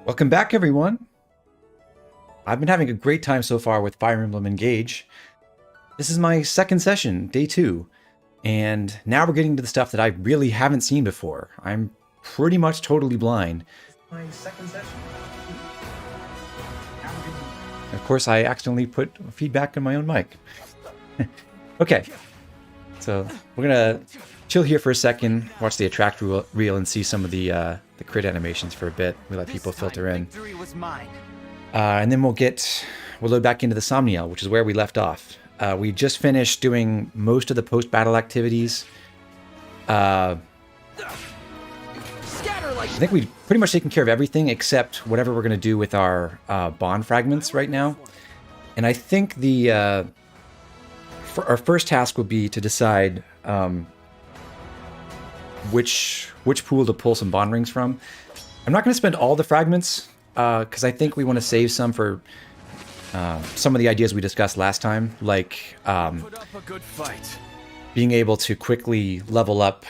Welcome back, everyone. I've been having a great time so far with Fire Emblem Engage. This is my second session, day 2, and now we're getting to the stuff that I really haven't seen before. I'm pretty much totally blind. My second session. Of course, I accidentally put feedback on my own mic. Okay, so we're gonna chill here for a second, watch the attract reel, and see some of the crit animations for a bit. We let people filter in. And then we'll load back into the Somniel, which is where we left off. We just finished doing most of the post-battle activities. I think we've pretty much taken care of everything except whatever we're going to do with our bond fragments right now. And I think our first task would be to decide which pool to pull some bond rings from. I'm not going to spend all the fragments, because I think we want to save some for some of the ideas we discussed last time, like being able to quickly level up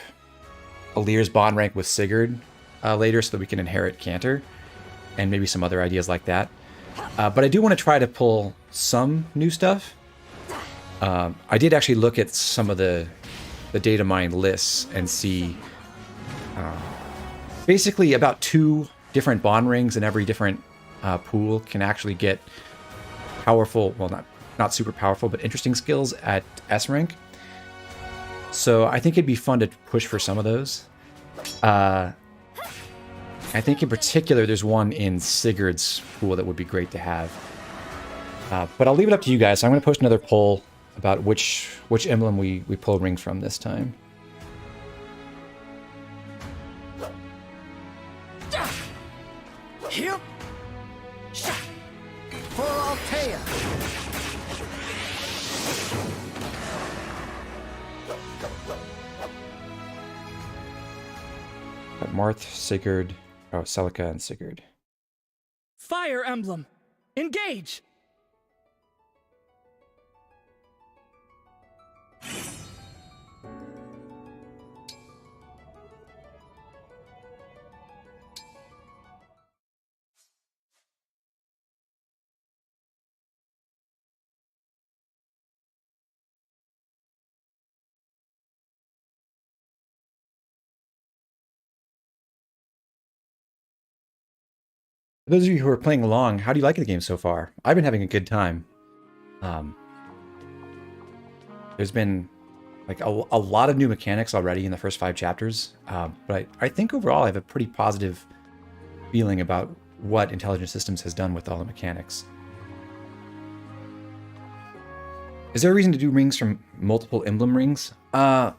Alir's bond rank with Sigurd later so that we can inherit Cantor, and maybe some other ideas like that. But I do want to try to pull some new stuff. I did actually look at some of the data mine lists and see basically about 2 different bond rings in every different pool can actually get powerful, well, not super powerful, but interesting skills at S rank. So I think it'd be fun to push for some of those. I think in particular there's one in Sigurd's pool that would be great to have. But I'll leave it up to you guys. So I'm going to post another poll about which emblem we pull rings from this time. Here. For Altea. Marth, Sigurd, Celica, and Sigurd. Fire Emblem Engage! For those of you who are playing along, how do you like the game so far? I've been having a good time. There's been like a lot of new mechanics already in the first 5 chapters, but I think overall I have a pretty positive feeling about what Intelligent Systems has done with all the mechanics. Is there a reason to do rings from multiple emblem rings? Not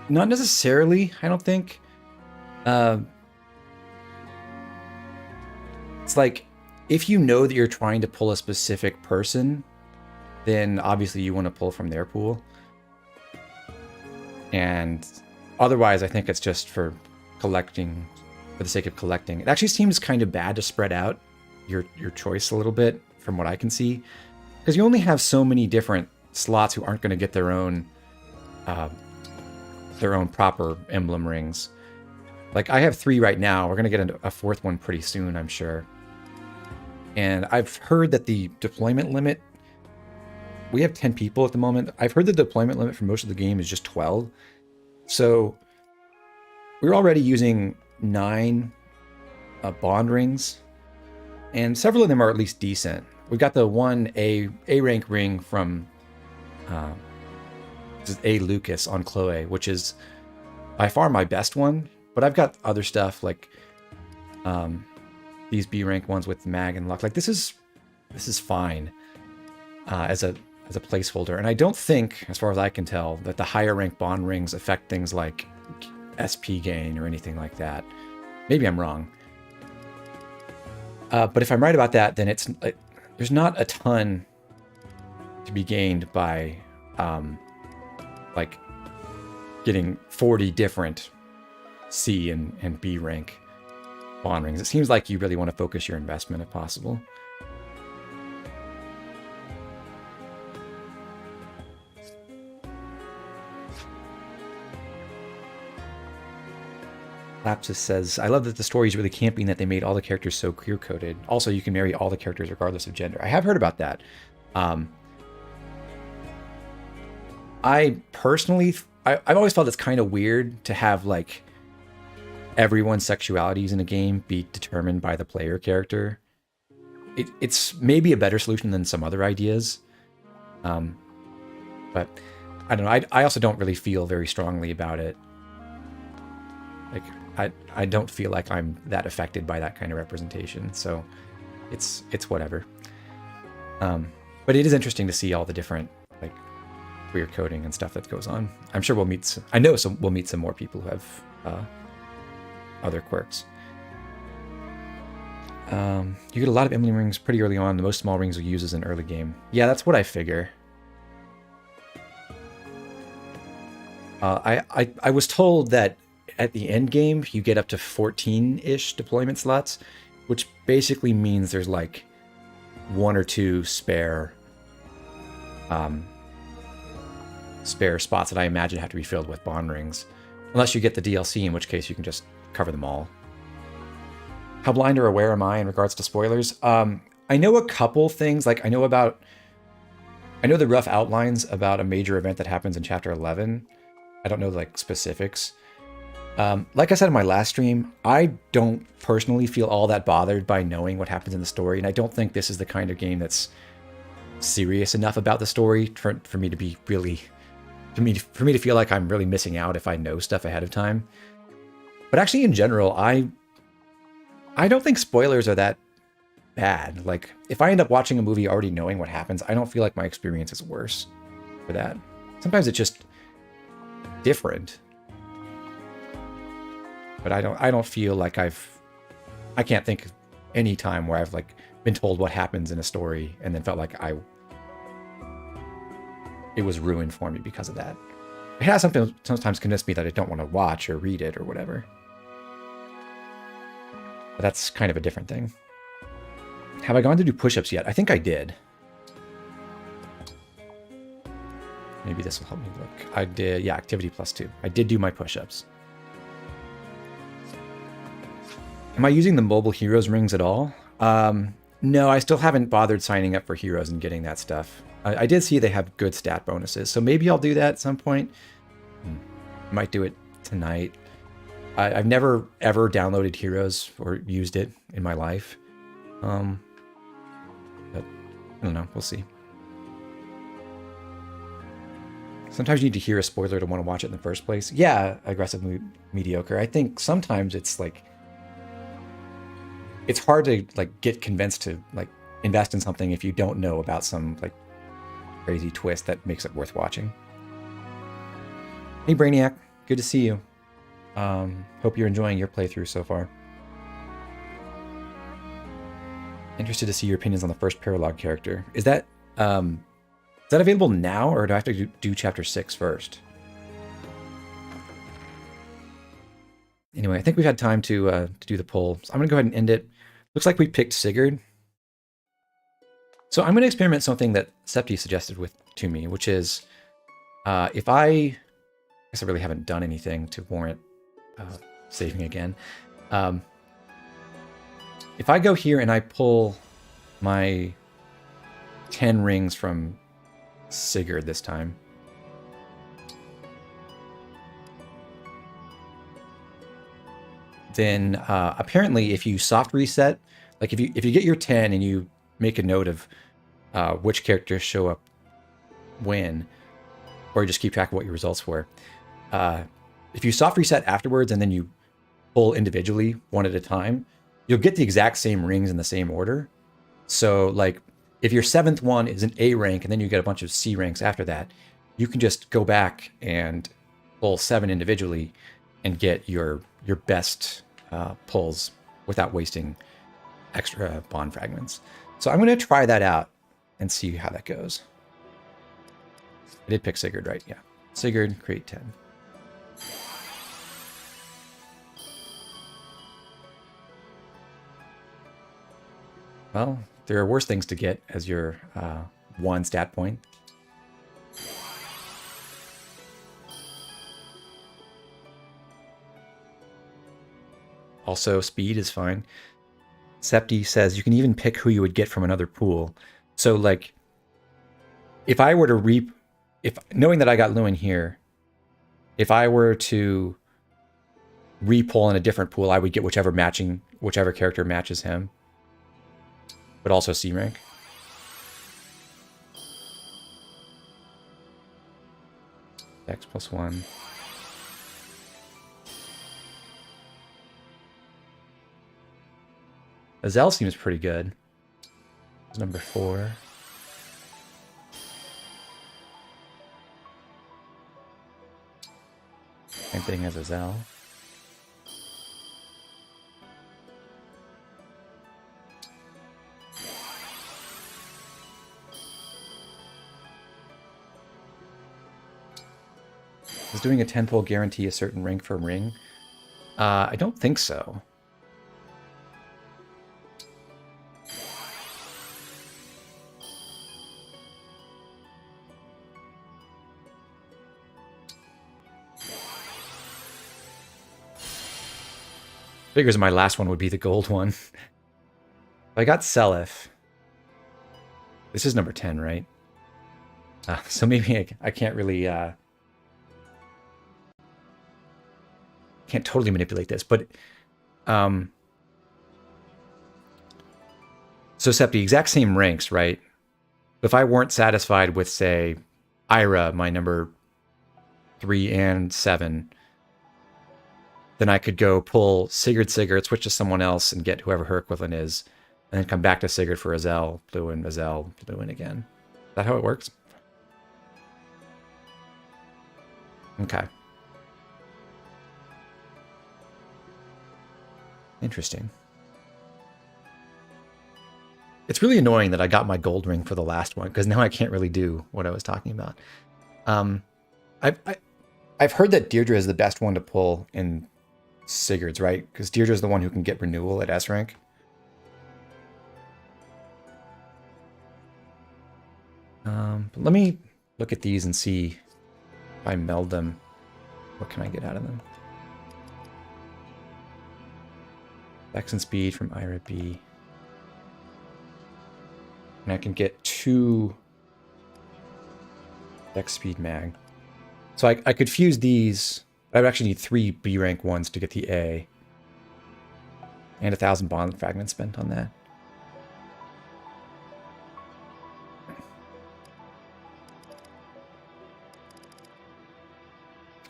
necessarily, I don't think. It's like, if you know that you're trying to pull a specific person, then obviously you want to pull from their pool. And otherwise, I think it's just for collecting, for the sake of collecting. It actually seems kind of bad to spread out your choice a little bit, from what I can see, because you only have so many different slots who aren't going to get their own proper emblem rings. Like, I have 3 right now. We're going to get a 4th one pretty soon, I'm sure. And I've heard that the deployment limit, we have 10 people at the moment. I've heard the deployment limit for most of the game is just 12. So we're already using 9 bond rings, and several of them are at least decent. We've got the one A rank ring from this is A Lucas on Chloe, which is by far my best one. But I've got other stuff like these B rank ones with Mag and Luck. Like, this is fine as a placeholder. And I don't think, as far as I can tell, that the higher rank bond rings affect things like SP gain or anything like that. Maybe I'm wrong. But if I'm right about that, then there's not a ton to be gained by like getting 40 different C and B rank bond rings. It seems like you really want to focus your investment if possible. Lapsus says, I love that the story is really campy and that they made all the characters so queer-coded. Also, you can marry all the characters regardless of gender. I have heard about that. I personally, I've always felt it's kind of weird to have like everyone's sexualities in a game be determined by the player character. It's maybe a better solution than some other ideas. But I don't know. I also don't really feel very strongly about it. Like, I don't feel like I'm that affected by that kind of representation. So it's whatever. But it is interesting to see all the different like queer coding and stuff that goes on. I'm sure we'll meet we'll meet some more people who have other quirks. You get a lot of emblem rings pretty early on. The most small rings are used as an early game. Yeah, that's what I figure. I was told that at the end game you get up to 14-ish deployment slots, which basically means there's like 1 or 2 spare spots that I imagine have to be filled with bond rings, unless you get the DLC, in which case you can just cover them all. How blind or aware am I in regards to spoilers? I know a couple things. Like I know the rough outlines about a major event that happens in chapter 11. I don't know like specifics. Like I said in my last stream, I don't personally feel all that bothered by knowing what happens in the story, and I don't think this is the kind of game that's serious enough about the story for me to be really, for me to feel like I'm really missing out if I know stuff ahead of time. But actually, in general, I don't think spoilers are that bad. Like, if I end up watching a movie already knowing what happens, I don't feel like my experience is worse for that. Sometimes it's just different. But I don't feel like I can't think of any time where I've like been told what happens in a story and then felt like it was ruined for me because of that. It has sometimes convinced me that I don't want to watch or read it or whatever. But that's kind of a different thing. Have I gone to do push-ups yet? I think I did. Maybe this will help me look. I did, yeah, activity +2. I did do my push-ups. Am I using the mobile heroes rings at all? No, I still haven't bothered signing up for heroes and getting that stuff. I did see they have good stat bonuses, so maybe I'll do that at some point. Might do it tonight. I've never ever downloaded heroes or used it in my life. But I don't know, we'll see. Sometimes you need to hear a spoiler to want to watch it in the first place. Yeah, aggressively mediocre. I think sometimes it's like, it's hard to like get convinced to like invest in something if you don't know about some like crazy twist that makes it worth watching. Hey Brainiac, good to see you. Hope you're enjoying your playthrough so far. Interested to see your opinions on the first paralog character. Is that available now, or do I have to do chapter 6 first? Anyway, I think we've had time to do the poll, so I'm gonna go ahead and end it. Looks like we picked Sigurd. So I'm gonna experiment something that Septi suggested to me, which is if I guess I really haven't done anything to warrant saving again. If I go here and I pull my 10 rings from Sigurd this time, then apparently if you soft reset, like if you get your 10 and you make a note of which characters show up when, or you just keep track of what your results were, if you soft reset afterwards and then you pull individually one at a time, you'll get the exact same rings in the same order. So like if your 7th one is an A rank and then you get a bunch of C ranks after that, you can just go back and pull 7 individually and get your best pulls without wasting extra bond fragments. So I'm going to try that out and see how that goes. I did pick Sigurd, right? Yeah. Sigurd, create 10. Well, there are worse things to get as your 1 stat point. Also, speed is fine. Septi says you can even pick who you would get from another pool. So, like, if I were to knowing that I got Lewin here, if I were to re-pull in a different pool, I would get whichever character matches him, but also C rank. Dex +1. Azel seems pretty good. It's number 4. Same thing as Azel. Is doing a 10-pull guarantee a certain rank for ring? I don't think so. Figures my last one would be the gold one. I got Seliph. This is number 10, right? So maybe I can't really... can't totally manipulate this, but... So Septi, exact same ranks, right? If I weren't satisfied with, say, Ira, my number 3 and 7... then I could go pull Sigurd, switch to someone else, and get whoever her equivalent is, and then come back to Sigurd for Azel, Lewin again. Is that how it works? Okay. Interesting. It's really annoying that I got my gold ring for the last one, because now I can't really do what I was talking about. I've heard that Deirdre is the best one to pull in Sigurd's, right? Because Deirdre is the one who can get renewal at S rank. But let me look at these and see if I meld them. What can I get out of them? Dex and speed from Ira B. And I can get 2 Dex speed mag. So I could fuse these. I would actually need 3 B rank ones to get the A. And 1,000 bond fragments spent on that.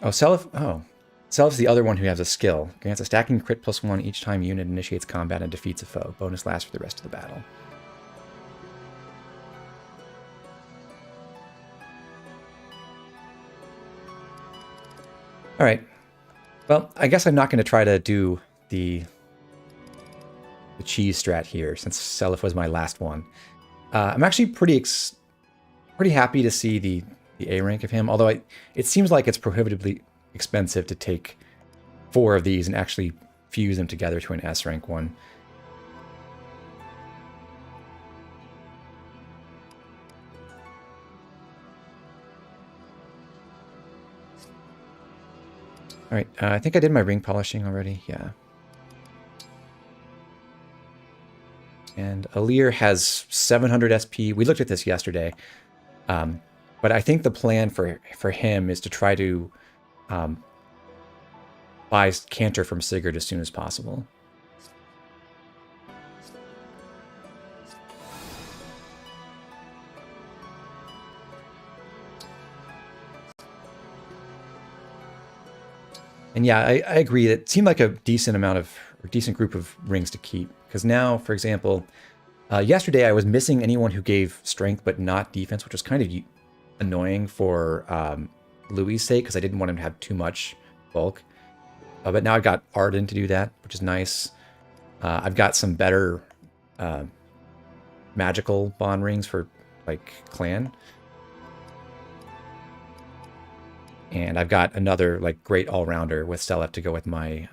Oh, Selip's the other one who has a skill. Grants a stacking crit +1 each time unit initiates combat and defeats a foe. Bonus lasts for the rest of the battle. All right. Well, I guess I'm not going to try to do the cheese strat here, since Seliph was my last one. I'm actually pretty happy to see the A rank of him, although it seems like it's prohibitively expensive to take 4 of these and actually fuse them together to an S rank one. All right, I think I did my ring polishing already. Yeah. And Alir has 700 SP. We looked at this yesterday. But I think the plan for him is to try to buy Cantor from Sigurd as soon as possible. And yeah, I agree. It seemed like a decent group of rings to keep. Because now, for example, yesterday I was missing anyone who gave strength but not defense, which was kind of annoying for Louis' sake, because I didn't want him to have too much bulk. But now I've got Arden to do that, which is nice. I've got some better magical bond rings for like clan. And I've got another like great all-rounder with Seliph to go with my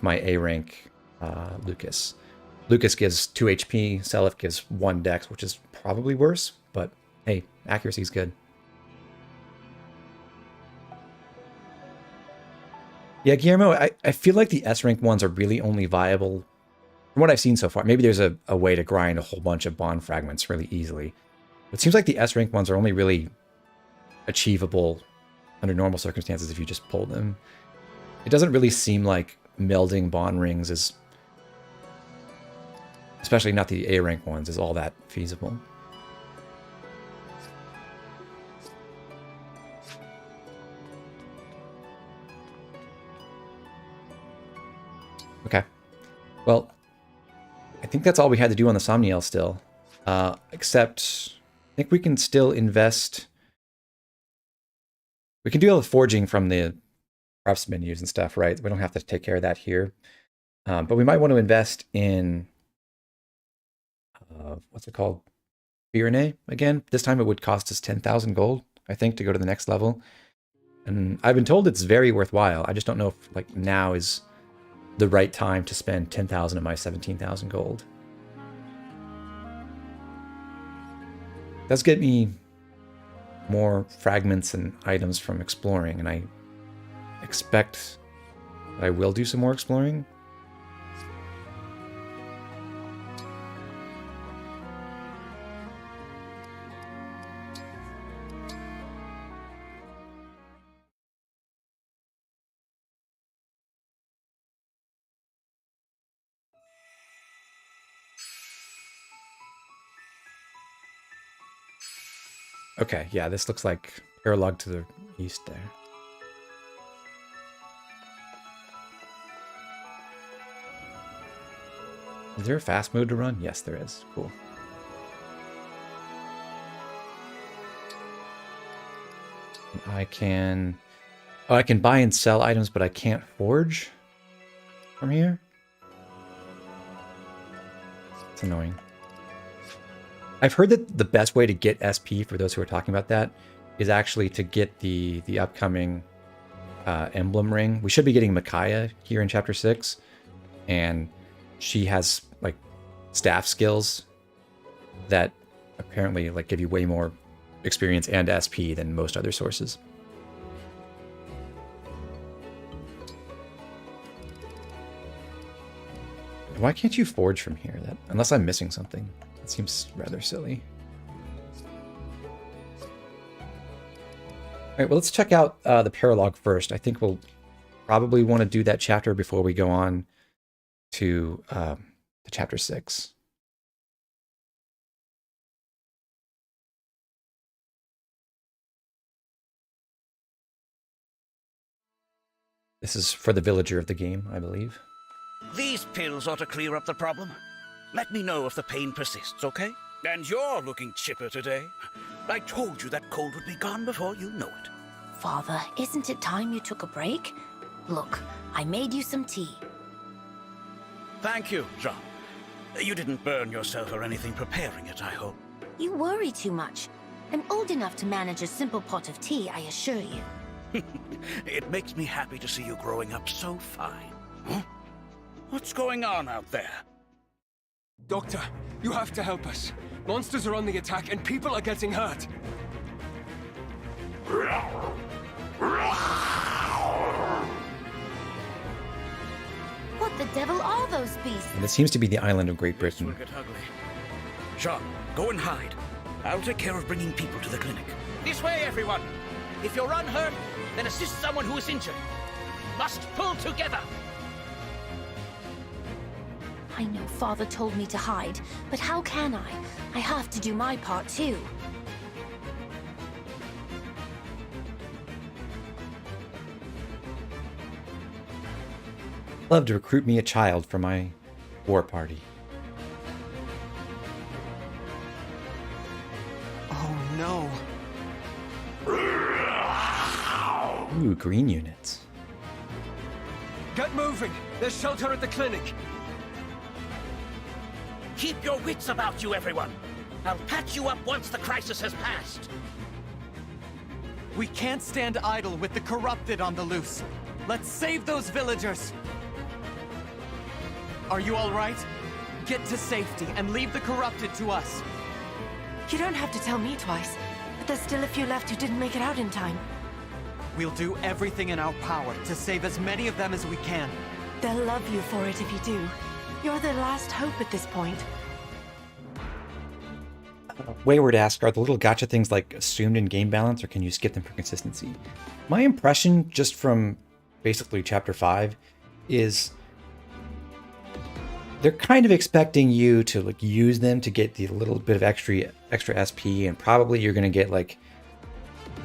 A rank Lucas. Lucas gives 2 HP, Seliph gives 1 dex, which is probably worse, but hey, accuracy is good. Yeah, Guillermo, I feel like the S rank ones are really only viable from what I've seen so far. Maybe there's a way to grind a whole bunch of bond fragments really easily. It seems like the S rank ones are only really achievable under normal circumstances if you just pull them. It doesn't really seem like melding bond rings is, especially not the A rank ones, is all that feasible. Okay. Well, I think that's all we had to do on the Somniel still. Except, I think we can still invest. We can do all the forging from the preps menus and stuff, right? We don't have to take care of that here. But we might want to invest in, what's it called? Birene again. This time it would cost us 10,000 gold, I think, to go to the next level. And I've been told it's very worthwhile. I just don't know if like now is the right time to spend 10,000 of my 17,000 gold. Does get me more fragments and items from exploring, and I expect that I will do some more exploring. Okay, yeah, this looks like paralog to the east there. Is there a fast mode to run? Yes, there is. Cool. I can... Oh, I can buy and sell items, but I can't forge from here? It's annoying. I've heard that the best way to get SP, for those who are talking about that, is actually to get the upcoming emblem ring. We should be getting Micaiah here in Chapter 6, and she has like staff skills that apparently like give you way more experience and SP than most other sources. Why can't you forge from here? That unless I'm missing something. It seems rather silly. All right, well, let's check out the paralog first. I think we'll probably want to do that chapter before we go on to chapter 6. This is for the villager of the game, I believe. These pills ought to clear up the problem. Let me know if the pain persists, okay? And you're looking chipper today. I told you that cold would be gone before you know it. Father, isn't it time you took a break? Look, I made you some tea. Thank you, Jean. You didn't burn yourself or anything preparing it, I hope. You worry too much. I'm old enough to manage a simple pot of tea, I assure you. It makes me happy to see you growing up so fine. Huh? What's going on out there? Doctor, you have to help us. Monsters are on the attack and people are getting hurt. What the devil are those beasts? And it seems to be the island of Great This will Britain. get ugly. Jean, go and hide. I'll take care of bringing people to the clinic. This way, everyone! If you're unhurt, then assist someone who is injured. Must pull together! I know Father told me to hide, but how can I? I have to do my part too. Love to recruit me a child for my war party. Oh no. Ooh, green units. Get moving! There's shelter at the clinic! Keep your wits about you, everyone! I'll patch you up once the crisis has passed! We can't stand idle with the corrupted on the loose. Let's save those villagers! Are you all right? Get to safety and leave the corrupted to us. You don't have to tell me twice, but there's still a few left who didn't make it out in time. We'll do everything in our power to save as many of them as we can. They'll love you for it if you do. You're their last hope at this point. Wayward asks, are the little gotcha things like assumed in game balance, or can you skip them for consistency? My impression, just from basically chapter 5, is they're kind of expecting you to like use them to get the little bit of extra SP, and probably you're going to get like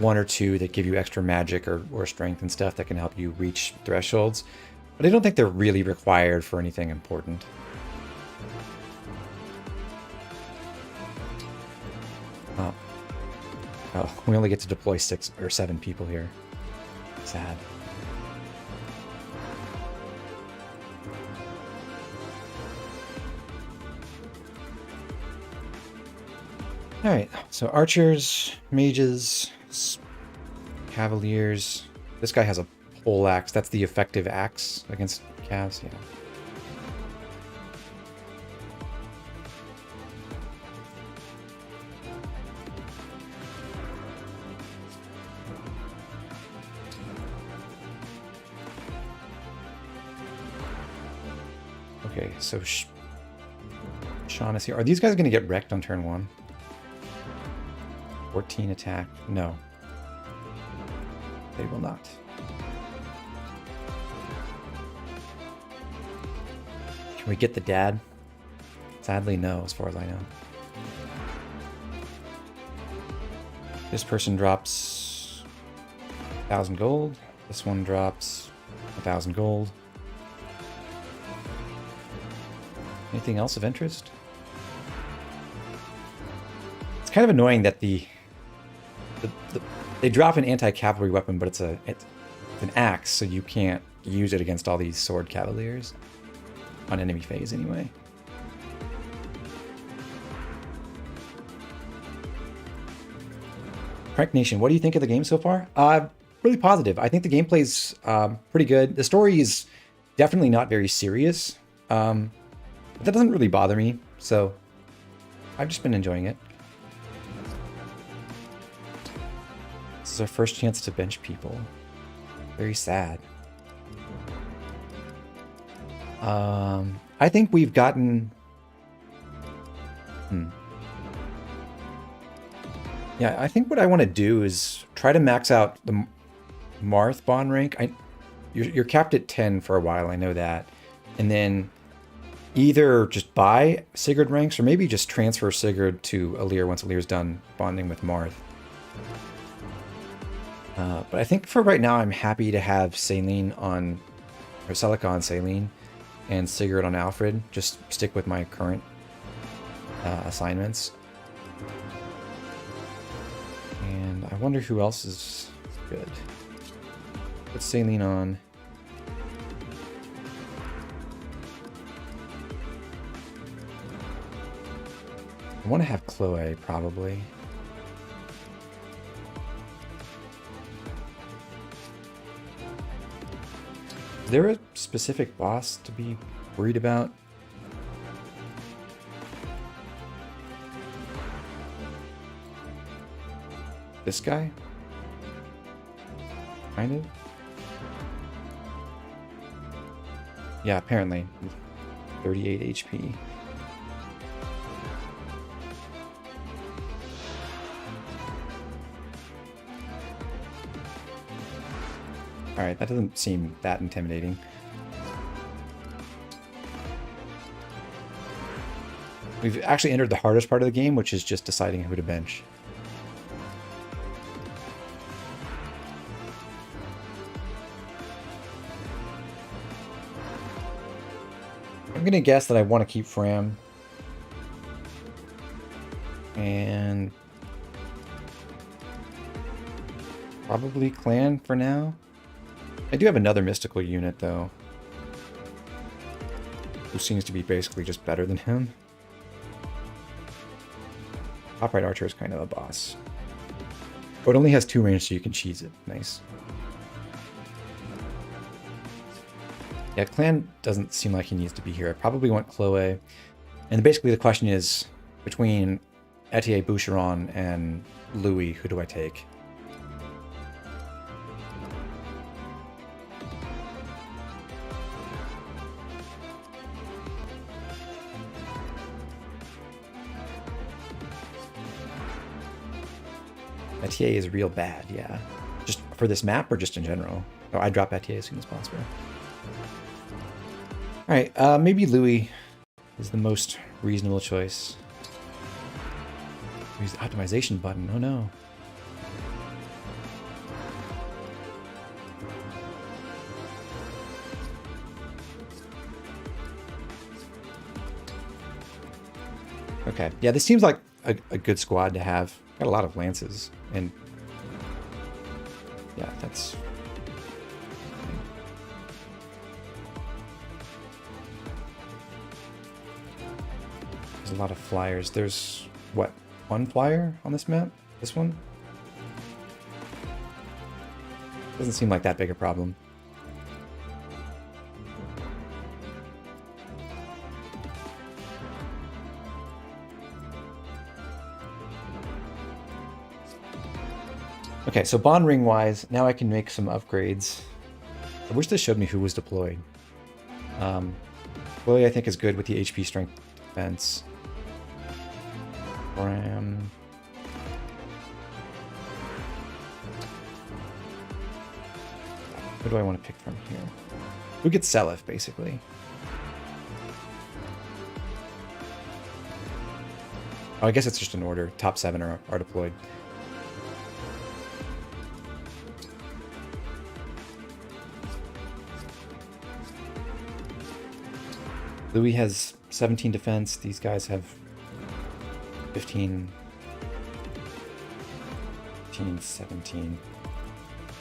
1 or 2 that give you extra magic or strength and stuff that can help you reach thresholds. But I don't think they're really required for anything important. Oh, we only get to deploy 6 or 7 people here. Sad. Alright, so archers, mages, cavaliers. This guy has a pole axe. That's the effective axe against calves, yeah. Okay, so Sean is here. Are these guys going to get wrecked on turn 1? 14 attack. No. They will not. Can we get the dad? Sadly, no, as far as I know. This person drops 1,000 gold. This one drops 1,000 gold. Anything else of interest? It's kind of annoying that they drop an anti-cavalry weapon, but it's an axe, so you can't use it against all these sword cavaliers on enemy phase anyway. Prank Nation, what do you think of the game so far? Really positive. I think the gameplay's pretty good. The story is definitely not very serious. But that doesn't really bother me, so I've just been enjoying it. This is our first chance to bench people. Very sad. I think we've gotten... Yeah, I think what I want to do is try to max out the Marth bond rank. You're capped at 10 for a while, I know that. And then either just buy Sigurd ranks, or maybe just transfer Sigurd to Alir once Alir's done bonding with Marth. But I think for right now, I'm happy to have Celica on Céline and Sigurd on Alfred. Just stick with my current assignments. And I wonder who else is good. Put Céline on. I want to have Chloe, probably. Is there a specific boss to be worried about? This guy? Kind of? Yeah, apparently. 38 HP. Alright, that doesn't seem that intimidating. We've actually entered the hardest part of the game, which is just deciding who to bench. I'm gonna guess that I want to keep Fram. And probably Clan for now. I do have another mystical unit, though, who seems to be basically just better than him. Top right archer is kind of a boss. Oh, it only has 2 range, so you can cheese it. Nice. Yeah, Clan doesn't seem like he needs to be here. I probably want Chloe. And basically the question is, between Etier Boucheron and Louis, who do I take? Etier is real bad, yeah. Just for this map or just in general? Oh, I drop Etier as soon as possible. Alright, maybe Louis is the most reasonable choice. Use the optimization button, oh no. Okay, yeah, this seems like a good squad to have. Got a lot of lances, and yeah, that's... There's a lot of flyers. There's, what, one flyer on this map? This one? Doesn't seem like that big a problem. Okay, so bond ring wise, now I can make some upgrades. I wish this showed me who was deployed. Chloe, I think, is good with the HP strength defense. Ram. Who do I want to pick from here? Who gets Seliph, basically? Oh, I guess it's just an order. Top 7 are deployed. Louis has 17 defense. These guys have 15, 17.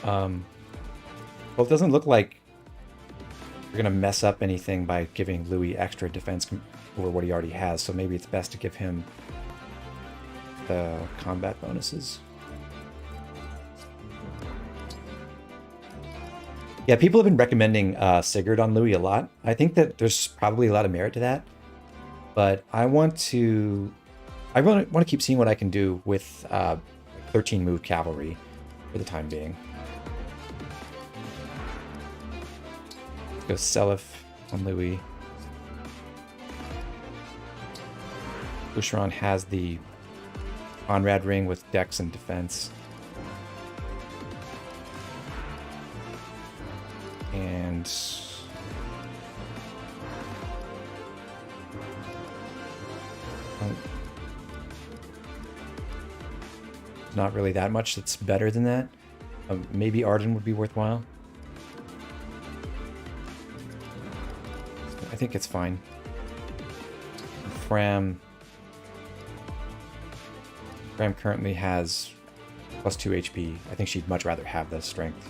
Well, it doesn't look like you're going to mess up anything by giving Louis extra defense over what he already has, so maybe it's best to give him the combat bonuses. Yeah, people have been recommending Sigurd on Louis a lot. I think that there's probably a lot of merit to that, but I want to keep seeing what I can do with 13 move cavalry for the time being. Let's go Seliph on Louis. Boucheron has the Conrad ring with dex and defense. And not really that much that's better than that. Maybe Arden would be worthwhile. I think it's fine. Fram currently has plus 2 HP. I think she'd much rather have the strength.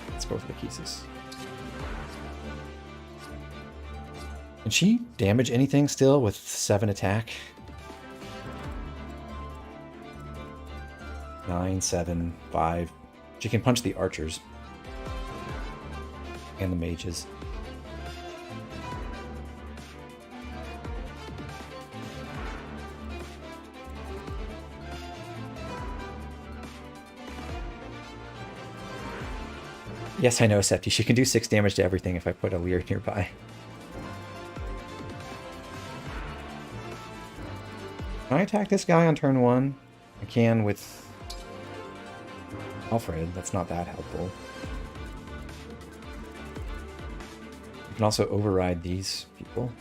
Let's go with Lachesis. Can she damage anything still with 7 attack? 9, 7, 5. She can punch the archers. And the mages. Yes, I know, Septi. She can do 6 damage to everything if I put a Lear nearby. Can I attack this guy on turn 1? I can with Alfred. That's not that helpful. You can also override these people.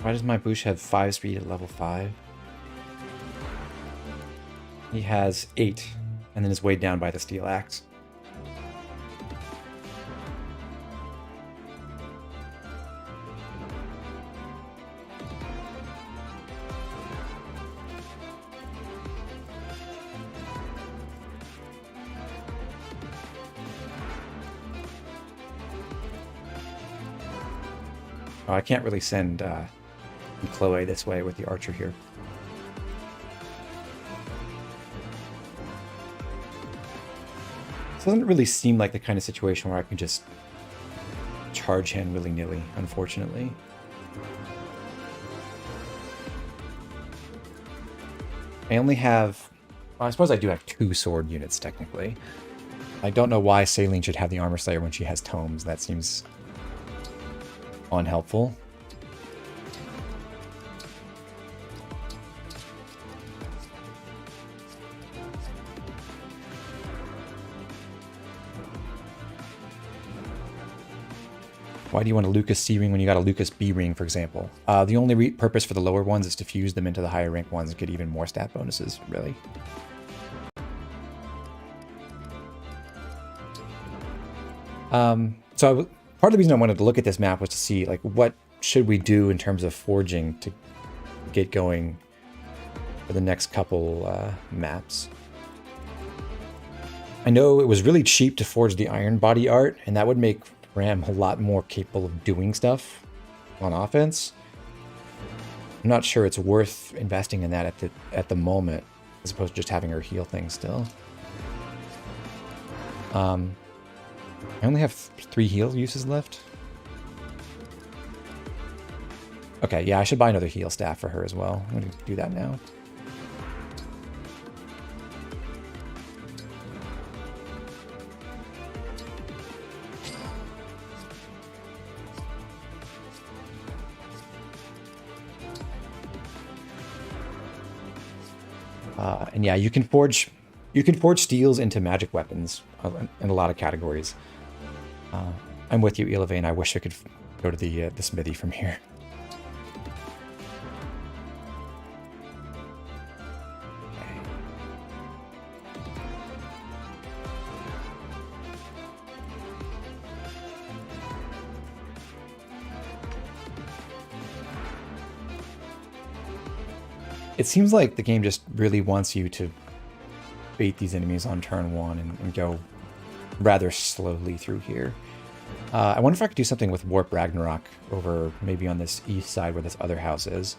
Why does my Bouche have 5 speed at level 5? He has 8, and then is weighed down by the Steel Axe. Oh, I can't really send Chloe this way with the archer here. This doesn't really seem like the kind of situation where I can just charge him willy-nilly, unfortunately. I only have... Well, I suppose I do have 2 sword units, technically. I don't know why Saline should have the Armor Slayer when she has tomes. That seems unhelpful. Why do you want a Lucas C ring when you got a Lucas B ring, for example? The only purpose for the lower ones is to fuse them into the higher rank ones and get even more stat bonuses, really. So part of the reason I wanted to look at this map was to see, like, what should we do in terms of forging to get going for the next couple maps. I know it was really cheap to forge the Iron Body art, and that would make Ram a lot more capable of doing stuff on offense. I'm not sure it's worth investing in that at the moment, as opposed to just having her heal things still. I only have 3 heal uses left. Okay, yeah, I should buy another heal staff for her as well. I'm going to do that now. And yeah, you can forge steels into magic weapons in a lot of categories. I'm with you, Elevane. I wish I could go to the smithy from here. It seems like the game just really wants you to bait these enemies on turn 1 and go rather slowly through here. I wonder if I could do something with Warp Ragnarok over maybe on this east side where this other house is.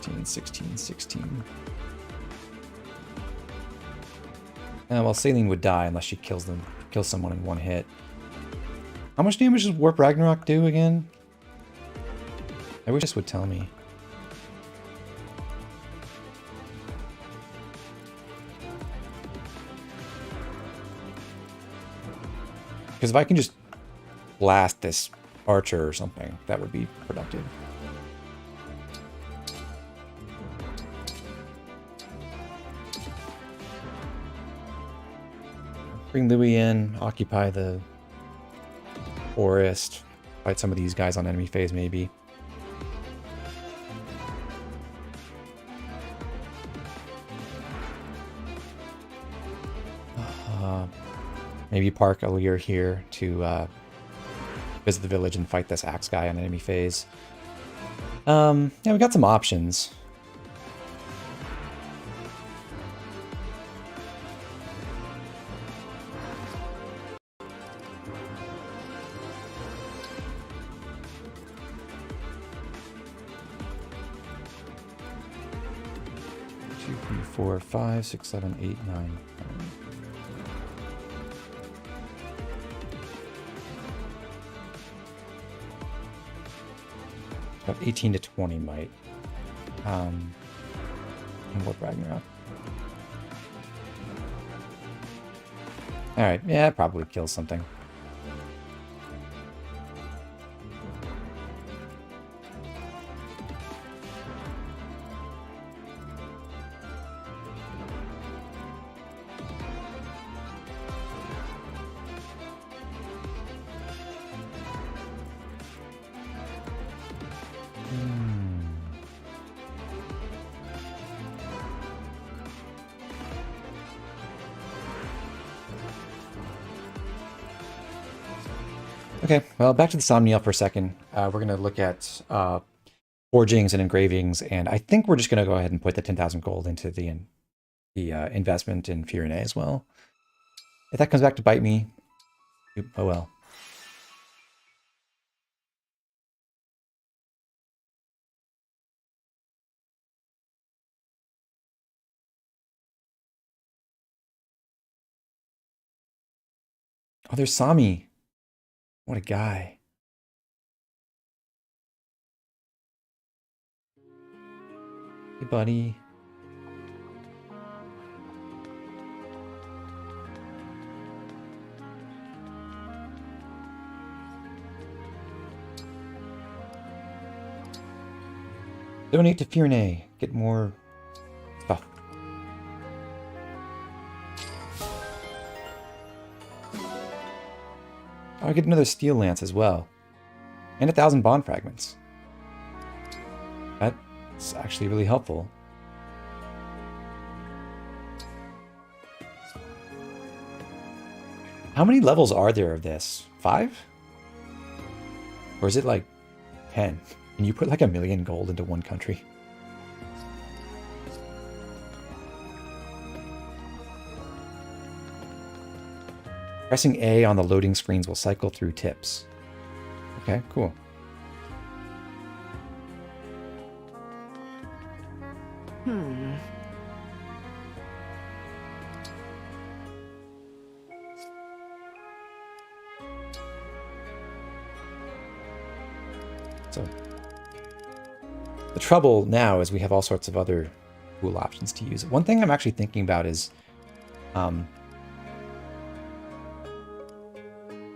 $16. Well, Saline would die unless she kills someone in 1 hit. How much damage does Warp Ragnarok do again? I wish this would tell me. Because if I can just blast this archer or something, that would be productive. Bring Louis in, occupy the forest, fight some of these guys on enemy phase maybe. Maybe park a Lear here to visit the village and fight this axe guy on enemy phase. Yeah, we got some options. Two, three, 4, 5, 6, 7, 8, 9. About 18 to 20 might. And Warp Ragnarok. Alright, yeah, probably kills something. Okay, well, back to the Somniel for a second. We're going to look at forgings and engravings, and I think we're just going to go ahead and put the 10,000 gold into the investment in Firene as well. If that comes back to bite me, oh well. Oh, there's Sami. What a guy. Hey, buddy. Donate to Fierne. Get more stuff. Oh, I get another steel lance as well. And 1,000 bond fragments. That's actually really helpful. How many levels are there of this? 5? Or is it like 10? Can you put like 1 million gold into one country? Pressing A on the loading screens will cycle through tips. Okay, cool. So the trouble now is we have all sorts of other cool options to use. One thing I'm actually thinking about is the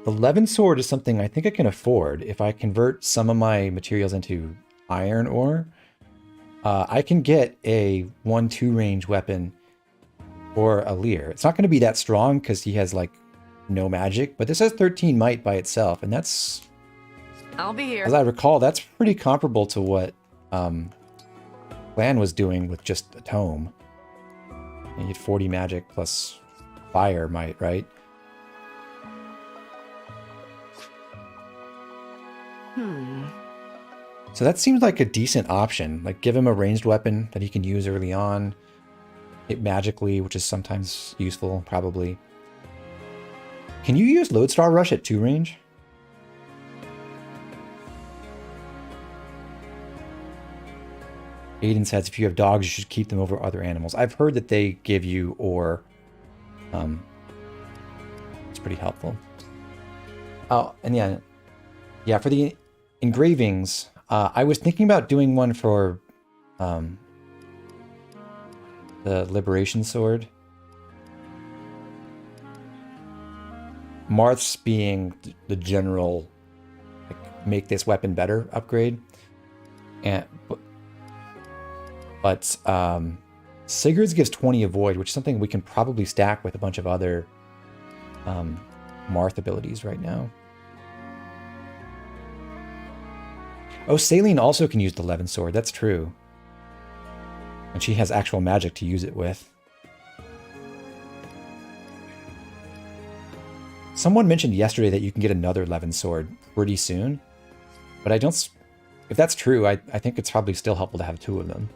Levin sword is something I think I can afford. If I convert some of my materials into iron ore, I can get a 1-2 range weapon or a Lear. It's not going to be that strong because he has like no magic, but this has 13 might by itself, and that's, I'll be here. as I recall, that's pretty comparable to what Clan was doing with just a tome. You get 40 magic plus fire might, right? So that seems like a decent option. Like, give him a ranged weapon that he can use early on. Hit magically, which is sometimes useful, probably. Can you use Lodestar Rush at 2 range? Aiden says if you have dogs, you should keep them over other animals. I've heard that they give you ore. It's pretty helpful. Oh, and yeah, for the engravings, I was thinking about doing one for the Liberation Sword. Marth's being the general, like, make this weapon better upgrade. And but Sigurd's gives 20 avoid, which is something we can probably stack with a bunch of other Marth abilities right now. Oh, Saline also can use the Levin sword. That's true. And she has actual magic to use it with. Someone mentioned yesterday that you can get another Levin sword pretty soon. But I don't... If that's true, I think it's probably still helpful to have 2 of them.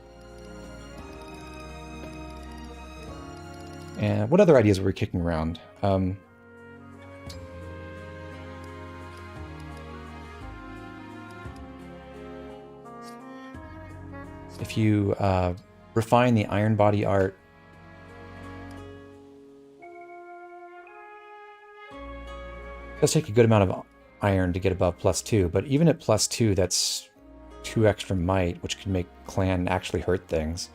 And what other ideas were we kicking around? If you refine the iron body art, it does take a good amount of iron to get above +2, but even at +2, that's 2 extra might, which can make Clan actually hurt things.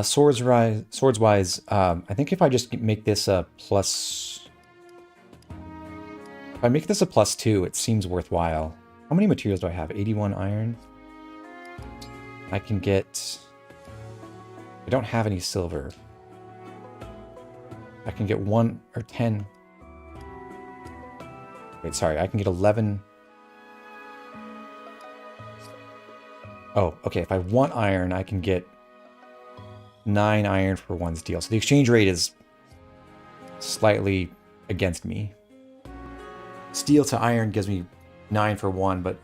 Swords-wise, I think if I just make this a plus... If I make this a +2, it seems worthwhile. How many materials do I have? 81 iron? I can get... I don't have any silver. I can get 1 or 10... Wait, sorry, I can get 11... Oh, okay, if I want iron, I can get 9 iron for 1 steel. So the exchange rate is slightly against me. Steel to iron gives me 9 for 1, but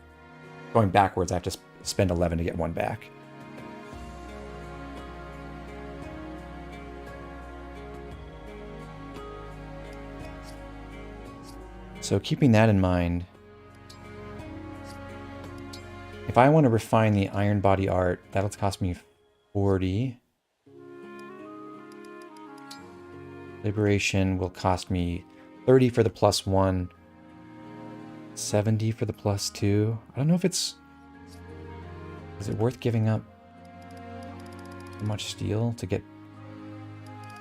going backwards, I have to spend 11 to get 1 back. So keeping that in mind, if I want to refine the iron body art, that'll cost me 40. Liberation will cost me 30 for the +1, 70 for the +2. I don't know if it's... Is it worth giving up so much steel to get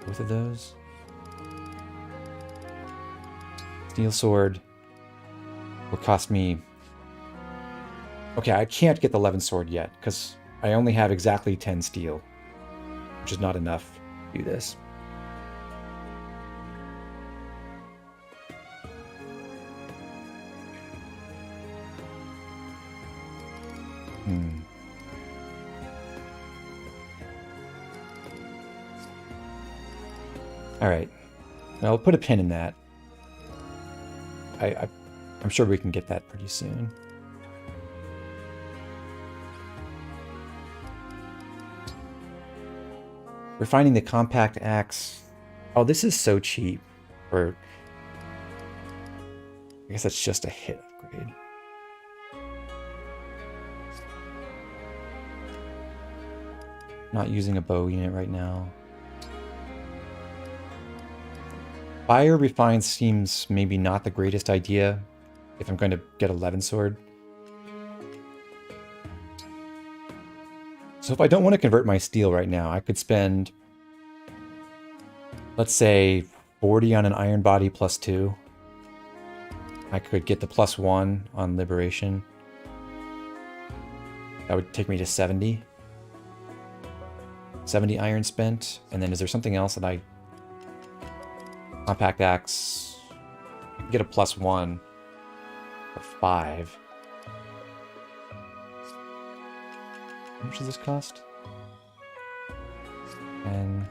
both of those? Steel sword will cost me... Okay, I can't get the 11 sword yet, because I only have exactly 10 steel, which is not enough to do this. All right, now I'll put a pin in that. I'm sure we can get that pretty soon. Refining the compact axe. Oh, this is so cheap. Or I guess that's just a hit upgrade. Not using a bow unit right now. Fire Refine seems maybe not the greatest idea if I'm going to get 11 sword. So if I don't want to convert my steel right now, I could spend, let's say, 40 on an iron body +2. I could get the +1 on liberation. That would take me to 70. 70 iron spent. And then is there something else that I... Compact axe, I can get a +1 for 5. How much does this cost? 10,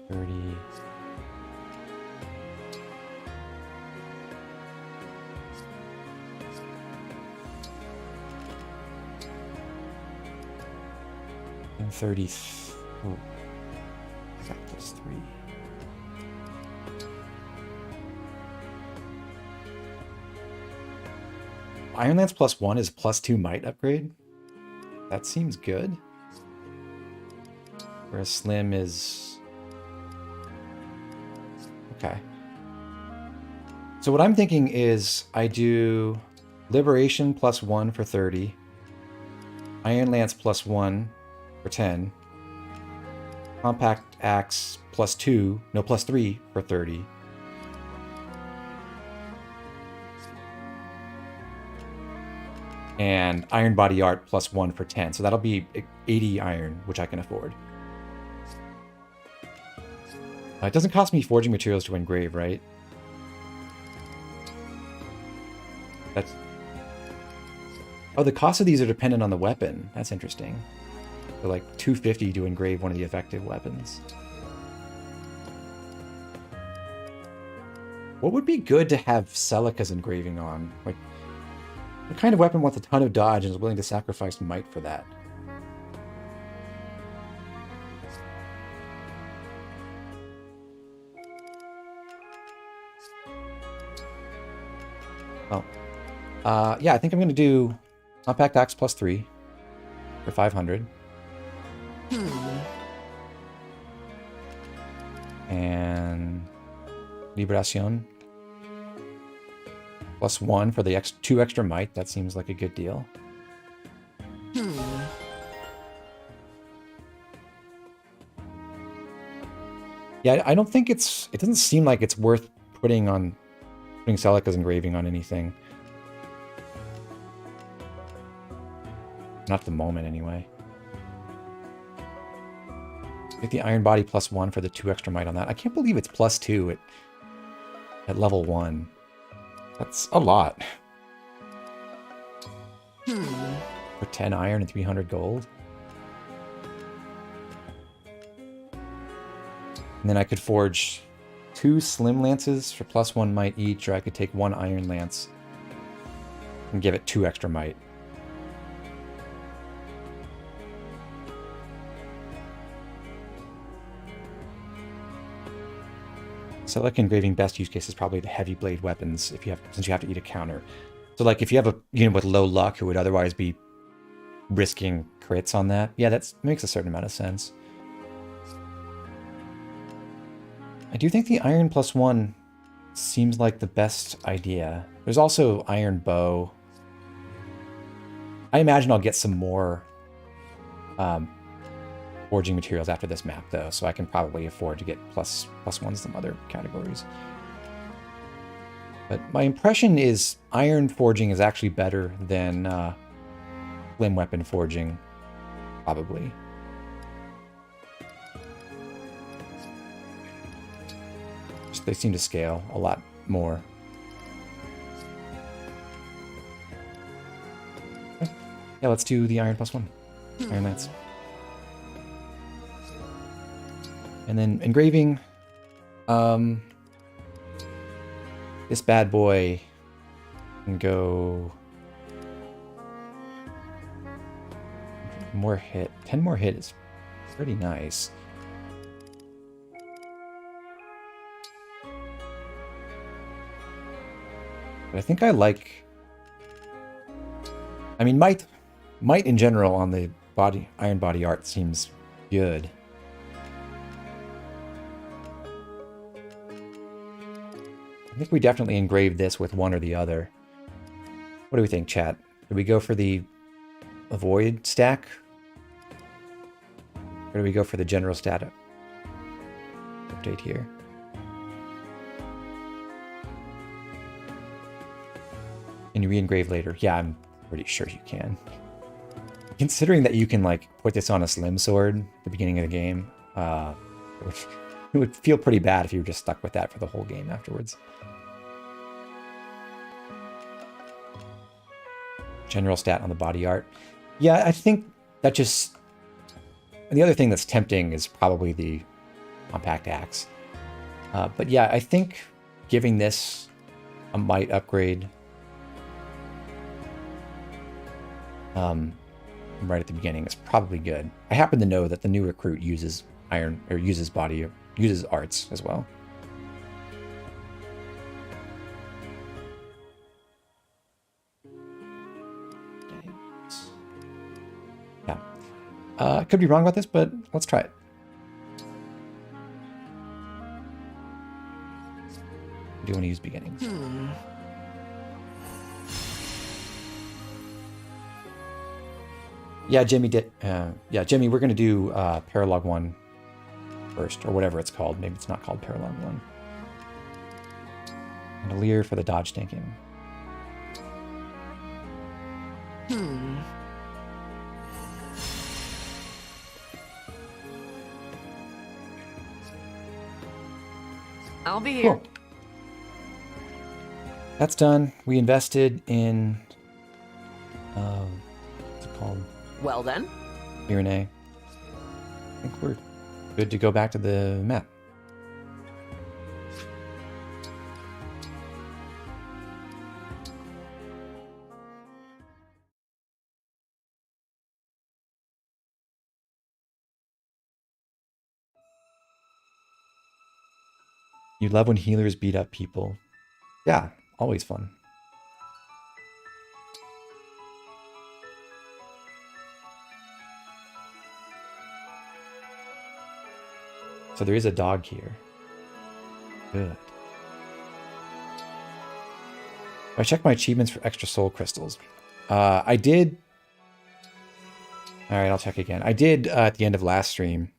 30. And 30. Oh. +3. Iron Lance +1 is +2 might upgrade. That seems good. Whereas Slim is... Okay. So what I'm thinking is I do Liberation +1 for 30. Iron Lance +1 for 10. Compact Axe +2, no, +3 for 30. And Iron Body Art +1 for 10. So that'll be 80 iron, which I can afford. It doesn't cost me forging materials to engrave, right? That's... Oh, the cost of these are dependent on the weapon. That's interesting. They're like 250 to engrave one of the effective weapons. What would be good to have Celica's engraving on? Like, what kind of weapon wants a ton of dodge and is willing to sacrifice might for that? Well, yeah, I think I'm going to do Compact Axe +3 for 500. And Liberacion +1 for the 2 extra might. That seems like a good deal. Yeah, I don't think it's... It doesn't seem like it's worth putting Celica's engraving on anything. Not at the moment, anyway. Get the Iron Body +1 for the 2 extra might on that. I can't believe it's +2 at level 1. That's a lot. For 10 iron and 300 gold. And then I could forge 2 Slim Lances for +1 might each, or I could take 1 Iron Lance and give it 2 extra might. So like engraving best use case is probably the heavy blade weapons since you have to eat a counter. So like if you have a unit with low luck who would otherwise be risking crits on that, yeah, that makes a certain amount of sense. I do think the iron +1 seems like the best idea. There's also iron bow. I imagine I'll get some more forging materials after this map, though, so I can probably afford to get plus one in some other categories. But my impression is iron forging is actually better than flame weapon forging, probably. Just, they seem to scale a lot more. Okay. Yeah, let's do the iron +1. Iron Knights. And then engraving. This bad boy can go more hit. 10 more hit is pretty nice. But I think I like... I mean, might in general on the iron body art seems good. I think we definitely engraved this with one or the other. What do we think, chat? Do we go for the avoid stack? Or do we go for the general stat update here? Can you re-engrave later? Yeah, I'm pretty sure you can. Considering that you can like put this on a slim sword at the beginning of the game, it would feel pretty bad if you were just stuck with that for the whole game afterwards. General stat on the body art. Yeah, I think that just... And the other thing that's tempting is probably the compact axe. But yeah, I think giving this a might upgrade right at the beginning is probably good. I happen to know that the new recruit uses iron, or uses arts as well. Yeah. I could be wrong about this, but let's try it. I do want to use beginnings. Yeah, Jimmy did. Yeah, Jimmy, we're going to do Paralog 1 first, or whatever it's called. Maybe it's not called Paralog 1. And a leer for the dodge tanking. I'll be here. Cool. That's done. We invested in... what's it called? Well then. Mirene. I think we're good to go back to the map. You love when healers beat up people. Yeah, always fun. So there is a dog here. Good. I checked my achievements for extra soul crystals. I did... Alright, I'll check again. I did at the end of last stream.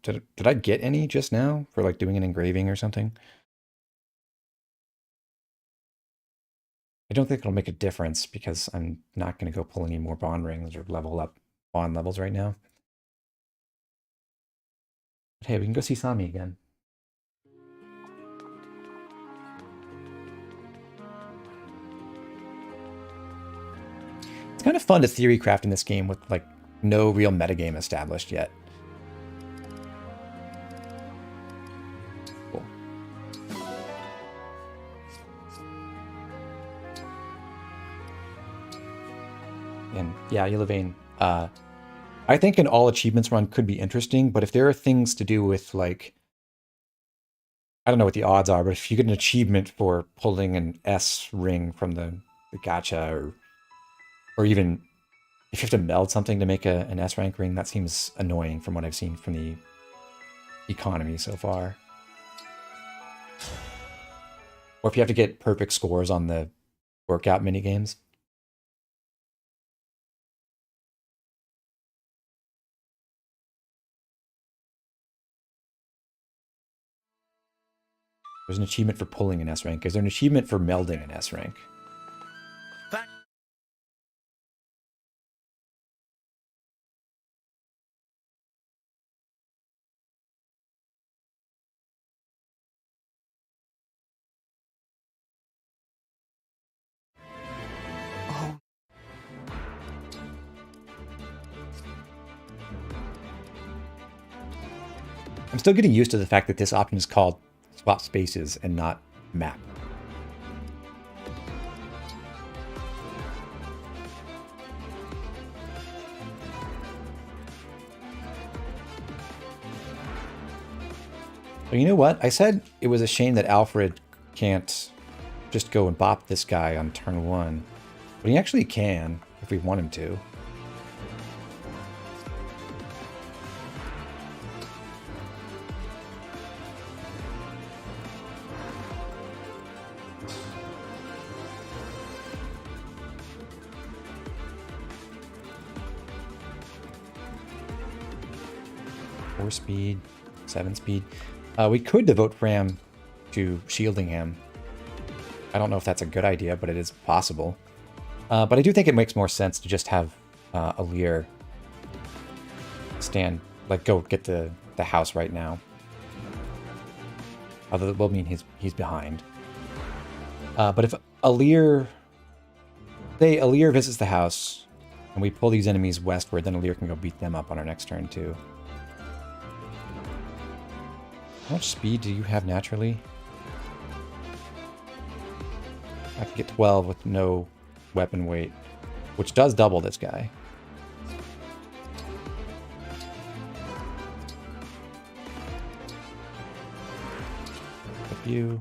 Did I get any just now for like doing an engraving or something? I don't think it'll make a difference because I'm not going to go pull any more bond rings or level up bond levels right now. But hey, we can go see Sami again. It's kind of fun to theory craft in this game with like no real metagame established yet. Cool. And yeah, Yellowvein. I think an all achievements run could be interesting, but if there are things to do with like, I don't know what the odds are, but if you get an achievement for pulling an S ring from the gacha, or even if you have to meld something to make an S rank ring, that seems annoying from what I've seen from the economy so far. Or if you have to get perfect scores on the workout minigames. There's an achievement for pulling an S rank. Is there an achievement for melding an S rank? I'm still getting used to the fact that this option is called swap spaces and not map. But you know what? I said it was a shame that Alfred can't just go and bop this guy on turn 1. But he actually can, if we want him to. Speed, 7 speed. We could devote Fram to shielding him. I don't know if that's a good idea, but it is possible. But I do think it makes more sense to just have Alir stand, like, go get the house right now. Although it will mean he's behind. But if Alir, say Alir visits the house, and we pull these enemies westward, then Alir can go beat them up on our next turn too. How much speed do you have naturally? I can get 12 with no weapon weight, which does double this guy. Flip you.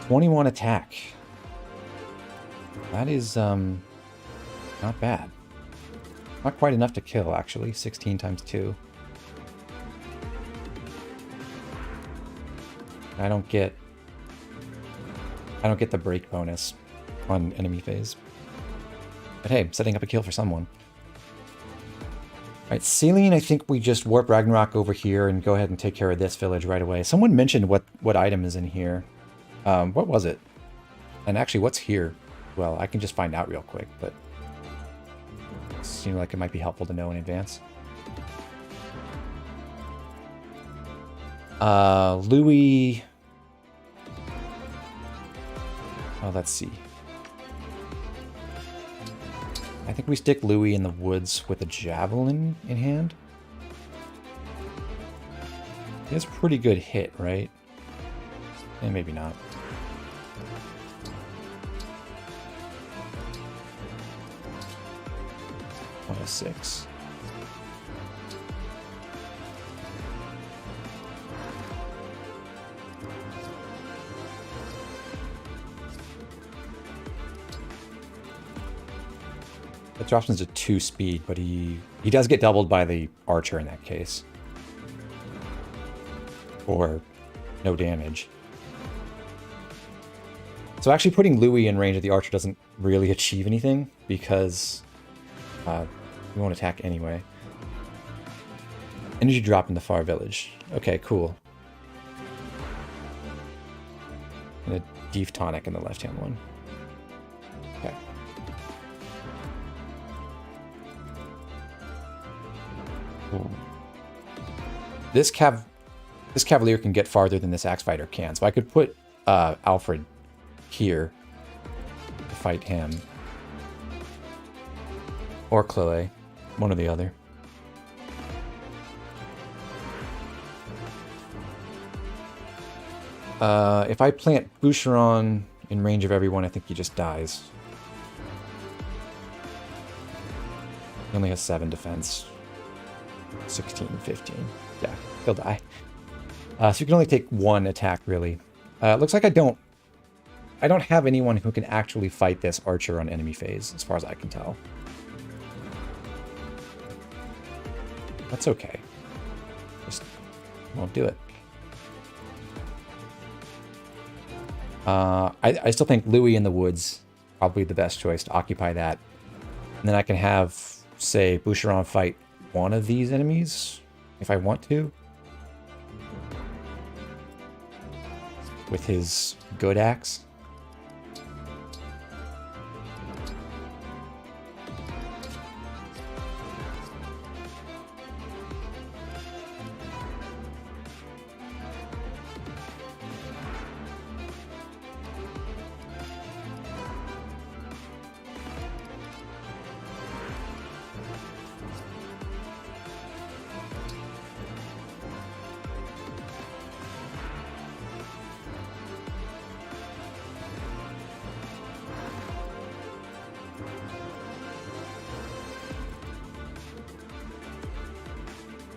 #21 attack. That is, not bad. Not quite enough to kill, actually. 16 times 2. I don't get the break bonus on enemy phase. But hey, setting up a kill for someone. Alright, Celine, I think we just warp Ragnarok over here and go ahead and take care of this village right away. Someone mentioned what item is in here. What was it? And actually, what's here? Well, I can just find out real quick, but it seemed like it might be helpful to know in advance. Louis. Oh, let's see. I think we stick Louis in the woods with a javelin in hand. He has a pretty good hit, right? And maybe not. A 6. That drops into 2 speed, but he does get doubled by the archer in that case. Or no damage. So actually putting Louis in range of the archer doesn't really achieve anything because we won't attack anyway. Energy drop in the far village. Okay, cool. And a Deef Tonic in the left-hand one. Okay. Ooh. This Cavalier can get farther than this Axe Fighter can, so I could put Alfred here to fight him. Or Chloe. One or the other. If I plant Boucheron in range of everyone, I think he just dies. He only has 7 defense. 16, 15. Yeah, he'll die. So you can only take 1 attack, really. Looks like I don't have anyone who can actually fight this archer on enemy phase, as far as I can tell. That's okay. Just won't do it. I still think Louis in the woods probably the best choice to occupy that. And then I can have, say, Boucheron fight one of these enemies if I want to. With his good axe.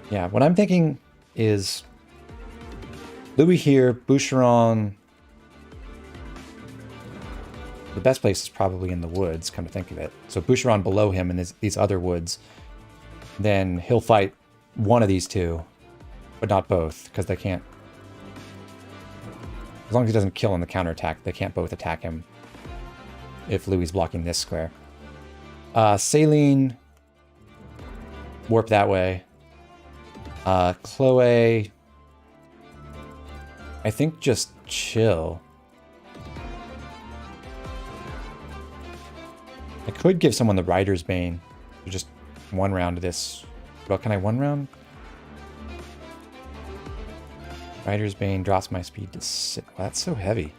Yeah, what I'm thinking is Louis here, Boucheron. The best place is probably in the woods, come to think of it. So Boucheron below him in these other woods. Then he'll fight one of these two, but not both, because they can't. As long as he doesn't kill on the counterattack, they can't both attack him if Louis is blocking this square. Saline, warp that way. Chloe, I think just chill. I could give someone the Rider's Bane. Just one round of this. Well, can I one round? Rider's Bane drops my speed to 6. Well, that's so heavy.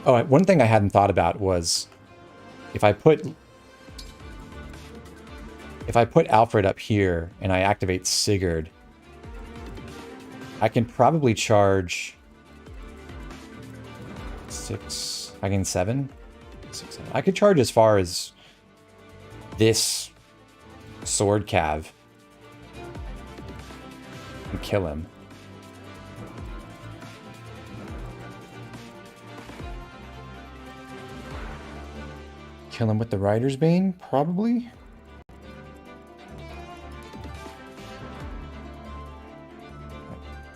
Oh, one thing I hadn't thought about was if I put Alfred up here and I activate Sigurd, I can probably charge 6, I can 7? 6, 7. I could charge as far as this sword cav and kill him. Kill him with the Rider's Bane, probably?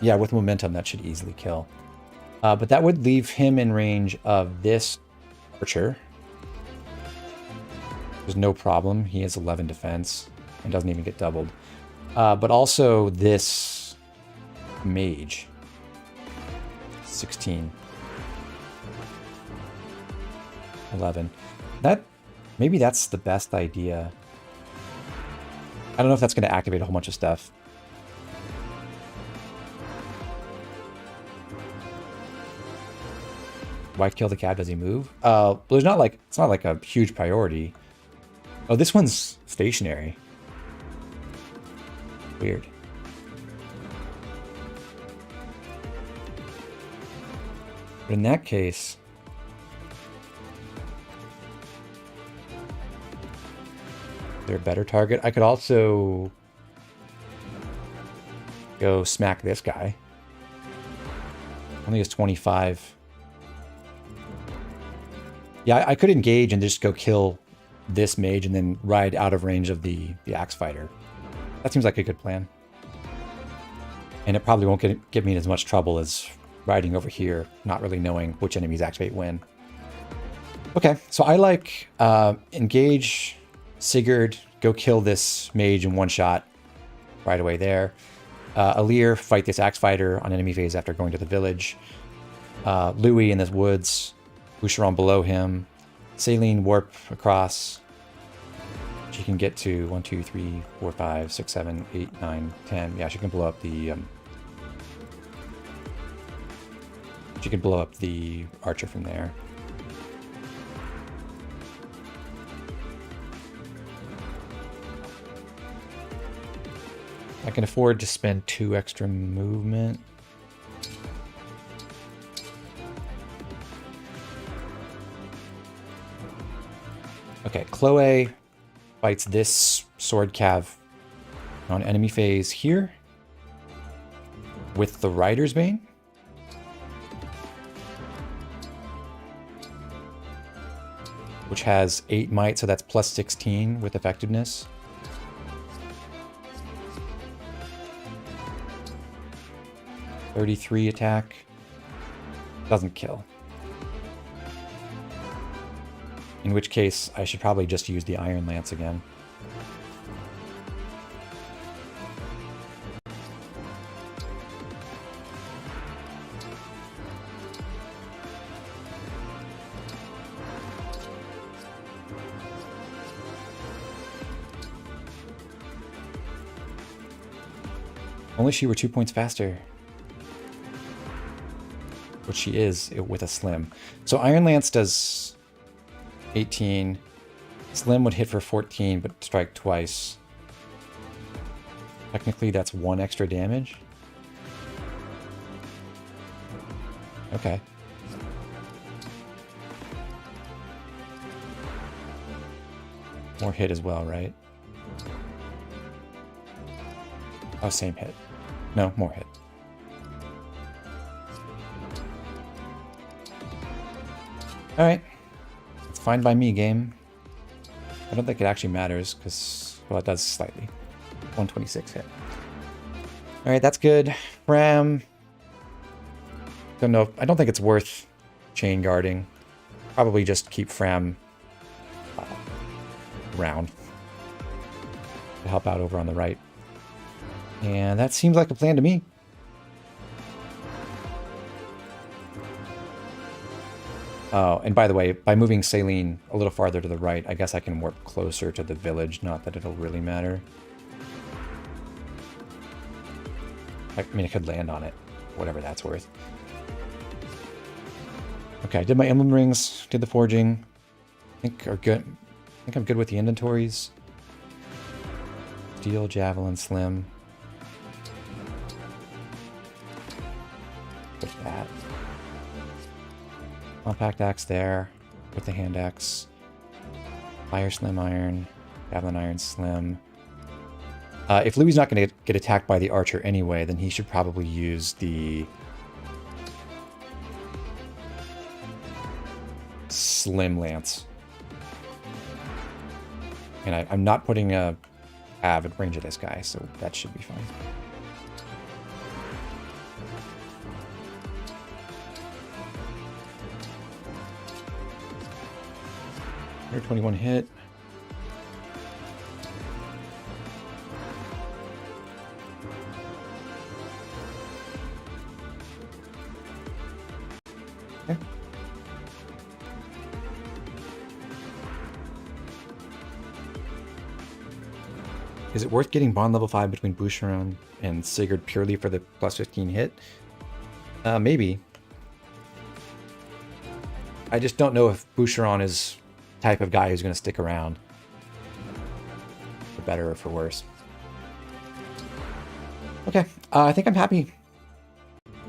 Yeah, with momentum, that should easily kill. But that would leave him in range of this archer. There's no problem. He has 11 defense and doesn't even get doubled. But also this mage. 16. 11. Maybe that's the best idea. I don't know if that's going to activate a whole bunch of stuff. Why kill the cat? Does he move? There's not like, it's not like a huge priority. Oh, this one's stationary. Weird. But in that case, they're a better target. I could also go smack this guy. Only has 25. Yeah, I could engage and just go kill this mage and then ride out of range of the axe fighter. That seems like a good plan. And it probably won't get me in as much trouble as riding over here, not really knowing which enemies activate when. Okay, so I like engage Sigurd, go kill this mage in one shot right away there. Alir, fight this axe fighter on enemy phase after going to the village. Louis in the woods. Boucheron below him. Saline warp across. She can get to 1, 2, 3, 4, 5, 6, 7, 8, 9, 10. Yeah, she can blow up the archer from there. I can afford to spend 2 extra movement. Okay, Chloe fights this sword cav on enemy phase here. with the Rider's Bane. Which has 8 might, so that's plus 16 with effectiveness. .33 attack. Doesn't kill. In which case, I should probably just use the Iron Lance again. Only she were 2 points faster. Which she is with a Slim. So Iron Lance does 18. Slim would hit for 14, but strike twice. Technically, that's 1 extra damage. Okay. More hit as well, right? Oh, same hit. No, more hit. Alright. It's fine by me, game. I don't think it actually matters, because, well, it does slightly. 126 hit. Alright, that's good. Ram. Don't know. I don't think it's worth chain guarding. Probably just keep Fram around to help out over on the right. And that seems like a plan to me. Oh, and by the way, by moving Saline a little farther to the right, I guess I can warp closer to the village. Not that it'll really matter. I mean, I could land on it, whatever that's worth. Okay, I did my emblem rings, did the forging. I think are good. I think I'm good with the inventories. Steel, Javelin, Slim. With that. Compact axe there, with the hand axe. Fire Slim Iron, Javelin Iron Slim. If Louis not going to get attacked by the archer anyway, then he should probably use the Slim Lance. And I'm not putting a Av at range of this guy, so that should be fine. Here, 21 hit. Okay. Is it worth getting Bond level 5 between Boucheron and Sigurd purely for the plus 15 hit? Maybe. I just don't know if Boucheron is the type of guy who's going to stick around. For better or for worse. Okay, I think I'm happy.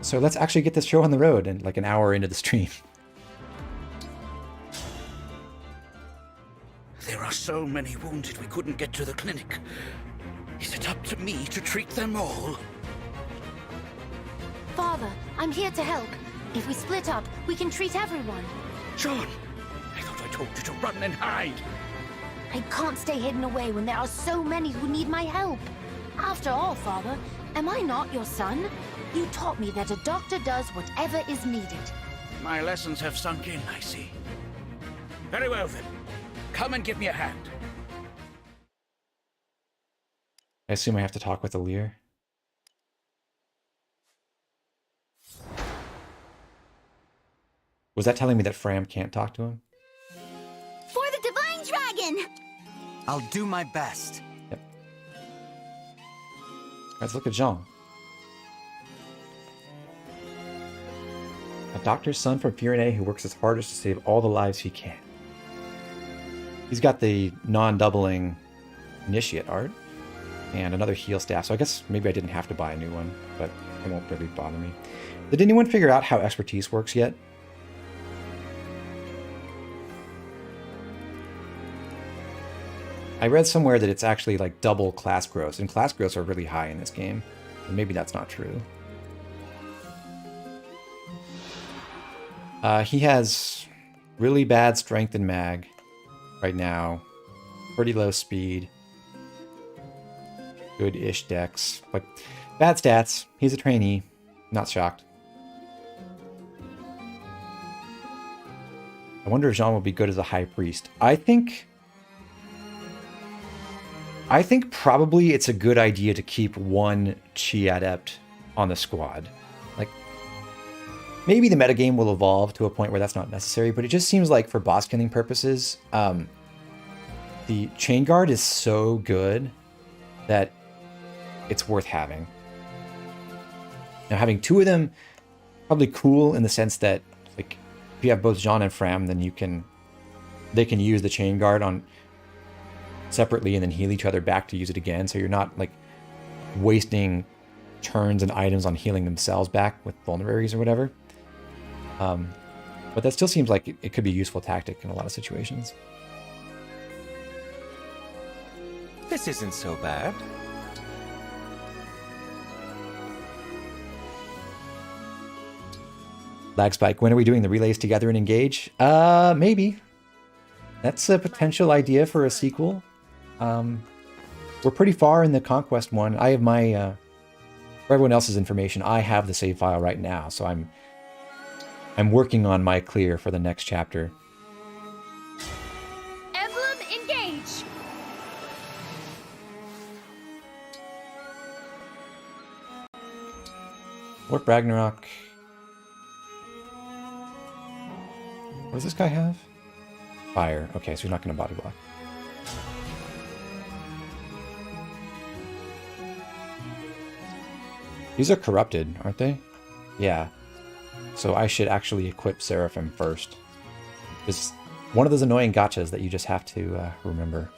So let's actually get this show on the road and like an hour into the stream. There are so many wounded we couldn't get to the clinic. Is it up to me to treat them all? Father, I'm here to help. If we split up, we can treat everyone. John, I thought I told you to run and hide. I can't stay hidden away when there are so many who need my help. After all, Father, am I not your son? You taught me that a doctor does whatever is needed. My lessons have sunk in, I see. Very well then. Come and give me a hand. I assume I have to talk with Alir. Was that telling me that Fram can't talk to him? For the Divine Dragon! I'll do my best. Yep. Let's look at Jean. A doctor's son from Pyrenees who works his hardest to save all the lives he can. He's got the non-doubling initiate art and another heal staff, so I guess maybe I didn't have to buy a new one, but it won't really bother me. Did anyone figure out how expertise works yet? I read somewhere that it's actually like double class growths, and class growths are really high in this game. And maybe that's not true. He has really bad strength and mag right now. Pretty low speed. Good-ish dex. But bad stats. He's a trainee. Not shocked. I wonder if Jean will be good as a high priest. I think probably it's a good idea to keep one Chi adept on the squad. Like, maybe the metagame will evolve to a point where that's not necessary, but it just seems like for boss killing purposes, the chain guard is so good that it's worth having. Now, having two of them, probably cool in the sense that, like, if you have both Jean and Fram, then they can use the chain guard on separately and then heal each other back to use it again. So you're not like wasting turns and items on healing themselves back with vulneraries or whatever. But that still seems like it could be a useful tactic in a lot of situations. This isn't so bad. Lag spike. When are we doing the relays together and Engage? Maybe. That's a potential idea for a sequel. We're pretty far in the Conquest one. I have my, for everyone else's information, I have the save file right now, so I'm working on my clear for the next chapter. Emblem Engage! Warp Ragnarok. What does this guy have? Fire. Okay, so he's not going to body block. These are corrupted, aren't they? Yeah. So I should actually equip Seraphim first. It's one of those annoying gotchas that you just have to remember.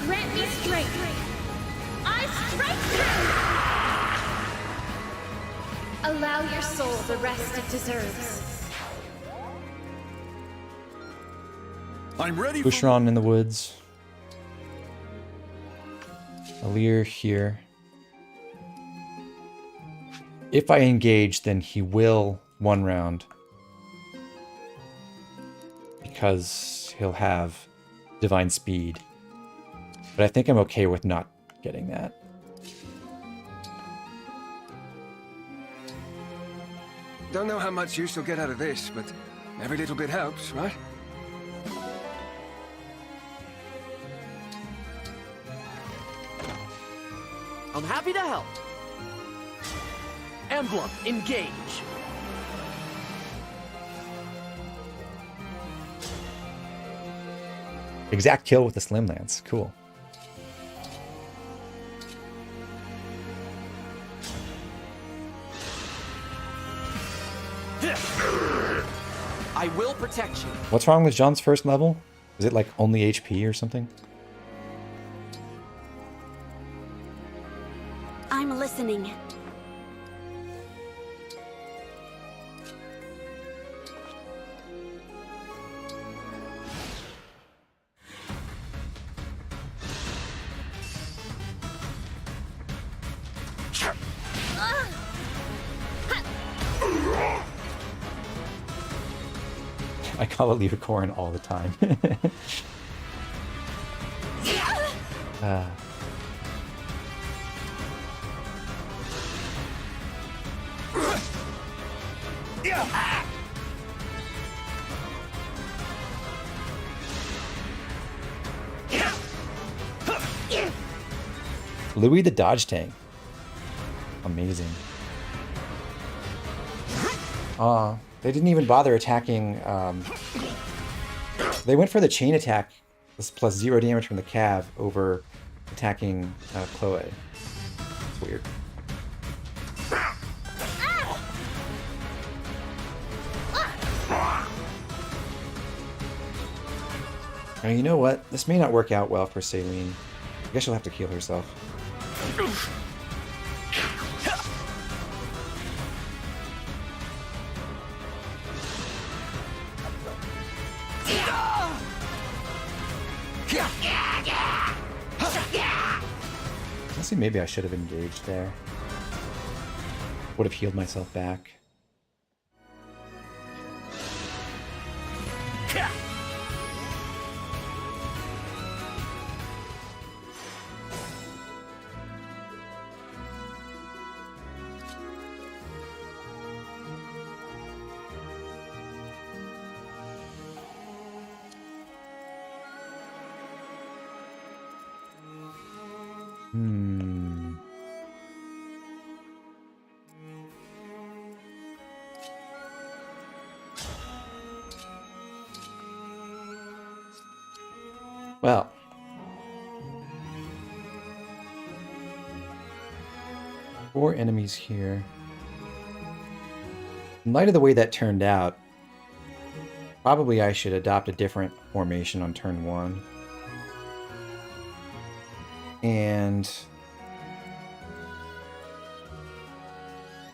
Grant me strength! I strengthen! Allow your soul the rest it deserves. I'm ready. Boucheron in the woods. Alir here. If I engage, then he will one round. Because he'll have divine speed. But I think I'm okay with not getting that. Don't know how much use you'll get out of this, but every little bit helps, right? I'm happy to help. Emblem, engage. Exact kill with the Slim Lance. Cool. I will protect you. What's wrong with Jean's first level? Is it like only HP or something? I'm listening. I call it Leocorn all the time. Louis the Dodge Tank. Amazing. They didn't even bother attacking. They went for the chain attack plus 0 damage from the Cav over attacking Chloe. It's weird. Now, you know what? This may not work out well for Saline. I guess she'll have to heal herself. Honestly, maybe I should have engaged there. Would have healed myself back. Well, 4 enemies here. In light of the way that turned out, probably I should adopt a different formation on turn 1. And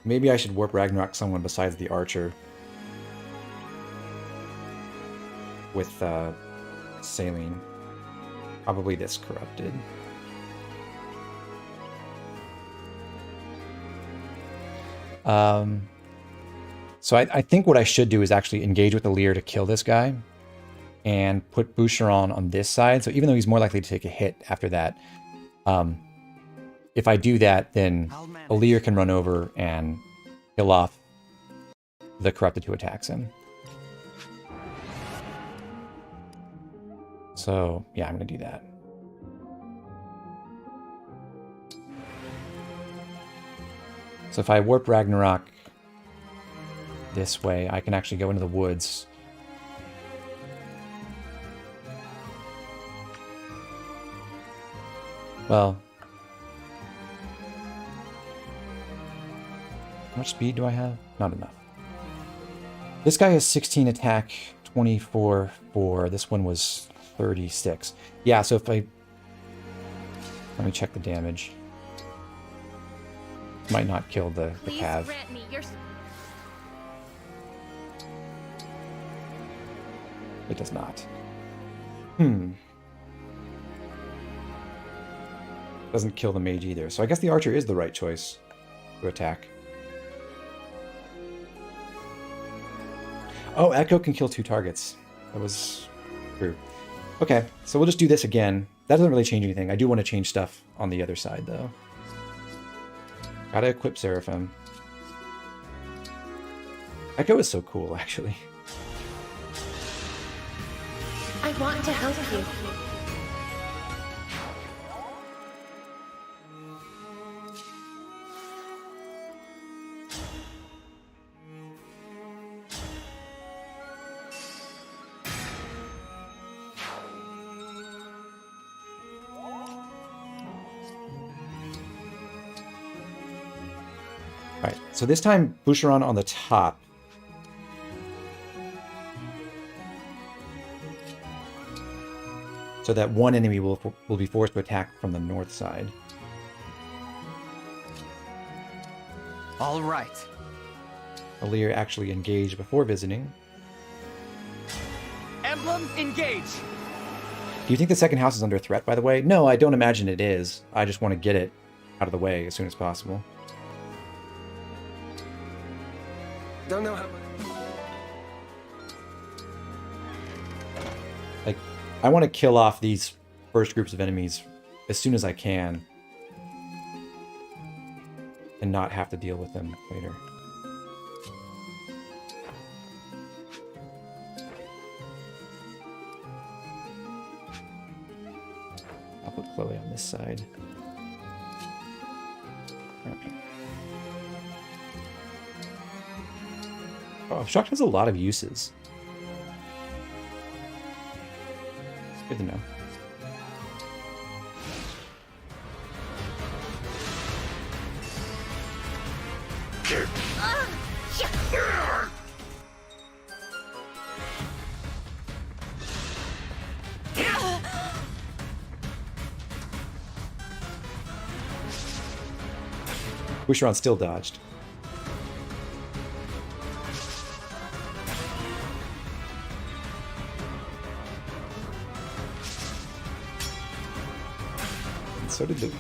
maybe I should warp Ragnarok someone besides the archer with Saline. Probably this corrupted. So I think what I should do is actually engage with the Lear to kill this guy and put Boucheron on this side. So even though he's more likely to take a hit after that, if I do that, then Lear can run over and kill off the corrupted who attacks him. So yeah, I'm going to do that. So if I warp Ragnarok this way, I can actually go into the woods. Well, how much speed do I have? Not enough. This guy has 16 attack, 24 4. This one was 36. Yeah, so if I... Let me check the damage. Might not kill the cav. It does not. Doesn't kill the mage either. So I guess the archer is the right choice to attack. Oh, Echo can kill 2 targets. That was true. Okay, so we'll just do this again. That doesn't really change anything. I do want to change stuff on the other side, though. Gotta equip Seraphim. Echo is so cool, actually. I want to help you. Alright, so this time Boucheron on the top. So that one enemy will be forced to attack from the north side. All right. Alir actually engaged before visiting. Emblem, engage! Do you think the second house is under threat, by the way? No, I don't imagine it is. I just want to get it out of the way as soon as possible. Don't know how much. Like, I want to kill off these first groups of enemies as soon as I can. And not have to deal with them later. I'll put Chloe on this side. Okay. Oh, Shock has a lot of uses. It's good to know. Boucheron still dodged. And so did Louis.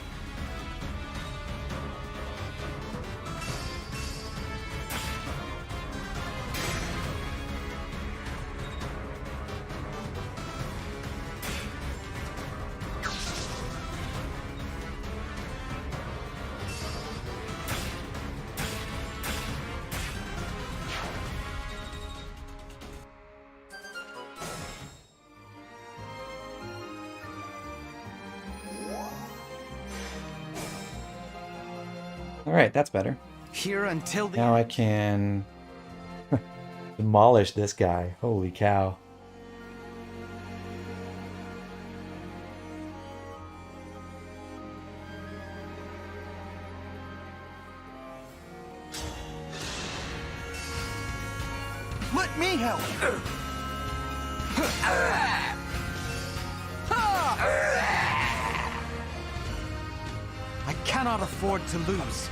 Alright, that's better. Here until the Now I can demolish this guy. Holy cow. Let me help! I cannot afford to lose.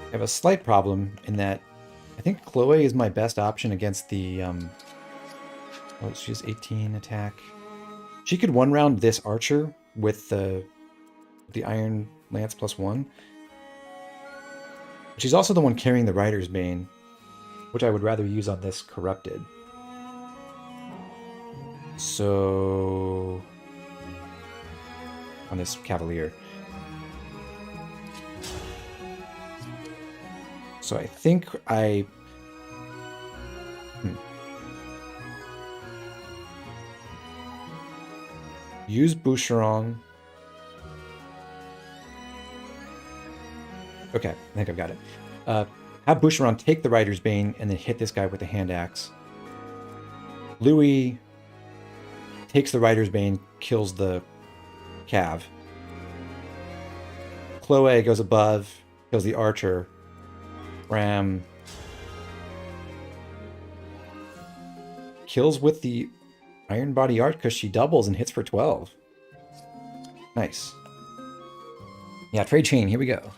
I have a slight problem in that I think Chloe is my best option against the oh, she's 18 attack. She could one round this archer with the Iron Lance +1. She's also the one carrying the Rider's Bane, which I would rather use on this Corrupted. So on this Cavalier. So I think I... Use Boucheron. Okay, I think I've got it. Have Boucheron take the Rider's Bane and then hit this guy with the hand axe. Louis takes the Rider's Bane, kills the Cav. Chloe goes above, kills the archer. Ram kills with the Iron Body Art because she doubles and hits for 12. Nice. Yeah, trade chain, here we go.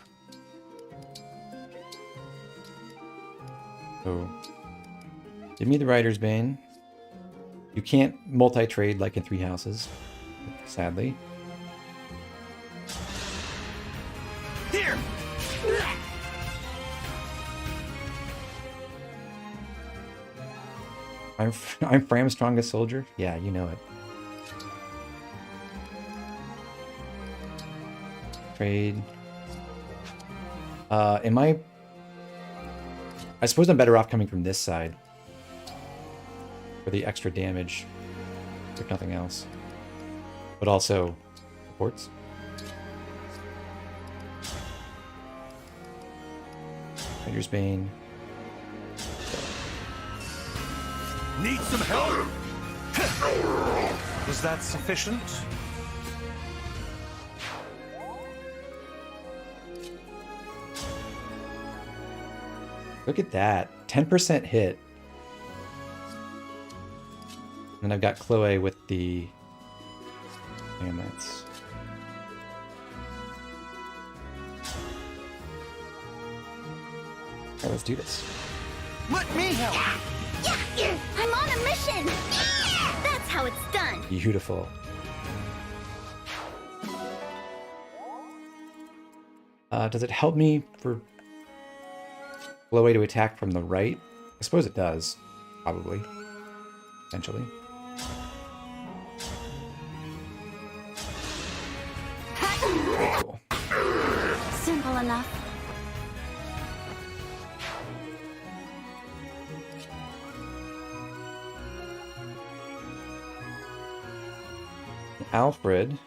So, give me the Rider's Bane. You can't multi-trade like in 3 houses, sadly. Here! I'm Fram's strongest soldier? Yeah, you know it. Trade. Am I suppose I'm better off coming from this side. For the extra damage. If nothing else. But also supports. Rider's Bane. Need some help? Was that sufficient? Look at that. 10% hit. And I've got Chloe with the... And that's... Alright, let's do this. Let me help! Yeah, I'm on a mission! Yeah, that's how it's done! Beautiful. Does it help me for Chloe to attack from the right? I suppose it does. Probably. Eventually. Cool. Simple enough. Alfred.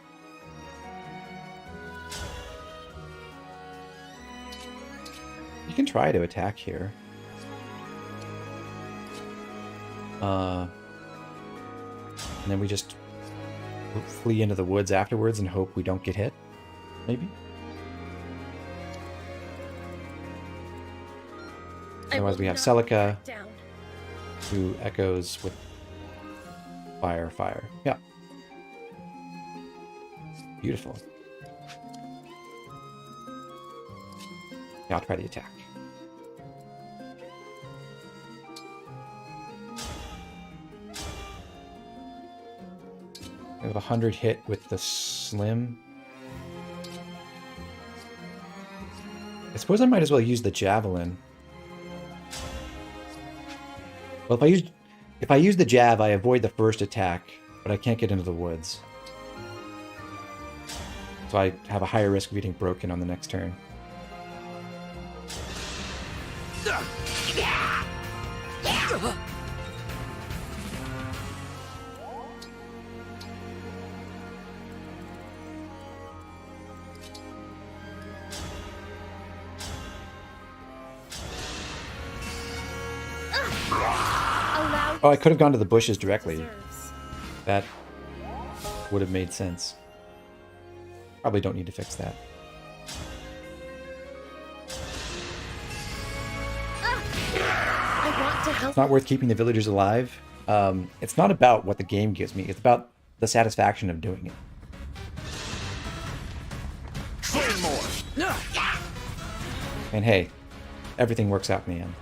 You can try to attack here. And then we just flee into the woods afterwards and hope we don't get hit. Maybe? Otherwise we have Celica, who echoes with fire, fire. Yeah. Beautiful. Yeah, I'll try the attack. I have 100 hit with the slim. I suppose I might as well use the javelin. Well, if I use the jav, I avoid the first attack, but I can't get into the woods. So I have a higher risk of getting broken on the next turn. Oh, I could have gone to the bushes directly. That would have made sense. Probably don't need to fix that. I want to help. It's not worth keeping the villagers alive. It's not about what the game gives me. It's about the satisfaction of doing it. Train more. And hey, everything works out in the end.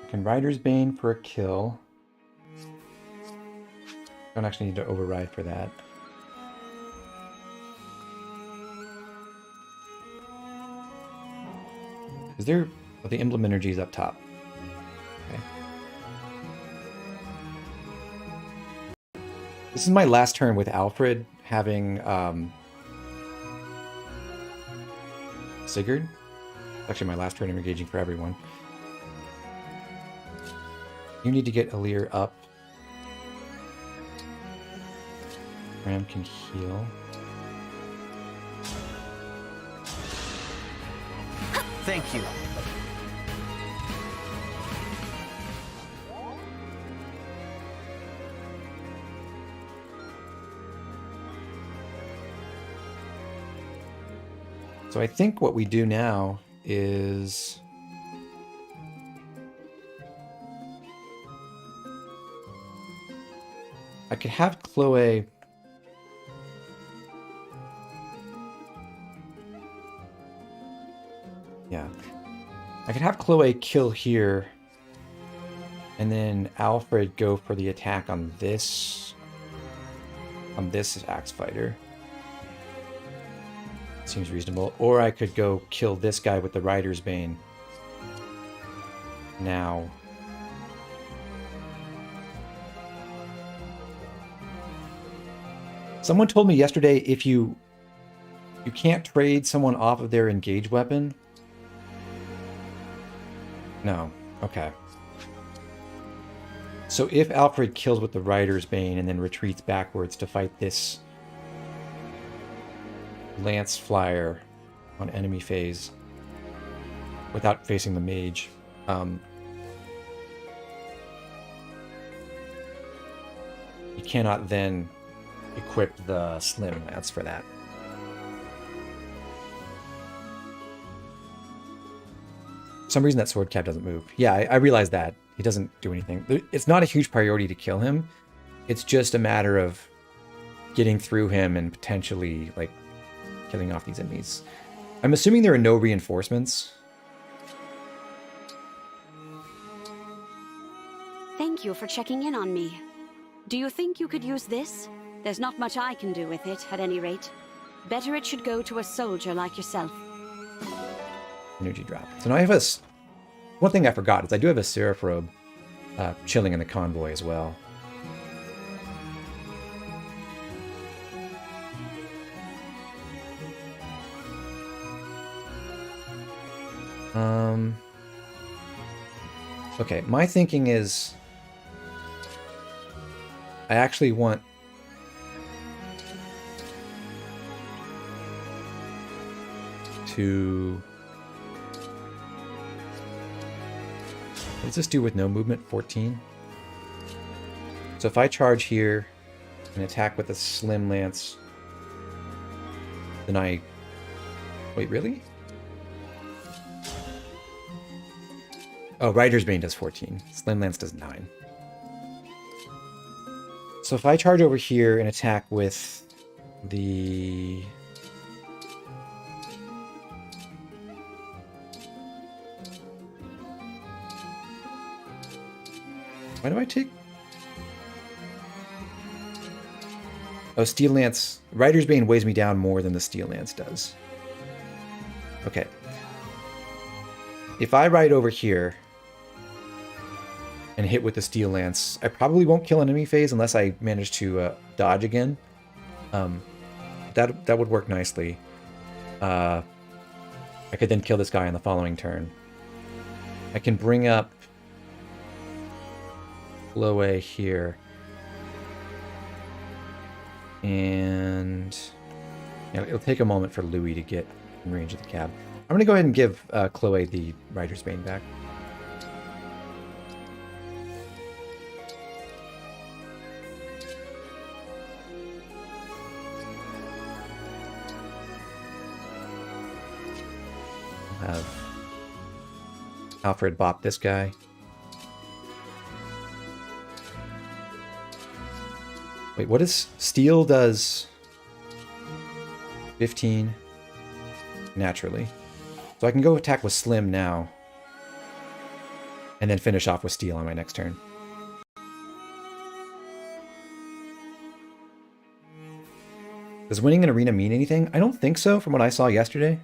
Can Rider's Bane for a kill. Don't actually need to override for that. Is there... Oh, the emblem energy is up top. Okay. This is my last turn with Alfred having Sigurd. Actually, my last turn I'm engaging for everyone. You need to get Alir up. Ram can heal. Thank you. So I think what we do now is... I could have Chloe... Yeah. I could have Chloe kill here, and then Alfred go for the attack on this Axe Fighter. Seems reasonable. Or I could go kill this guy with the Rider's Bane. Now. Someone told me yesterday if you can't trade someone off of their engage weapon. No. Okay. So if Alfred kills with the Rider's Bane and then retreats backwards to fight this Lance Flyer on enemy phase without facing the mage, you cannot then equip the Slim Lance for that. For some reason that sword cap doesn't move. Yeah, I realize that. He doesn't do anything. It's not a huge priority to kill him. It's just a matter of getting through him and potentially, like, killing off these enemies. I'm assuming there are no reinforcements. Thank you for checking in on me. Do you think you could use this? There's not much I can do with it, at any rate. Better it should go to a soldier like yourself. Energy drop. So now I have a... One thing I forgot is I do have a Seraph Robe chilling in the convoy as well. Okay, my thinking is I actually want to... What does this do with no movement? 14? So if I charge here and attack with a Slim Lance, then I... Wait, really? Oh, Rider's Bane does 14. Slim Lance does 9. So if I charge over here and attack with the... Why do I take... Oh, Steel Lance. Rider's Bane weighs me down more than the Steel Lance does. Okay. If I ride over here and hit with the Steel Lance, I probably won't kill an enemy phase unless I manage to dodge again. That would work nicely. I could then kill this guy on the following turn. I can bring up Chloe here. And yeah, it'll take a moment for Louis to get in range of the cab. I'm going to go ahead and give Chloe the Rider's Bane back. Have Alfred bop this guy. Wait, what is... Steel does 15 naturally. So I can go attack with Slim now. And then finish off with Steel on my next turn. Does winning an arena mean anything? I don't think so from what I saw yesterday.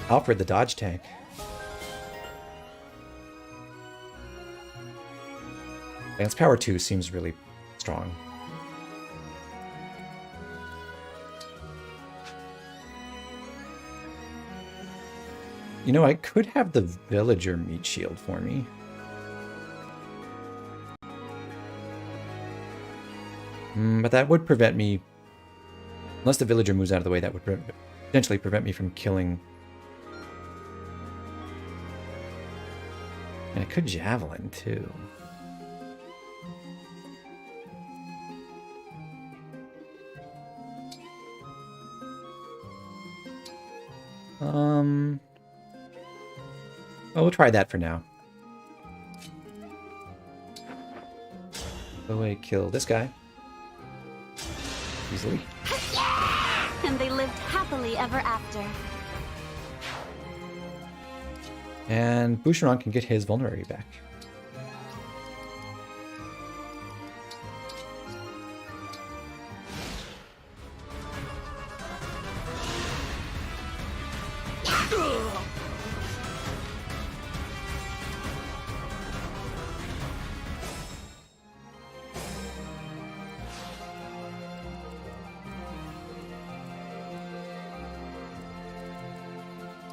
Alfred the dodge tank. Lance Power 2 seems really strong. You know, I could have the villager meat shield for me. But that would prevent me... Unless the villager moves out of the way, that would potentially prevent me from killing... And I could javelin, too. Well, we'll try that for now. Go away, kill this guy. Easily. And they lived happily ever after. And Boucheron can get his vulnerability back.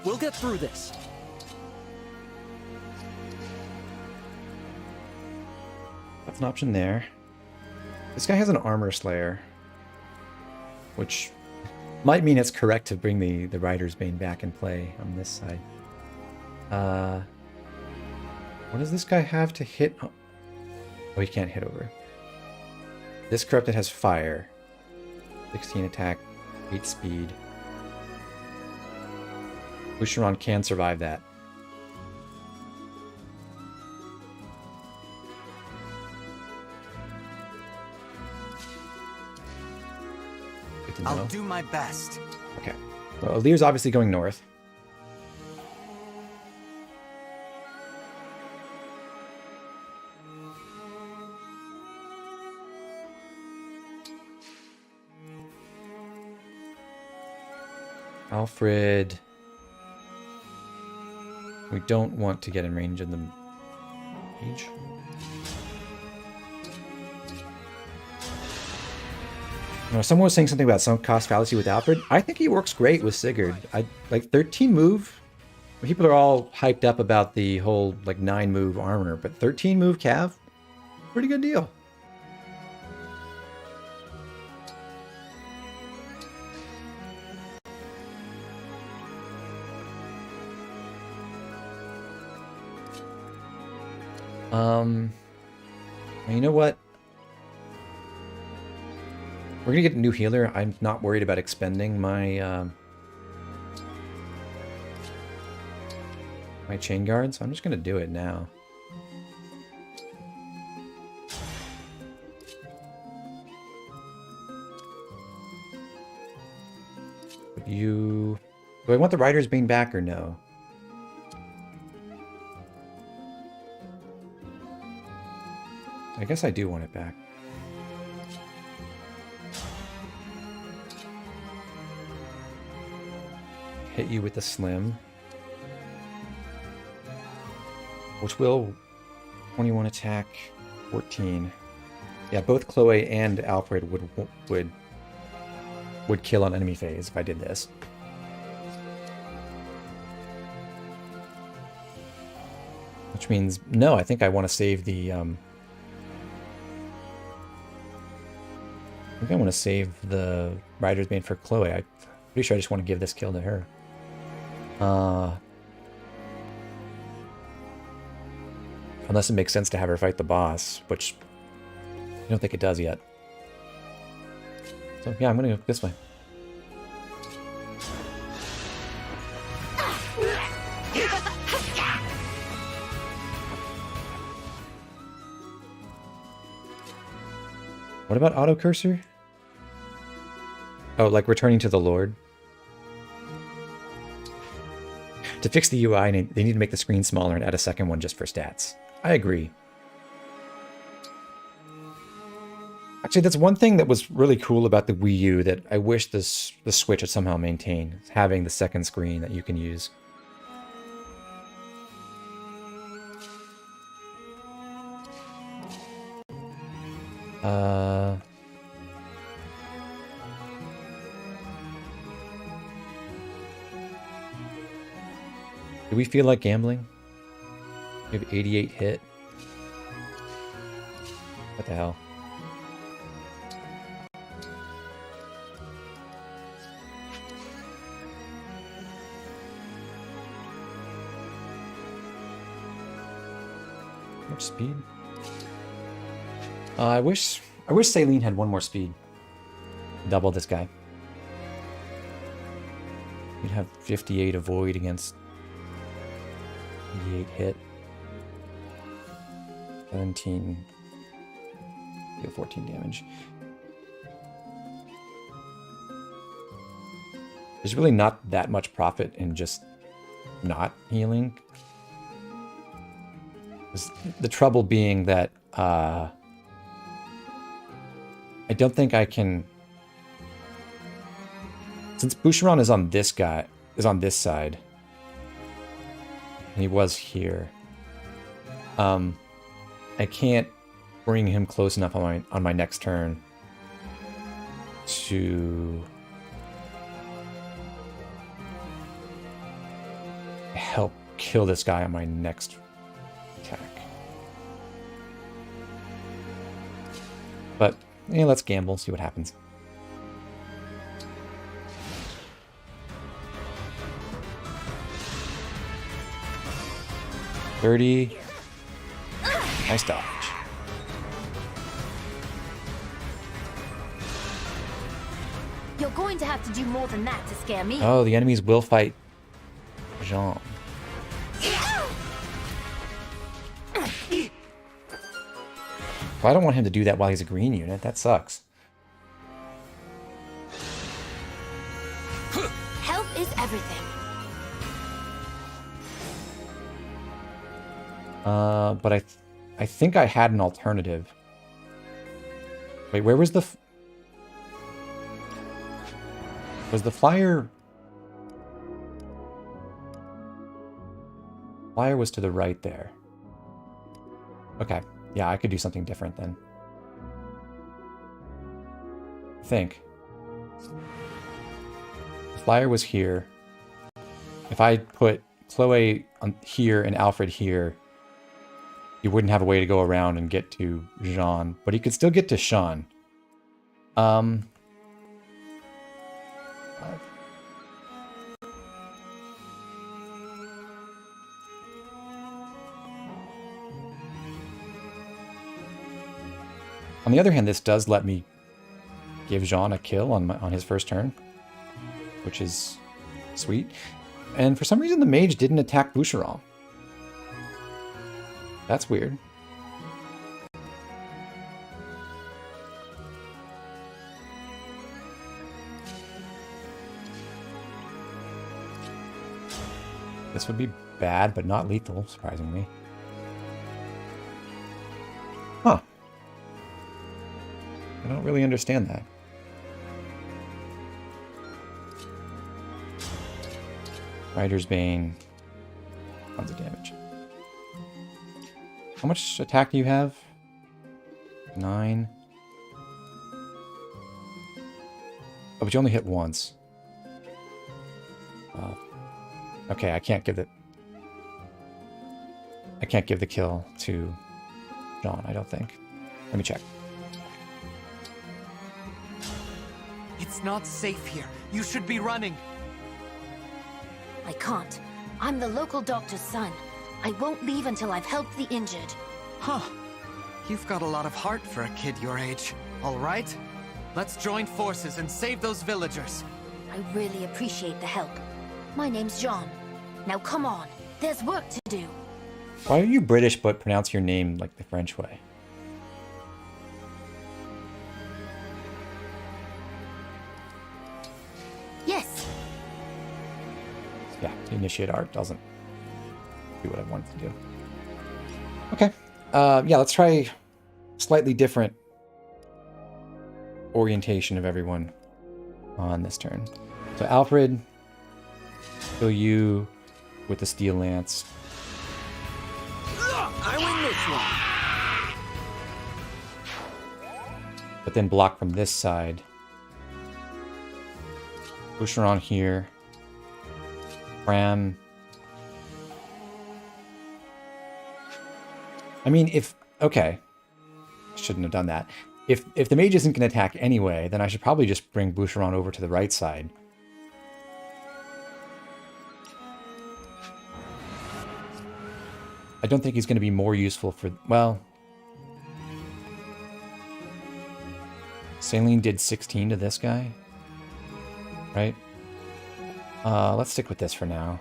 We'll get through this. That's an option there. This guy has an Armor Slayer, which might mean it's correct to bring the Rider's Bane back in play on this side. What does this guy have to hit? Oh, he can't hit over. This Corrupted has Fire. 16 attack, 8 speed. Boucheron can survive that. I'll do my best. Okay. Well, Lear's obviously going north. Alfred... We don't want to get in range of the mage. You know, someone was saying something about sunk cost fallacy with Alfred. I think he works great with Sigurd. I like 13 move. People are all hyped up about the whole like 9 move armor, but 13 move Cav, pretty good deal. You know what? We're gonna get a new healer. I'm not worried about expending my my chain guard, so I'm just gonna do it now. You... Do I want the Rider's Bane back or no? I guess I do want it back. Hit you with the Slim. Which will 21 attack, 14. Yeah, both Chloe and Alfred would kill on enemy phase if I did this. Which means no, I think I want to save the I think I want to save the Rider's Bane for Chloe. I'm pretty sure I just want to give this kill to her. Unless it makes sense to have her fight the boss, which I don't think it does yet. So yeah, I'm gonna go this way. What about auto cursor? Oh, like returning to the Lord. To fix the UI, they need to make the screen smaller and add a second one just for stats. I agree. Actually, that's one thing that was really cool about the Wii U that I wish the Switch had somehow maintained, having the second screen that you can use. Do we feel like gambling? We have 88 hit. What the hell? How much speed? I wish Saline had one more speed. Double this guy. You'd have 58 avoid against 88 hit. 17. Deal 14 damage. There's really not that much profit in just not healing. The trouble being that I don't think I can. Since Boucheron is on this side, and he was here, I can't bring him close enough on my next turn to help kill this guy on my next attack. But yeah, let's gamble, see what happens. $30. Nice dodge. You're going to have to do more than that to scare me. Oh, the enemies will fight Jean. Well, I don't want him to do that while he's a green unit. That sucks. Help is everything. But I think I had an alternative. Wait, where was the... Was the flyer... Flyer was to the right there. Okay. Yeah, I could do something different then. I think. The flyer was here. If I put Chloe on here and Alfred here, he wouldn't have a way to go around and get to Jean, but he could still get to Sean. On the other hand, this does let me give Jean a kill on his first turn, which is sweet. And for some reason, the mage didn't attack Boucheron. That's weird. This would be bad, but not lethal, surprisingly. Huh. I don't really understand that. Rider's Bane. Tons of damage. How much attack do you have? 9. Oh, but you only hit once. Oh. Okay, I can't give the kill to John, I don't think. Let me check. It's not safe here. You should be running. I can't. I'm the local doctor's son. I won't leave until I've helped the injured. Huh. You've got a lot of heart for a kid your age. All right? Let's join forces and save those villagers. I really appreciate the help. My name's John. Now come on. There's work to do. Why are you British but pronounce your name like the French way? Yes. Yeah, the initiate art doesn't do what I want it to do. Okay. Yeah, let's try slightly different orientation of everyone on this turn. So Alfred, kill you with the steel lance. I win this one. But then block from this side. Boucheron here. Bram. I mean, if... Okay. Shouldn't have done that. If the mage isn't going to attack anyway, then I should probably just bring Boucheron over to the right side. I don't think he's going to be more useful for... Well... Saline did 16 to this guy. Right? Let's stick with this for now.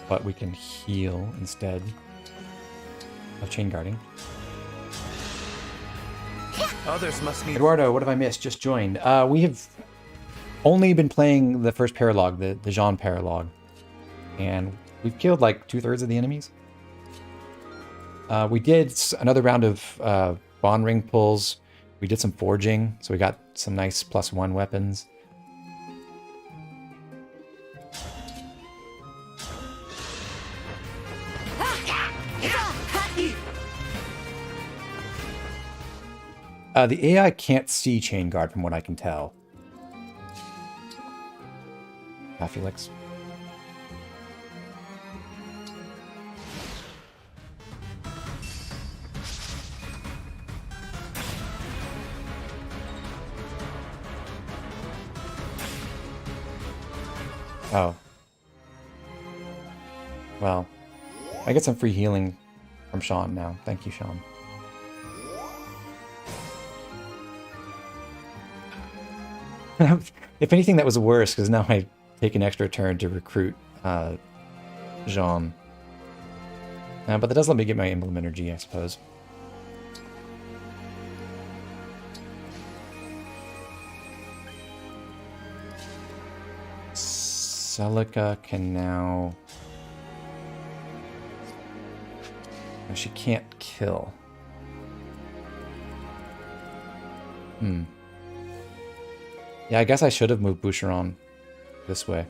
But we can heal instead of chain guarding. Others must need... Eduardo, what have I missed? Just joined. We have only been playing the first paralog, the Jean paralog. And we've killed like 2/3 of the enemies. We did another round of bond ring pulls. We did some forging, so we got some nice +1 weapons. The AI can't see chain guard from what I can tell. Felix. Oh. Well, I get some free healing from Sean now. Thank you, Sean. If anything, that was worse, because now I take an extra turn to recruit Jean. But that does let me get my emblem energy, I suppose. Celica can now... Oh, she can't kill. Yeah, I guess I should have moved Boucheron this way.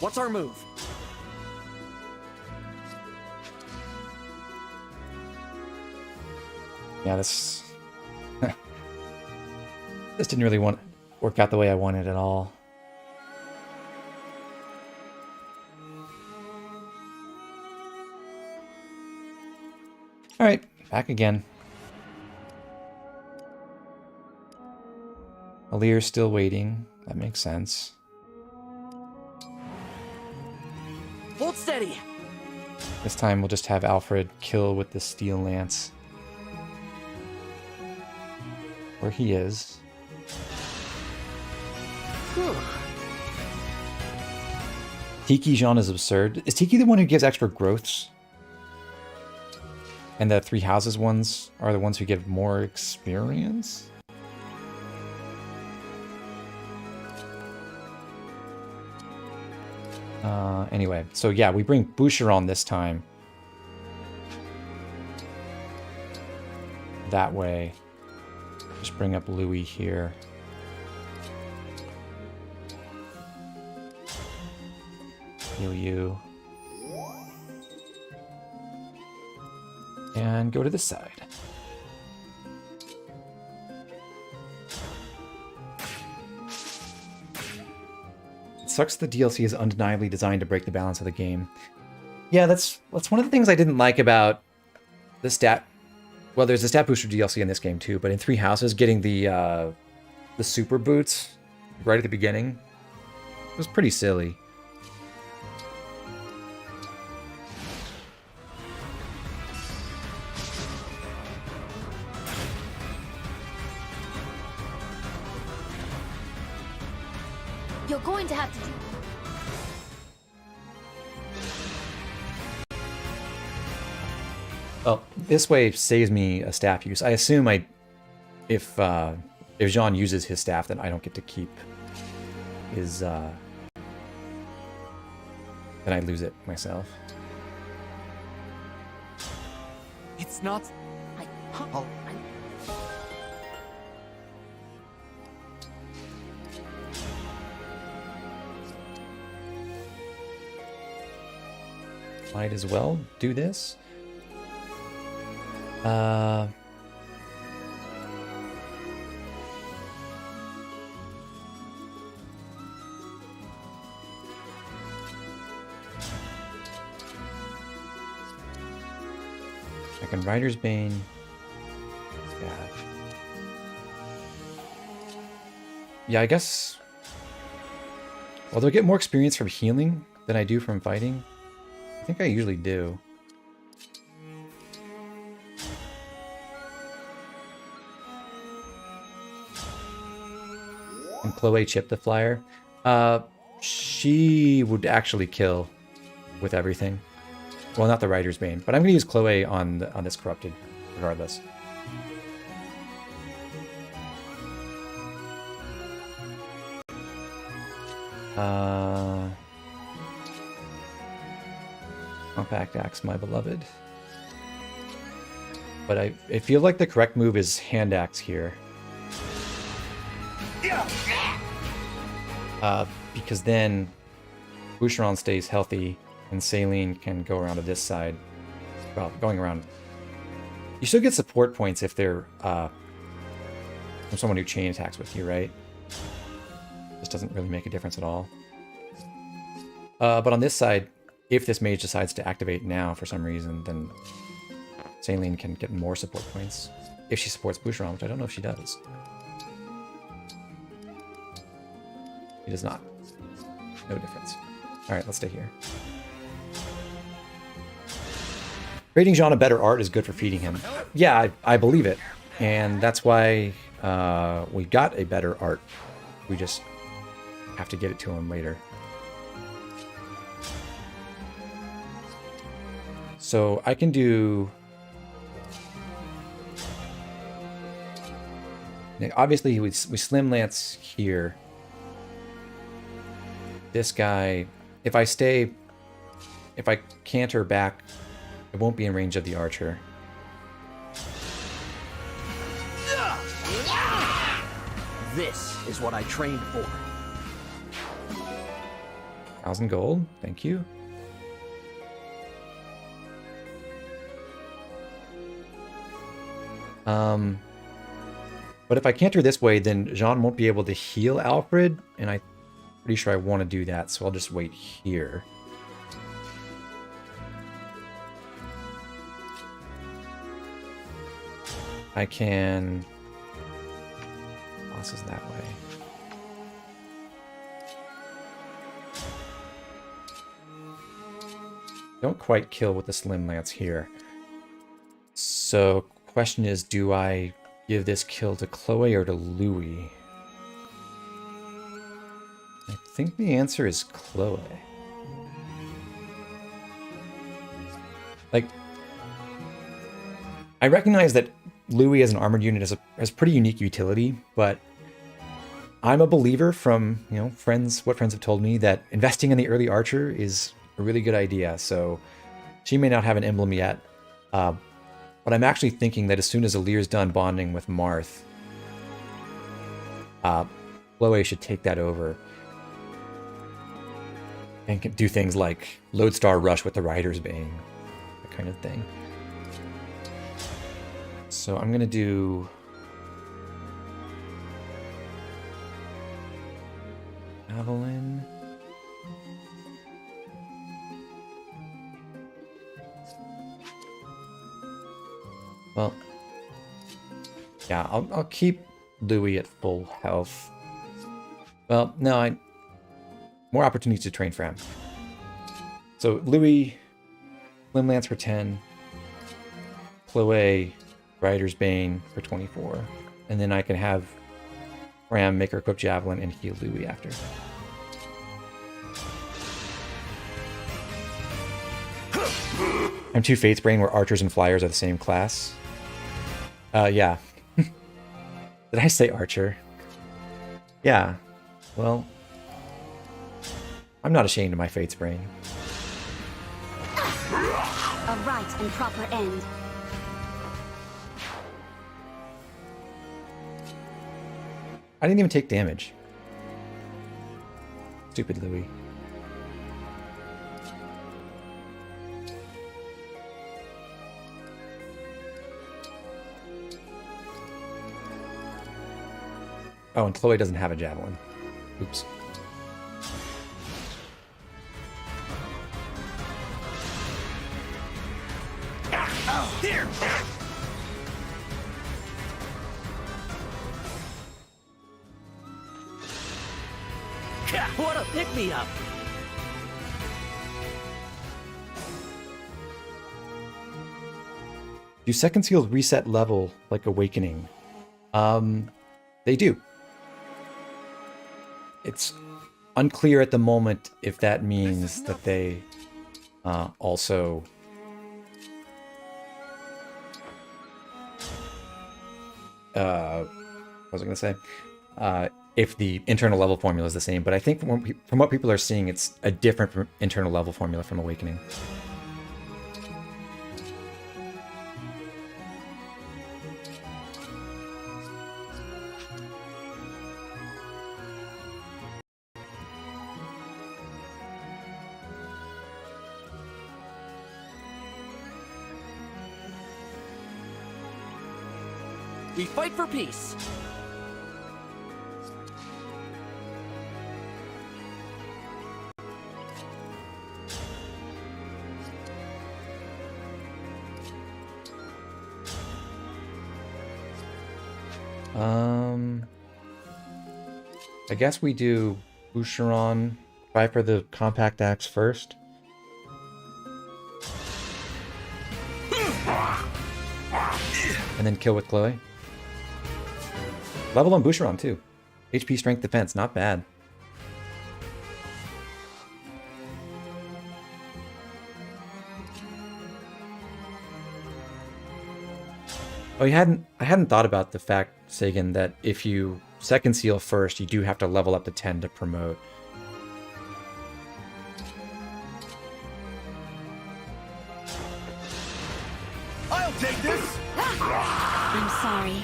What's our move? Yeah, this... this didn't really work out the way I wanted at all. Alright, back again. Alir's still waiting. That makes sense. Hold steady. This time we'll just have Alfred kill with the steel lance. Where he is. Tiki Jean is absurd. Is Tiki the one who gives extra growths? And the 3 houses ones are the ones who give more experience? Anyway, so yeah, we bring Boucheron this time. That way. Just bring up Louis here. Heal you. And go to this side. It sucks the DLC is undeniably designed to break the balance of the game. Yeah, that's one of the things I didn't like about the stat. Well, there's a stat booster DLC in this game too, but in 3 Houses, getting the super boots right at the beginning was pretty silly. You're going to have to do... Well, this way saves me a staff use. I assume if Jean uses his staff, then I don't get to keep his, then I lose it myself. It's not... Might as well do this. Second Rider's Bane. Bad. Yeah, I guess... Well, do I get more experience from healing than I do from fighting? I think I usually do. And Chloe chip the flyer. She would actually kill with everything. Well, not the Rider's Bane, but I'm gonna use Chloe on this corrupted, regardless. Compact Axe, my beloved. But I feel like the correct move is Hand Axe here. Because then Boucheron stays healthy and Saline can go around to this side. Well, going around. You still get support points if they're from someone who chain attacks with you, right? This doesn't really make a difference at all. But on this side, if this mage decides to activate now for some reason, then Saline can get more support points. If she supports Boucheron, which I don't know if she does. She does not. No difference. Alright, let's stay here. Rating Jean a better art is good for feeding him. Yeah, I believe it. And that's why we got a better art. We just have to get it to him later. So I can do... Obviously, we Slim Lance here. This guy, if I canter back, it won't be in range of the archer. This is what I trained for. 1,000 gold, thank you. But if I canter this way, then Jean won't be able to heal Alfred, and I'm pretty sure I want to do that, so I'll just wait here. I can... Bosses that way. Don't quite kill with the Slim Lance here. So, question is, do I give this kill to Chloe or to Louis? I think the answer is Chloe. Like, I recognize that Louis as an armored unit has pretty unique utility, but I'm a believer from, what friends have told me, that investing in the early archer is a really good idea. So she may not have an emblem yet, but I'm actually thinking that as soon as Alir's done bonding with Marth, Chloe should take that over and can do things like Lodestar Rush with the Rider's Bane, that kind of thing. So I'm going to do... Javelin. Well, yeah, I'll keep Louis at full health. Well, no, more opportunities to train Fram. So Louis, Limb Lance for 10, Chloe, Rider's Bane for 24, and then I can have Fram make her equip Javelin and heal Louis after. I'm 2 Fate's Brain where archers and flyers are the same class. Yeah. Did I say archer? Yeah. Well, I'm not ashamed of my Fate's Brain. A right and proper end. I didn't even take damage. Stupid Louis. Oh, and Chloe doesn't have a javelin. Oops. Oh, here! What a pick-me-up! Do second seals reset level like Awakening? They do. It's unclear at the moment if that means that they also... what was I going to say? If the internal level formula is the same, but I think from what people are seeing, it's a different internal level formula from Awakening. We fight for peace. I guess we do Boucheron, try for the compact axe first. And then kill with Chloe. Level on Boucheron too. HP strength defense, not bad. Oh, I hadn't thought about the fact, Sagan, that if you second seal first, you do have to level up to 10 to promote. I'll take this! I'm sorry.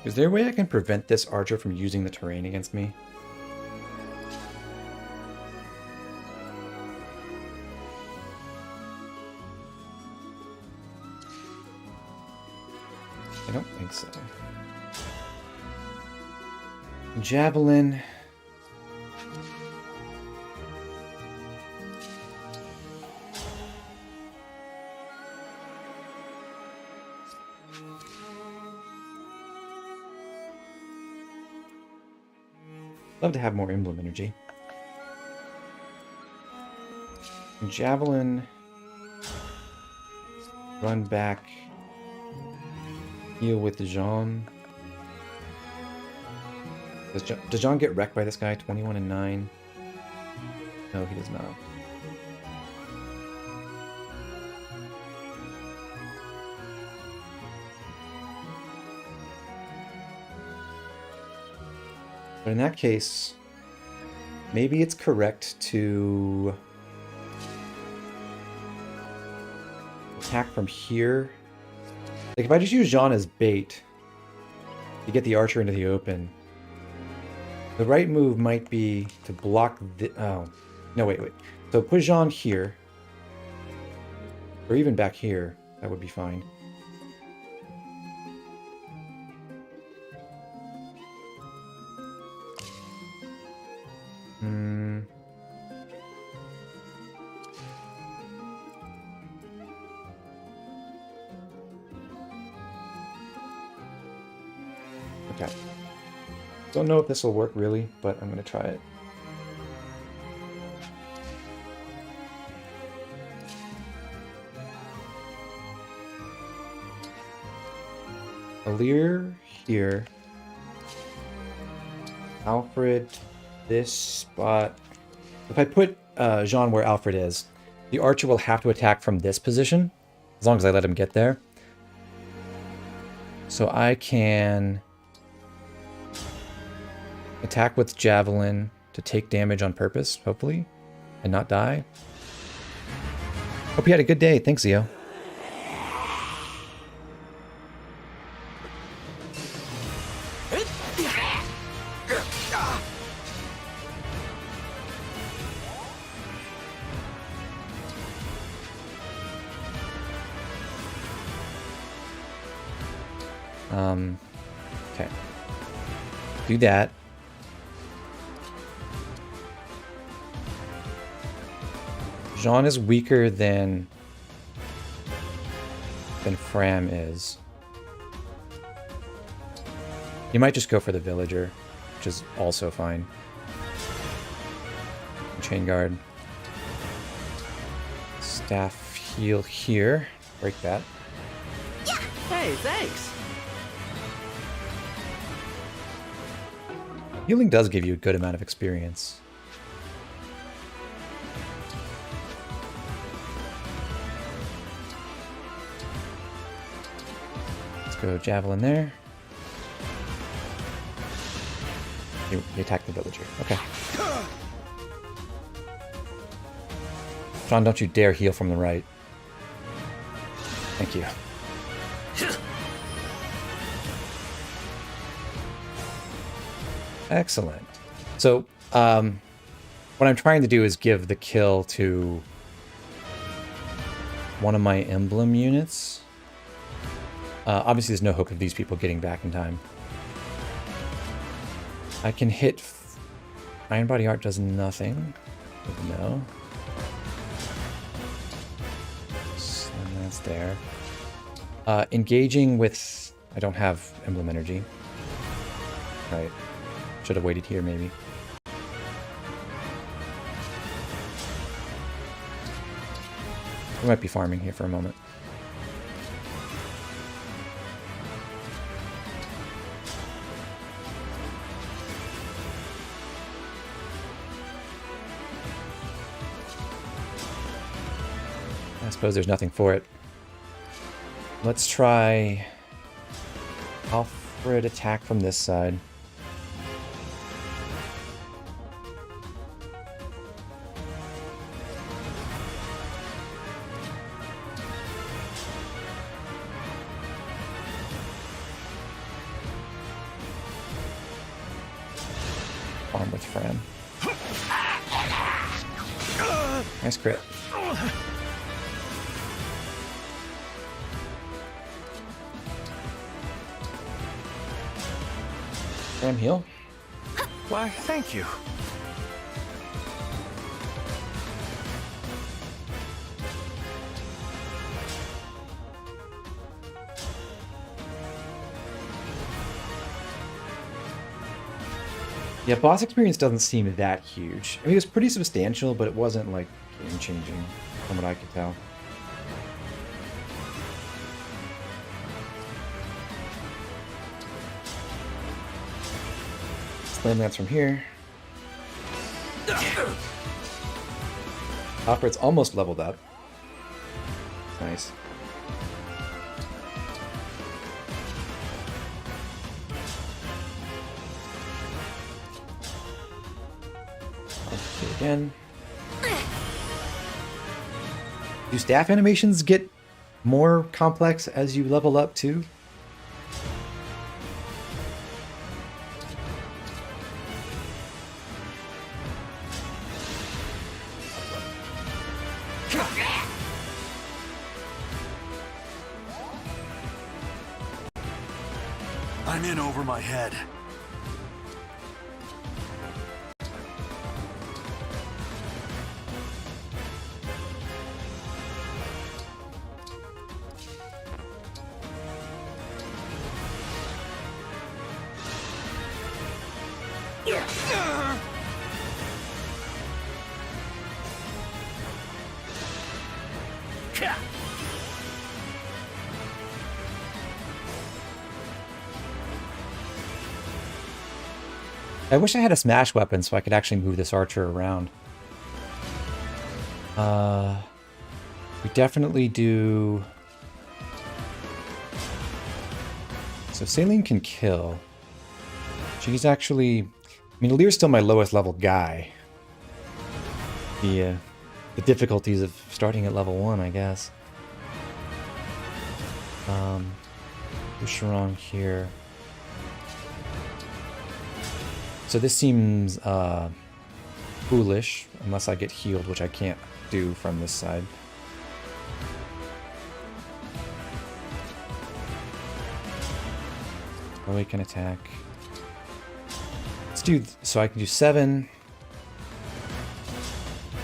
Is there a way I can prevent this archer from using the terrain against me? I don't think so. Javelin. Love to have more emblem energy. And Javelin. Run back. Heal with Jean. Does Jean get wrecked by this guy? 21 and 9. No, he does not. But in that case, maybe it's correct to attack from here. Like if I just use Jean as bait to get the archer into the open, the right move might be to block the... Oh, no, wait. So put Jean here, or even back here. That would be fine. Okay. Don't know if this will work really, but I'm going to try it. Alir here. Alfred, this spot. If I put Jean where Alfred is, the archer will have to attack from this position, as long as I let him get there. So I can attack with Javelin to take damage on purpose, hopefully, and not die. Hope you had a good day. Thanks, Zio. Okay. Do that. Jean is weaker than Fram is. You might just go for the villager, which is also fine. Chain guard. Staff heal here. Break that. Hey, thanks. Healing does give you a good amount of experience. Let's go Javelin there. You attack the villager. Okay. John, don't you dare heal from the right. Thank you. Excellent. So, what I'm trying to do is give the kill to one of my emblem units. Obviously, there's no hope of these people getting back in time. I can hit... Iron Body Art does nothing. No. So that's there. Engaging with... I don't have emblem energy. Right. Should have waited here, maybe. We might be farming here for a moment. I suppose there's nothing for it. Let's try Alfred attack from this side. Farm with Fran. Nice crit. Fran heal. Why, thank you. Yeah, boss experience doesn't seem that huge. I mean, it was pretty substantial, but it wasn't, like, game-changing, from what I could tell. Slam Lance from here. Alfred's almost leveled up. Nice. Okay, again. Do staff animations get more complex as you level up too? I'm in over my head. I wish I had a smash weapon so I could actually move this archer around. We definitely do... So Saline can kill. She's actually... I mean, Alir's still my lowest level guy. The difficulties of starting at level 1, I guess. Boucheron here. So this seems foolish, unless I get healed, which I can't do from this side. Oh, we can attack. Let's do, so I can do 7,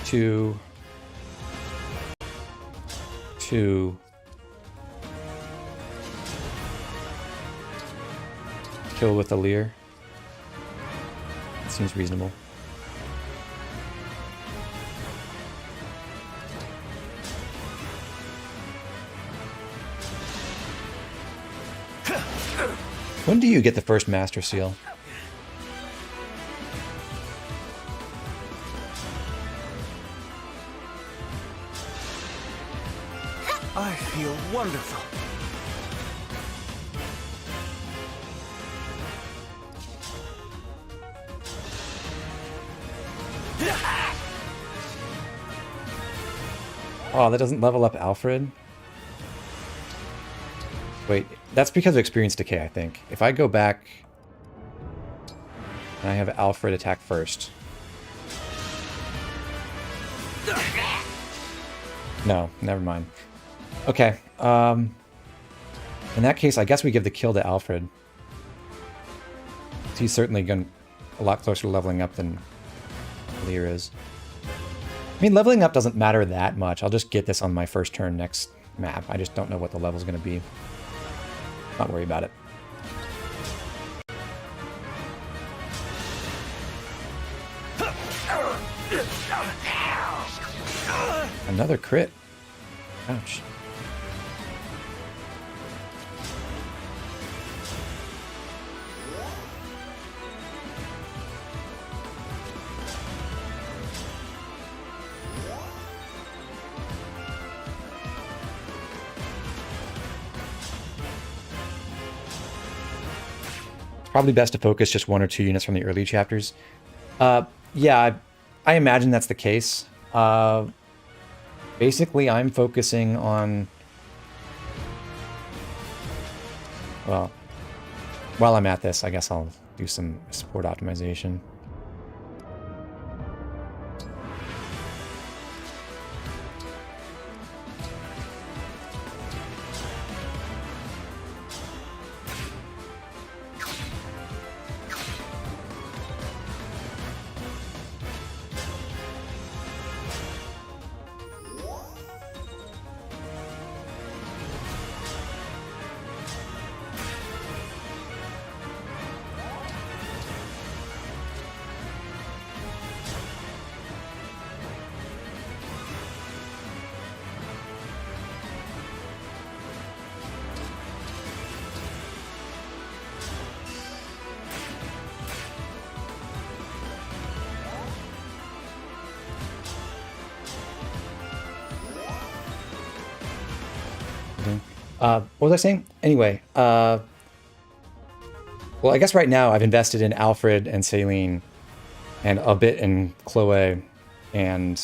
2, 2, kill with Alir. Seems reasonable. When do you get the first Master Seal? I feel wonderful. Oh, that doesn't level up Alfred? Wait, that's because of experience decay, I think. If I go back and I have Alfred attack first. No, never mind. Okay, in that case, I guess we give the kill to Alfred. He's certainly going a lot closer to leveling up than Alir is. I mean, leveling up doesn't matter that much. I'll just get this on my first turn next map. I just don't know what the level's going to be. Not worry about it. Another crit. Ouch. Probably best to focus just 1 or 2 units from the early chapters. Yeah, I imagine that's the case. Basically, I'm focusing on... Well, while I'm at this, I guess I'll do some support optimization. What was I saying? Anyway, well, I guess right now I've invested in Alfred and Celine and a bit in Chloe and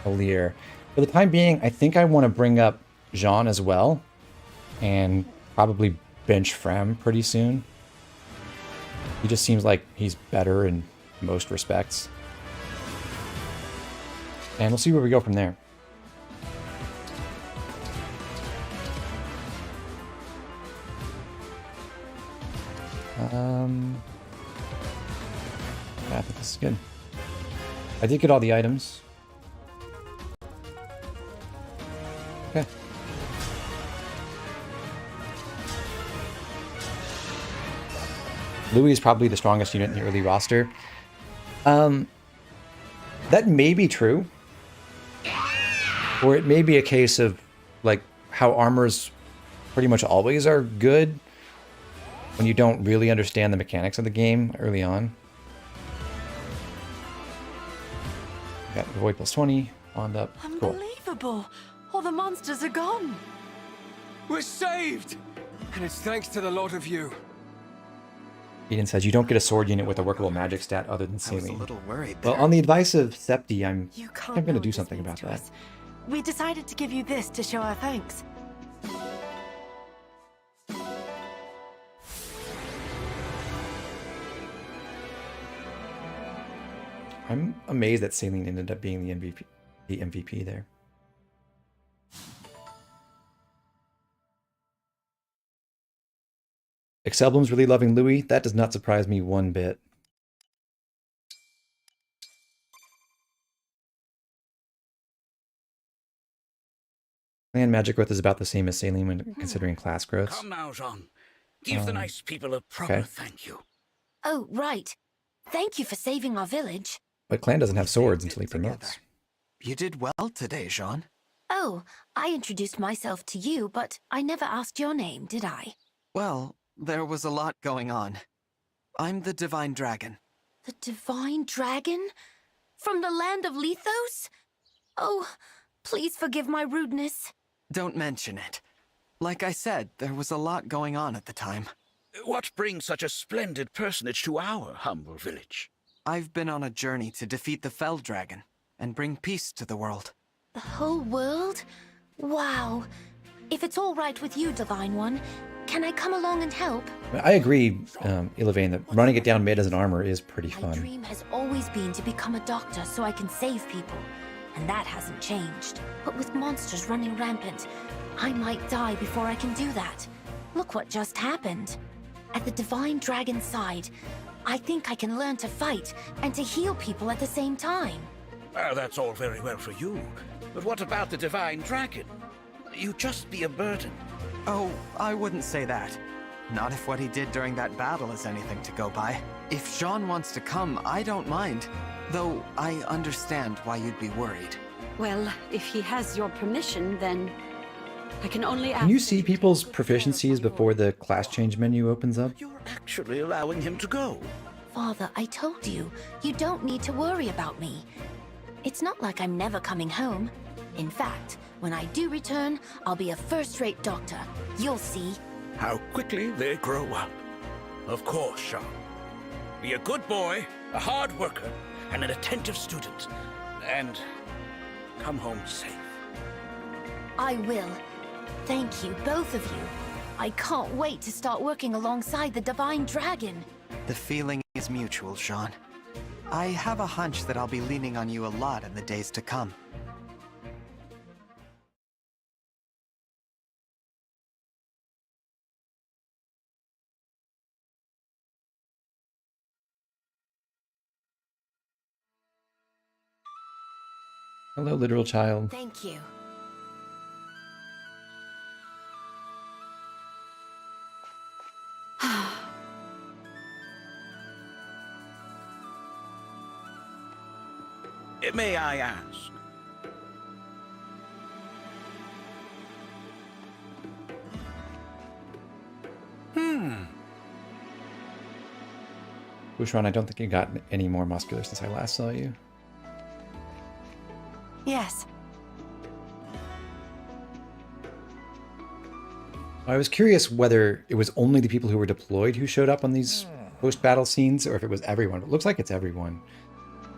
Alir. For the time being, I think I want to bring up Jean as well and probably bench Frem pretty soon. He just seems like he's better in most respects. And we'll see where we go from there. Yeah, I think this is good. I did get all the items. Okay. Louis is probably the strongest unit in the early roster. That may be true. Or it may be a case of, like, how armors pretty much always are good when you don't really understand the mechanics of the game early on. Got the Void plus 20, bond up. Cool. Unbelievable! All the monsters are gone! We're saved! And it's thanks to the lot of you. Eden says, you don't get a sword unit with a workable magic stat other than I was a Celine. little worried Well, there. on the advice of Septi, I'm can't going to know do what something this means about to that. us. We decided to give you this to show our thanks. I'm amazed that Celine ended up being the MVP there. Excelblum's really loving Louis. That does not surprise me one bit. Clan magic growth is about the same as Celine when considering class growths. Come now, Jean. Give the nice people a proper okay. thank you. Oh, right. Thank you for saving our village. But Clan doesn't have swords until he promotes. You did well today, Jean. Oh, I introduced myself to you, but I never asked your name, did I? Well, there was a lot going on. I'm the Divine Dragon. The Divine Dragon? From the land of Lethos? Oh, please forgive my rudeness. Don't mention it. Like I said, there was a lot going on at the time. What brings such a splendid personage to our humble village? I've been on a journey to defeat the Fell Dragon and bring peace to the world. The whole world? Wow. If it's all right with you, Divine One, can I come along and help? I agree, Illivain, that running it down mid as an armor is pretty My fun. dream has always been to become a doctor so I can save people, and that hasn't changed. But with monsters running rampant, I might die before I can do that. Look what just happened. At the Divine Dragon's side, I think I can learn to fight and to heal people at the same time. Well, that's all very well for you. But what about the Divine Dragon? You'd just be a burden. Oh, I wouldn't say that. Not if what he did during that battle is anything to go by. If Jean wants to come, I don't mind. Though I understand why you'd be worried. Well, if he has your permission, then I can only ask. Can you see people's proficiencies before the class change menu opens up? You're actually allowing him to go. Father, I told you, you don't need to worry about me. It's not like I'm never coming home. In fact, when I do return, I'll be a first-rate doctor. You'll see. How quickly they grow up. Of course, Jean. Be a good boy, a hard worker, and an attentive student. And come home safe. I will. Thank you, both of you. I can't wait to start working alongside the Divine Dragon. The feeling is mutual, Jean. I have a hunch that I'll be leaning on you a lot in the days to come. Hello, literal child. Thank you. May I ask? Bushron, I don't think you got any more muscular since I last saw you. Yes. I was curious whether it was only the people who were deployed who showed up on these post-battle scenes, or if it was everyone. It looks like it's everyone.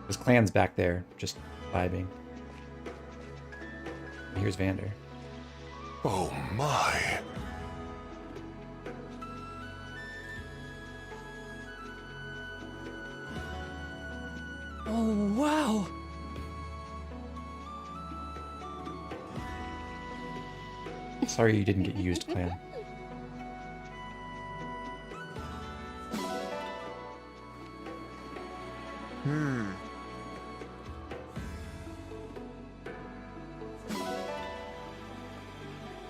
There's clans back there, just vibing. And here's Vander. Oh my. Oh, wow! Sorry you didn't get used, clan.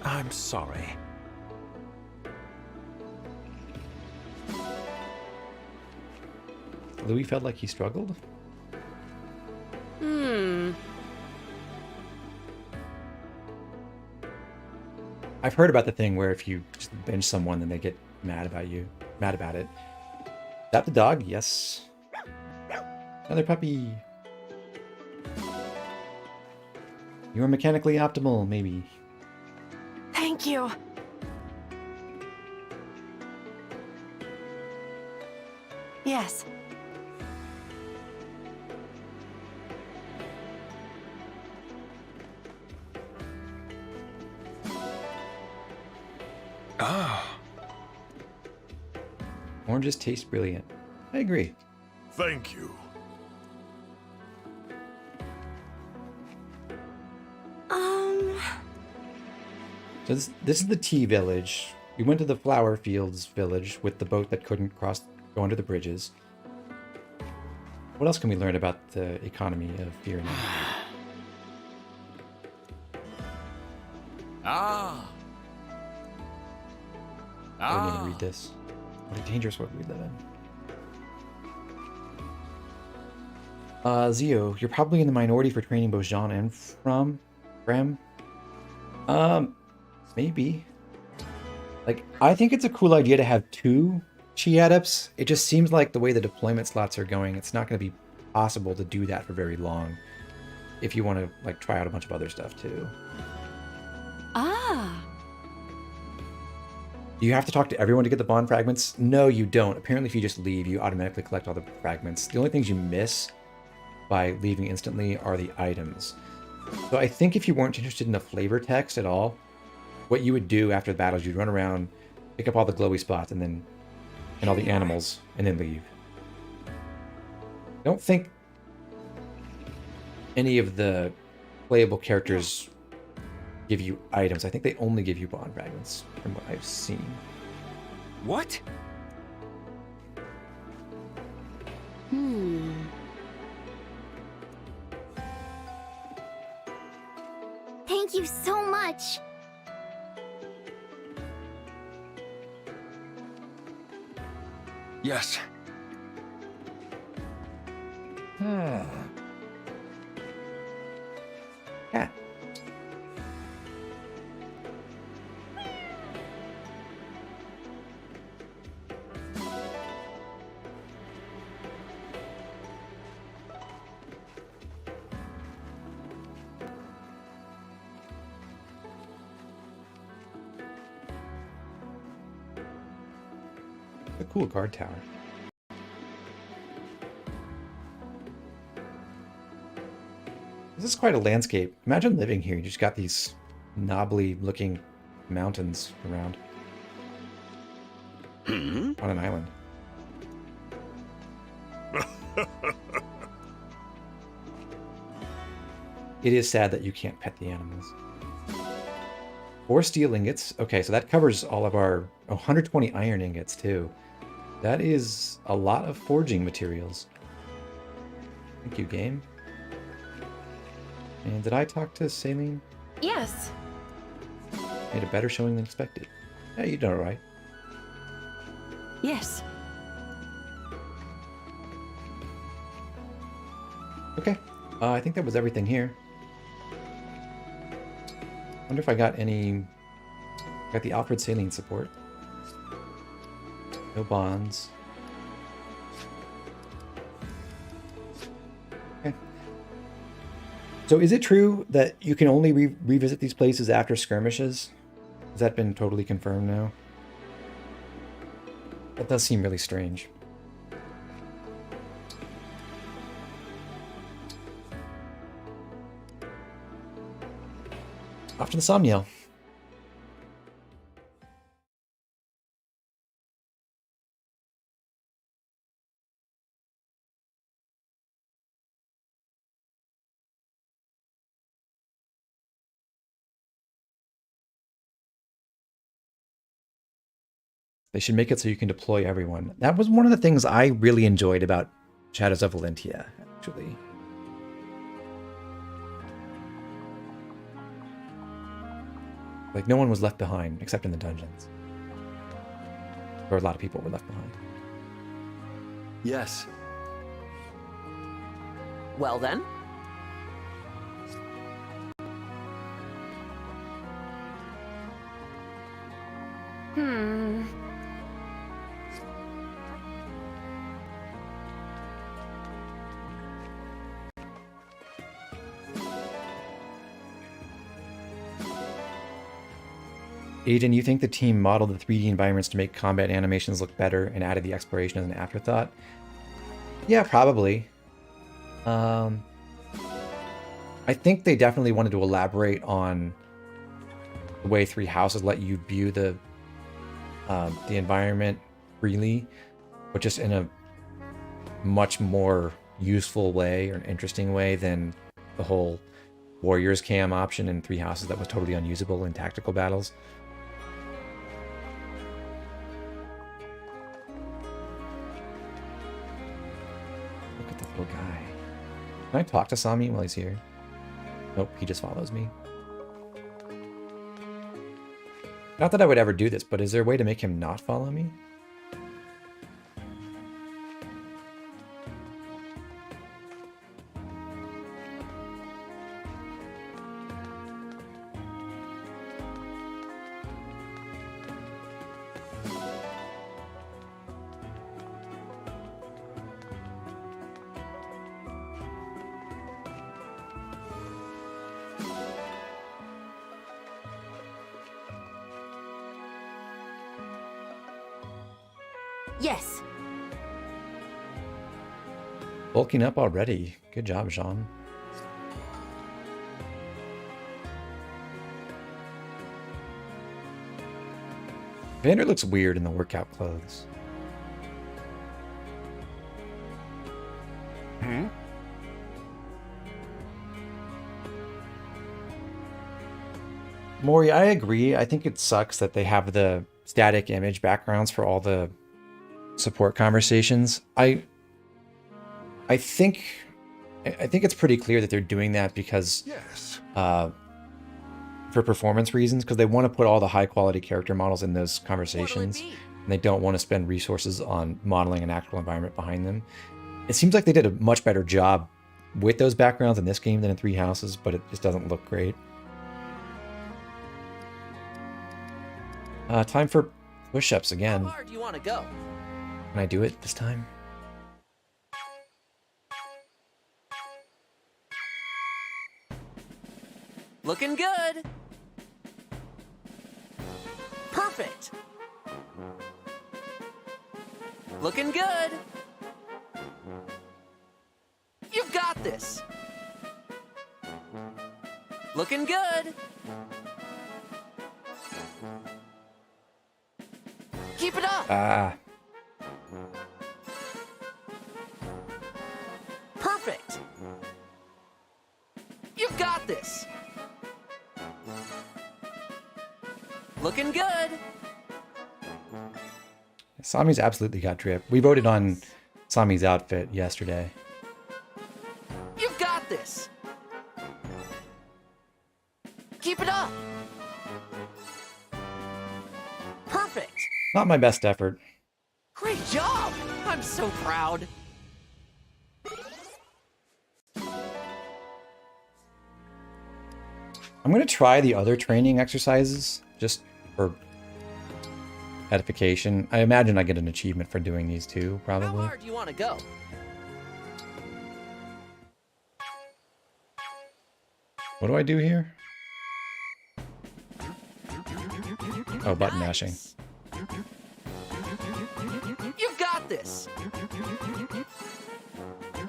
I'm sorry. Louis felt like he struggled? I've heard about the thing where if you just bench someone, then they get mad about you. Mad about it. Is that the dog? Yes. Another puppy. You are mechanically optimal, maybe. Thank you. Yes. Ah. Oranges taste brilliant. I agree. Thank you. So this is the tea village. We went to the flower fields village with the boat that couldn't go under the bridges. What else can we learn about the economy of Fear now? I didn't even read this. What a dangerous world we live in. Zio, you're probably in the minority for training both Jean and Frem. Maybe. Like, I think it's a cool idea to have 2 Chi Adepts. It just seems like the way the deployment slots are going, it's not going to be possible to do that for very long. If you want to, like, try out a bunch of other stuff, too. Do you have to talk to everyone to get the bond fragments? No, you don't. Apparently, if you just leave, you automatically collect all the fragments. The only things you miss by leaving instantly are the items. So I think if you weren't interested in the flavor text at all, what you would do after the battles, you'd run around, pick up all the glowy spots, and all the animals, and then leave. I don't think any of the playable characters give you items. I think they only give you bond fragments, from what I've seen. What? Thank you so much. Yes. Yeah. A cool guard tower. This is quite a landscape. Imagine living here. You just got these knobbly looking mountains around. On an island. It is sad that you can't pet the animals. 4 steel ingots. Okay, so that covers all of our 120 iron ingots too. That is a lot of forging materials. Thank you, game. And did I talk to Saline? Yes. Made a better showing than expected. Yeah, you done all right. Yes. Okay. I think that was everything here. Wonder if I got any... Got the Alfred Saline support. No bonds. Okay. So is it true that you can only revisit these places after skirmishes? Has that been totally confirmed now? That does seem really strange. Off to the Somniel. They should make it so you can deploy everyone. That was one of the things I really enjoyed about Shadows of Valentia, actually. Like, no one was left behind, except in the dungeons. Or a lot of people were left behind. Yes. Well then. Aiden, you think the team modeled the 3D environments to make combat animations look better and added the exploration as an afterthought? Yeah, probably. I think they definitely wanted to elaborate on the way Three Houses let you view the environment freely, but just in a much more useful way or an interesting way than the whole Warriors cam option in Three Houses that was totally unusable in tactical battles. Look at the little guy. Can I talk to Sami while he's here? Nope, he just follows me. Not that I would ever do this, but is there a way to make him not follow me? Yes. Bulking up already. Good job, Jean. Vander looks weird in the workout clothes. Hmm? Maury, I agree. I think it sucks that they have the static image backgrounds for all the support conversations. I think it's pretty clear that they're doing that because Yes. for performance reasons, because they want to put all the high quality character models in those conversations, and they don't want to spend resources on modeling an actual environment behind them. It seems like they did a much better job with those backgrounds in this game than in Three Houses, but it just doesn't look great. Time for push-ups again. How far do you want to go? Can I do it this time? Looking good. Perfect. Looking good. You've got this. Looking good. Keep it up. Ah. Perfect. You've got this. Looking good. Sami's absolutely got drip. We voted on Sami's outfit yesterday. You've got this. Keep it up. Perfect. Not my best effort. Great job. I'm so proud. I'm going to try the other training exercises just for edification. I imagine I get an achievement for doing these too, How probably. hard do you want to go? What do I do here? Oh, button mashing. You've got this.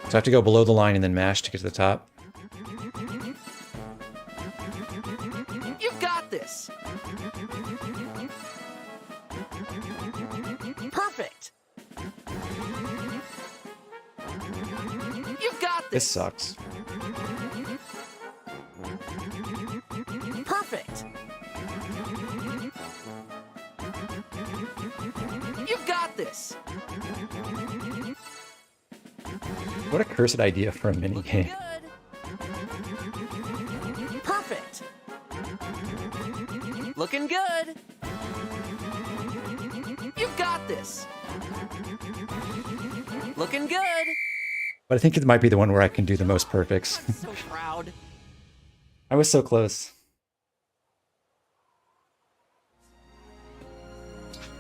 So I have to go below the line and then mash to get to the top. You've got this. Perfect. You've got This this. sucks. Perfect. You've got this. What a cursed idea for a minigame. Good. Perfect. Looking good. You've got this. Looking good. But I think it might be the one where I can do the most perfects. I'm so proud. I was so close.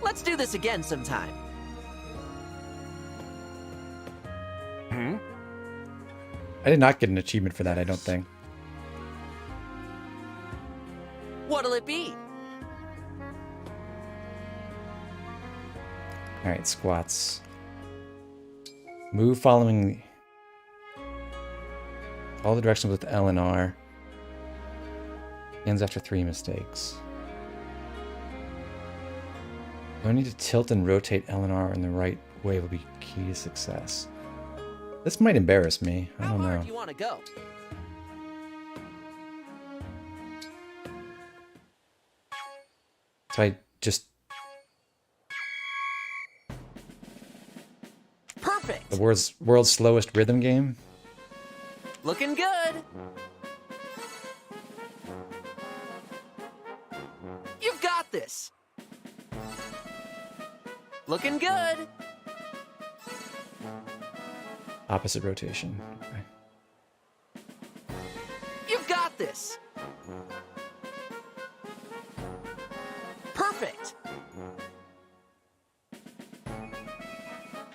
Let's do this again sometime. I did not get an achievement for that, I don't think. What'll it be? Alright, squats. Move following... Follow the directions with L and R. Ends after 3 mistakes. You need to tilt and rotate L and R in the right way will be key to success. This might embarrass me. I don't How hard know. do you want to go? So I just... Perfect. The world's slowest rhythm game? Looking good. You've got this. Looking good. Opposite rotation. Okay. You've got this. Perfect.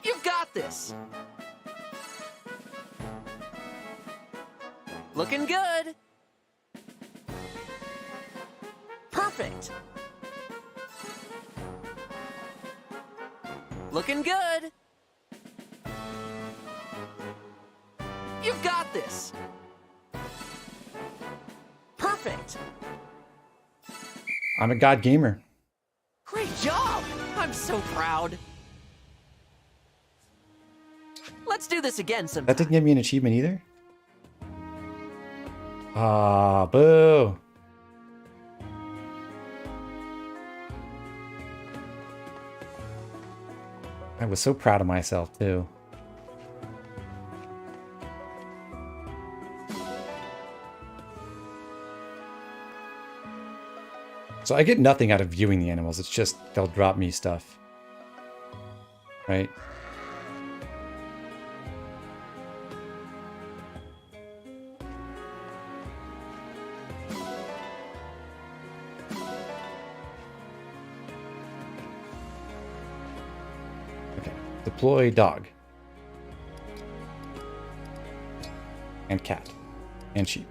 You've got this. Looking good. Perfect. Looking good. You've got this. Perfect. I'm a god gamer. Great job. I'm so proud. Let's do this again sometime. That didn't give me an achievement either? Ah, boo. I was so proud of myself, too. So I get nothing out of viewing the animals, it's just they'll drop me stuff. Right? Okay. Deploy dog. And cat. And sheep.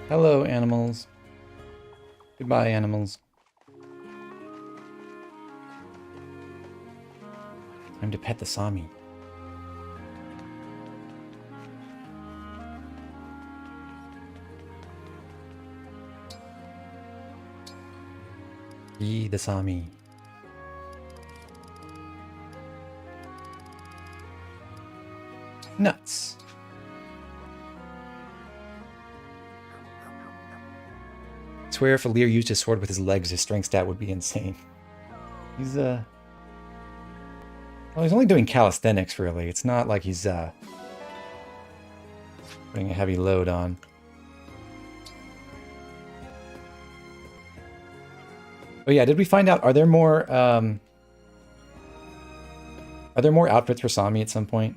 Hello, animals. Goodbye, animals. Time to pet the Sami. Be the Sami. Nuts. I swear if Alir used his sword with his legs, his strength stat would be insane. He's, well, he's only doing calisthenics, really. It's not like he's, putting a heavy load on. Oh yeah, did we find out, are there more outfits for Sami at some point?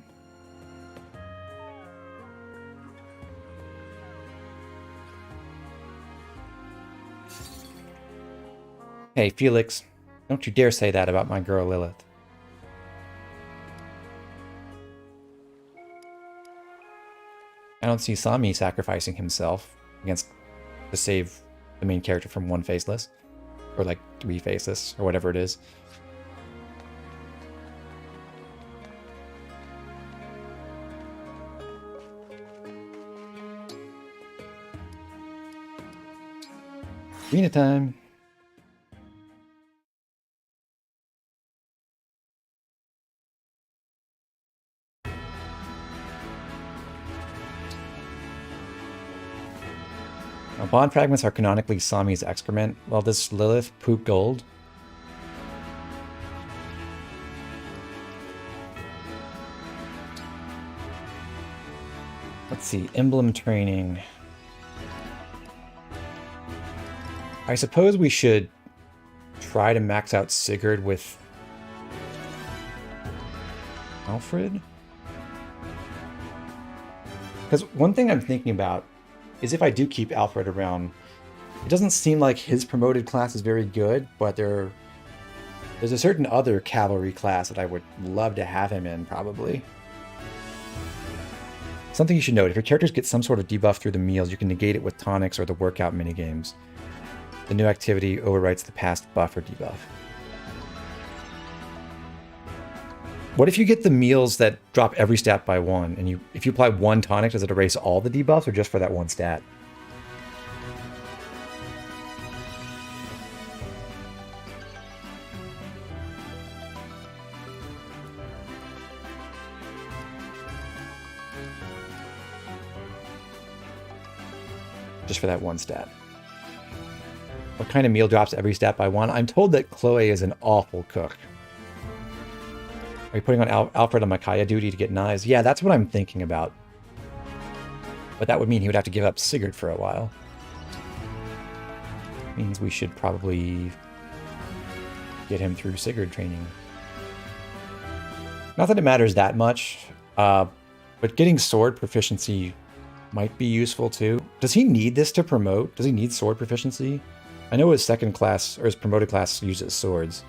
Hey, Felix, don't you dare say that about my girl Lilith. I don't see Sami sacrificing himself to save the main character from one faceless. Or like 3 faceless, or whatever it is. Arena time. Now, bond fragments are canonically Sami's excrement, while this Lilith poop gold. Let's see, emblem training. I suppose we should try to max out Sigurd with Alfred? Because one thing I'm thinking about is if I do keep Alfred around, it doesn't seem like his promoted class is very good, but there's a certain other cavalry class that I would love to have him in, probably. Something you should note, if your characters get some sort of debuff through the meals, you can negate it with tonics or the workout minigames. The new activity overwrites the past buff or debuff. What if you get the meals that drop every stat by 1, and if you apply 1 tonic, does it erase all the debuffs or just for that 1 stat? Just for that 1 stat. What kind of meal drops every stat by 1? I'm told that Chloe is an awful cook. Are you putting on Alfred on Micaiah duty to get knives? Yeah, that's what I'm thinking about. But that would mean he would have to give up Sigurd for a while. Means we should probably get him through Sigurd training. Not that it matters that much, but getting sword proficiency might be useful too. Does he need this to promote? Does he need sword proficiency? I know his second class, or his promoted class, uses swords.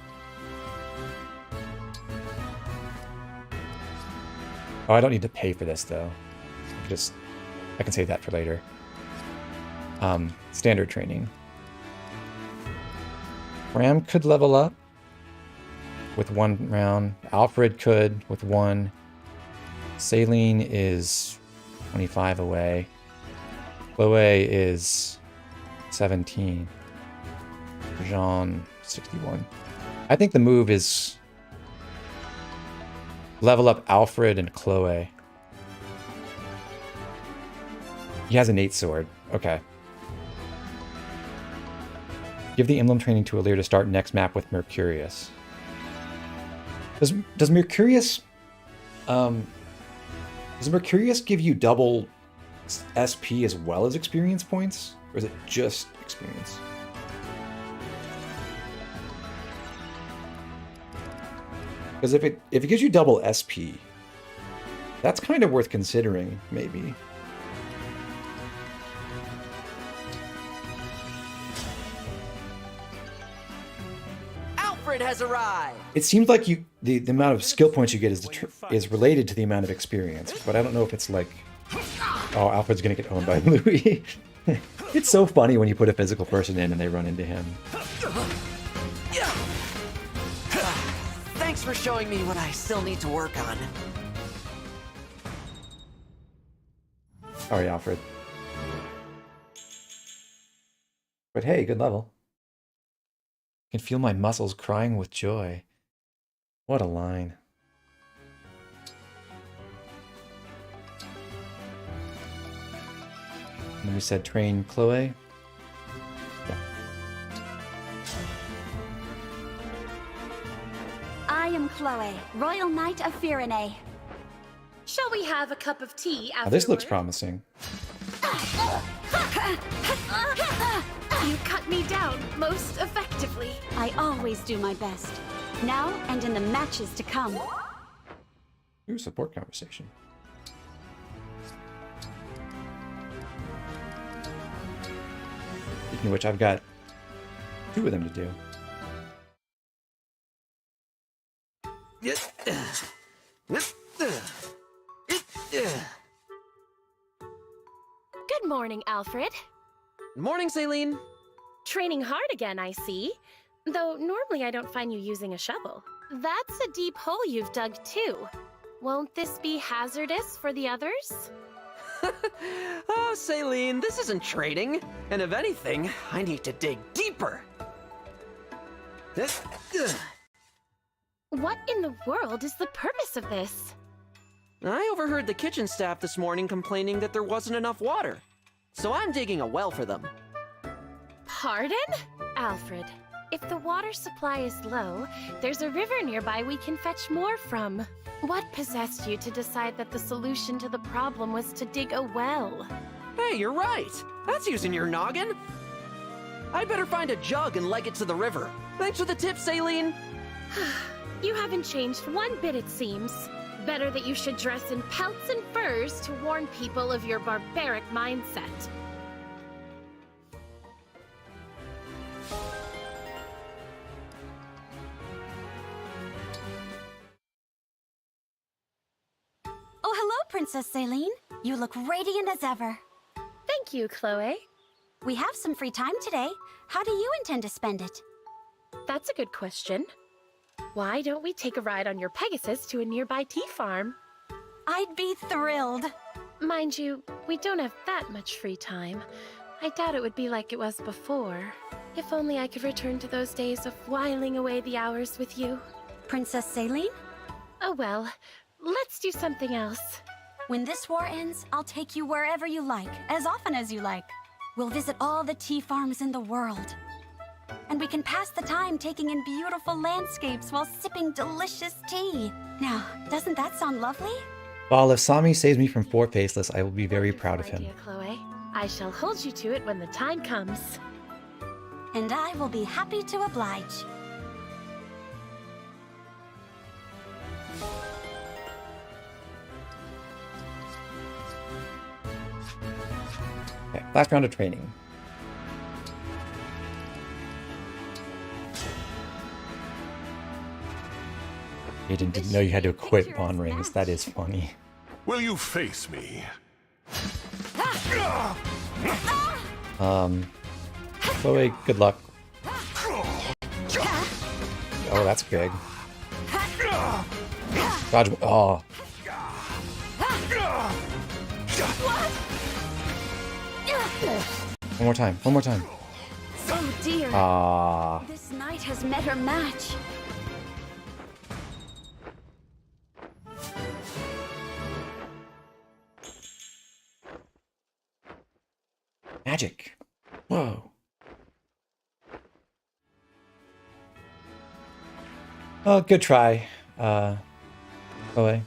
Oh, I don't need to pay for this though. I can save that for later. Standard training. Ram could level up with 1 round. Alfred could with 1. Saline is 25 away. Chloe is 17. Jean, 61. I think the move is level up Alfred and Chloe. He has an 8 sword. Okay. Give the emblem training to Alir to start next map with Mercurius. Does Mercurius give you double SP as well as experience points? Or is it just experience? Because if it gives you double SP, that's kind of worth considering, maybe. Alfred has arrived! It seems like the amount of skill points you get is related to the amount of experience, but I don't know if it's like, oh, Alfred's gonna get owned by Louis. It's so funny when you put a physical person in and they run into him. Thanks for showing me what I still need to work on. Sorry, Alfred. But hey, good level. I can feel my muscles crying with joy. What a line. And then we said train Chloe. Yeah. I am Chloe, Royal Knight of Firene. Shall we have a cup of tea afterward? Oh, this looks promising. You cut me down most effectively. I always do my best. Now and in the matches to come. Ooh, support conversation. Speaking of which, I've got 2 of them to do. Good morning, Alfred. Morning, Celine. Training hard again, I see. Though normally I don't find you using a shovel. That's a deep hole you've dug too. Won't this be hazardous for the others? Oh, Celine, this isn't training. And if anything, I need to dig deeper. What in the world is the purpose of this? I overheard the kitchen staff this morning complaining that there wasn't enough water. So I'm digging a well for them. Pardon? Alfred, if the water supply is low, there's a river nearby we can fetch more from. What possessed you to decide that the solution to the problem was to dig a well? Hey, you're right. That's using your noggin. I'd better find a jug and leg it to the river. Thanks for the tip, Celine. You haven't changed one bit, it seems. Better that you should dress in pelts and furs to warn people of your barbaric mindset. Oh, hello, Princess Celine. You look radiant as ever. Thank you, Chloe. We have some free time today. How do you intend to spend it? That's a good question. Why don't we take a ride on your Pegasus to a nearby tea farm? I'd be thrilled. Mind you, we don't have that much free time. I doubt it would be like it was before. If only I could return to those days of whiling away the hours with you. Princess Celine? Oh well, let's do something else. When this war ends, I'll take you wherever you like, as often as you like. We'll visit all the tea farms in the world. And we can pass the time taking in beautiful landscapes while sipping delicious tea. Now, doesn't that sound lovely? Well, if Sami saves me from 4 Faceless, I will be very proud of him. Idea, Chloe. I shall hold you to it when the time comes. And I will be happy to oblige. Okay, last round of training. Aiden didn't know you had to equip bond rings. That is funny. Will you face me? Chloe, good luck. Oh, that's big. Dodge. Oh. One more time. One more time. Oh dear. Ah. This knight has met her match. Magic. Whoa. Oh, good try, Chloe.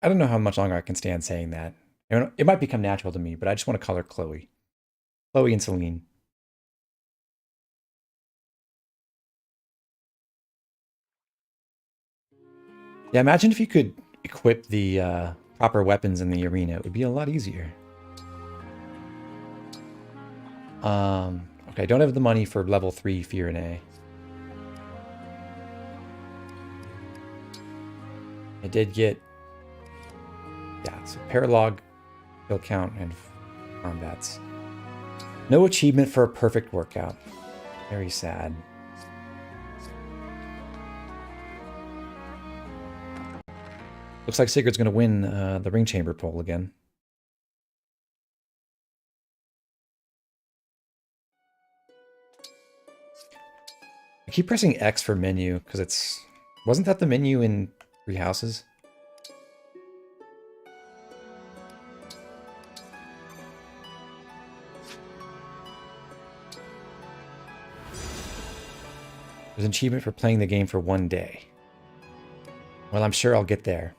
I don't know how much longer I can stand saying that. It might become natural to me, but I just want to call her Chloe. Chloe and Celine. Yeah, imagine if you could equip the proper weapons in the arena. It would be a lot easier. Okay, I don't have the money for level 3 Fear and A. I did get, yeah, so paralog, kill count, and combats. No achievement for a perfect workout. Very sad. Looks like Sigurd's going to win the ring chamber poll again. I keep pressing X for menu because it's... Wasn't that the menu in Three Houses? There's an achievement for playing the game for 1 day. Well, I'm sure I'll get there.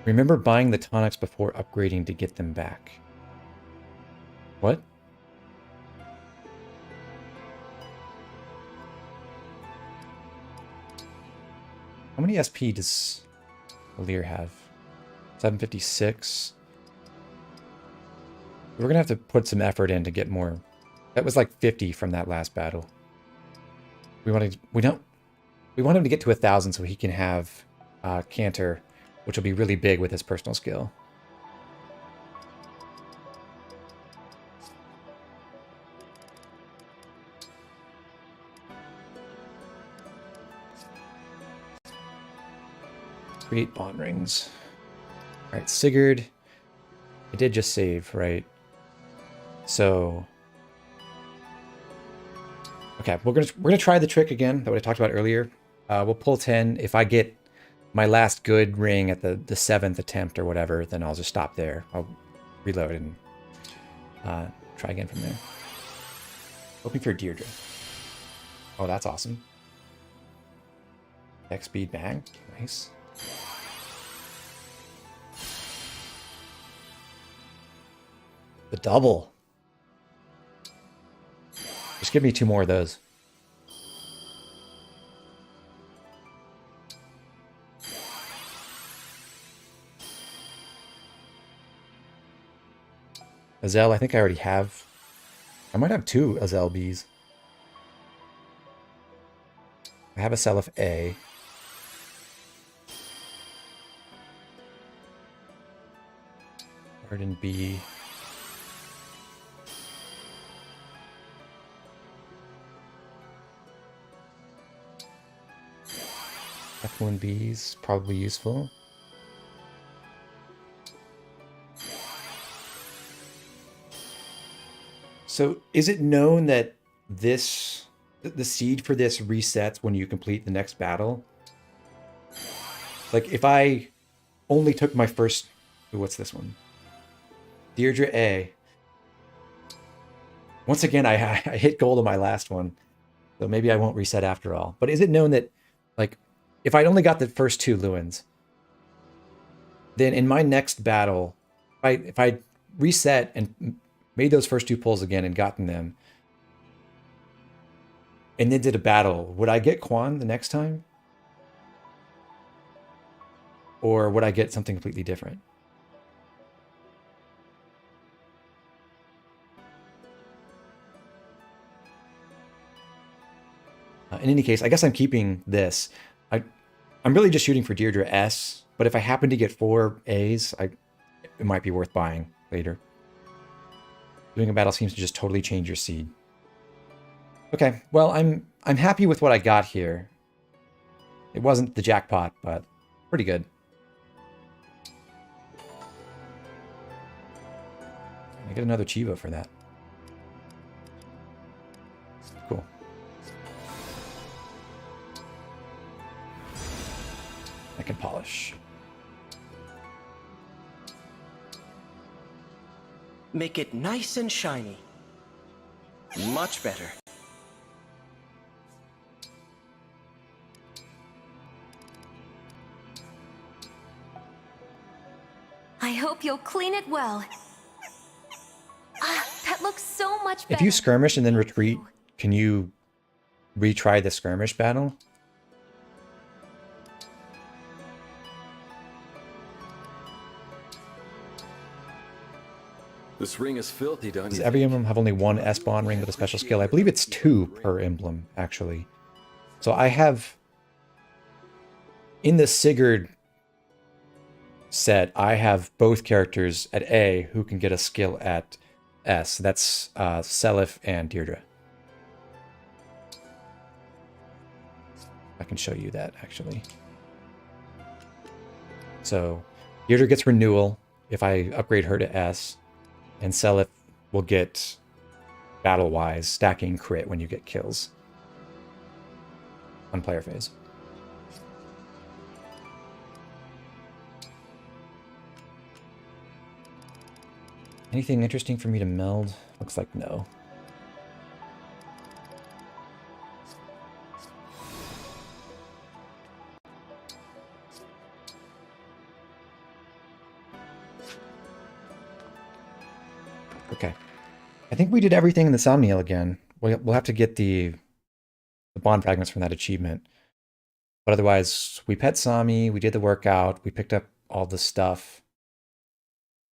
Remember buying the tonics before upgrading to get them back. What? How many SP does Alir have? 756. We're gonna have to put some effort in to get more. That was like 50 from that last battle. We want him to get to 1,000 so he can have Canter, which will be really big with his personal skill. Create bond rings. All right, Sigurd. I did just save, right? So, okay, we're gonna try the trick again that we talked about earlier. We'll pull 10. If I get my last good ring at the 7th attempt or whatever, then I'll just stop there. I'll reload and try again from there. Hoping for Deirdre. Oh, that's awesome. X speed bang, nice. The double. Just give me 2 more of those. Azel, I think I already have. I might have 2 Azel Bs. I have a Seliph A. Arden B. F1B is probably useful. So is it known that this, the seed for this resets when you complete the next battle? Like if I only took my first, ooh, what's this one? Deirdre A. Once again, I hit gold on my last one. So maybe I won't reset after all. But is it known that, like, if I'd only got the first 2 Lewins, then in my next battle, if I reset and made those first 2 pulls again and gotten them, and then did a battle, would I get Quan the next time? Or would I get something completely different? In any case, I guess I'm keeping this. I'm really just shooting for Deirdre S, but if I happen to get 4 A's, it might be worth buying later. Doing a battle seems to just totally change your seed. Okay, well, I'm happy with what I got here. It wasn't the jackpot, but pretty good. I get another Chivo for that. Cool. I can polish. Make it nice and shiny. Much better. I hope you'll clean it well. Ah, that looks so much better. If you skirmish and then retreat, can you retry the skirmish battle? This ring is filthy, don't you? Does every emblem have only 1 S-bond ring with a special skill? I believe it's 2 per emblem, actually. So I have... in the Sigurd set, I have both characters at A who can get a skill at S. That's Seliph and Deirdre. I can show you that, actually. So Deirdre gets renewal if I upgrade her to S. And Seliph will get, battle-wise, stacking crit when you get kills on player phase. Anything interesting for me to meld? Looks like no. Okay. I think we did everything in the Somniel again. We'll have to get the bond fragments from that achievement. But otherwise, we pet Sami, we did the workout, we picked up all the stuff.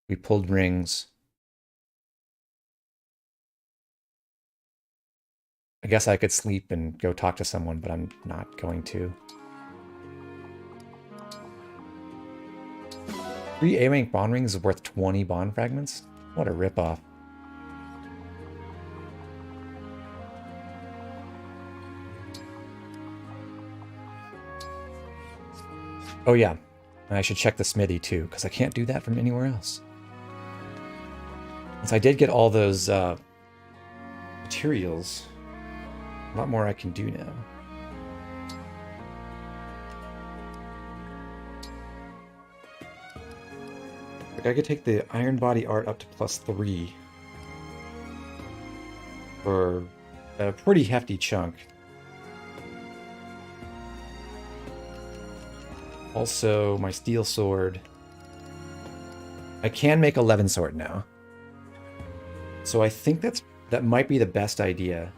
We pulled rings. I guess I could sleep and go talk to someone, but I'm not going to. 3 A-rank bond rings is worth 20 bond fragments? What a ripoff. Oh yeah, and I should check the smithy too, because I can't do that from anywhere else. Since I did get all those materials, a lot more I can do now. Like I could take the iron body art up to +3 for a pretty hefty chunk. Also, my steel sword. I can make 11 sword now. So I think that might be the best idea.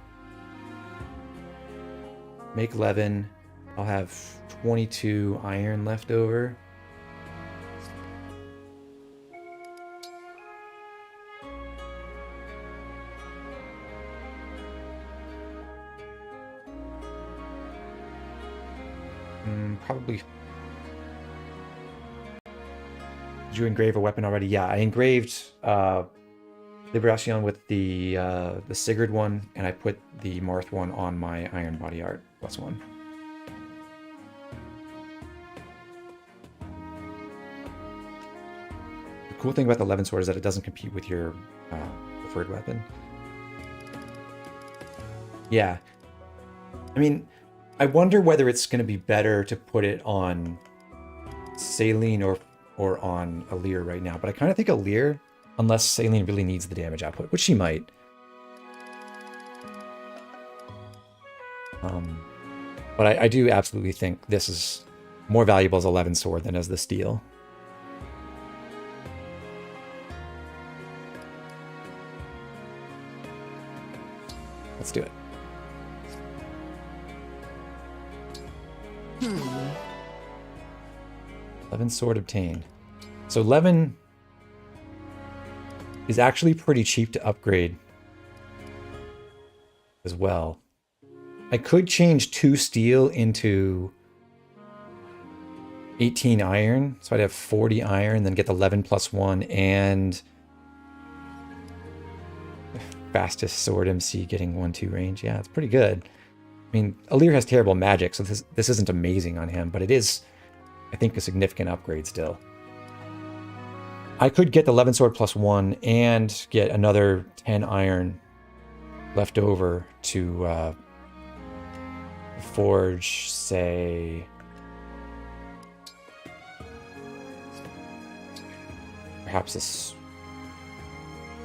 Make 11. I'll have 22 iron left over. Probably. Did you engrave a weapon already? Yeah, I engraved Liberation with the Sigurd one, and I put the Marth one on my iron body art +1. The cool thing about the 11 sword is that it doesn't compete with your preferred weapon. Yeah. I mean, I wonder whether it's going to be better to put it on Saline or on Alir right now, but I kind of think Alir, unless Saline really needs the damage output, which she might. But I do absolutely think this is more valuable as 11 sword than as the steel. Let's do it. 11 sword obtained. So 11 is actually pretty cheap to upgrade as well. I could change 2 steel into 18 iron, so I'd have 40 iron, then get the 11 +1 and fastest sword MC getting 1-2 range. Yeah, it's pretty good. I mean, Alir has terrible magic, so this isn't amazing on him, but it is, I think, a significant upgrade still. I could get the 11 sword +1 and get another 10 iron left over to forge, say, perhaps this.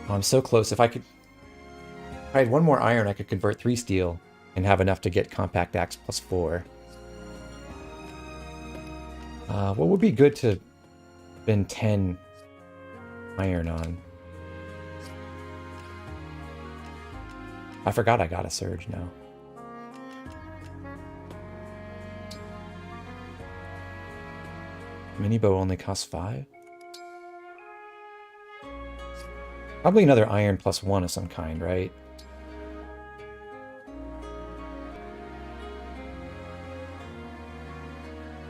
Oh, I'm so close. If I had 1 more iron, I could convert 3 steel and have enough to get compact axe +4. What would be good to spend 10 iron on? I forgot I got a surge now. Mini bow only costs 5. Probably another iron +1 of some kind, right?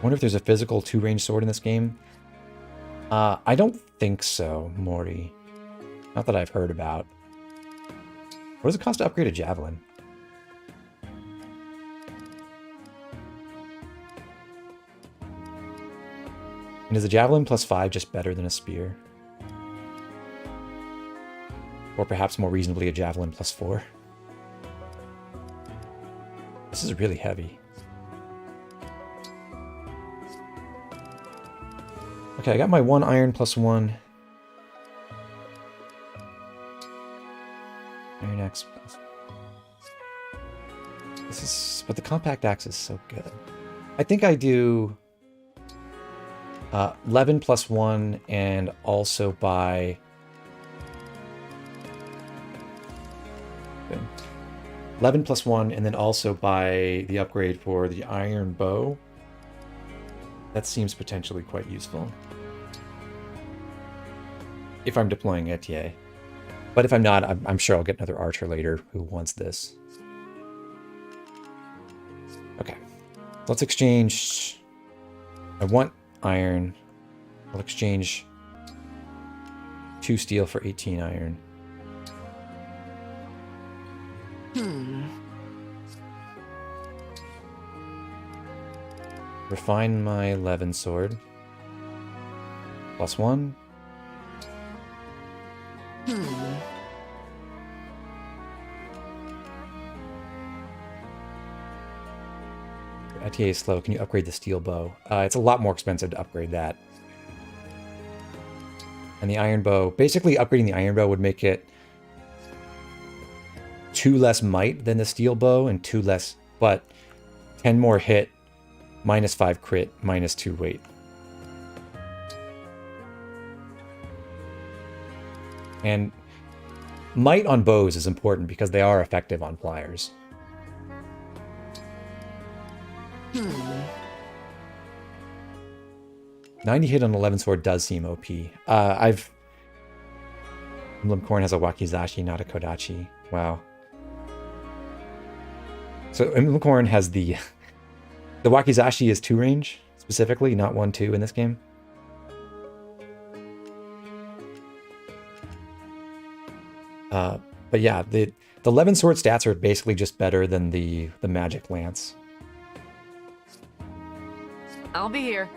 Wonder if there's a physical 2-range sword in this game. I don't think so, Mori. Not that I've heard about. What does it cost to upgrade a javelin? And is a javelin +5 just better than a spear? Or perhaps more reasonably a javelin +4? This is really heavy. Okay, I got my 1 iron +1. Iron axe. This is, but the compact axe is so good. I think I do 11 +1 and also buy 11 +1 and then also buy the upgrade for the iron bow. That seems potentially quite useful. If I'm deploying Etier. But if I'm not, I'm sure I'll get another archer later who wants this. Let's exchange. I want iron. I'll exchange 2 steel for 18 iron. Refine my Levin sword. +1. ATA is slow. Can you upgrade the steel bow? It's a lot more expensive to upgrade that. And the iron bow, basically upgrading the iron bow would make it 2 less might than the steel bow and 2 less, but 10 more hit, -5 crit, -2 weight. And might on bows is important because they are effective on flyers. 90 hit on 11 sword does seem OP. Emblem Corn has a Wakizashi, not a Kodachi. Wow. So Emblem Corn has the Wakizashi is 2 range, specifically, not 1-2 in this game. But yeah, the 11 sword stats are basically just better than the magic lance. I'll be here.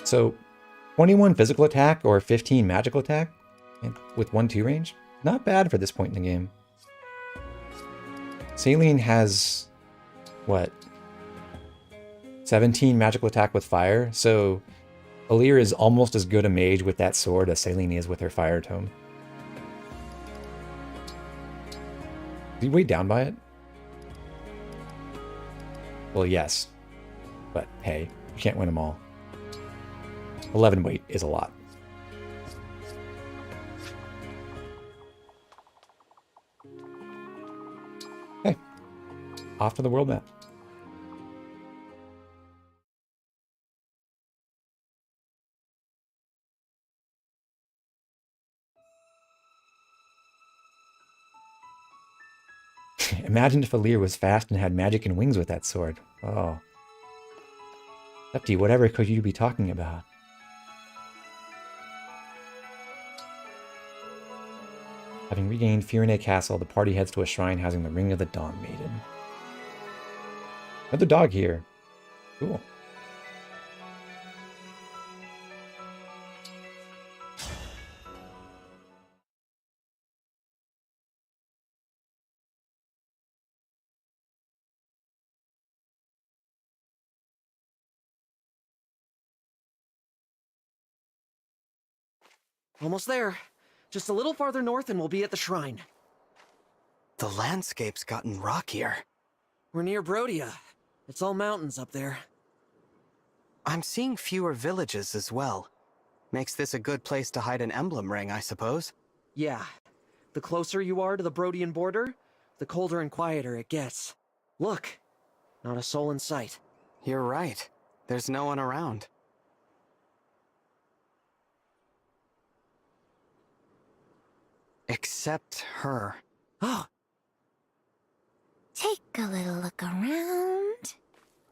So 21 physical attack or 15 magical attack with 1-2 range. Not bad for this point in the game. Saline has, what, 17 magical attack with fire, so Alir is almost as good a mage with that sword as Saline is with her fire tome. Is he weighed down by it? Well, yes. But hey, you can't win them all. 11 weight is a lot. Okay. Off to the world map. Imagine if Alir was fast and had magic and wings with that sword. Oh. Septi, whatever could you be talking about? Having regained Firene Castle, the party heads to a shrine housing the Ring of the Dawn Maiden. Another dog here. Cool. Almost there. Just a little farther north and we'll be at the shrine. The landscape's gotten rockier. We're near Brodia. It's all mountains up there. I'm seeing fewer villages as well. Makes this a good place to hide an emblem ring, I suppose. Yeah. The closer you are to the Brodian border, the colder and quieter it gets. Look. Not a soul in sight. You're right. There's no one around. Except her. Oh. Take a little look around.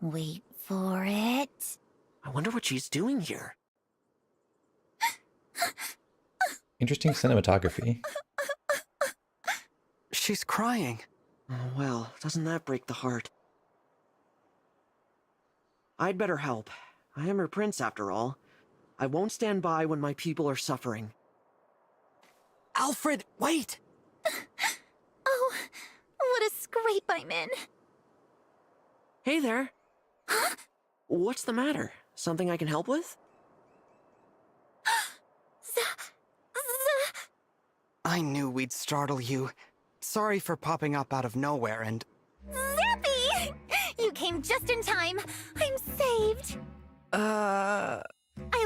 Wait for it. I wonder what she's doing here. Interesting cinematography. She's crying. Oh, well, doesn't that break the heart? I'd better help. I am her prince, after all. I won't stand by when my people are suffering. Alfred, wait! Oh, what a scrape I'm in. Hey there. What's the matter? Something I can help with? I knew we'd startle you. Sorry for popping up out of nowhere and... Zappy! You came just in time. I'm saved. I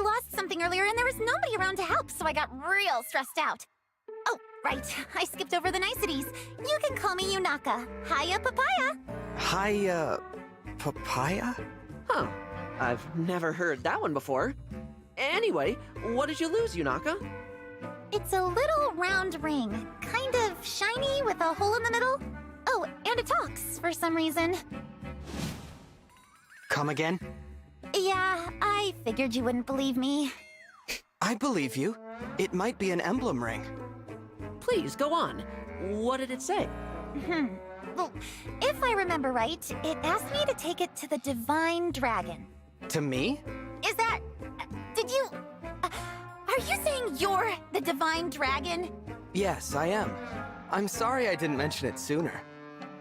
lost something earlier and there was nobody around to help, so I got real stressed out. Oh, right. I skipped over the niceties. You can call me Yunaka. Hiya, papaya. Hi, Papaya? Huh. I've never heard that one before. Anyway, what did you lose, Yunaka? It's a little round ring, kind of shiny with a hole in the middle. Oh, and it talks for some reason. Come again? Yeah, I figured you wouldn't believe me. I believe you. It might be an emblem ring. Please, go on. What did it say? Well, if I remember right, it asked me to take it to the Divine Dragon. To me? Is that... did you... are you saying you're the Divine Dragon? Yes, I am. I'm sorry I didn't mention it sooner.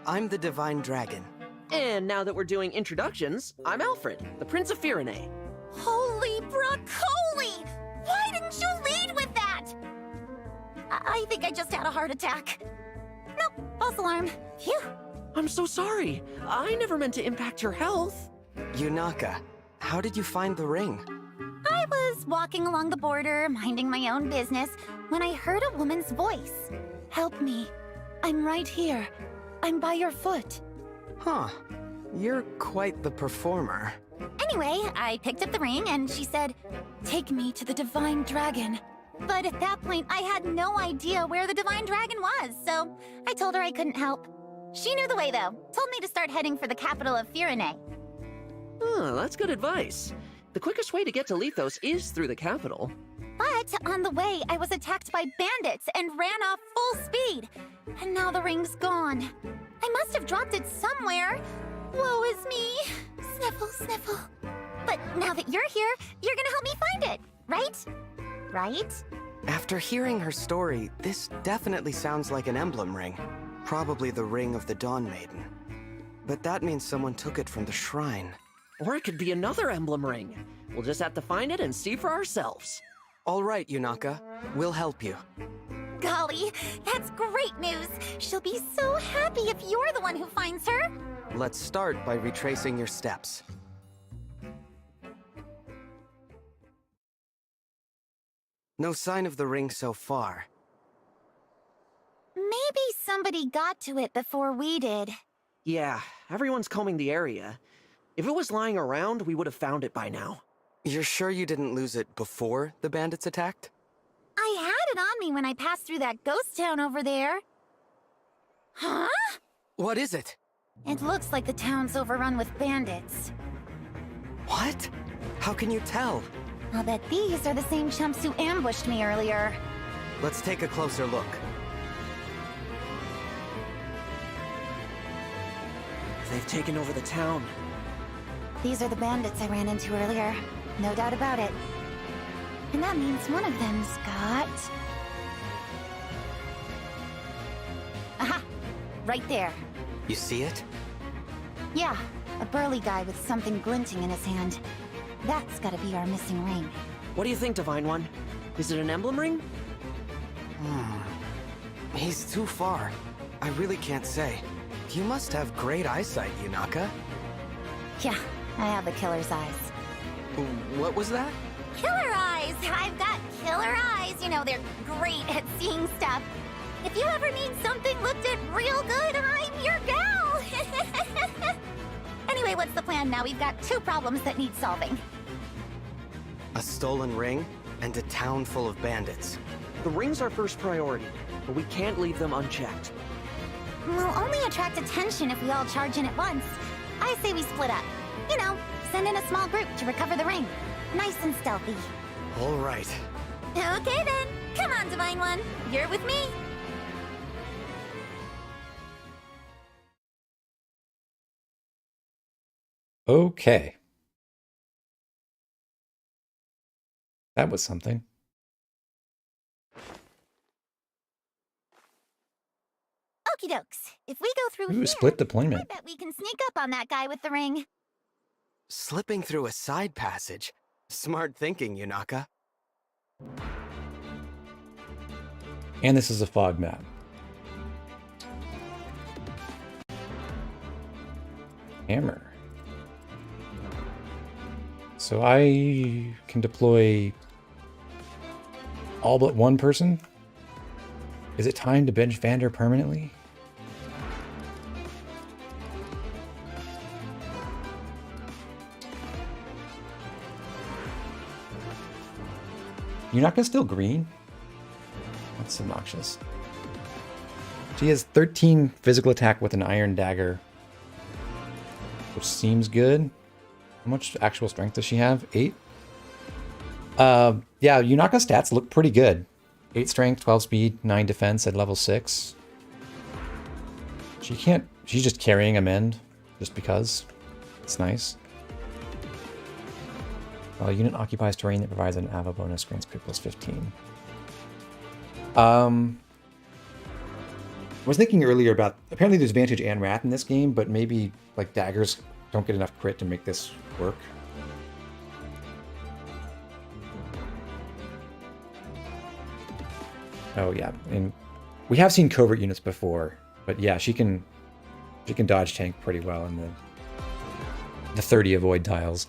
I'm the Divine Dragon. And now that we're doing introductions, I'm Alfred, the Prince of Firene. Holy broccoli! Why didn't you lead with that? I think I just had a heart attack. Nope, false alarm. Phew. I'm so sorry. I never meant to impact your health. Yunaka, how did you find the ring? I was walking along the border, minding my own business, when I heard a woman's voice. Help me. I'm right here. I'm by your foot. Huh. You're quite the performer. Anyway, I picked up the ring and she said, "Take me to the Divine Dragon." But at that point, I had no idea where the Divine Dragon was, so I told her I couldn't help. She knew the way, though. Told me to start heading for the capital of Firene. Oh, that's good advice. The quickest way to get to Lethos is through the capital. But on the way, I was attacked by bandits and ran off full speed. And now the ring's gone. I must have dropped it somewhere. Woe is me. Sniffle, sniffle. But now that you're here, you're gonna help me find it, right? Right? After hearing her story, this definitely sounds like an emblem ring. Probably the ring of the Dawn Maiden. But that means someone took it from the shrine. Or it could be another emblem ring. We'll just have to find it and see for ourselves. All right, Yunaka. We'll help you. Golly, that's great news. She'll be so happy if you're the one who finds her. Let's start by retracing your steps. No sign of the ring so far. Maybe somebody got to it before we did. Yeah, everyone's combing the area. If it was lying around, we would have found it by now. You're sure you didn't lose it before the bandits attacked? I had it on me when I passed through that ghost town over there. Huh? What is it? It looks like the town's overrun with bandits. What? How can you tell? I'll bet these are the same chumps who ambushed me earlier. Let's take a closer look. They've taken over the town. These are the bandits I ran into earlier. No doubt about it. And that means one of them's got... Aha! Right there. You see it? Yeah, a burly guy with something glinting in his hand. That's gotta be our missing ring. What do you think, Divine One? Is it an emblem ring? He's too far. I really can't say. You must have great eyesight, Yunaka. Yeah, I have the killer's eyes. What was that? Killer eyes! I've got killer eyes! You know, they're great at seeing stuff. If you ever need something looked at real good, I'm your gal! Anyway, what's the plan now? We've got two problems that need solving. A stolen ring and a town full of bandits. The ring's our first priority, but we can't leave them unchecked. We'll only attract attention if we all charge in at once. I say we split up. You know, send in a small group to recover the ring. Nice and stealthy. All right. Okay then. Come on, Divine One. You're with me. Okay. That was something. Okie dokes. If we go through Ooh, here, split deployment. I bet we can sneak up on that guy with the ring. Slipping through a side passage. Smart thinking, Yunaka. And this is a fog map. Hammer. So I can deploy all but one person? Is it time to bench Vander permanently? Yunaka's still green? That's obnoxious. She has 13 physical attack with an iron dagger, which seems good. How much actual strength does she have? 8? Yeah, Yunaka's stats look pretty good. 8 strength, 12 speed, 9 defense at level 6. She's just carrying a mend, just because. It's nice. Unit occupies terrain that provides an AVA bonus, grants crit plus 15. I was thinking earlier about, apparently there's Vantage and Wrath in this game, but maybe like daggers don't get enough crit to make this work. Oh yeah, and we have seen covert units before, but yeah, she can dodge tank pretty well in the 30 avoid tiles.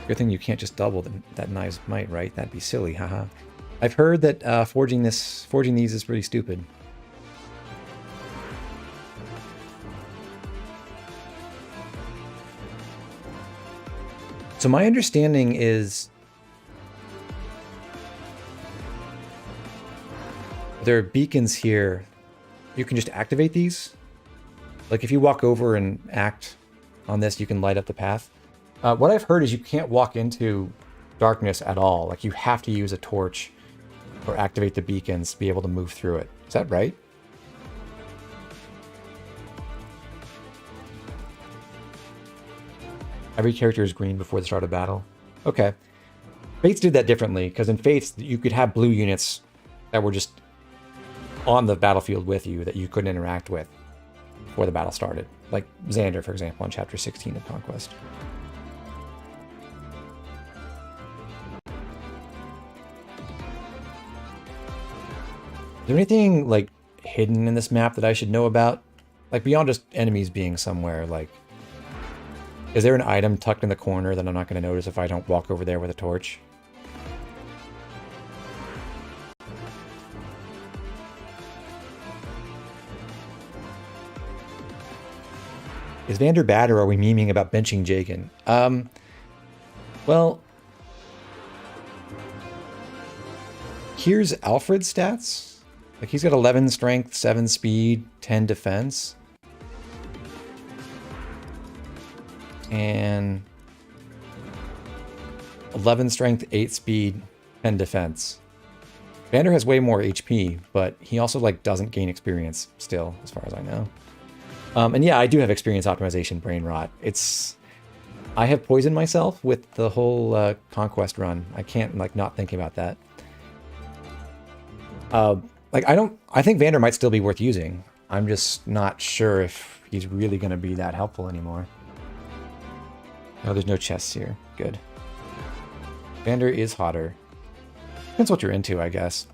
Good thing you can't just double that knives might, right? That'd be silly, haha. I've heard that forging these is pretty stupid. So my understanding is there are beacons here. You can just activate these. Like if you walk over and act on this, you can light up the path. What I've heard is you can't walk into darkness at all. Like you have to use a torch or activate the beacons to be able to move through it. Is that right? Every character is green before the start of battle. Okay. Fates did that differently, because in Fates, you could have blue units that were just on the battlefield with you that you couldn't interact with before the battle started. Like Xander, for example, in Chapter 16 of Conquest. Is there anything, like, hidden in this map that I should know about? Like, beyond just enemies being somewhere, like... Is there an item tucked in the corner that I'm not going to notice if I don't walk over there with a torch? Is Vander bad, or are we memeing about benching Jagan? Well... Here's Alfred's stats. Like, he's got 11 strength, 7 speed, 10 defense. And 11 strength, 8 speed, 10 defense. Vander has way more HP, but he also like doesn't gain experience still, as far as I know. And yeah, I do have experience optimization brain rot. I have poisoned myself with the whole Conquest run. I can't like not think about that. I think Vander might still be worth using. I'm just not sure if he's really going to be that helpful anymore. Oh, there's no chests here. Good. Vander is hotter. Depends what you're into, I guess.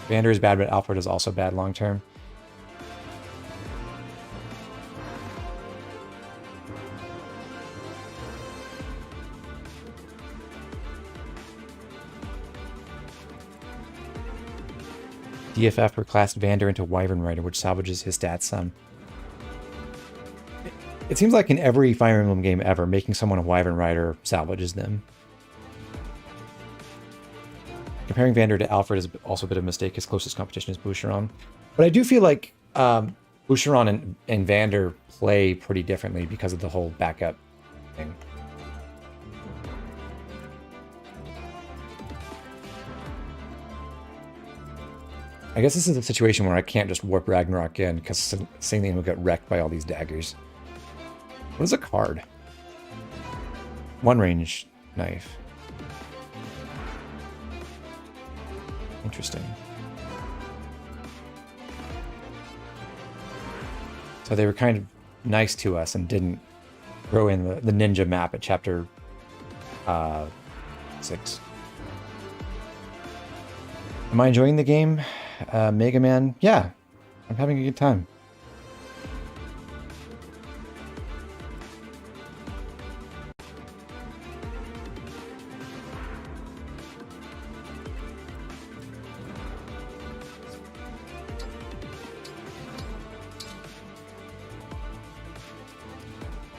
Vander is bad, but Alfred is also bad long term. DFF reclassed Vander into Wyvern Rider, which salvages his stats some. It seems like in every Fire Emblem game ever, making someone a Wyvern Rider salvages them. Comparing Vander to Alfred is also a bit of a mistake. His closest competition is Boucheron. But I do feel like Boucheron and Vander play pretty differently because of the whole backup thing. I guess this is a situation where I can't just warp Ragnarok in, because Sing will get wrecked by all these daggers. What is a card? One range knife. Interesting. So they were kind of nice to us and didn't throw in the ninja map at chapter 6. Am I enjoying the game? Mega Man? Yeah, I'm having a good time.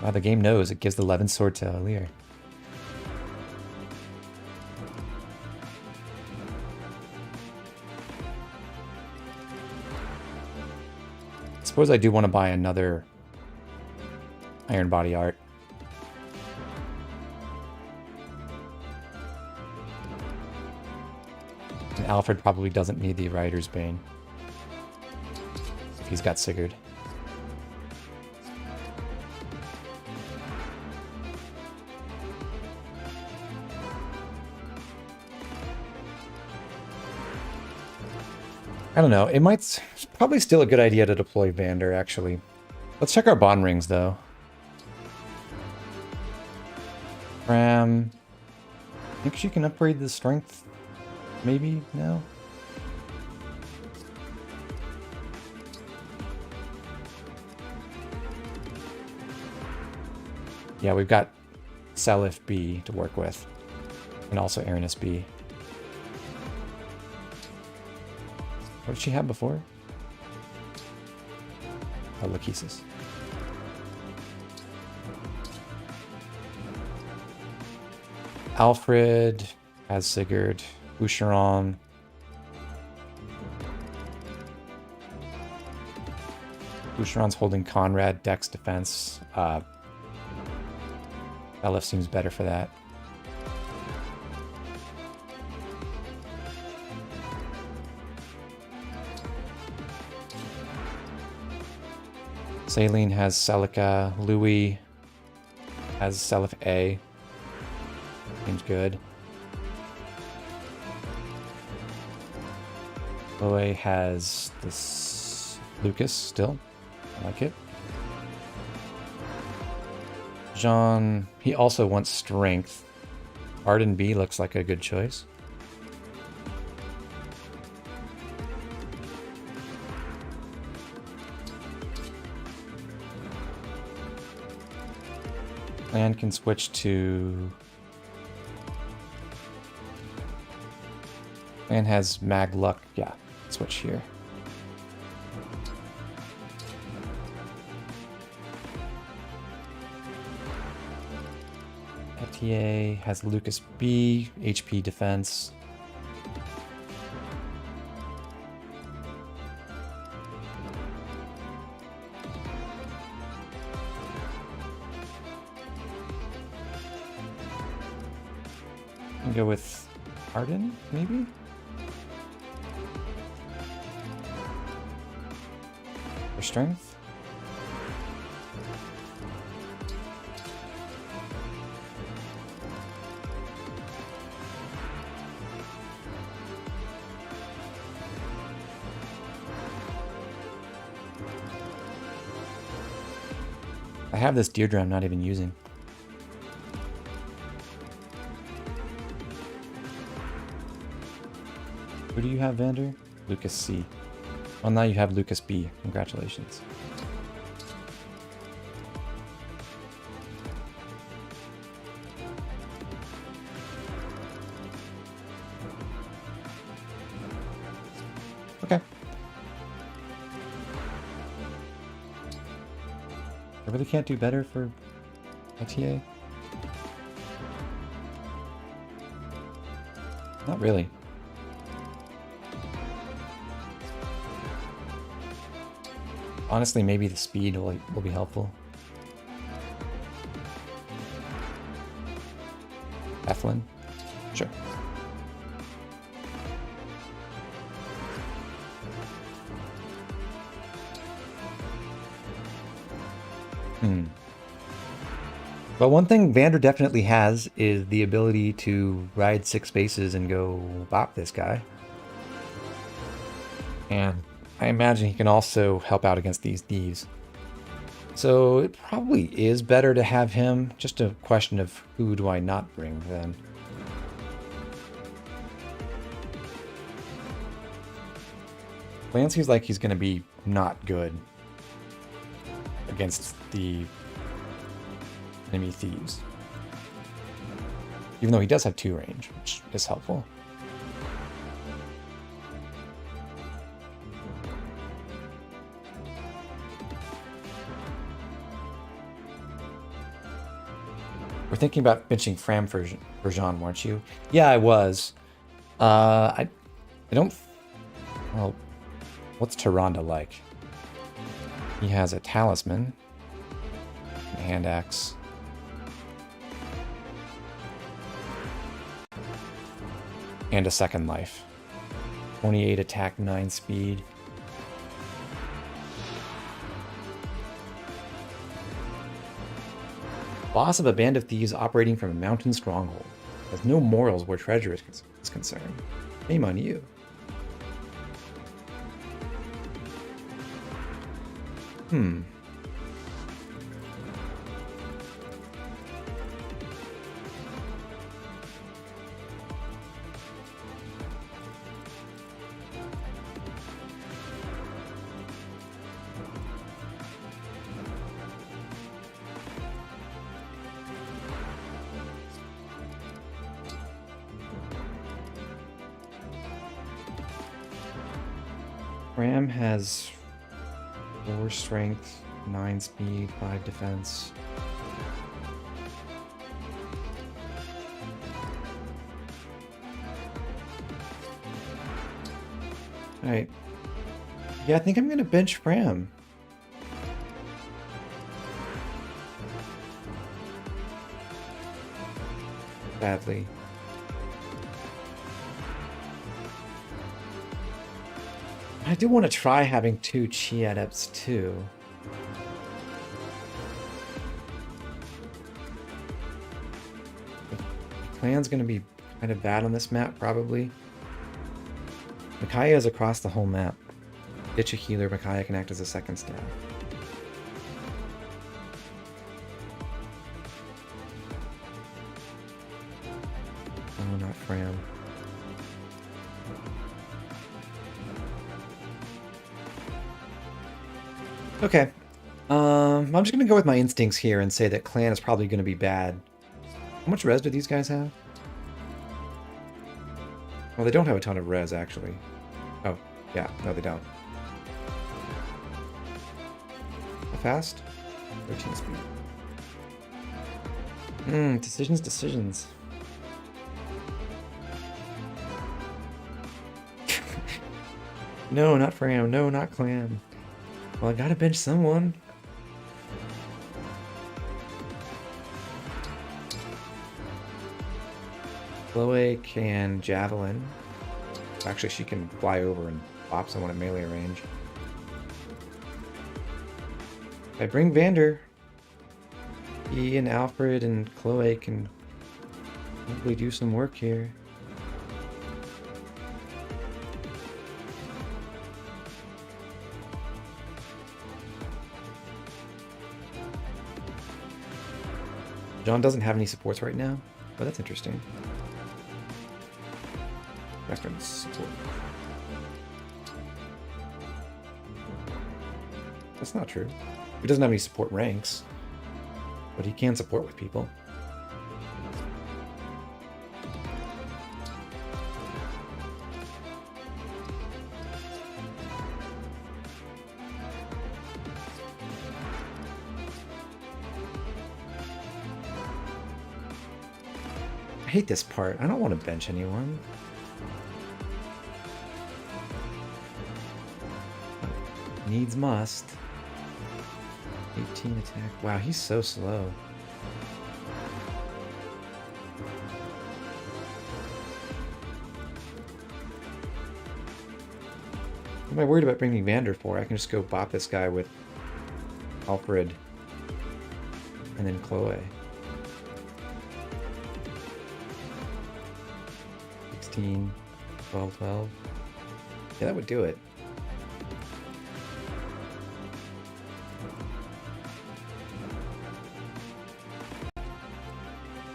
Wow, the game knows. It gives the 11th sword to Lear. I suppose I do want to buy another Iron Body art. And Alfred probably doesn't need the Rider's Bane if he's got Sigurd. I don't know. It's probably still a good idea to deploy Vander, actually. Let's check our bond rings, though. Ram. I think she can upgrade the strength. Maybe now? Yeah, we've got Seliph B to work with. And also Aranis B. What did she have before? Oh, Lachesis. Alfred has Sigurd. Boucheron. Boucheron's holding Conrad, Dex defense. Seliph seems better for that. Saline has Celica. Louis has Seliph A. Seems good. Chloe has this Lucas still. I like it. Jean, he also wants strength. Arden B looks like a good choice. And can switch to... And has Mag Luck. Yeah, switch here. Etier has Lucas B, HP defense. Can go with Arden, maybe? For strength? I have this Deirdre I'm not even using. Who do you have, Vander? Lucas C. Well, now you have Lucas B. Congratulations. Okay. I really can't do better for ITA? Not really. Honestly, maybe the speed will be helpful. Eflin? Sure. But one thing Vander definitely has is the ability to ride 6 spaces and go bop this guy. And I imagine he can also help out against these thieves. So it probably is better to have him. Just a question of who do I not bring then. Lan seems like he's going to be not good against the enemy thieves. Even though he does have 2 range, which is helpful. We're thinking about benching Fram for Jean, weren't you? Yeah, I was. I don't... Well, what's Tyrande like? He has a talisman. A hand axe. And a second life. 28 attack, 9 speed. Boss of a band of thieves operating from a mountain stronghold. Has no morals where treasure is concerned. Shame on you. Ram has 4 strength, 9 speed, 5 defense. Alright. Yeah, I think I'm gonna bench Ram. Badly. I do want to try having 2 Chi Adepts too. The plan's going to be kind of bad on this map, probably. Micaiah is across the whole map. Ditch a healer, Micaiah can act as a second staff. Oh, not Fram. Okay. I'm just going to go with my instincts here and say that clan is probably going to be bad. How much res do these guys have? Well, they don't have a ton of res, actually. Oh, yeah. No, they don't. How fast? 13 speed. Decisions. No, not Fram. No, not clan. Well, I gotta bench someone. Chloe can javelin. Actually, she can fly over and pop someone at melee range. If I bring Vander, he and Alfred and Chloe can hopefully do some work here. John doesn't have any supports right now, but that's interesting. Reference support. That's not true. He doesn't have any support ranks, but he can support with people. I hate this part. I don't want to bench anyone. Needs must. 18 attack. Wow, he's so slow. What am I worried about bringing Vander for? I can just go bop this guy with Alfred and then Chloe. 16, 12, 12. Yeah, that would do it.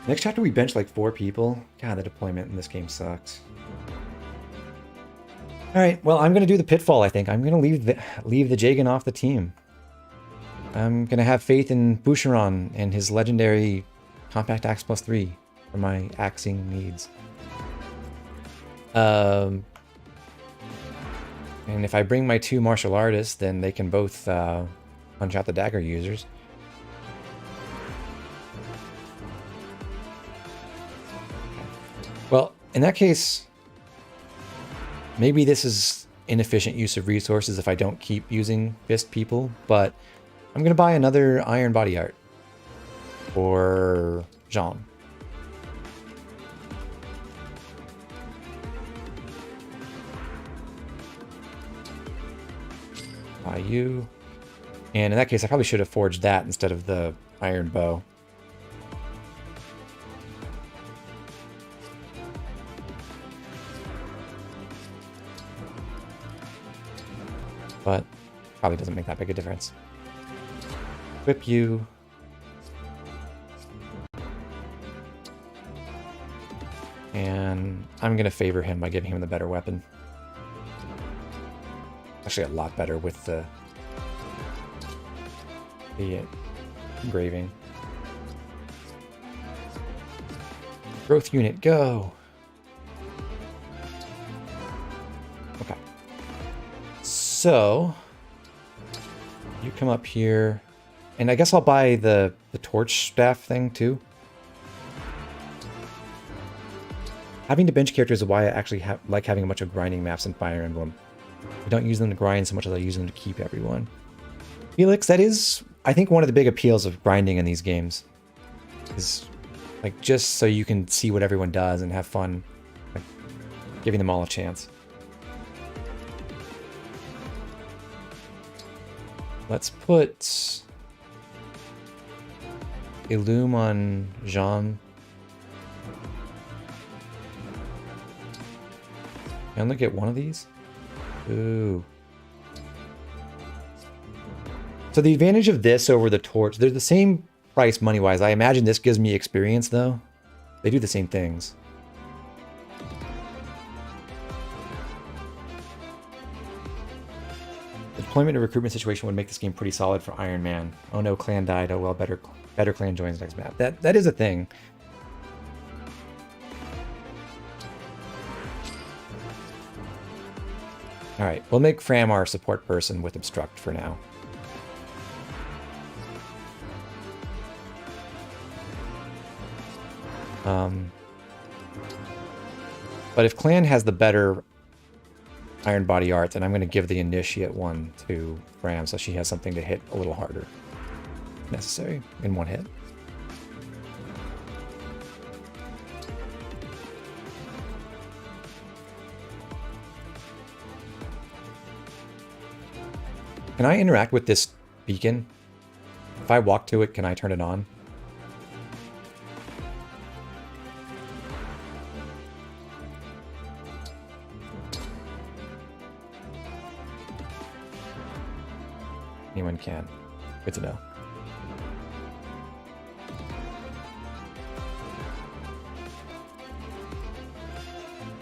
Next chapter we bench like 4 people. God, the deployment in this game sucks. Alright, well, I'm going to do the pitfall, I think. I'm going to leave the Jagan off the team. I'm going to have faith in Boucheron and his legendary Compact Axe +3 for my axing needs. And if I bring my 2 martial artists, then they can both punch out the dagger users. Well, in that case, maybe this is inefficient use of resources if I don't keep using fist people, but I'm going to buy another iron body art for Jean. Buy you. And in that case, I probably should have forged that instead of the iron bow. But probably doesn't make that big a difference. Equip you. And I'm going to favor him by giving him the better weapon. Actually, a lot better with the engraving. Growth unit, go! Okay. So, you come up here, and I guess I'll buy the torch staff thing too. Having to bench characters is why I actually like having a bunch of grinding maps in Fire Emblem. I don't use them to grind so much as I use them to keep everyone. Felix, that is, I think, one of the big appeals of grinding in these games. Is, like, just so you can see what everyone does and have fun, like, giving them all a chance. Let's put Illum on Jean. Can I only get one of these? Ooh. So the advantage of this over the torch, they're the same price money-wise. I imagine this gives me experience, though. They do the same things. The deployment and recruitment situation would make this game pretty solid for Iron Man. Oh no, clan died. Oh well, better clan joins next map. That is a thing. Alright, we'll make Fram our support person with Obstruct for now. But if Clan has the better Iron Body art, then I'm going to give the Initiate one to Fram so she has something to hit a little harder. Necessary in one hit. Can I interact with this beacon? If I walk to it, can I turn it on? Anyone can. Good to know.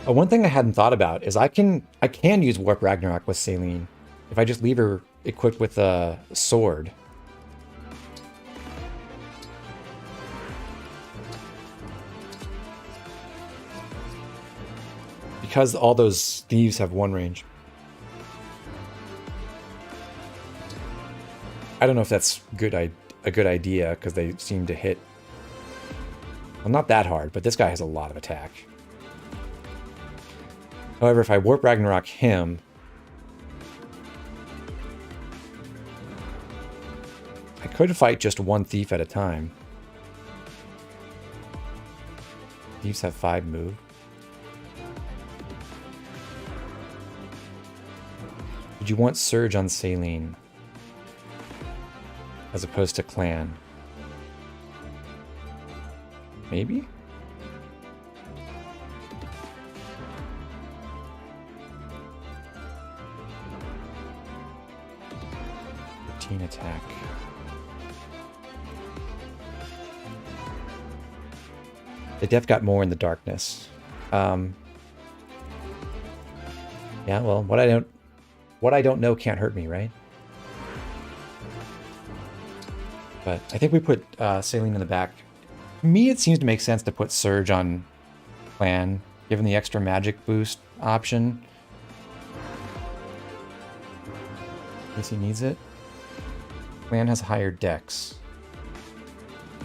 One thing I hadn't thought about is I can use Warp Ragnarok with Celine if I just leave her equipped with a sword. Because all those thieves have one range. I don't know if that's a good idea, because they seem to hit... Well, not that hard, but this guy has a lot of attack. However, if I Warp Ragnarok him... I could fight just one thief at a time. Thieves have 5 move. Would you want Surge on Saline? As opposed to Clan? Maybe? Attack. The def got more in the darkness. Yeah, well, what I don't know can't hurt me, right? But I think we put Saline in the back. To me, it seems to make sense to put Surge on Clan, given the extra magic boost option. In case he needs it. Clan has higher dex.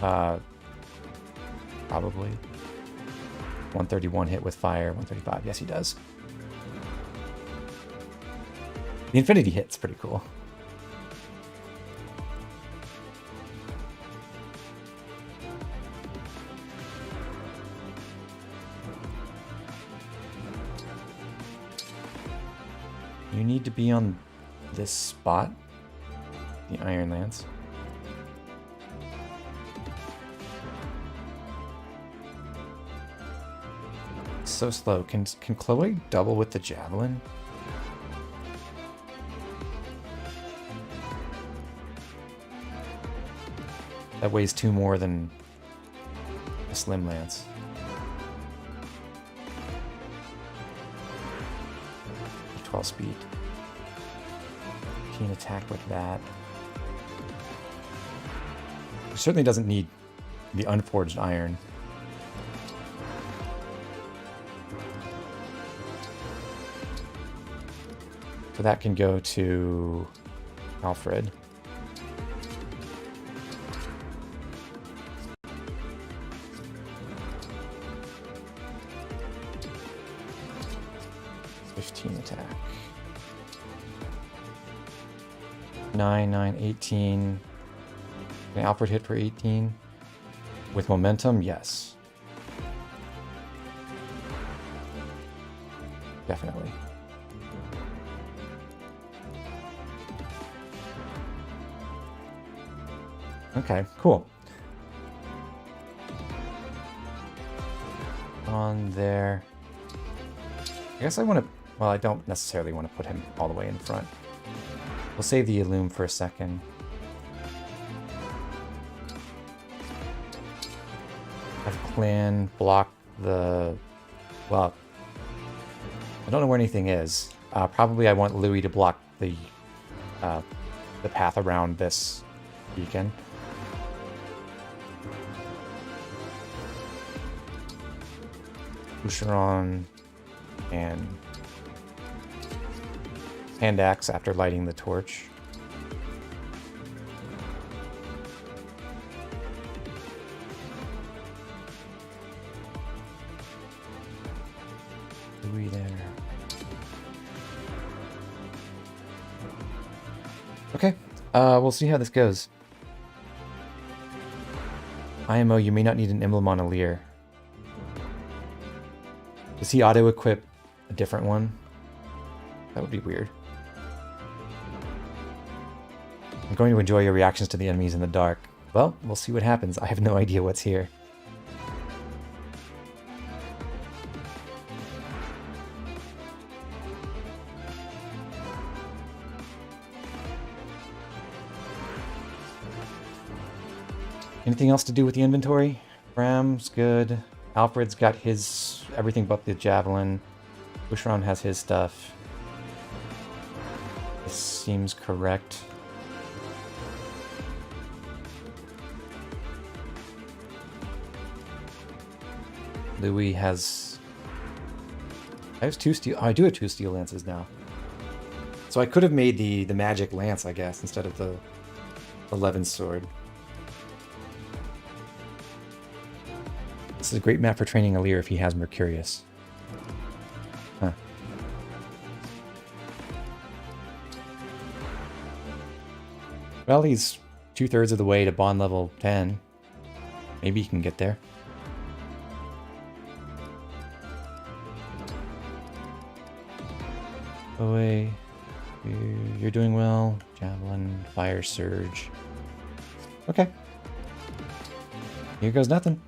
Probably. 131 hit with fire, 135. Yes, he does. The infinity hit's pretty cool. You need to be on this spot, the Iron Lance. So slow. Can Chloe double with the javelin? That weighs 2 more than a slim lance. Speed. Keen attack with that. It certainly doesn't need the unforged iron. So that can go to Alfred. Attack. 9, 18. Can Alfred hit for 18? With momentum, yes. Definitely. Okay, cool. On there. I guess I want to... Well, I don't necessarily want to put him all the way in front. We'll save the Illume for a second. Have Clan block the... Well, I don't know where anything is. Probably I want Louis to block the path around this beacon. Boucheron and hand axe after lighting the torch. Louis there. Okay, we'll see how this goes. IMO, you may not need an emblem on a Lear. Does he auto-equip a different one? That would be weird. I'm going to enjoy your reactions to the enemies in the dark. Well, we'll see what happens. I have no idea what's here. Anything else to do with the inventory? Bram's good. Alfred's got his everything but the javelin. Boucheron has his stuff. This seems correct. Louis has... I have 2 steel... Oh, I do have 2 steel lances now. So I could have made the magic lance, I guess, instead of the Levin's sword. This is a great map for training a Lear if he has Mercurius. Huh. Well, he's 2/3 of the way to bond level 10. Maybe he can get there. Away. You're doing well. Javelin, fire surge. Okay. Here goes nothing.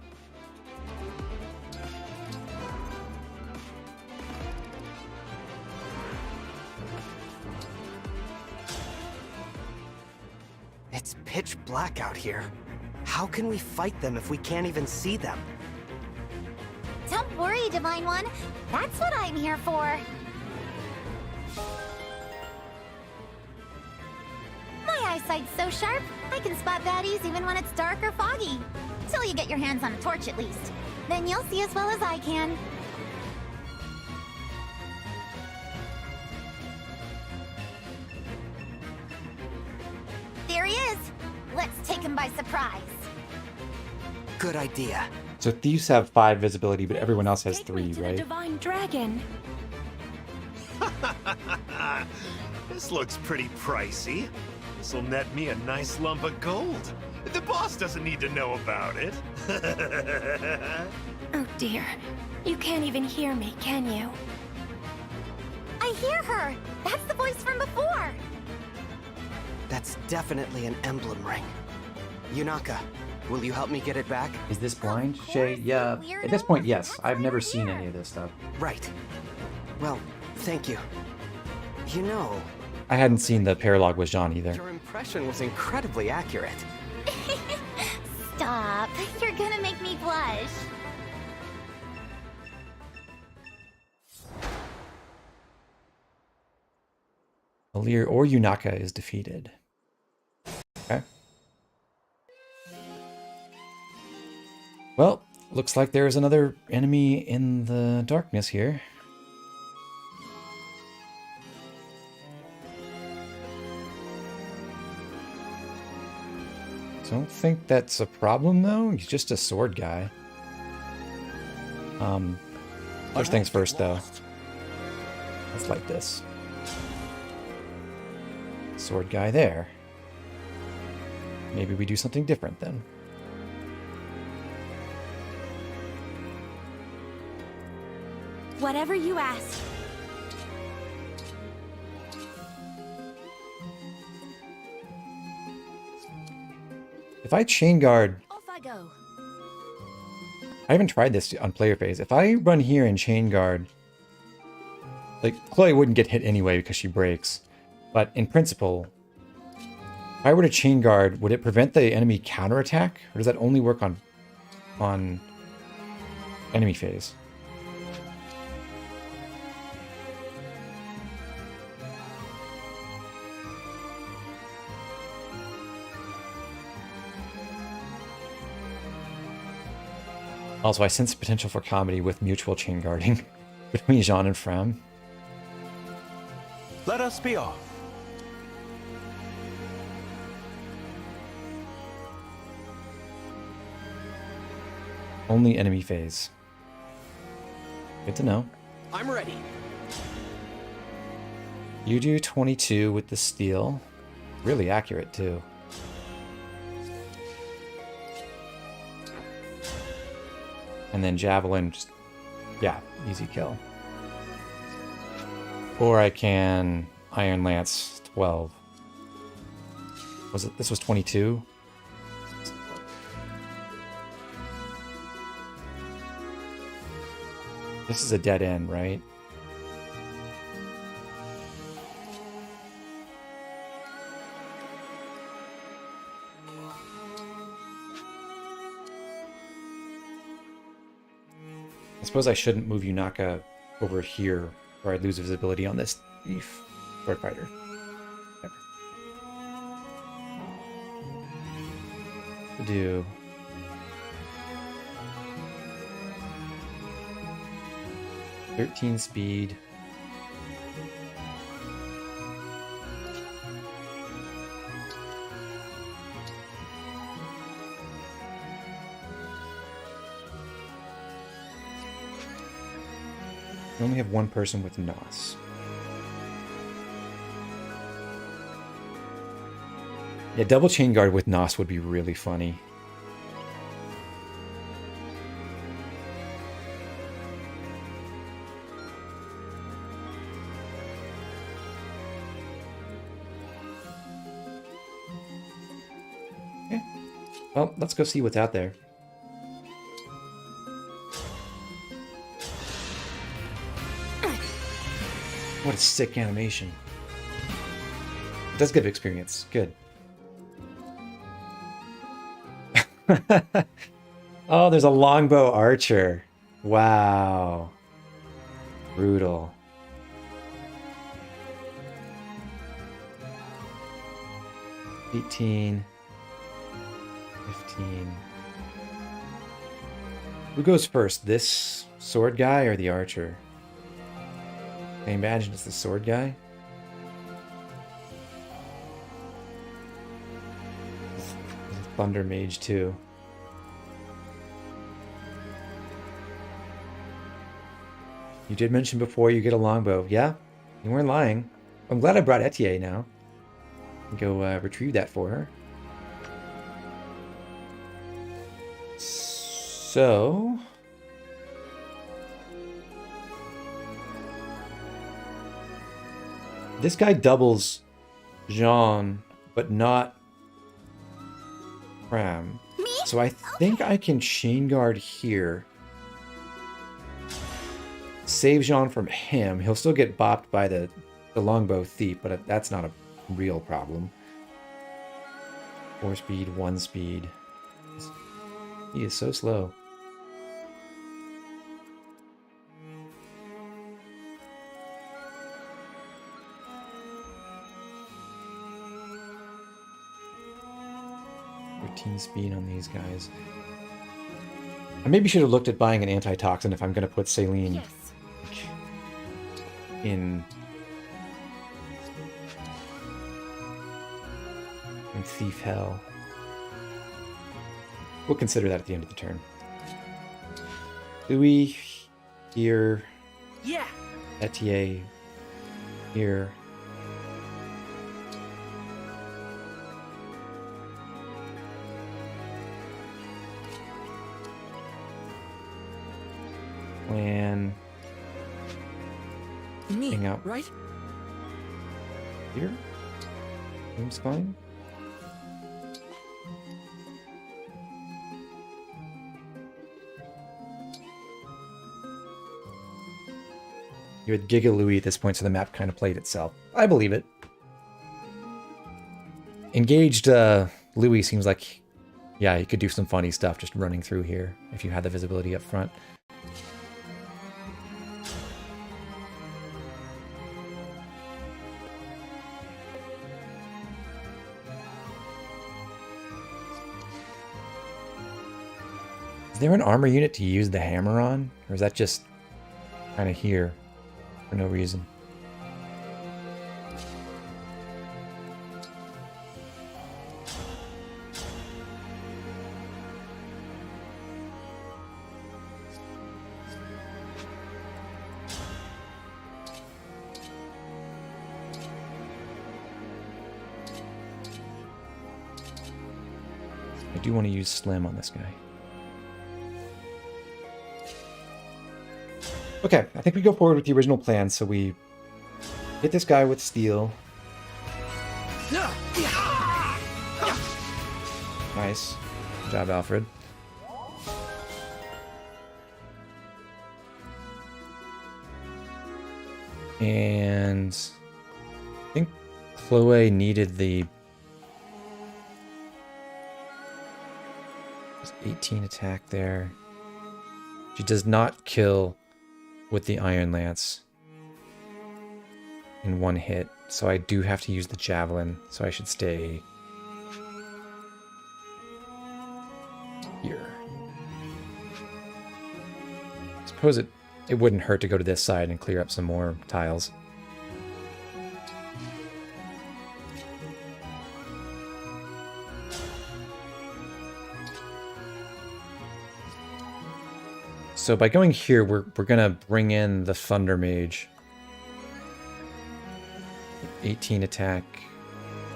It's pitch black out here. How can we fight them if we can't even see them? Don't worry, Divine One. That's what I'm here for. My eyesight's so sharp, I can spot baddies even when it's dark or foggy. Till you get your hands on a torch, at least. Then you'll see as well as I can. There he is. Let's take him by surprise. Good idea. So thieves have 5 visibility, but everyone else has 3, The right? divine dragon. This looks pretty pricey. This'll net me a nice lump of gold. The boss doesn't need to know about it. Oh dear. You can't even hear me, can you? I hear her! That's the voice from before! That's definitely an emblem ring. Yunaka, will you help me get it back? Is this blind? Shay, yeah. At this point, yes. I've never seen any of this stuff. Right. Well, thank you. You know, I hadn't seen the paralog with Jean either. your impression was incredibly accurate. Stop. You're gonna make me blush. Alir or Yunaka is defeated. Okay. Well, looks like there's another enemy in the darkness here. Don't think that's a problem though. He's just a sword guy. First things first though. Let's light this. Sword guy there. Maybe we do something different then. Whatever you ask. If I chain guard, Off I go. I haven't tried this on player phase. If I run here and chain guard, like Chloe wouldn't get hit anyway because she breaks. But in principle, if I were to chain guard, would it prevent the enemy counterattack? Or does that only work on enemy phase? Also, I sense potential for comedy with mutual chain guarding between Jean and Fram. Let us be off. Only enemy phase. Good to know. I'm ready. You do 22 with the steel. Really accurate, too. And then javelin, just, yeah, easy kill. Or I can Iron Lance 12. Was it? This was 22? This is a dead end, right? I suppose I shouldn't move Yunaka over here, or I'd lose visibility on this thief sword fighter. Whatever. Do 13 speed. We only have one person with NOS. Yeah, double chain guard with NOS would be really funny. Okay. Well, let's go see what's out there. What a sick animation. It does give experience. Good. Oh, there's a longbow archer. Wow. Brutal. $18. $15. Who goes first? This sword guy or the archer? I imagine it's the sword guy. Thunder Mage too. You did mention before you get a longbow. Yeah, you weren't lying. I'm glad I brought Etienne now. Go retrieve that for her. So... this guy doubles Jean, but not Pram. So I think I can chain guard here. Save Jean from him. He'll still get bopped by the longbow thief, but that's not a real problem. 4 speed, 1 speed. He is so slow. Speed on these guys. I maybe should have looked at buying an antitoxin if I'm going to put Celine in Thief Hell. We'll consider that at the end of the turn. Louis here. Yeah. Etienne here. Plan. Hang out right here. Seems fine. You had Giga Louis at this point, so the map kind of played itself. I believe it. Engaged Louis seems like, yeah, he could do some funny stuff just running through here if you had the visibility up front. Is there an armor unit to use the hammer on? Or is that just kind of here for no reason? I do want to use Slim on this guy. Okay, I think we go forward with the original plan, so we hit this guy with steel. Nice. Good job, Alfred. And I think Chloe needed the 18 attack there. She does not kill with the Iron Lance in one hit, so I do have to use the Javelin, so I should stay here. I suppose it wouldn't hurt to go to this side and clear up some more tiles. So by going here, we're gonna bring in the Thunder Mage. 18 attack,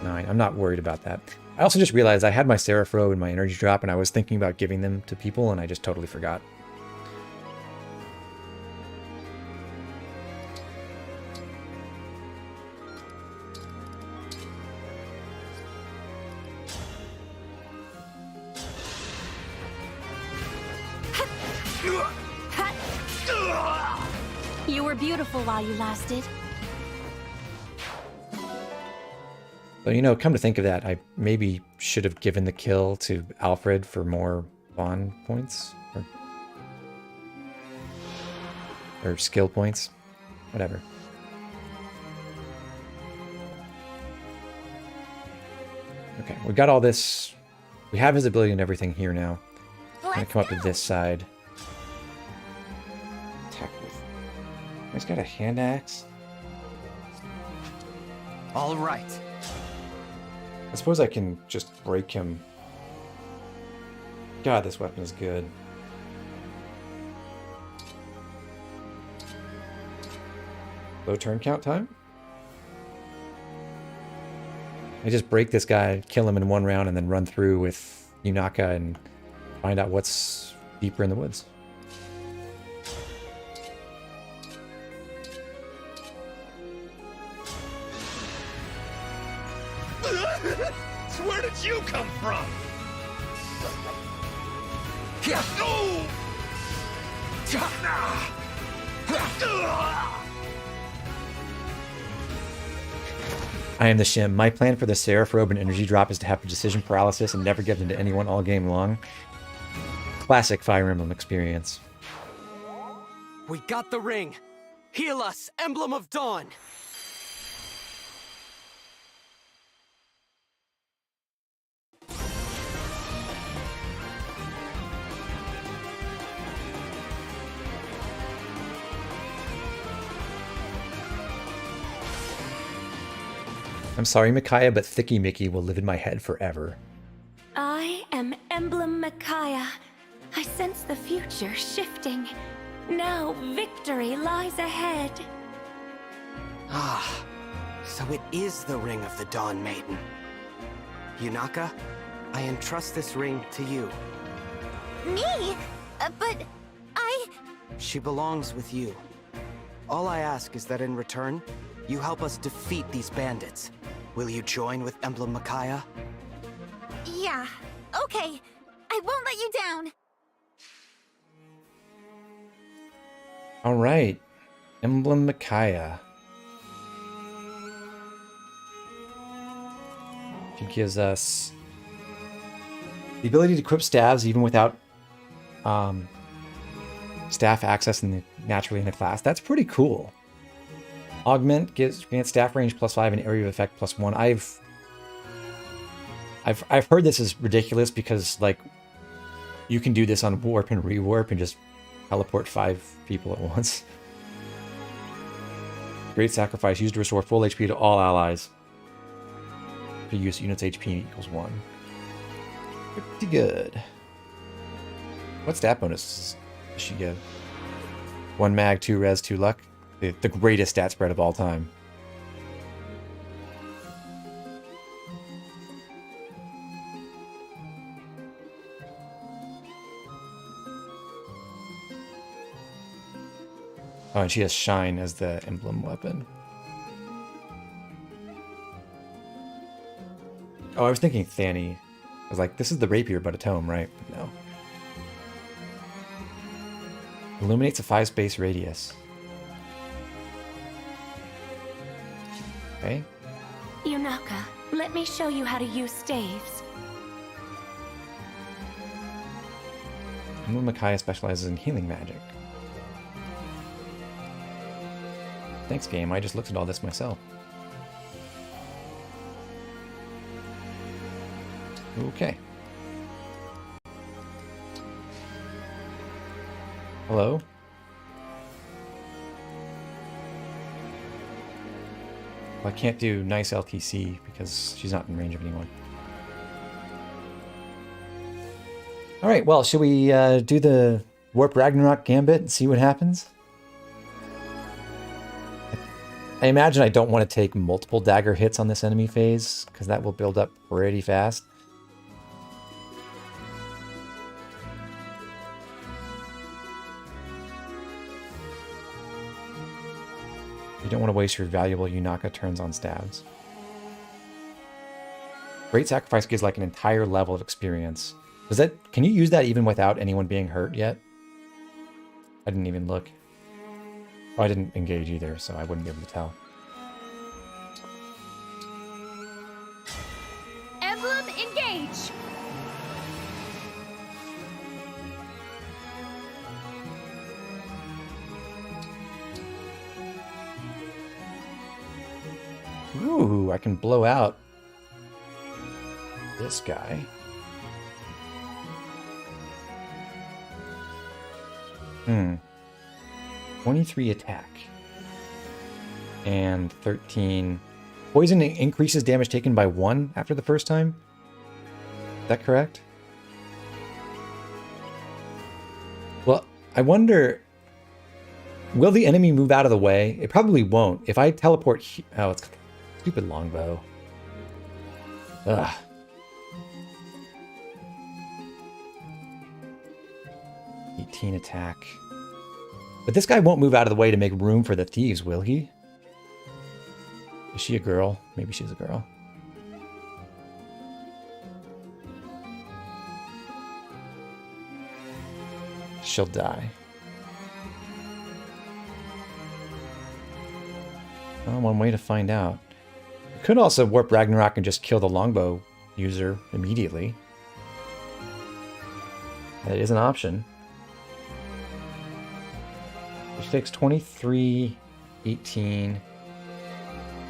9. I'm not worried about that. I also just realized I had my Seraphro and my energy drop, and I was thinking about giving them to people, and I just totally forgot. You were beautiful while you lasted. But you know, come to think of that, I maybe should have given the kill to Alfred for more bond points. Or skill points. Whatever. Okay, we got all this. We have visibility and everything here now. I'm gonna come up to this side. Attack with. He's got a hand axe. All right. I suppose I can just break him. God, this weapon is good. Low turn count time. I just break this guy, kill him in one round, and then run through with Yunaka and find out what's deeper in the woods. Where did you come from? I am the Shim. My plan for the Seraph Robe and Energy Drop is to have decision paralysis and never give them to anyone all game long. Classic Fire Emblem experience. We got the ring. Heal us, Emblem of Dawn. I'm sorry, Micaiah, but Thicky Mickey will live in my head forever. I am Emblem Micaiah. I sense the future shifting. Now victory lies ahead. Ah, so it is the ring of the Dawn Maiden. Yunaka, I entrust this ring to you. Me? But I... She belongs with you. All I ask is that in return, you help us defeat these bandits. Will you join with Emblem Micaiah? Yeah, okay. I won't let you down. All right, Emblem Micaiah. She gives us the ability to equip staves even without staff access naturally in the class. That's pretty cool. Augment grants staff range +5 and area of effect +1. I've heard this is ridiculous because like you can do this on warp and rewarp and just teleport 5 people at once. Great sacrifice used to restore full HP to all allies. To use units HP equals 1. Pretty good. What stat bonus does she give? 1 mag, 2 res, 2 luck. The greatest stat spread of all time. Oh, and she has Shine as the emblem weapon. Oh, I was thinking Thani. I was like, this is the rapier, but a tome, right? No. Illuminates a 5 space radius. Okay. Yunaka, let me show you how to use staves. Emblem Micaiah specializes in healing magic. Thanks, game. I just looked at all this myself. Okay. Hello? Well, I can't do nice LTC because she's not in range of anyone. Alright, well, should we do the Warp Ragnarok Gambit and see what happens? I imagine I don't want to take multiple dagger hits on this enemy phase, because that will build up pretty fast. You don't want to waste your valuable Yunaka turns on stabs. Great Sacrifice gives like an entire level of experience. Does that? Can you use that even without anyone being hurt yet? I didn't even look. Oh, I didn't engage either, so I wouldn't be able to tell. Emblem Engage! Ooh, I can blow out this guy. Hmm. 23 attack. And 13. Poison increases damage taken by 1 after the first time? Is that correct? Well, I wonder Will the enemy move out of the way? It probably won't. If I teleport... Oh, it's stupid longbow. Ugh. '18 attack. But this guy won't move out of the way to make room for the thieves, will he? Is she a girl? Maybe she's a girl. She'll die. Well, one way to find out. You could also warp Ragnarok and just kill the longbow user immediately. That is an option. She takes 23, 18,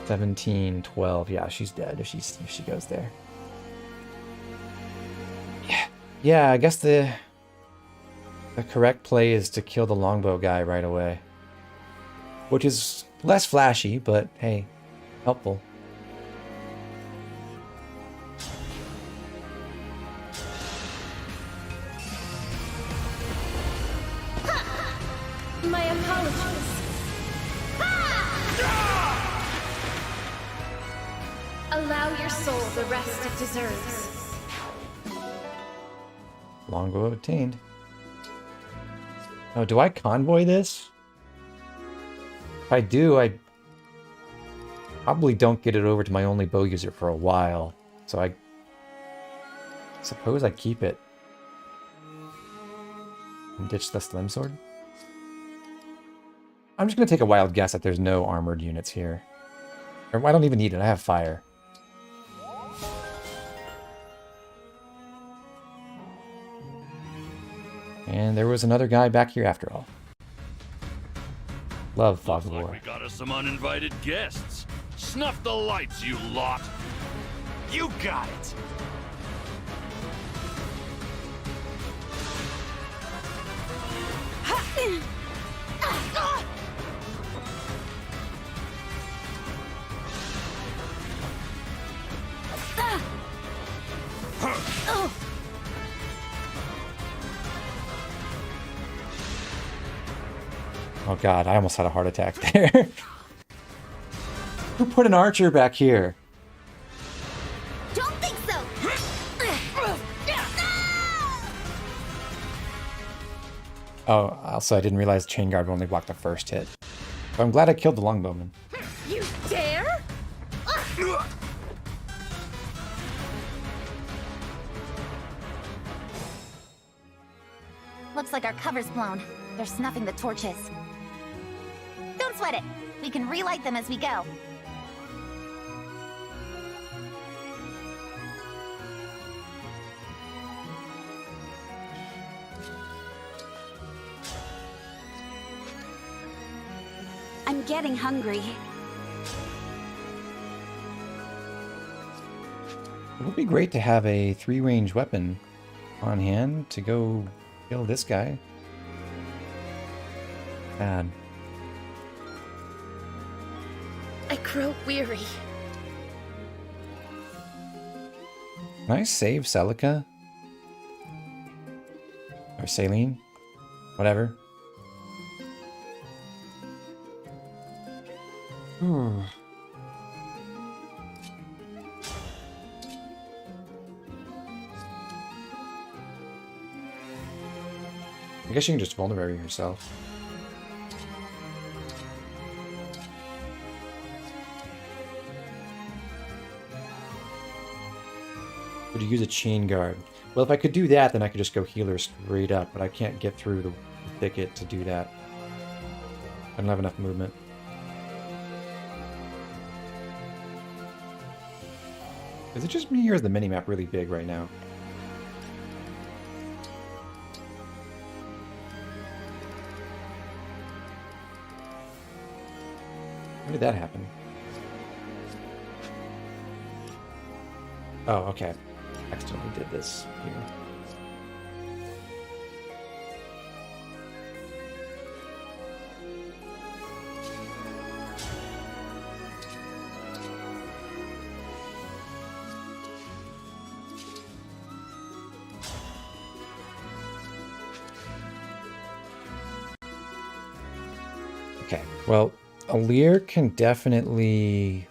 17, 12. Yeah, she's dead if she goes there. Yeah, I guess the correct play is to kill the longbow guy right away. Which is less flashy, but hey, helpful. My apologies. Allow your soul the rest it deserves. Longbow obtained. Oh, do I convoy this? If I do, I probably don't get it over to my only bow user for a while. So I suppose I keep it. And ditch the slim sword? I'm just going to take a wild guess that there's no armored units here. Or I don't even need it, I have fire. And there was another guy back here after all. Love Fog of War. Like we got us some uninvited guests. Snuff the lights, you lot. You got it. Oh god, I almost had a heart attack there. Who put an archer back here? Don't think so. Oh, also I didn't realize Chain Guard would only block the first hit. But I'm glad I killed the Longbowman. You dare? Looks like our cover's blown. They're snuffing the torches. Don't sweat it. We can relight them as we go. I'm getting hungry. It would be great to have a 3-range weapon on hand to go kill this guy. Bad. I grow weary. Can I save Celica? Or Saline? Whatever. I guess you can just vulnerate yourself. Could you use a chain guard? Well, if I could do that, then I could just go healer straight up, but I can't get through the thicket to do that. I don't have enough movement. Is it just me, or is the minimap really big right now? When did that happen? Oh, okay. Accidentally did this here. Okay, well, Alir can definitely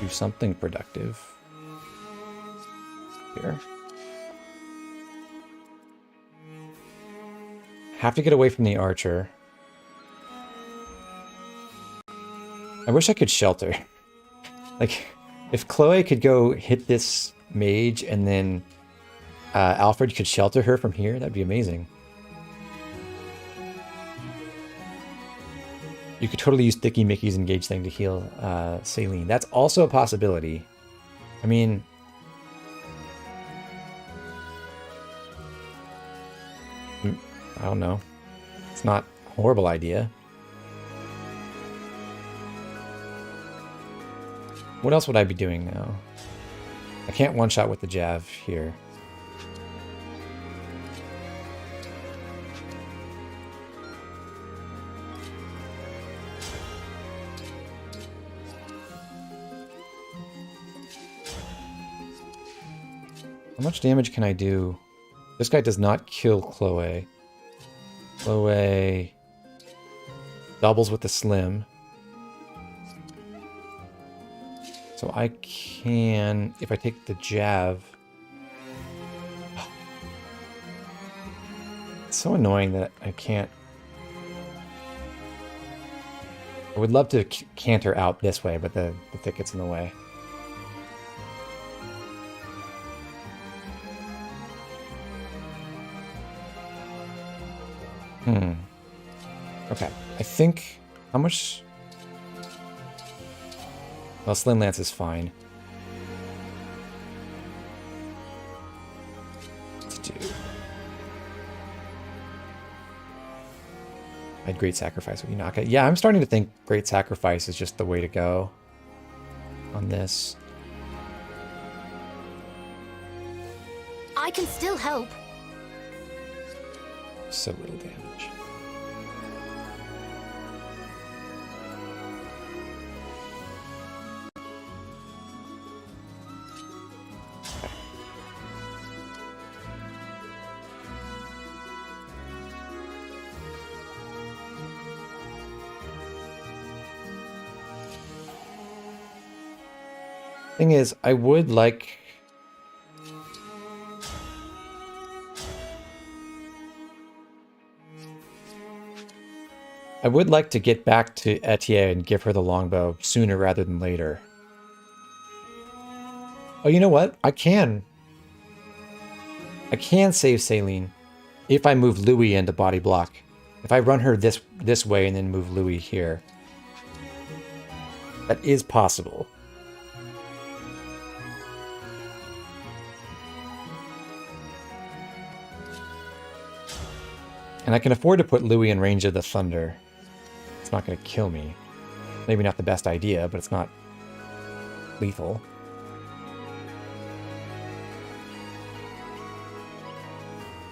do something productive here. Have to get away from the archer. I wish I could shelter. Like, if Chloe could go hit this mage and then Alfred could shelter her from here, that'd be amazing. You could totally use Thicky Mickey's Engage thing to heal Saline. That's also a possibility. I mean... I don't know. It's not a horrible idea. What else would I be doing now? I can't one-shot with the Jav here. How much damage can I do? This guy does not kill Chloe. Chloe doubles with the Slim. So I can, if I take the Jav... It's so annoying that I can't... I would love to canter out this way, but the thicket's in the way. Okay, I think... How much... Well, Slim Lance is fine. Let's do... I had Great Sacrifice with Inaka. Yeah, I'm starting to think Great Sacrifice is just the way to go on this. I can still help. So little damage. Thing is, I would like... I would like to get back to Etienne and give her the longbow sooner rather than later. Oh, you know what? I can save Saline if I move Louis into body block. If I run her this way and then move Louis here. That is possible. And I can afford to put Louis in range of the thunder. It's not going to kill me. Maybe not the best idea, but it's not lethal.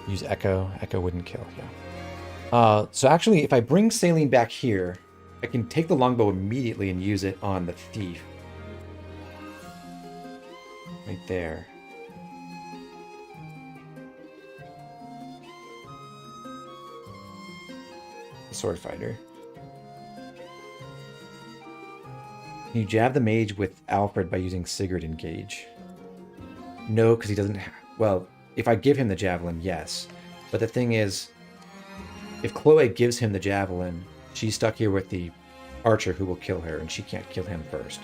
Use Echo. Echo wouldn't kill, yeah. So actually, if I bring Saline back here, I can take the longbow immediately and use it on the thief. Right there. The sword fighter. Can you jab the mage with Alfred by using Sigurd Engage? No, because he doesn't have... Well, if I give him the javelin, yes. But the thing is, if Chloe gives him the javelin, she's stuck here with the archer who will kill her, and she can't kill him first.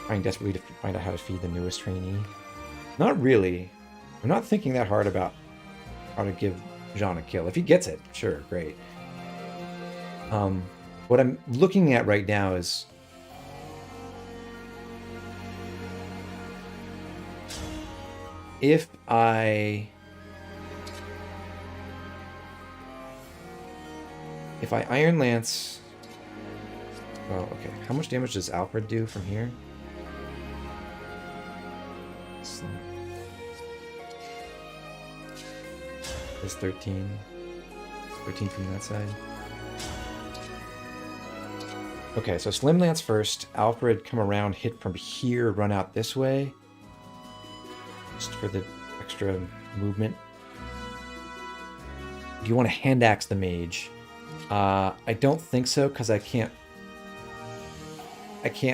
Trying desperately to find out how to feed the newest trainee. Not really. I'm not thinking that hard about how to give Jean a kill. If he gets it, sure, great. What I'm looking at right now is if I Iron Lance... Well, okay. How much damage does Alfred do from here? There's 13. 13 from that side. Okay, so Slim Lance first. Alfred come around, hit from here, run out this way. Just for the extra movement. Do you want to hand axe the mage? I don't think so, because I can't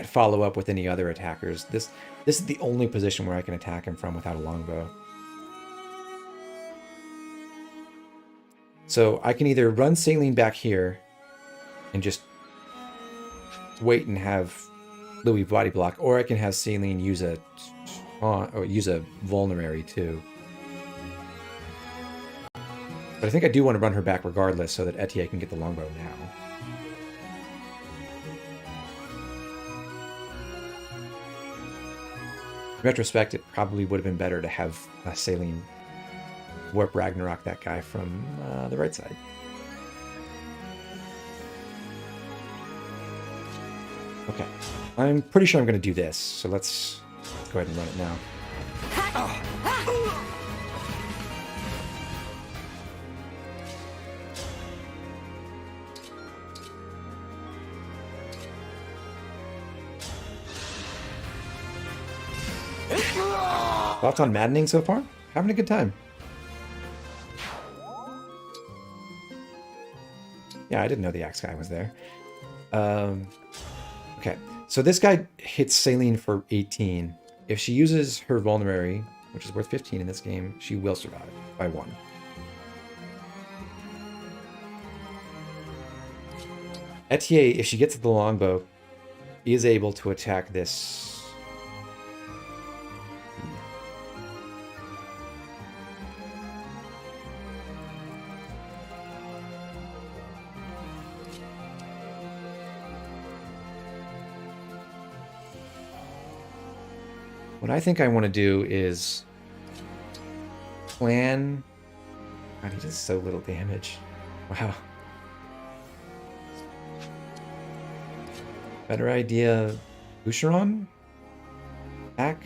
follow up with any other attackers. This is the only position where I can attack him from without a longbow. So I can either run Saline back here and just wait and have Louis body block, or I can have Saline use a vulnerary too. But I think I do want to run her back regardless, so that Etienne can get the longbow now. In retrospect, it probably would have been better to have Saline warp Ragnarok that guy from the right side. Okay, I'm pretty sure I'm going to do this, so let's go ahead and run it now. Thoughts on Maddening so far? Having a good time. Yeah, I didn't know the axe guy was there. Okay, so this guy hits Saline for 18. If she uses her vulnerary, which is worth 15 in this game, she will survive by 1. Etienne, if she gets the longbow, is able to attack this. What I think I want to do is plan... God, he does so little damage. Wow. Better idea, Boucheron? Back?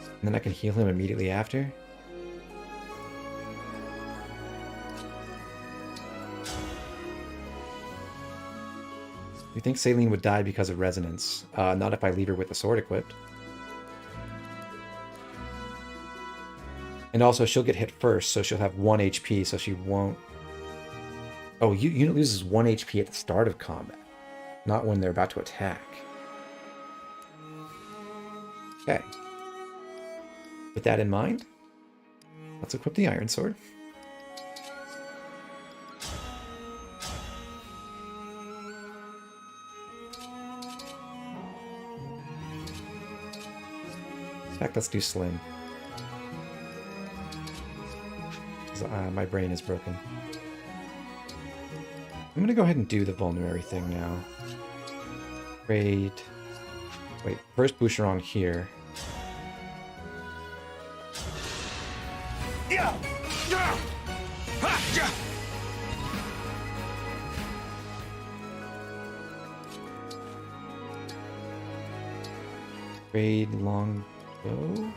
And then I can heal him immediately after? You think Saline would die because of resonance? Not if I leave her with the sword equipped. And also, she'll get hit first, so she'll have 1 HP, so she won't... Oh, unit loses 1 HP at the start of combat, not when they're about to attack. Okay. With that in mind, let's equip the Iron Sword. In fact, let's do Slim. My brain is broken. I'm gonna go ahead and do the vulnerary thing now. Great. Wait, first Boucheron here. Raid longbow.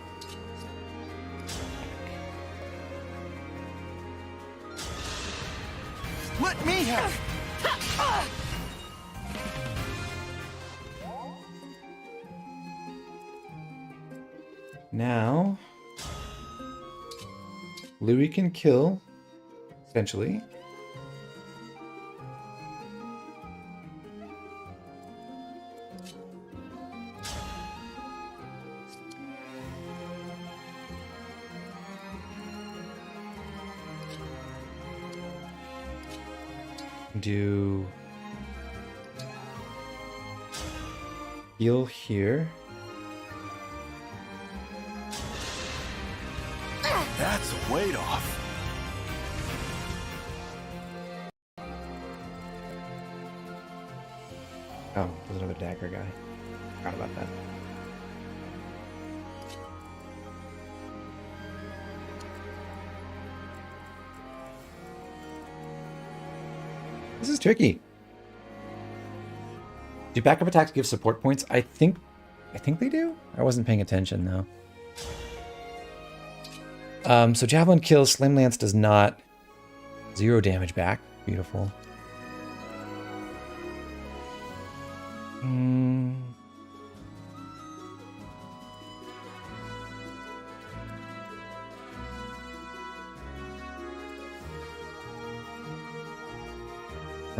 Let me have. Now, Louis can kill, essentially. Do heal here. That's a weight off. Oh, there's another dagger guy. Forgot about that. This is tricky. Do backup attacks give support points? I think they do. I wasn't paying attention though. So Javelin kills, Slim Lance does not. 0 damage back. Beautiful.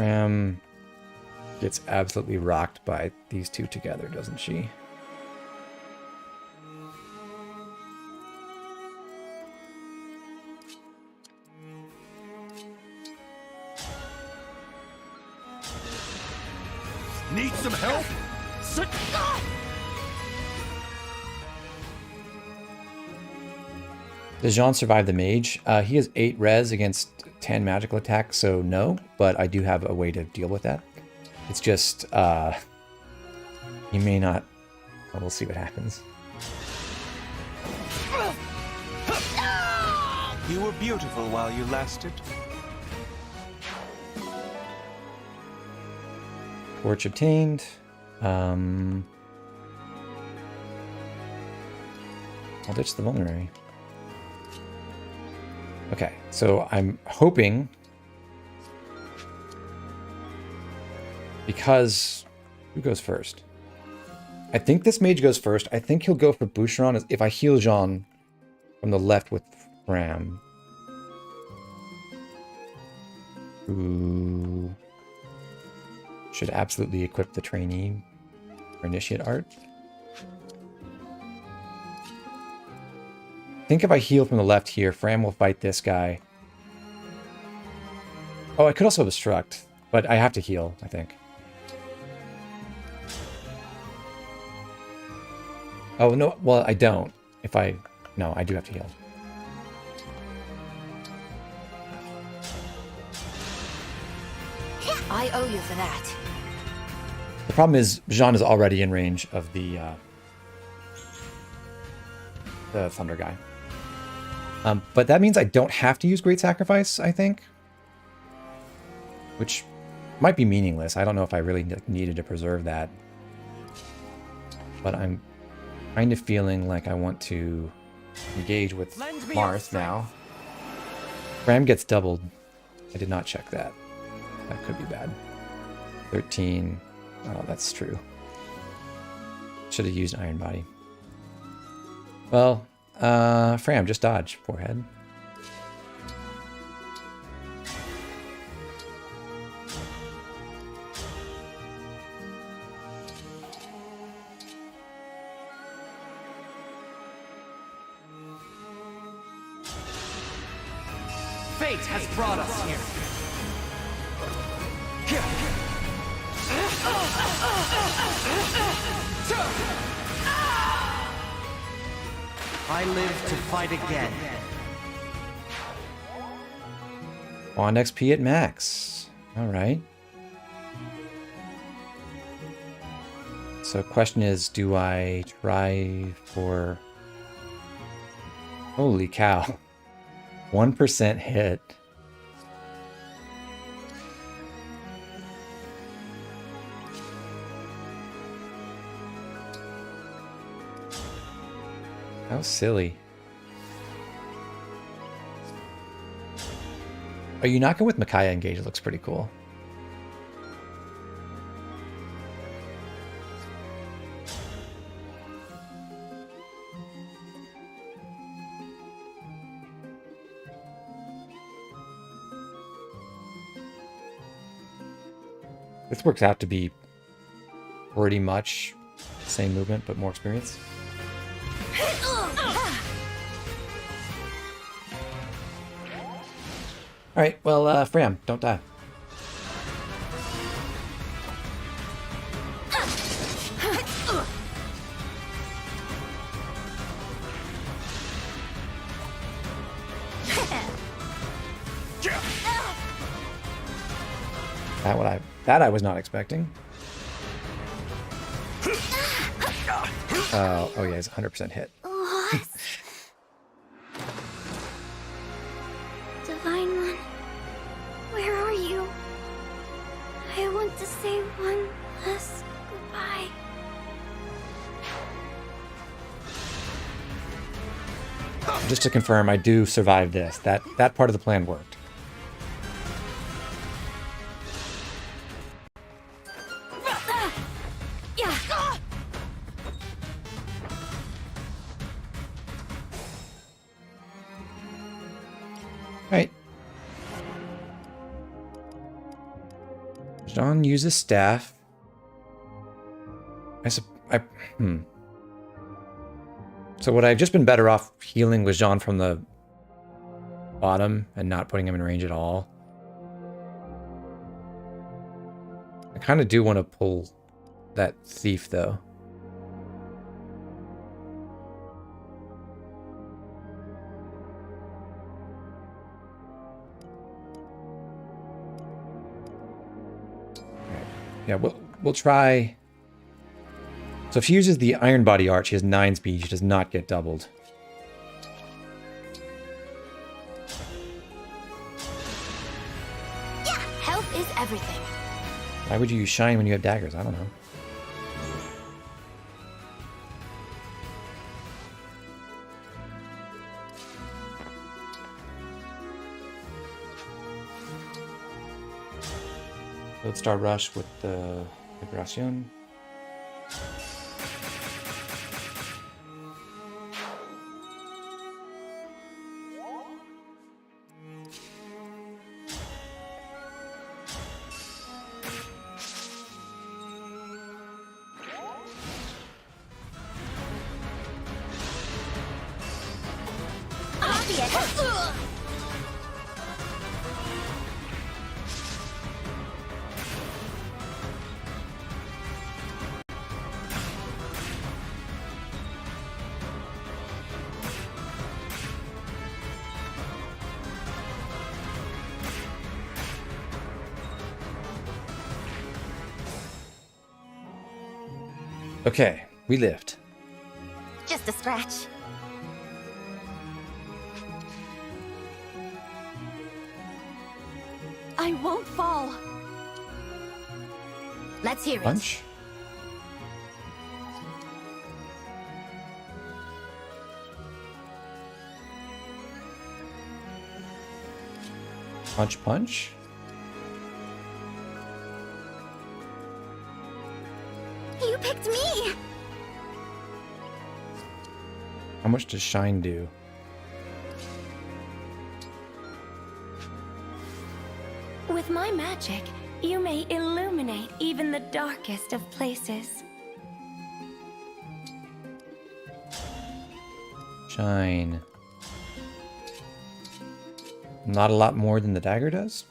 Ram gets absolutely rocked by these two together, doesn't she? Need some help? Does Jean survive the mage? He has 8 res against 10 magical attack, so no, but I do have a way to deal with that. It's just, he may not, well, we'll see what happens. You were beautiful while you lasted. Torch obtained. I'll ditch the vulnerary. Okay, so I'm hoping, because who goes first? I think this mage goes first. I think he'll go for Boucheron if I heal Jean from the left with Ram. Who should absolutely equip the trainee for initiate art. I think if I heal from the left here, Fram will fight this guy. Oh, I could also obstruct, but I have to heal, I think. Oh, no, well, I don't. No, I do have to heal. I owe you for that. The problem is Jean is already in range of the Thunder guy. But that means I don't have to use Great Sacrifice, I think. Which might be meaningless. I don't know if I really needed to preserve that. But I'm kind of feeling like I want to engage with Marth now. Ram gets doubled. I did not check that. That could be bad. 13. Oh, that's true. Should have used Iron Body. Well, Fram, just dodge, forehead. Fate has brought us here. I live to fight again. On XP at max. All right. So question is, do I try for... Holy cow. 1% hit. How silly. Oh, Yunaka with Micaiah Engage looks pretty cool. This works out to be pretty much the same movement, but more experience. Alright, well, Fram, don't die. That I was not expecting. Oh yeah, it's 100% hit. Divine One, where are you? I want to say one last goodbye. Just to confirm, I do survive this. That part of the plan worked. Jean uses staff. So would I have just been better off healing with Jean from the bottom and not putting him in range at all? I kind of do want to pull that thief, though. Right. Yeah, we'll try. So if she uses the Iron Body Art, she has 9 speed. She does not get doubled. Yeah, health is everything. Why would you use Shine when you have daggers? I don't know. Let's start rush with the Liberacion. Okay, we lived. Just a scratch. I won't fall. Let's hear it. Punch. Punch, punch. You picked me! How much does Shine do? With my magic, you may illuminate even the darkest of places. Shine. Not a lot more than the dagger does.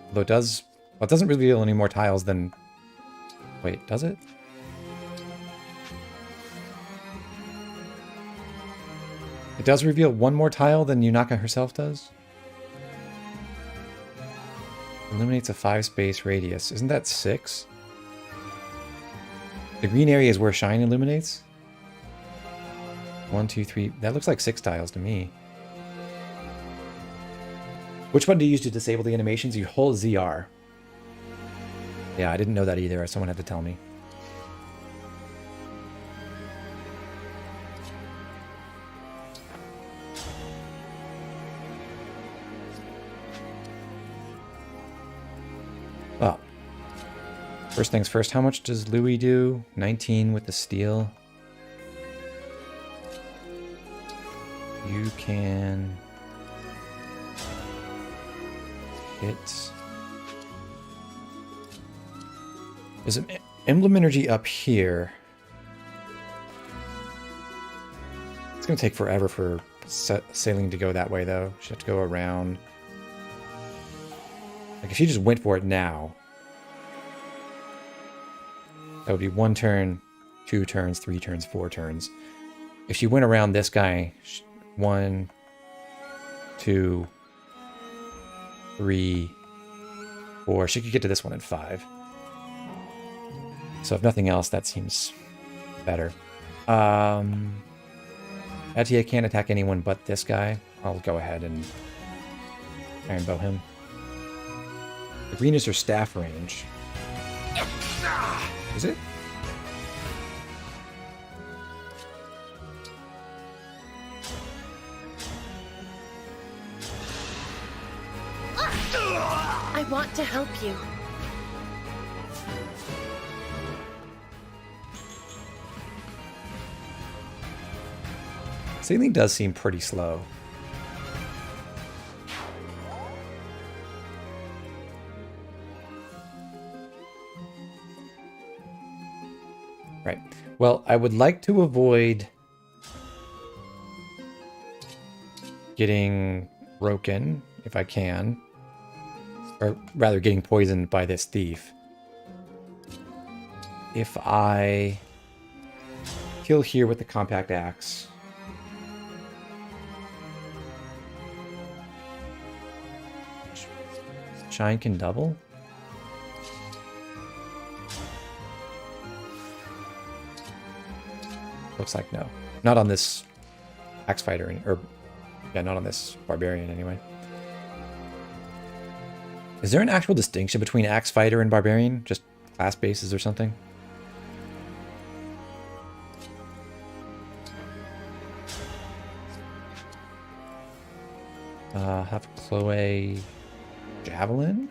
Although it does... Well, it doesn't reveal any more tiles than... Wait, does it? It does reveal one more tile than Yunaka herself does? Eliminates a 5-space radius. Isn't that 6? The green area is where Shine illuminates? 1, 2, 3... That looks like 6 tiles to me. Which one do you use to disable the animations? You hold ZR. Yeah, I didn't know that either. Someone had to tell me. Well, first things first, how much does Louis do? 19 with the steel. You can hit. There's an emblem energy up here. It's going to take forever for sailing to go that way, though. She have to go around. Like, if she just went for it now, that would be 1 turn, 2 turns, 3 turns, 4 turns. If she went around this guy, 1, 2, 3, 4, she could get to this one in 5. So if nothing else, that seems better. Atia can't attack anyone but this guy. I'll go ahead and Iron Bow him. The green is her staff range. Is it? I want to help you. Sailing does seem pretty slow. Right. Well, I would like to avoid getting broken if I can. Or rather, getting poisoned by this thief. If I kill here with the compact axe. Shine can double? Looks like no. Not on this axe fighter, or yeah, not on this barbarian anyway. Is there an actual distinction between axe fighter and barbarian? Just class bases or something? Have Chloe javelin?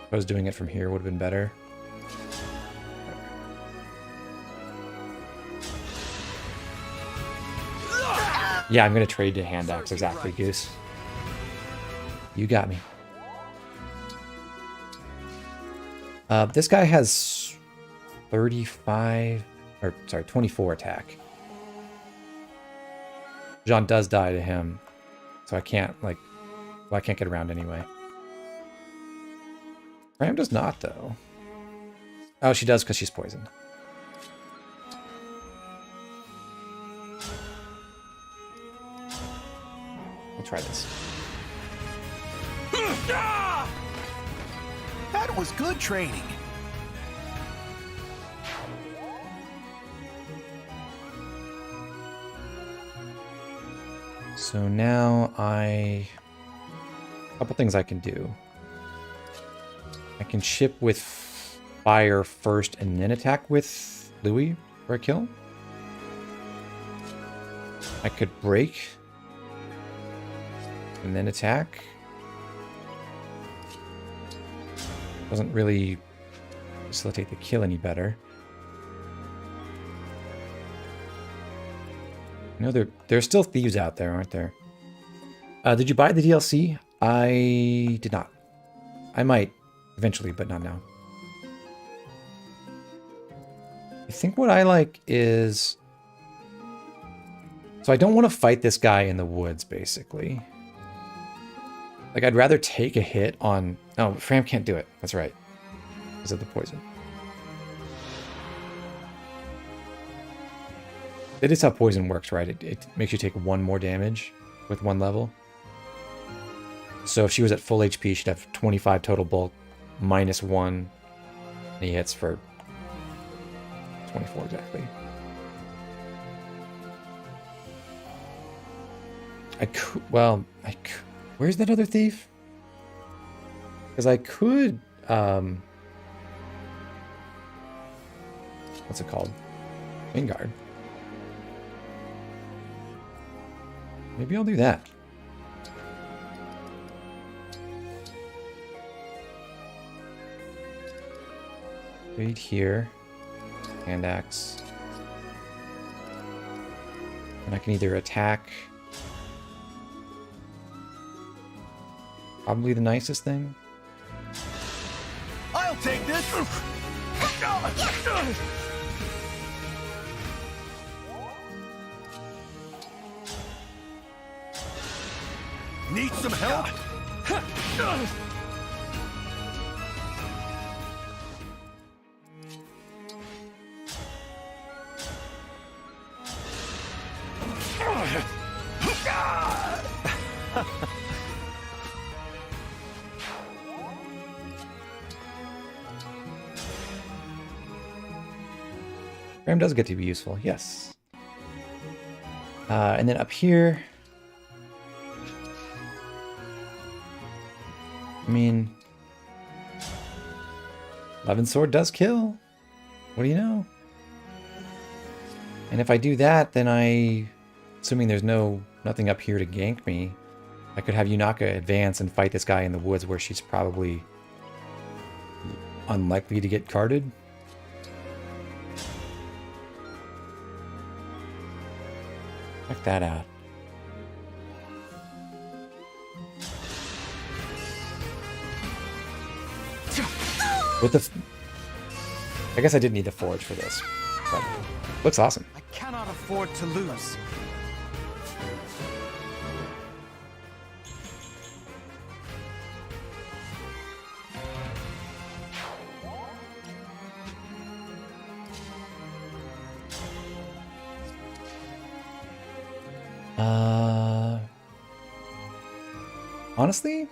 If I was doing it from here, would have been better. Yeah, I'm gonna trade to hand axe, exactly, Goose. You got me. This guy has 35, or sorry, 24 attack. Jean does die to him, so I can't, like, well, I can't get around anyway. Ram does not, though. Oh, she does because she's poisoned. We'll try this. That was good training. So now a couple things I can do. I can ship with fire first and then attack with Louis for a kill. I could break and then attack. Doesn't really facilitate the kill any better. No, there's still thieves out there, aren't there? Did you buy the DLC? I did not. I might eventually, but not now. I think what I like is... So I don't want to fight this guy in the woods, basically. Like, I'd rather take a hit on... Oh, Fram can't do it. That's right. Because of the poison. It is how poison works, right? It makes you take one more damage with one level. So if she was at full HP, she'd have 25 total bulk, minus 1. And he hits for 24 exactly. I could... Well, where's that other thief? Because I could... what's it called? Vanguard. Maybe I'll do that. Wait here. Hand axe. And I can either attack. Probably the nicest thing. I'll take this. Need some help? Ram does get to be useful, yes. And then up here... I mean... 11 sword does kill. What do you know? And if I do that, then assuming there's nothing up here to gank me, I could have Yunaka advance and fight this guy in the woods where she's probably unlikely to get carded. Check that out. With the... I guess I didn't need the forge for this, but looks awesome. I cannot afford to lose. Honestly,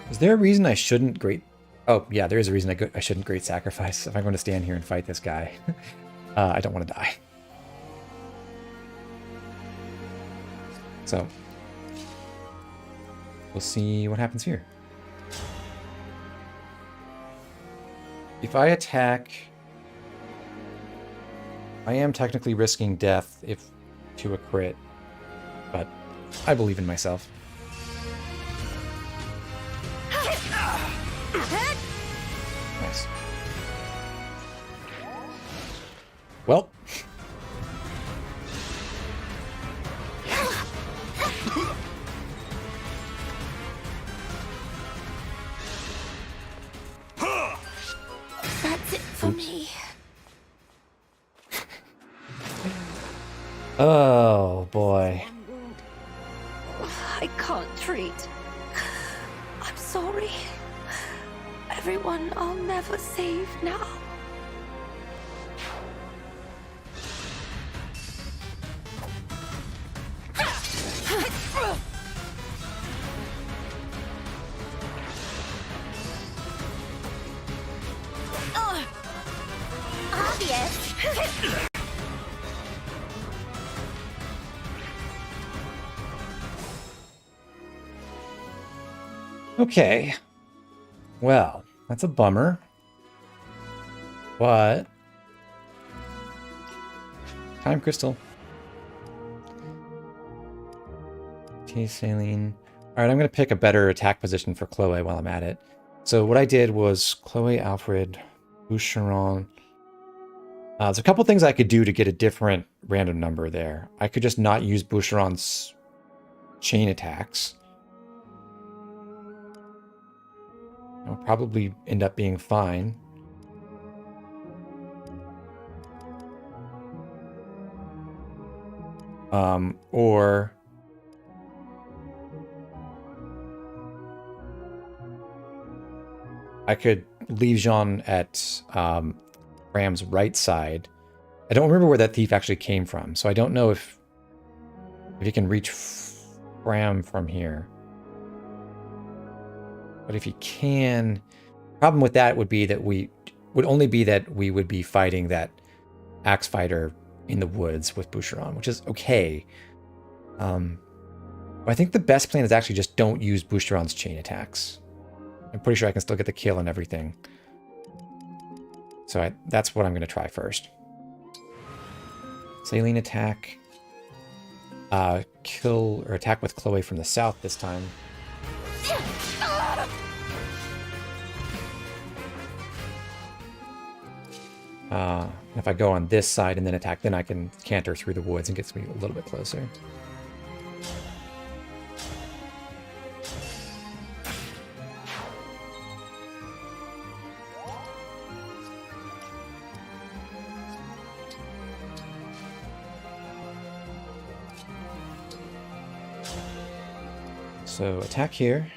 is there a reason I shouldn't great? Oh yeah, there is a reason I shouldn't great sacrifice if I'm going to stand here and fight this guy. I don't want to die. So we'll see what happens here. If I attack, I am technically risking death if to a crit, but I believe in myself. Nice. Well. That's it for me. Oh boy. I can't treat. I'm sorry. Everyone I'll never save now. Obvious. Okay. Well, that's a bummer. But time crystal. Tea saline. All right, I'm going to pick a better attack position for Chloe while I'm at it. So what I did was Chloe, Alfred, Boucheron. There's a couple things I could do to get a different random number there. I could just not use Boucheron's chain attacks. It'll probably end up being fine. Or I could leave Jean at Ram's right side. I don't remember where that thief actually came from, so I don't know if he can reach Ram from here. But if he can, problem with that would be that we would be fighting that axe fighter in the woods with Boucheron, which is okay. I think the best plan is actually just don't use Boucheron's chain attacks. I'm pretty sure I can still get the kill and everything. So that's what I'm going to try first. Saline attack. Kill or attack with Chloe from the south this time. If I go on this side and then attack, then I can canter through the woods and gets me a little bit closer. So attack here.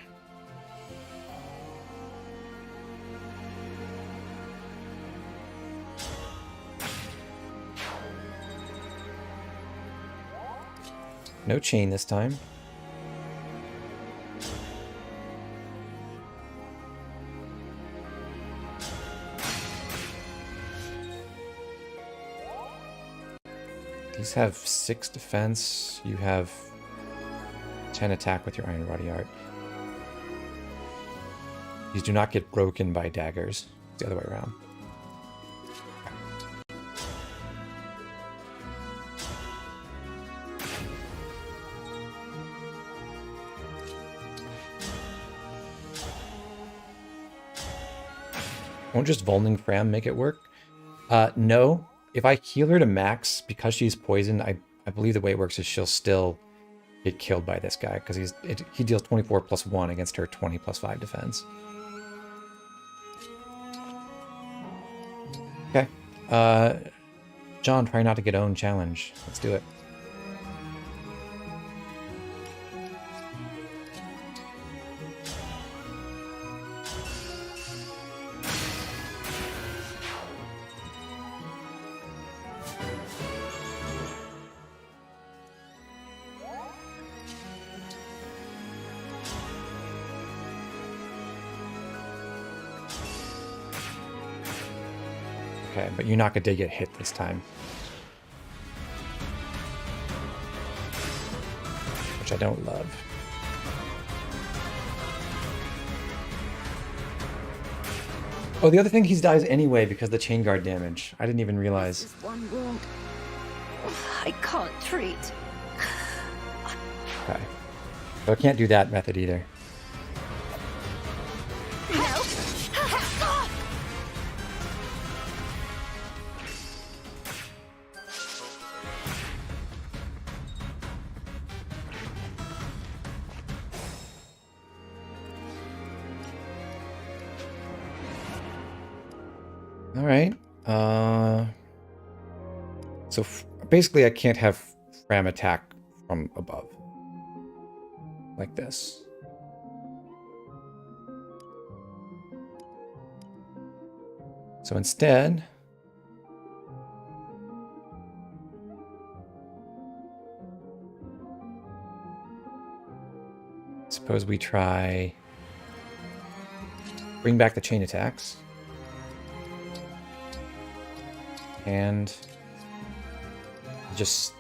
No chain this time. These have 6 defense. You have 10 attack with your Iron Body Art. These do not get broken by daggers. It's the other way around. Won't just Volning Fram make it work? No. If I heal her to max, because she's poisoned, I believe the way it works is she'll still get killed by this guy because he deals 24 plus 1 against her 20 plus 5 defense. Okay. John, try not to get owned challenge. Let's do it. Okay, but Yunaka did get hit this time. Which I don't love. Oh, the other thing, he dies anyway because of the chain guard damage. I didn't even realize. This is one wound I can't treat. Okay. So I can't do that method either. All right. So basically I can't have Fram attack from above. Like this. So instead, suppose we try bring back the chain attacks. And just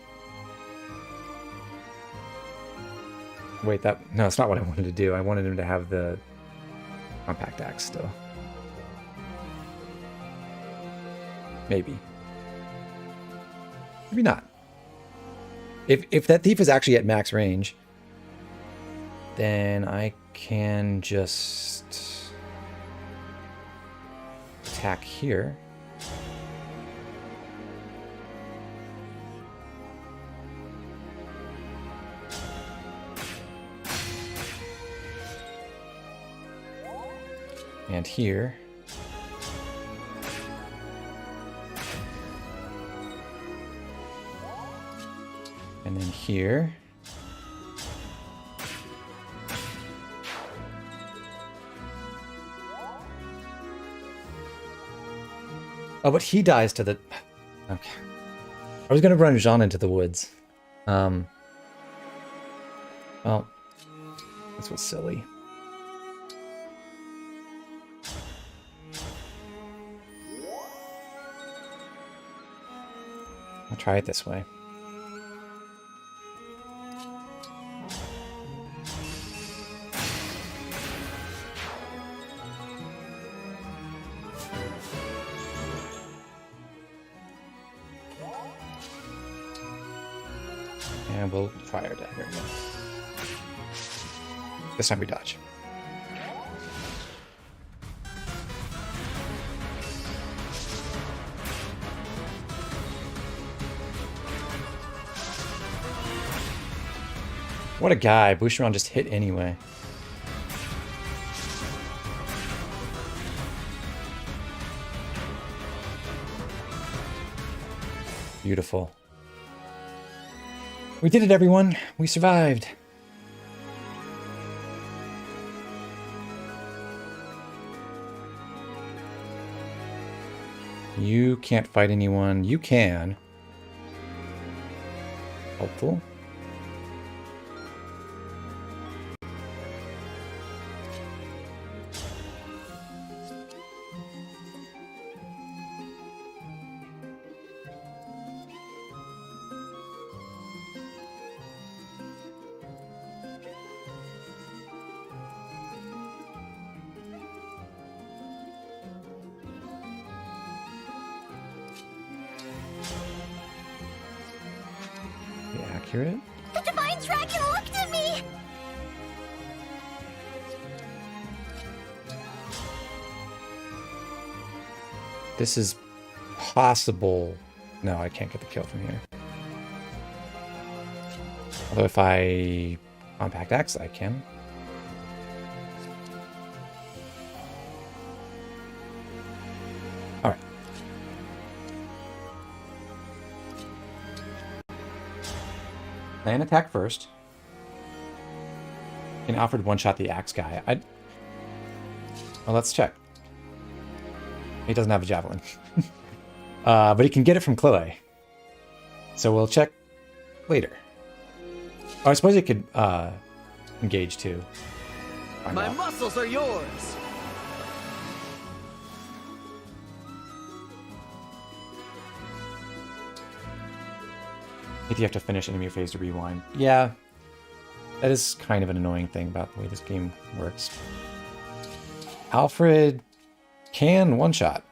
wait, no, it's not what I wanted to do. I wanted him to have the compact axe still. Maybe. Maybe not. If that thief is actually at max range, then I can just attack here. And here. And then here. Oh, but he dies to the... Okay. I was going to run Jean into the woods. Well, this was silly. I'll try it this way. And we'll fire dagger again. This time we dodge. What a guy. Boucheron just hit anyway. Beautiful. We did it, everyone. We survived. You can't fight anyone. You can. Helpful. Accurate. The Divine Dragon looked at me! This is possible. No, I can't get the kill from here. Although if I compact axe, I can. All right. Land attack first. Can Alfred one-shot the axe guy? Well, let's check. He doesn't have a javelin. But he can get it from Chloe. So we'll check later. Oh, I suppose he could engage too. My muscles are yours! If you have to finish enemy phase to rewind. Yeah. That is kind of an annoying thing about the way this game works. Alfred can one-shot.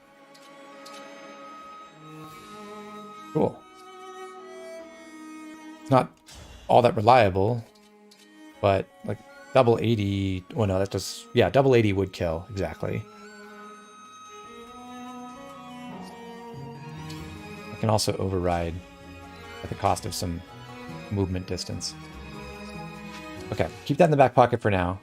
Cool. It's not all that reliable, but like double 80, well no, that does, yeah, double 80 would kill, exactly. I can also override at the cost of some movement distance. Okay, keep that in the back pocket for now.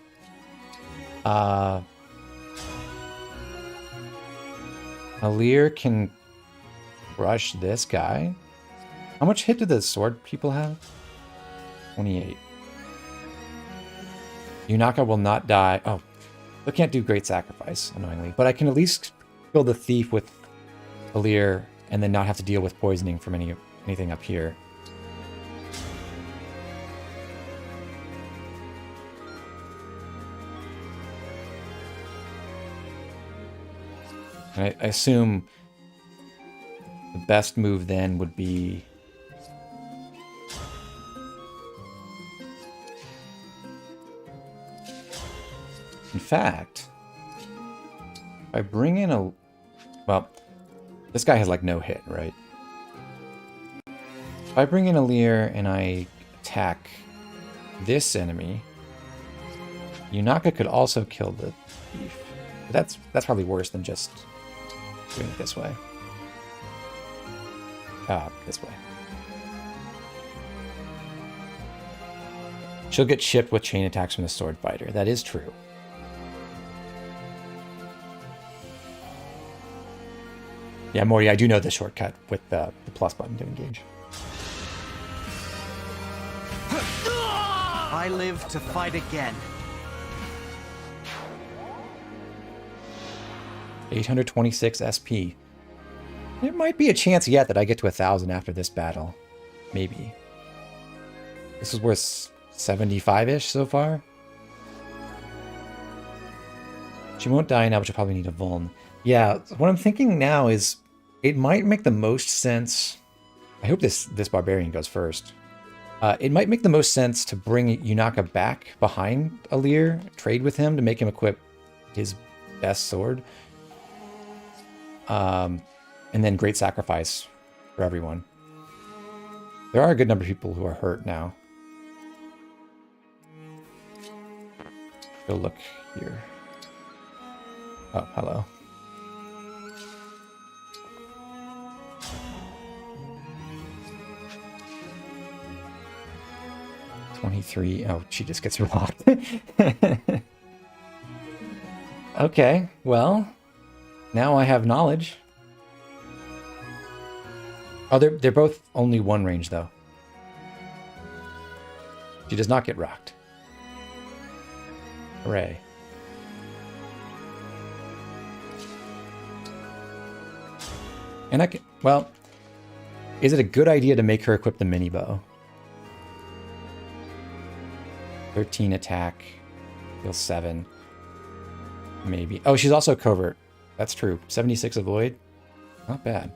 Alir can crush this guy. How much hit do the sword people have? 28. Yunaka will not die. Oh, I can't do Great Sacrifice, annoyingly. But I can at least kill the thief with Alir and then not have to deal with poisoning from anything up here. And I assume the best move then would be in fact, if I bring in a, well, this guy has like no hit, right? If I bring in a Lear and I attack this enemy, Yunaka could also kill the thief. But that's probably worse than just doing it this way. This way. She'll get shipped with chain attacks from the sword fighter. That is true. Yeah, Morty, I do know the shortcut with the plus button to engage. I live to fight again. 826 SP. There might be a chance yet that I get to 1,000 after this battle. Maybe. This is worth 75-ish so far. She won't die now, but she'll probably need a vuln. Yeah, what I'm thinking now is it might make the most sense. I hope this barbarian goes first. It might make the most sense to bring Yunaka back behind Alir, trade with him to make him equip his best sword. And then Great Sacrifice for everyone. There are a good number of people who are hurt now. Go look here. Oh, hello. $23. Oh, she just gets rocked. Okay, well, now I have knowledge. Oh, they're both only one range, though. She does not get rocked. Hooray. And I can, well, is it a good idea to make her equip the mini bow? 13 attack, heal 7. Maybe. Oh, she's also covert. That's true. 76 avoid. Not bad.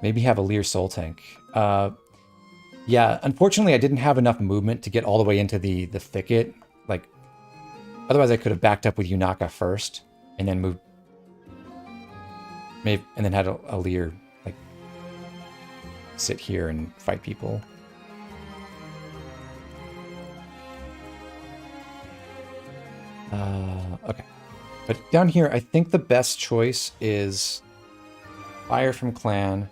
Maybe have a Lear Soul Tank. Yeah, unfortunately I didn't have enough movement to get all the way into the thicket. Like, otherwise I could have backed up with Yunaka first and then moved. Maybe, and then had a Lear like sit here and fight people. Okay. But down here, I think the best choice is Fire from Clan,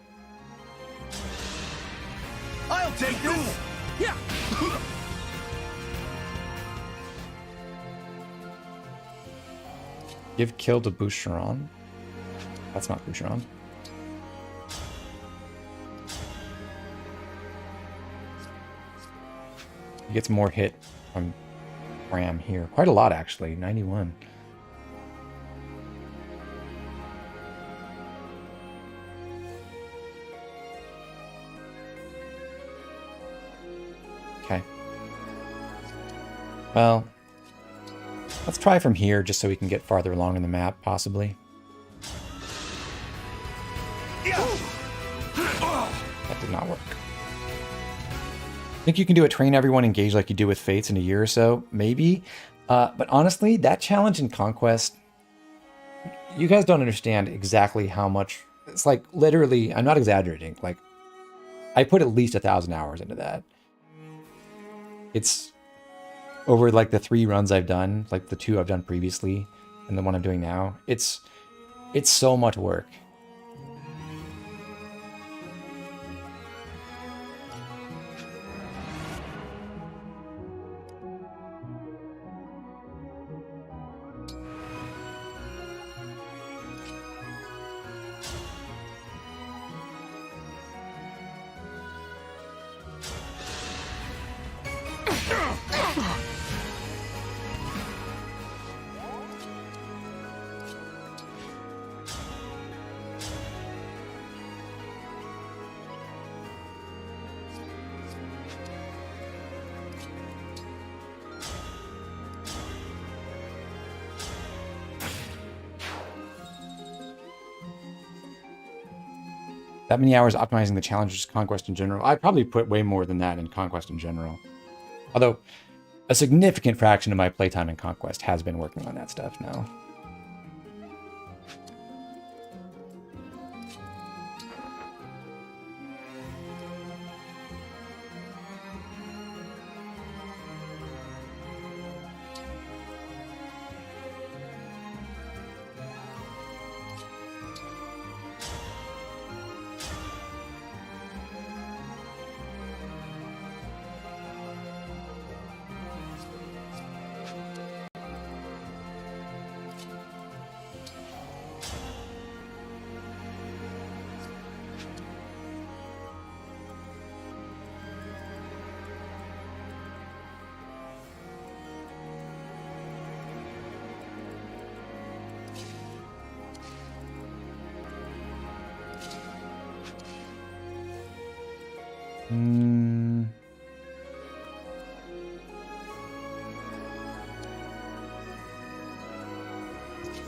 Give kill to Boucheron. That's not Boucheron. He gets more hit from Ram here. Quite a lot, actually. 91. Okay. Well, let's try from here just so we can get farther along in the map, possibly. That did not work. I think you can do a train everyone engage like you do with Fates in a year or so, maybe. But honestly, that challenge in Conquest, you guys don't understand exactly how much. It's like literally, I'm not exaggerating. Like, I put at least 1,000 hours into that. It's over like the 3 runs I've done, like the 2 I've done previously, and the one I'm doing now. It's so much work. That many hours optimizing the challenges Conquest in general. I probably put way more than that in Conquest in general. Although, a significant fraction of my playtime in Conquest has been working on that stuff now.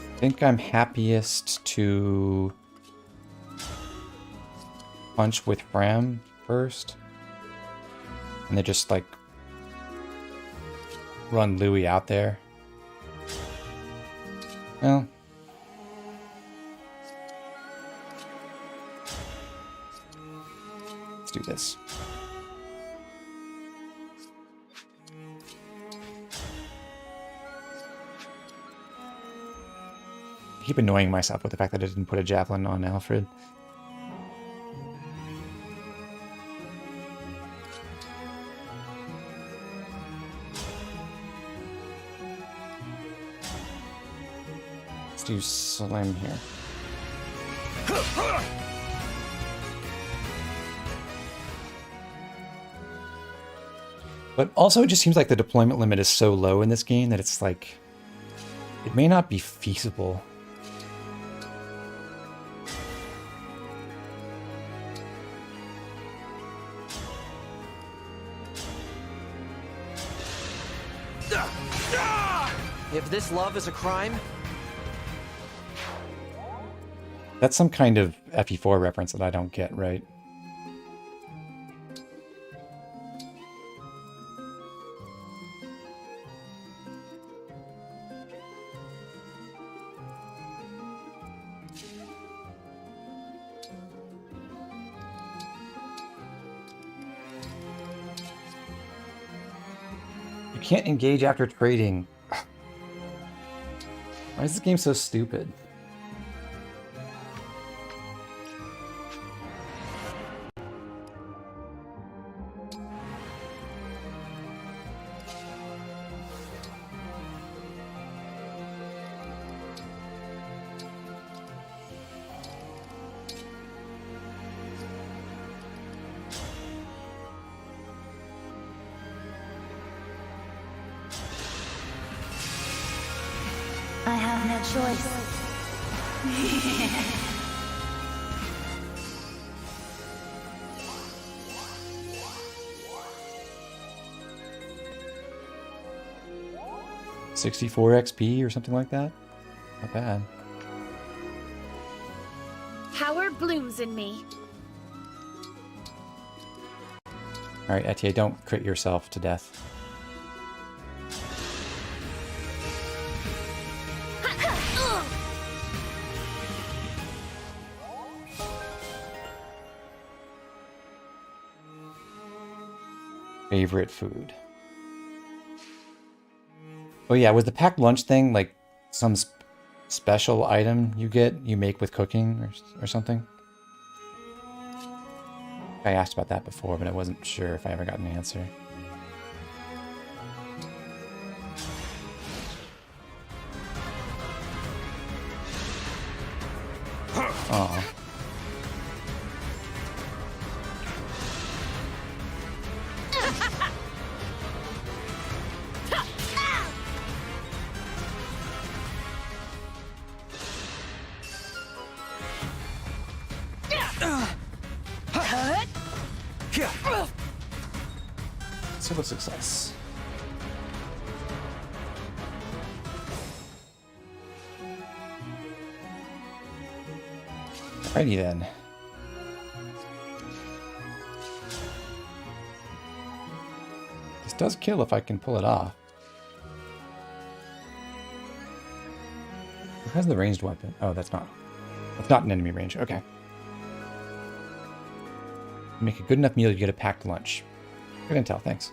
I think I'm happiest to punch with Bram first. And then just like run Louis out there. Well, let's do this. I keep annoying myself with the fact that I didn't put a javelin on Alfred. Let's do Slim here. But also it just seems like the deployment limit is so low in this game that it's like, it may not be feasible. If this love is a crime... That's some kind of FE4 reference that I don't get, right? You can't engage after trading. Why is this game so stupid? I have no choice. $64 XP or something like that. Not bad. Power blooms in me. All right, Etienne, don't crit yourself to death. Favorite food. Oh yeah, was the packed lunch thing like some special item you make with cooking or something? I asked about that before, but I wasn't sure if I ever got an answer. Aw. Silver success. Alrighty then. This does kill if I can pull it off. Who has the ranged weapon? Oh, that's not an enemy range. Okay. Make a good enough meal, you get a packed lunch. Good intel, thanks.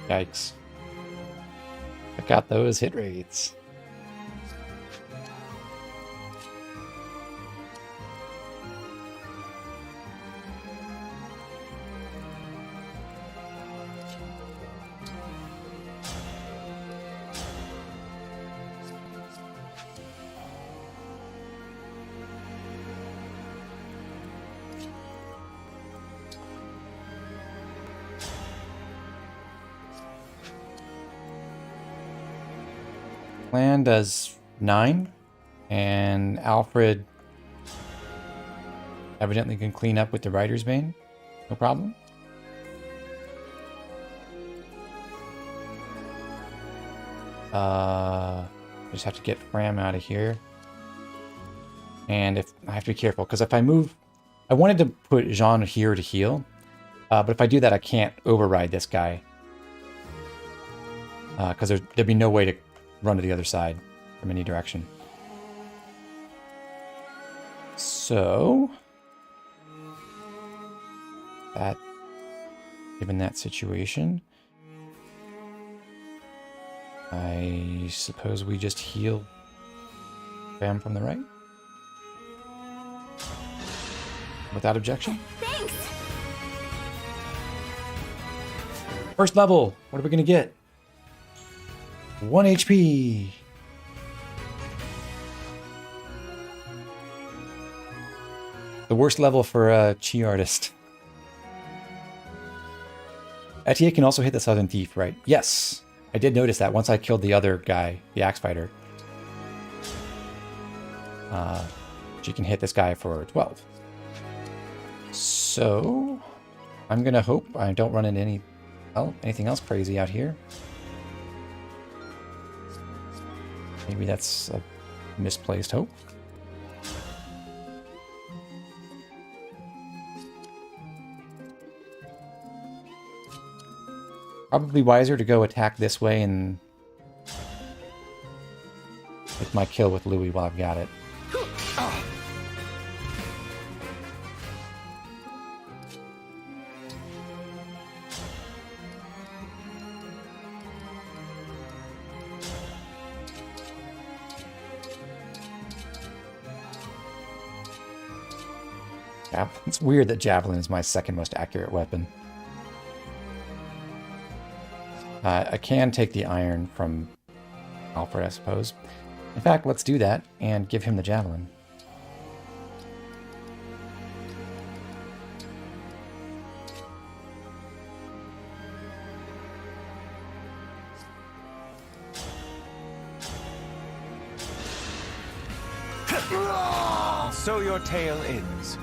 Yikes. Check out those hit rates. Plan does 9, and Alfred evidently can clean up with the Rider's Bane. No problem. I just have to get Fram out of here. And if I have to be careful, because if I move... I wanted to put Jean here to heal, but if I do that, I can't override this guy. Because there'd be no way to run to the other side from any direction. So, given that situation, I suppose we just heal Bam from the right? Without objection? Thanks. First level, what are we gonna get? 1 HP. The worst level for a Chi artist. Etienne can also hit the Southern Thief, right? Yes. I did notice that once I killed the other guy, the Axe Fighter. She can hit this guy for 12. So, I'm gonna hope I don't run into anything else crazy out here. Maybe that's a misplaced hope. Probably wiser to go attack this way and get my kill with Louis while I've got it. It's weird that Javelin is my second most accurate weapon. I can take the iron from Alfred, I suppose. In fact, let's do that and give him the Javelin. And so your tale ends.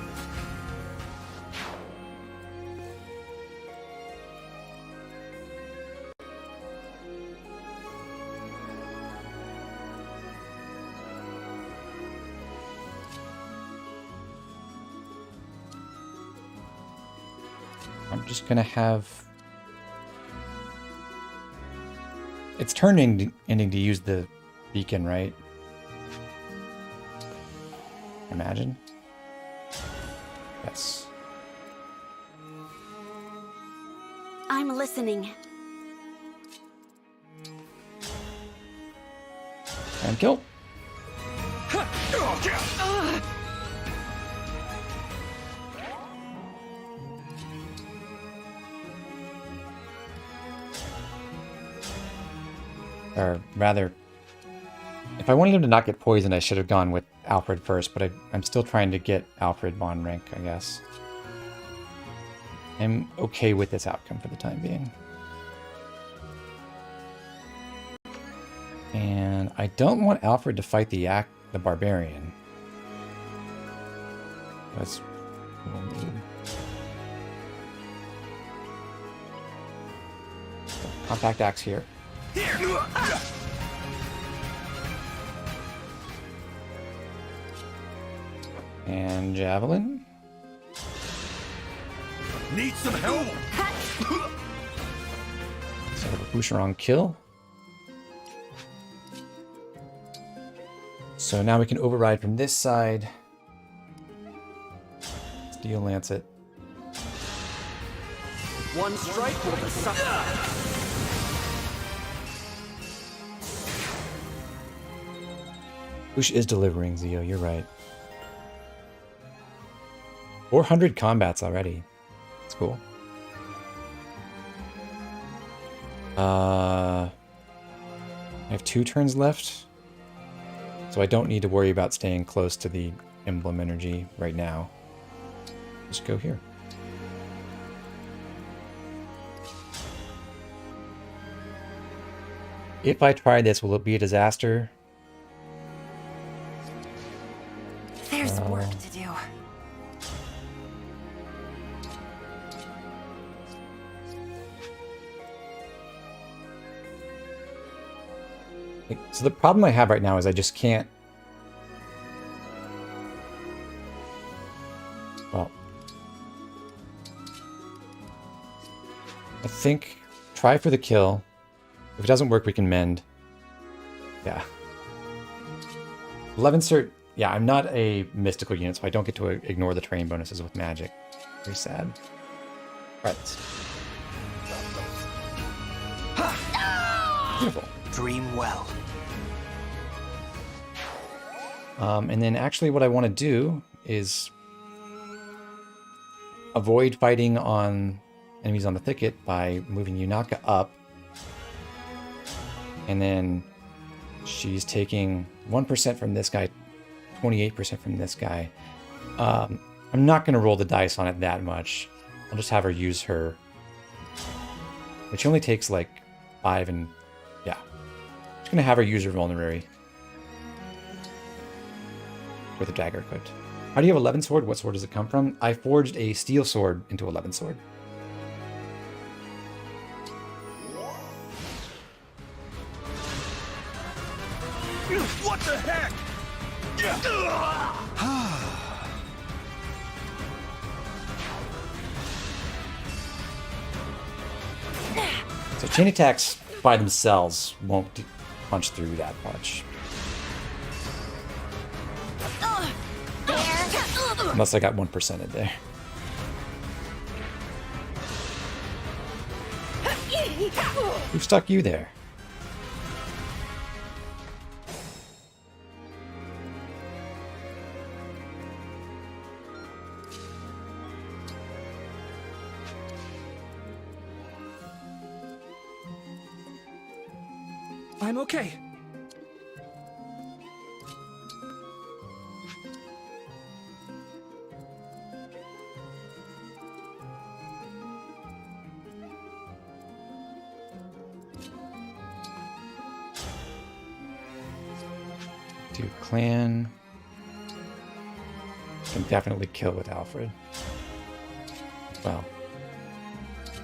I'm just gonna have... It's turn ending to use the beacon, right? Imagine. Yes. I'm listening. And kill. Or rather, if I wanted him to not get poisoned, I should have gone with Alfred first, but I'm still trying to get Alfred Von rank, I guess. I'm okay with this outcome for the time being. And I don't want Alfred to fight the Barbarian. That's what we'll need. Compact axe here. And Javelin. Need some help? Sort of a Boucheron kill. So now we can override from this side. Steel Lancet. One strike will suck. Bouche is delivering, Zio, you're right. 400 combats already. That's cool. I have 2 turns left. So I don't need to worry about staying close to the emblem energy right now. Just go here. If I try this, will it be a disaster? There's work to do. So the problem I have right now is I just can't... Well... I think try for the kill. If it doesn't work, we can mend. Yeah. 11 cert... Yeah, I'm not a mystical unit, so I don't get to ignore the terrain bonuses with magic. Very sad. Alright. Beautiful. Dream well. And then actually what I want to do is avoid fighting on enemies on the thicket by moving Yunaka up. And then she's taking 1% from this guy, 28% from this guy. I'm not going to roll the dice on it that much. I'll just have her use her. Which only takes like 5 and... Yeah. I'm just going to have her use her vulnerary. With a dagger equipped. How do you have 11 sword? What sword does it come from? I forged a steel sword into 11 sword. What the heck? So chain attacks by themselves won't punch through that much. Unless I got 1% in there. Who stuck you there? I'm okay. Do clan. Can definitely kill with Alfred. Well,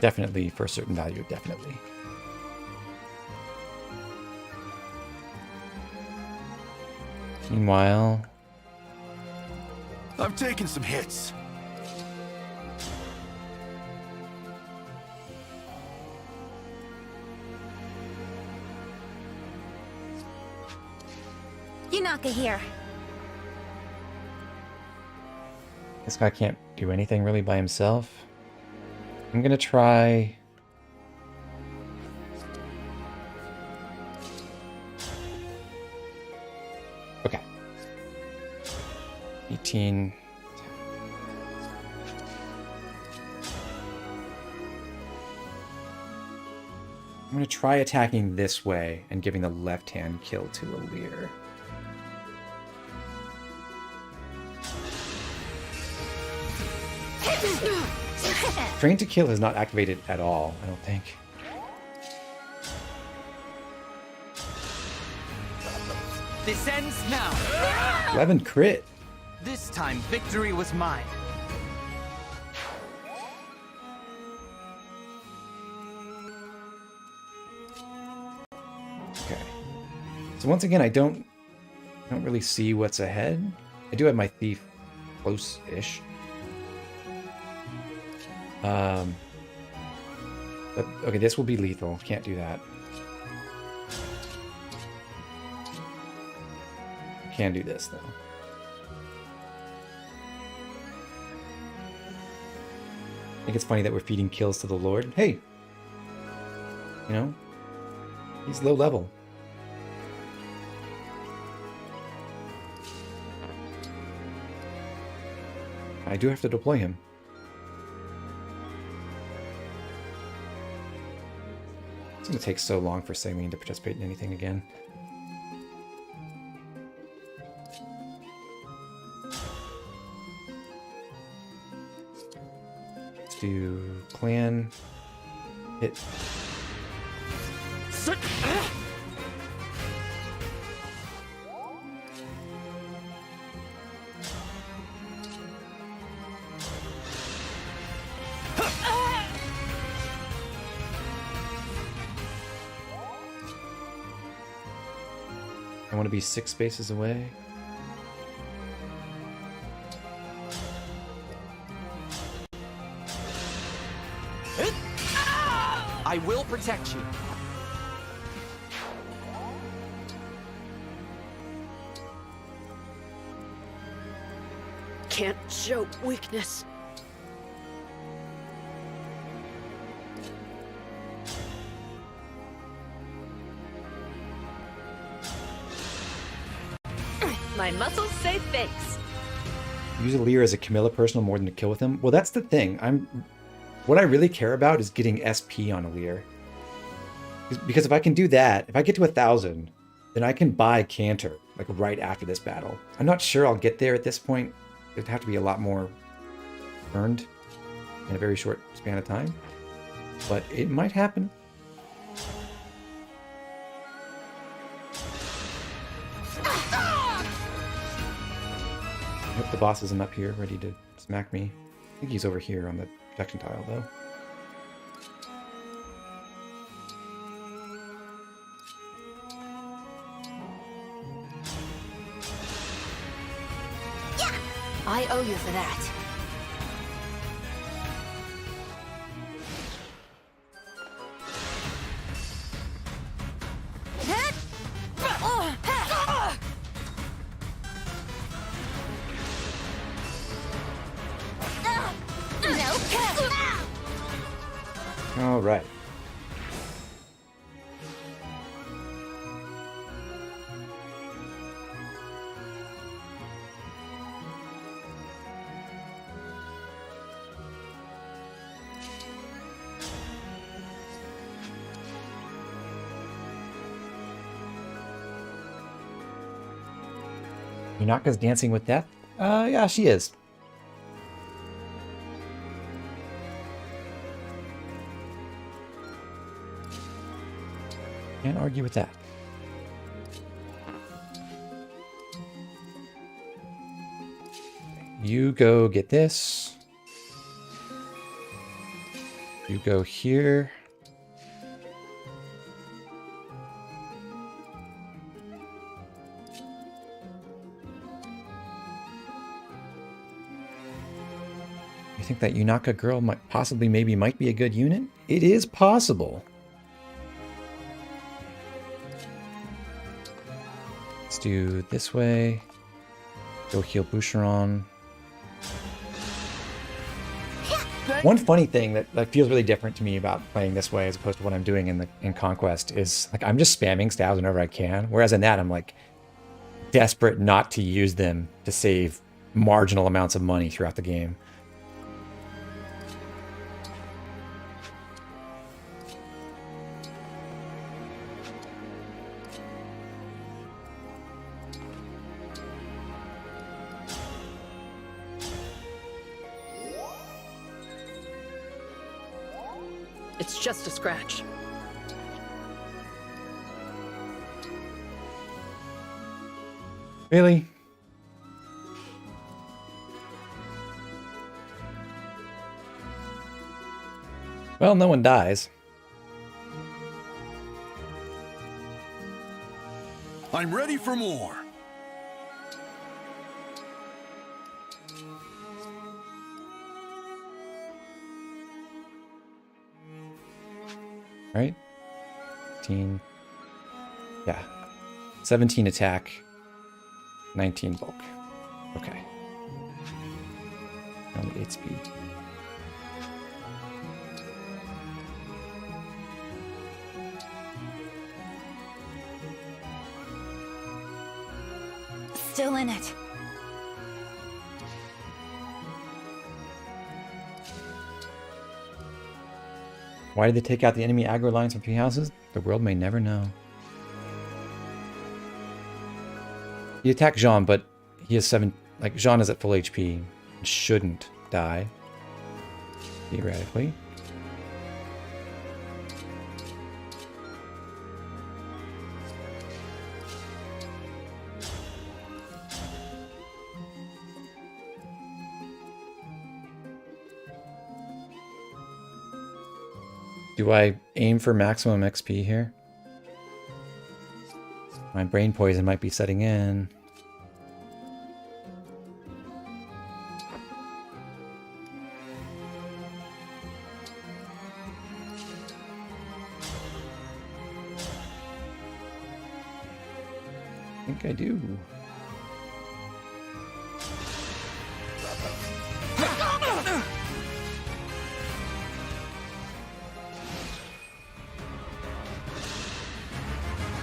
definitely for a certain value, definitely. Meanwhile, I've taken some hits. Yunaka here. this guy can't do anything really by himself. I'm gonna try... Okay. 18... I'm gonna try attacking this way and giving the left-hand kill to Alir. Train to kill is not activated at all, I don't think. This ends now. 11 crit. This time, victory was mine. Okay. So once again, I don't really see what's ahead. I do have my thief close-ish. But okay, this will be lethal. Can't do that. Can do this though. I think it's funny that we're feeding kills to the Lord. Hey, you know, he's low level. I do have to deploy him. It's going to take so long for Saline to participate in anything again. Let's do clan. Hit. I want to be 6 spaces away. I will protect you. Can't show weakness. My muscles say thanks. Use Alir as a Camilla personal more than to kill with him. Well, that's the thing. What I really care about is getting SP on Alir. Because if I can do that, if I get to 1,000, then I can buy Cantor, like right after this battle. I'm not sure I'll get there at this point. There'd have to be a lot more earned in a very short span of time. But it might happen. I hope the boss isn't up here ready to smack me. I think he's over here on the protection tile, though. Yeah! I owe you for that. All right. Yunaka's dancing with death? Yeah, she is. Can't argue with that. You go get this. You go here. You think that Yunaka girl might might be a good unit? It is possible. Let's do this way. Go heal Boucheron. One funny thing that feels really different to me about playing this way as opposed to what I'm doing in Conquest is like I'm just spamming stabs whenever I can. Whereas in that I'm like desperate not to use them to save marginal amounts of money throughout the game. It's just a scratch. Really? Well, no one dies. I'm ready for more. Right? 18. Yeah. 17 attack. 19 bulk. Okay. Only 8 speed. Still in it. Why did they take out the enemy aggro lines from 3 houses? The world may never know. He attacked Jean, but he has 7... Like, Jean is at full HP. And shouldn't die. Theoretically. Do I aim for maximum XP here? My brain poison might be setting in. I think I do.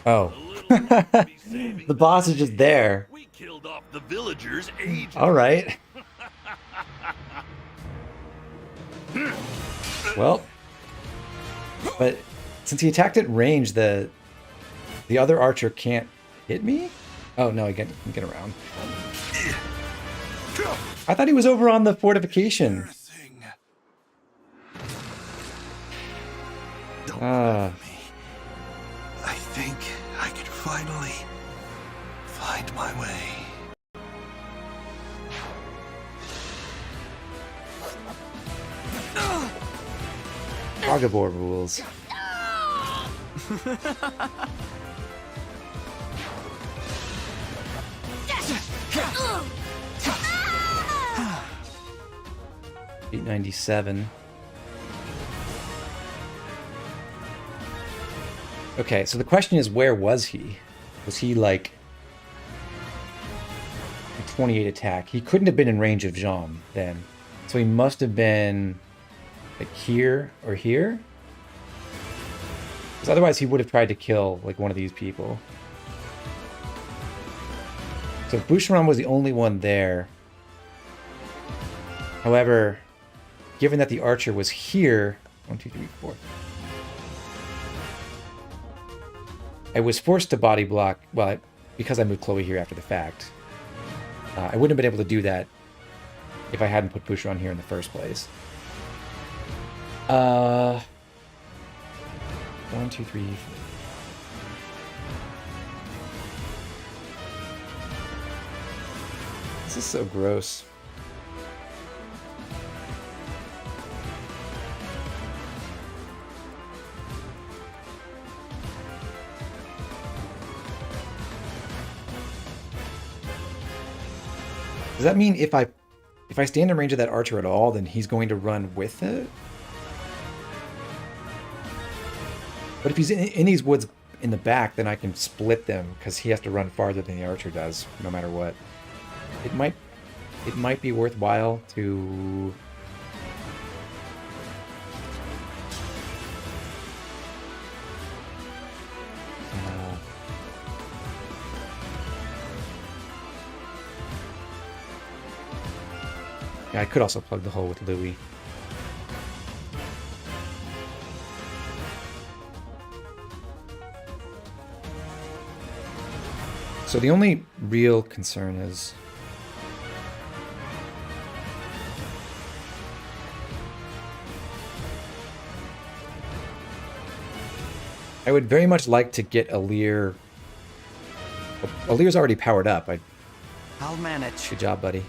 Oh. The boss is just there. We killed off the villagers ages. All right. Well, but since he attacked at range, the other archer can't hit me? Oh no, he can get around. I thought he was over on the fortification. I think I can finally find my way. Agabor rules. $897. Okay, so the question is, where was he? Was he like 28 attack? He couldn't have been in range of Jean then. So he must have been like here or here? Because otherwise he would have tried to kill like one of these people. So Boucheron was the only one there. However, given that the archer was here, 1, 2, 3, 4. I was forced to body block, well, because I moved Chloe here after the fact. I wouldn't have been able to do that if I hadn't put Boucheron here in the first place. 1, 2, 3, 4. This is so gross. Does that mean if I stand in range of that archer at all, then he's going to run with it? But if he's in these woods in the back, then I can split them because he has to run farther than the archer does, no matter what. It might be worthwhile to yeah, I could also plug the hole with Louis. So the only real concern is I would very much like to get Alir. Alir's already powered up. I'll manage. Good job, buddy.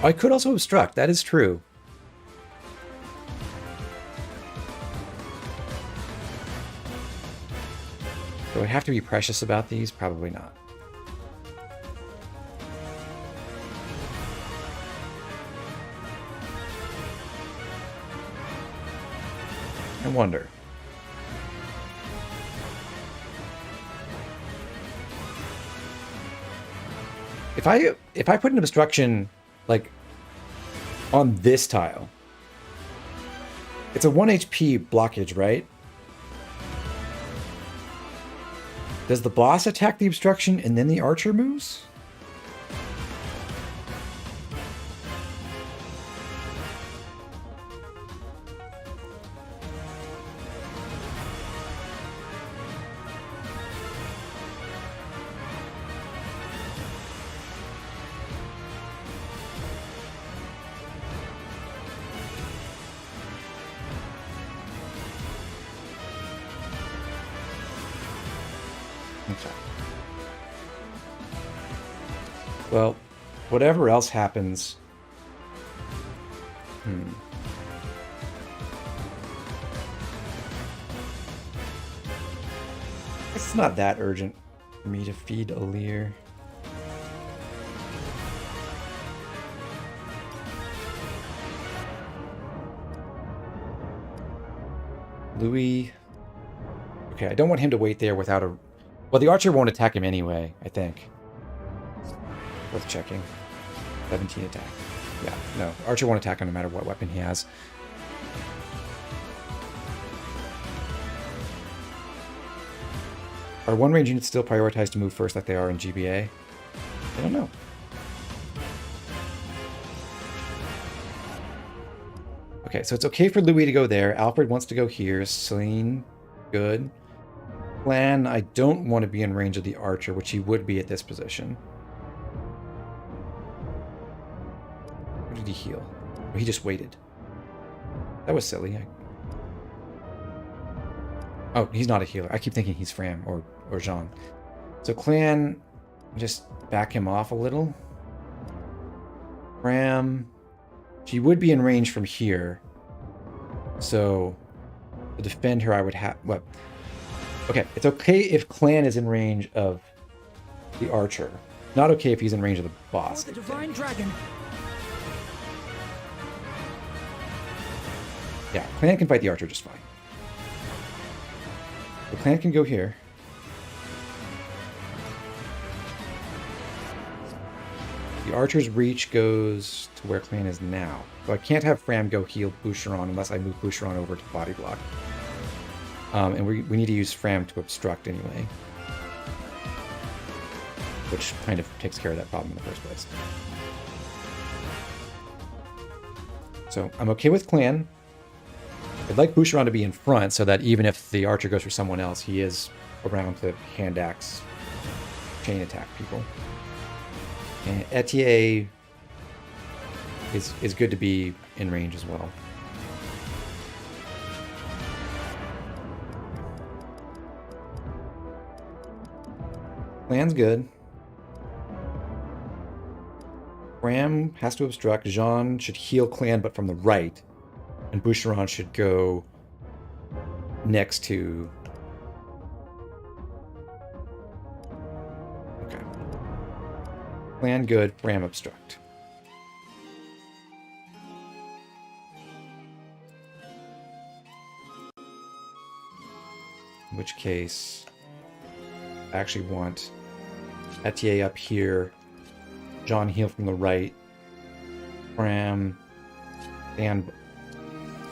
I could also obstruct. That is true. Do I have to be precious about these? Probably not. I wonder. If I put an obstruction like on this tile, it's a 1 HP blockage, right? Does the boss attack the obstruction and then the archer moves? Well, whatever else happens... It's not that urgent for me to feed Alir. Louis... Okay, I don't want him to wait there without a... Well, the archer won't attack him anyway, I think. Worth checking. 17 attack. Yeah, no. Archer won't attack him no matter what weapon he has. Are one-range units still prioritized to move first like they are in GBA? I don't know. Okay, so it's okay for Louis to go there. Alfred wants to go here. Celine, good. Clan, I don't want to be in range of the archer, which he would be at this position. Where did he heal? Oh, he just waited. That was silly. Oh, he's not a healer. I keep thinking he's Fram or Jean. So Clan, just back him off a little. Fram, she would be in range from here. So to defend her, I would have... What? Okay, it's okay if Clan is in range of the archer. Not okay if he's in range of the boss. The Divine Dragon. Yeah, Clan can fight the archer just fine. The Clan can go here. The archer's reach goes to where Clan is now. So I can't have Fram go heal Boucheron unless I move Boucheron over to body block. And we need to use Fram to obstruct anyway. Which kind of takes care of that problem in the first place. So I'm okay with Clan. I'd like Boucheron to be in front so that even if the archer goes for someone else, he is around to hand axe chain attack people. And Etier is good to be in range as well. Plan's good. Ram has to obstruct. Jean should heal Clan, but from the right. And Boucheron should go next to... Okay. Clan good, Ram obstruct. In which case, I actually want Etier up here, Jean heal from the right, Ram and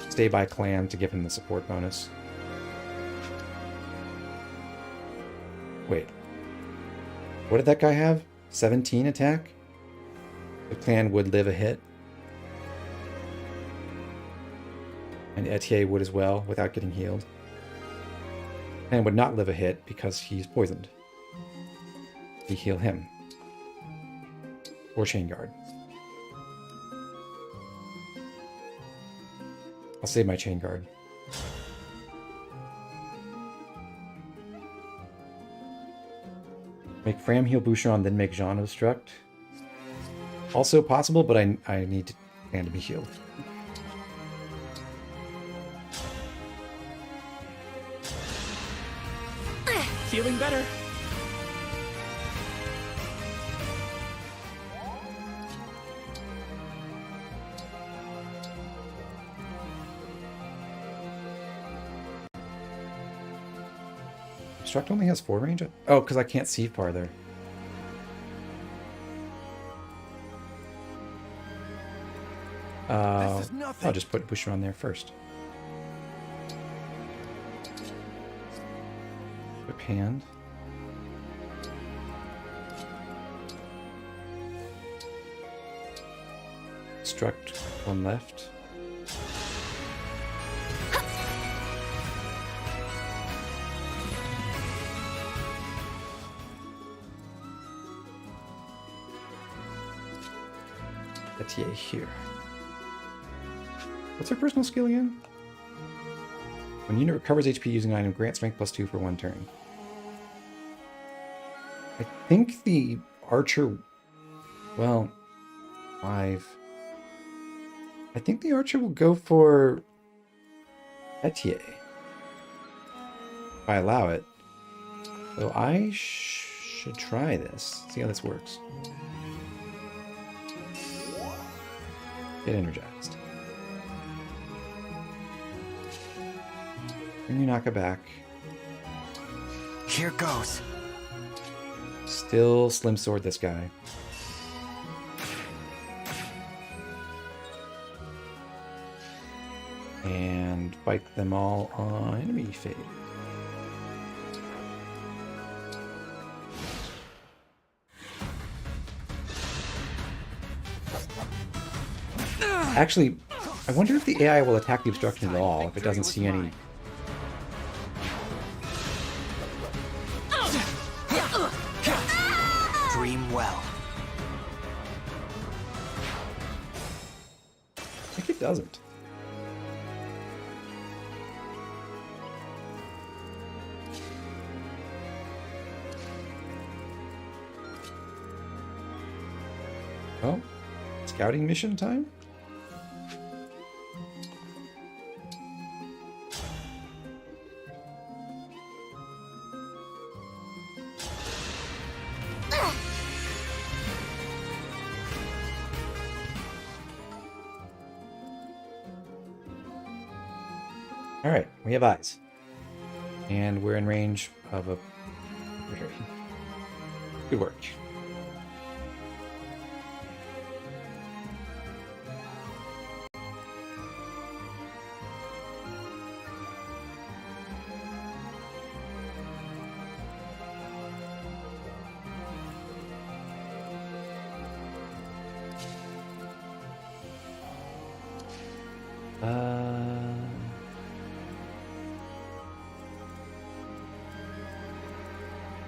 stay by Clan to give him the support bonus. Wait. What did that guy have? 17 attack? The Clan would live a hit. And Etier would as well, without getting healed. Clan would not live a hit because he's poisoned. We heal him. Or Chain Guard. I'll save my Chain Guard. Make Fram heal Boucheron, then make Jean obstruct. Also possible, but I need Clan to be healed. Feeling better. Obstruct only has 4 range? Oh, because I can't see farther. I'll just put Boucheron there first. Whip hand. Obstruct one left. Etier here. What's her personal skill again? When unit recovers HP using an item, grant strength +2 for 1 turn. I think the archer... Well, 5. I think the archer will go for Etier. If I allow it. So I should try this. See how this works. Get energized. Bring your Naka back. Here goes. Still Slim Sword this guy. And fight them all on enemy phase. Actually, I wonder if the AI will attack the obstruction at all if it doesn't see any. Dream well. I think it doesn't. Oh, scouting mission time? Alright, we have eyes. And we're in range of a... Good work.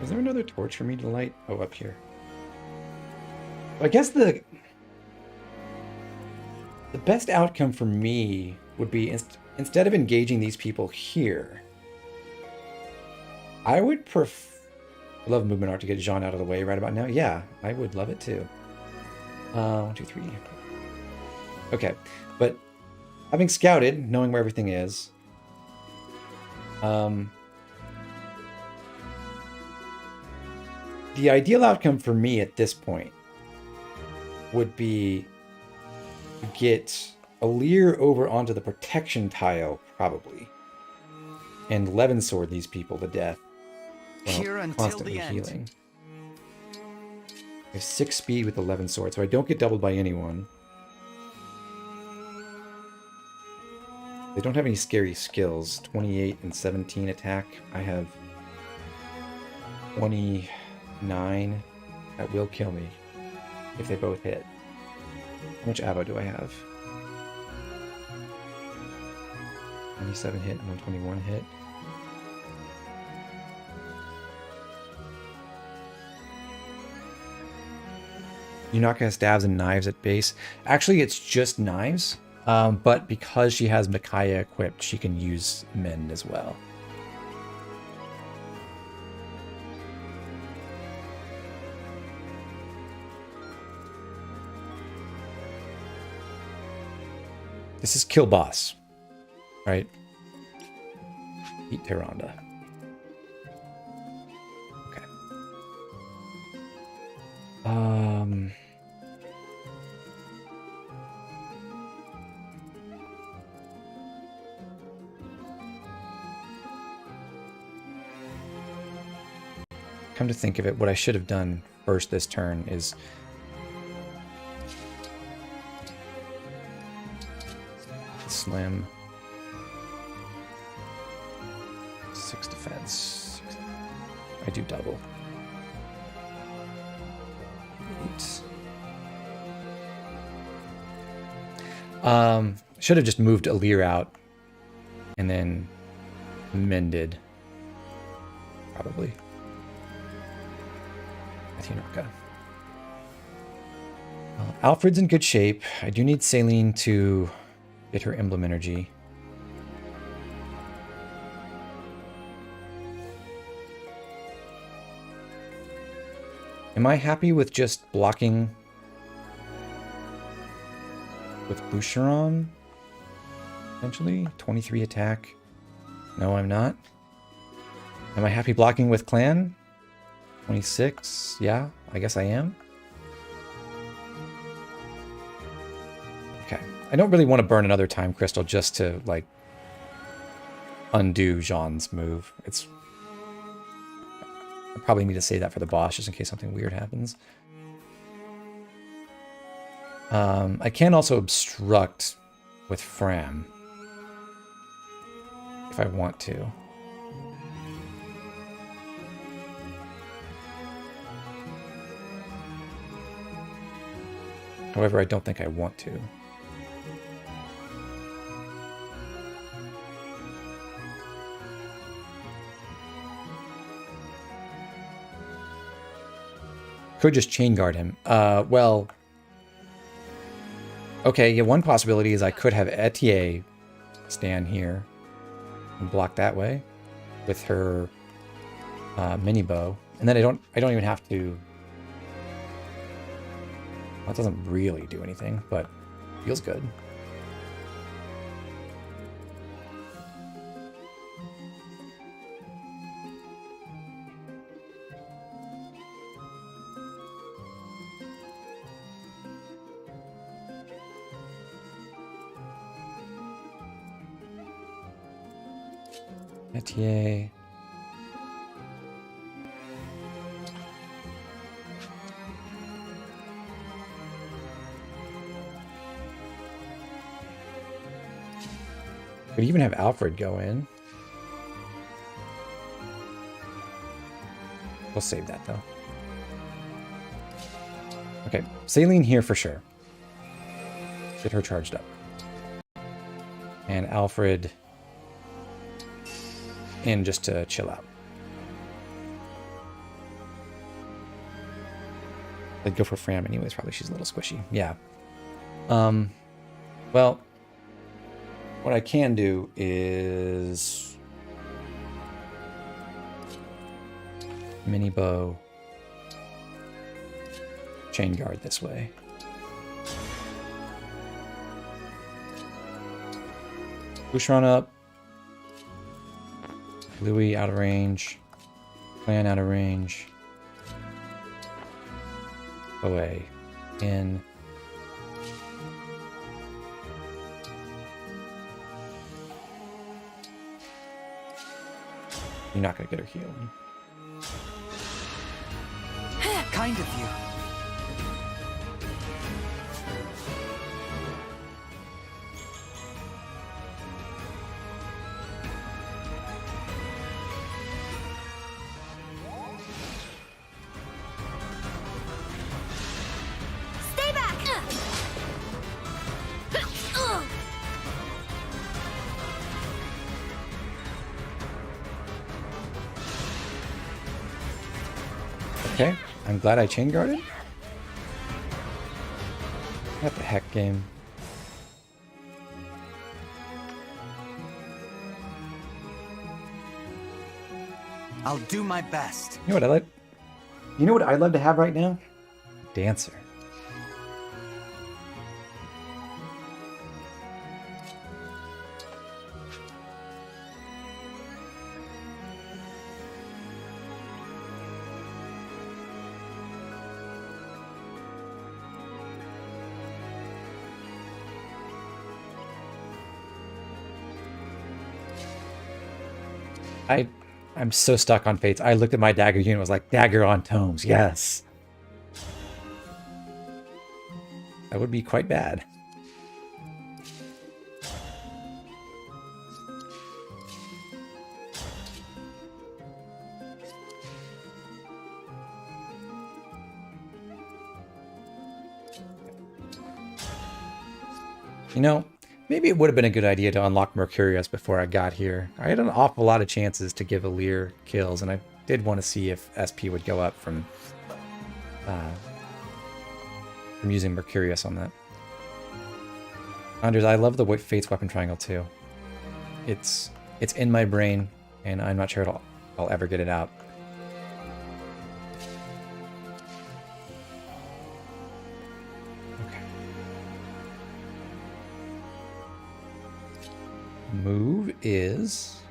Is there another torch for me to light? Oh, up here. I guess the best outcome for me would be instead of engaging these people here, I would I love movement art to get Jean out of the way right about now. Yeah, I would love it too. 1, 2, 3. Okay, but having scouted, knowing where everything is, the ideal outcome for me at this point would be to get Alir over onto the protection tile, probably, and Levin sword these people to death. Here until Constantly the end. healing. I have 6 speed with 11 sword, so I don't get doubled by anyone. They don't have any scary skills. 28 and 17 attack. I have 29. That will kill me if they both hit. How much ammo do I have? 27 hit and 121 hit. You're not going to stabs and knives at base. Actually, it's just knives. But because she has Micaiah equipped, she can use mend as well. This is kill boss, right? Eat Tyrande. Okay. Come to think of it, what I should have done first this turn is slam 6 defense. I do double. 8. Should have just moved Alir out and then mended. Probably. Athenoka. Alfred's in good shape. I do need Saline to get her emblem energy. Am I happy with just blocking with Boucheron? Potentially 23 attack. No, I'm not. Am I happy blocking with Clan? 26. Yeah, I guess I am. Okay. I don't really want to burn another time crystal just to, like, undo Jean's move. I probably need to save that for the boss just in case something weird happens. I can also obstruct with Fram if I want to. However, I don't think I want to. Could just chain guard him. Well... Okay, yeah, one possibility is I could have Etier stand here and block that way with her mini bow. And then I don't even have to... Well, it doesn't really do anything, but feels good. Etier. Could even have Alfred go in. We'll save that though. Okay, Saline here for sure. Get her charged up. And Alfred in just to chill out. I'd go for Fram anyways. Probably she's a little squishy. Yeah. Well, what I can do is mini bow, chain guard this way. Boucheron up. Louis out of range. Clan out of range. Away. In. You're not gonna get her healing. Kind of you. Stay back! Okay, I'm glad I chain guarded. What the heck, game? I'll do my best. You know what I like? You know what I'd love to have right now? Dancer. I'm so stuck on Fates. I looked at my dagger unit and was like, dagger on tomes, yes. That would be quite bad. You know, maybe it would have been a good idea to unlock Mercurius before I got here. I had an awful lot of chances to give Alir kills, and I did want to see if SP would go up from using Mercurius on that. Anders, I love the Fates weapon triangle too. It's in my brain, and I'm not sure I'll ever get it out. Move is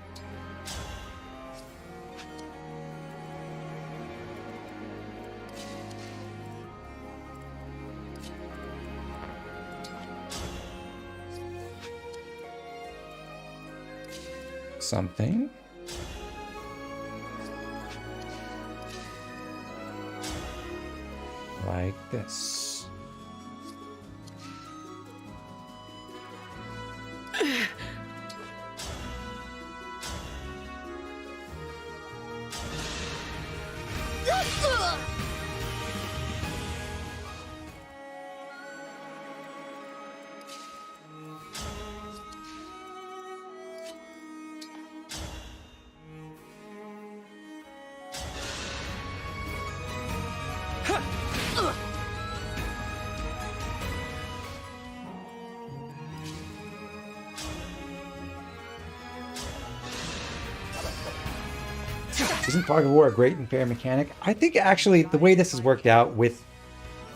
something like this. Isn't Fog of War a great and fair mechanic? I think actually the way this has worked out with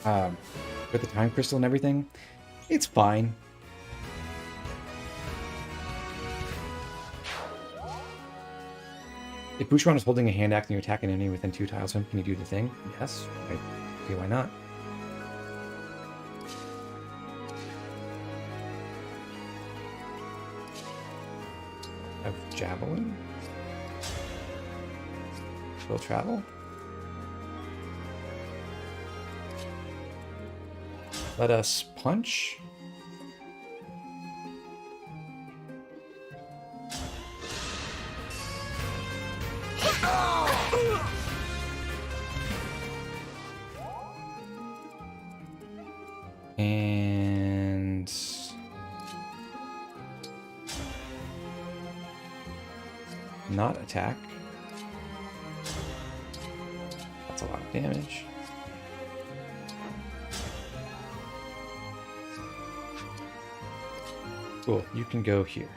the time crystal and everything, it's fine. If Boucheron is holding a hand axe and you attack an enemy within 2 tiles of him, can you do the thing? Yes. Okay, why not? I have Javelin. Will travel. Let us punch. And not attack. That's a lot of damage. Cool, you can go here.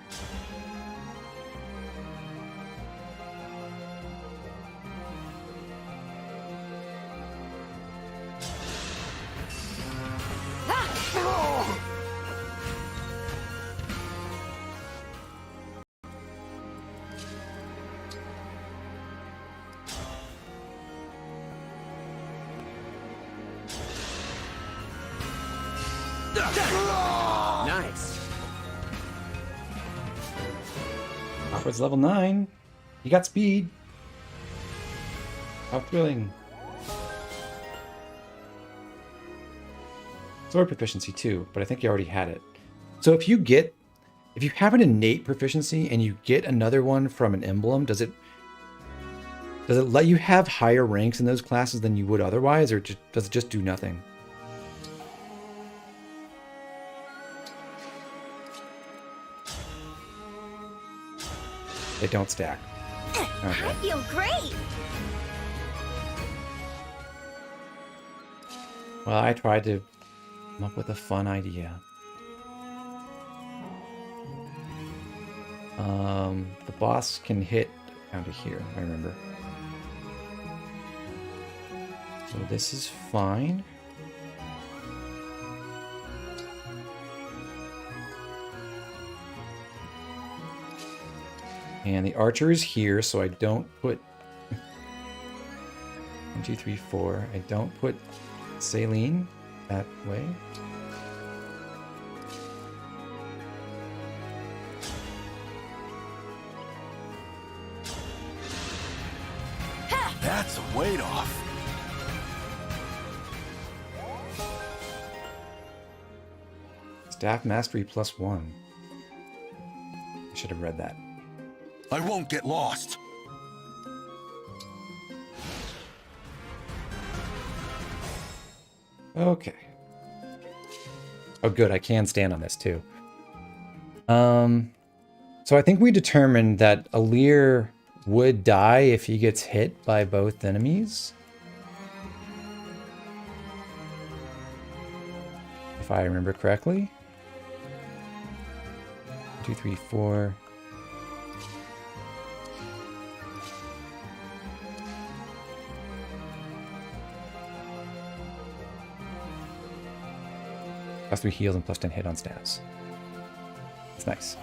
Nice. Alfred's level 9. He got speed. How thrilling. Sword proficiency too, but I think you already had it. So if you have an innate proficiency and you get another one from an emblem, does it let you have higher ranks in those classes than you would otherwise, or does it just do nothing? They don't stack. Okay. I feel great! Well, I tried to come up with a fun idea. The boss can hit down to here, I remember. So this is fine. And the archer is here, so I don't put 1, 2, 3, 4. I don't put Saline that way. That's a weight off. Staff mastery +1. I should have read that. I won't get lost. Okay. Oh, good. I can stand on this too. So I think we determined that Alir would die if he gets hit by both enemies. If I remember correctly. 1, 2, 3, 4. +3 heals and +10 hit on stats. That's nice.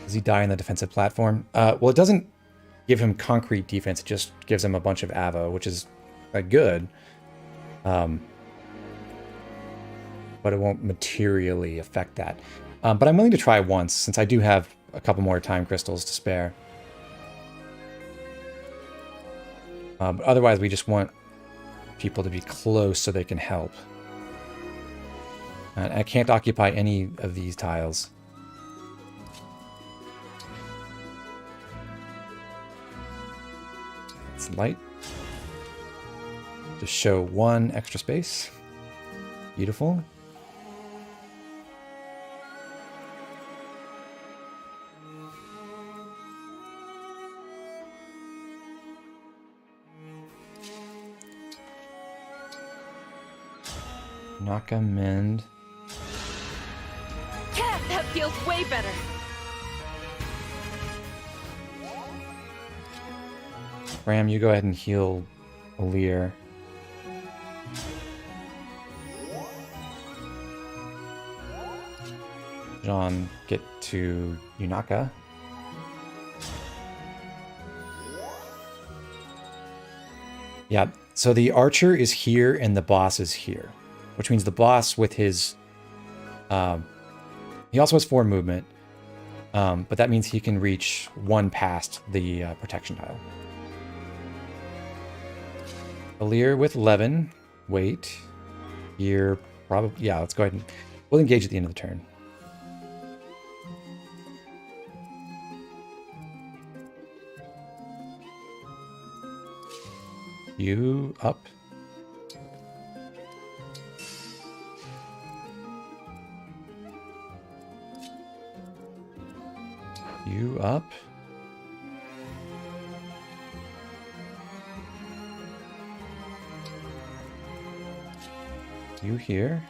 Does he die in the defensive platform? Well, it doesn't give him concrete defense. It just gives him a bunch of AVO, which is good. But it won't materially affect that. But I'm willing to try once, since I do have a couple more time crystals to spare. But otherwise, we just want people to be close so they can help. And I can't occupy any of these tiles. It's light. Just show 1 extra space. Beautiful. Naka mend. Yeah, that feels way better. Ram, you go ahead and heal Alir. John, get to Yunaka. Yeah, so the archer is here and the boss is here. Which means the boss with his... he also has 4 movement. But that means he can reach 1 past the protection tile. Alir with 11. Wait. You're probably... Yeah, let's go ahead and... We'll engage at the end of the turn. You up. You up. You here.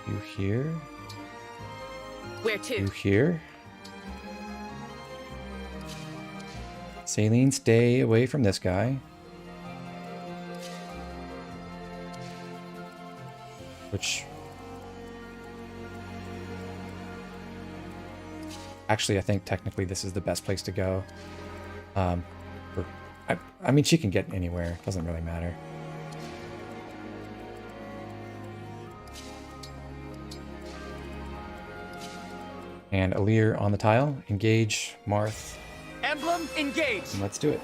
You here? Where to? You here? Saline, stay away from this guy. Which... Actually, I think technically this is the best place to go. I mean, she can get anywhere. It doesn't really matter. And Alir on the tile. Engage, Marth. Emblem, engage! And let's do it.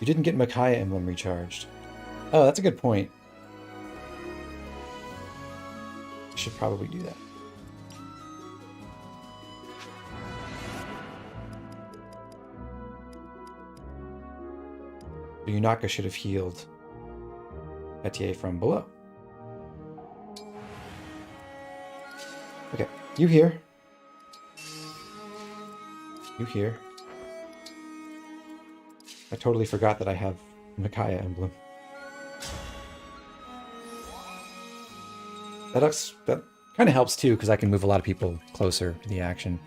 You didn't get Micaiah emblem recharged. Oh, that's a good point. I should probably do that. Yunaka should have healed Etier from below. Okay, you here. You here. I totally forgot that I have Micaiah emblem. That kind of helps too, because I can move a lot of people closer to the action.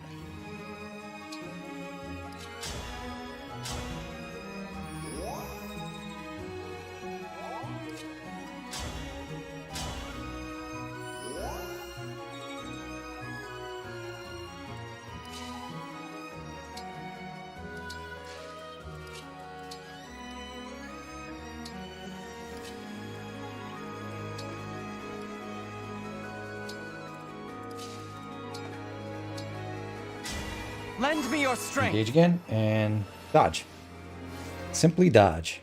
Lend me your strength. Engage again and dodge. Simply dodge.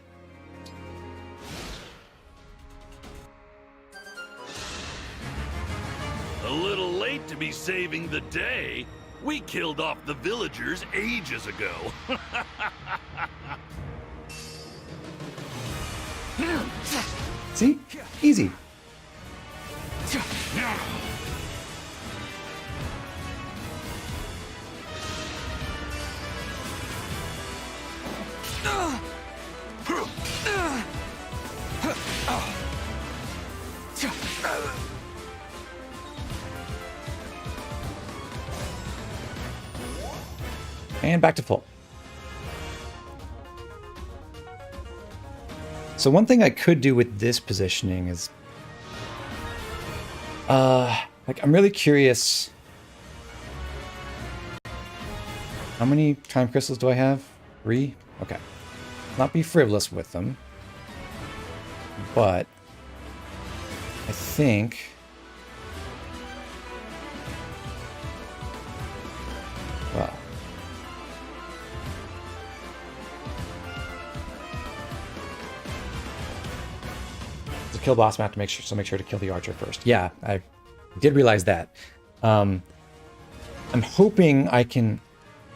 A little late to be saving the day. We killed off the villagers ages ago. See? Easy. And back to full. So one thing I could do with this positioning is, like, I'm really curious. How many time crystals do I have? 3? Okay. Not be frivolous with them. But I think well, to kill boss, I have to make sure to kill the archer first. Yeah, I did realize that. I'm hoping I can.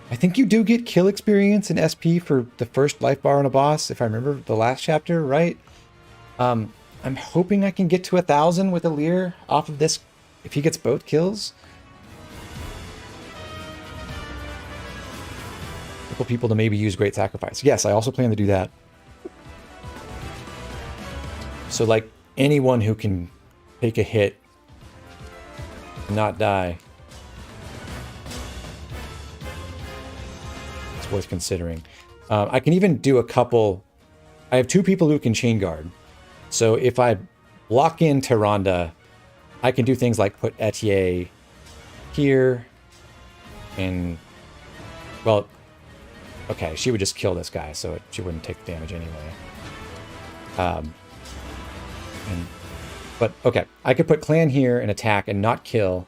I think you do get kill experience in SP for the first life bar on a boss, if I remember the last chapter, right? I'm hoping I can get to 1,000 with Alir off of this if he gets both kills. For people to maybe use Great Sacrifice. Yes, I also plan to do that. So, like, anyone who can take a hit and not die, it's worth considering. I can even do a couple. I have 2 people who can chain guard. So if I block in Tyrande, I can do things like put Etier here and, well, okay, she would just kill this guy, so she wouldn't take damage anyway. But okay, I could put Clan here and attack and not kill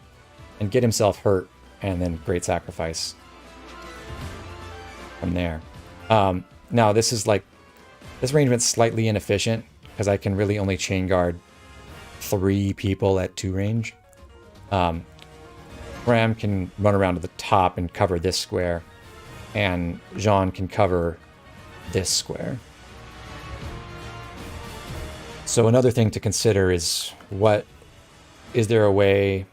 and get himself hurt and then Great Sacrifice from there. Now this is like, this arrangement's slightly inefficient because I can really only chain guard 3 people at 2 range. Bram can run around to the top and cover this square, and Jean can cover this square. So another thing to consider is, is there a way,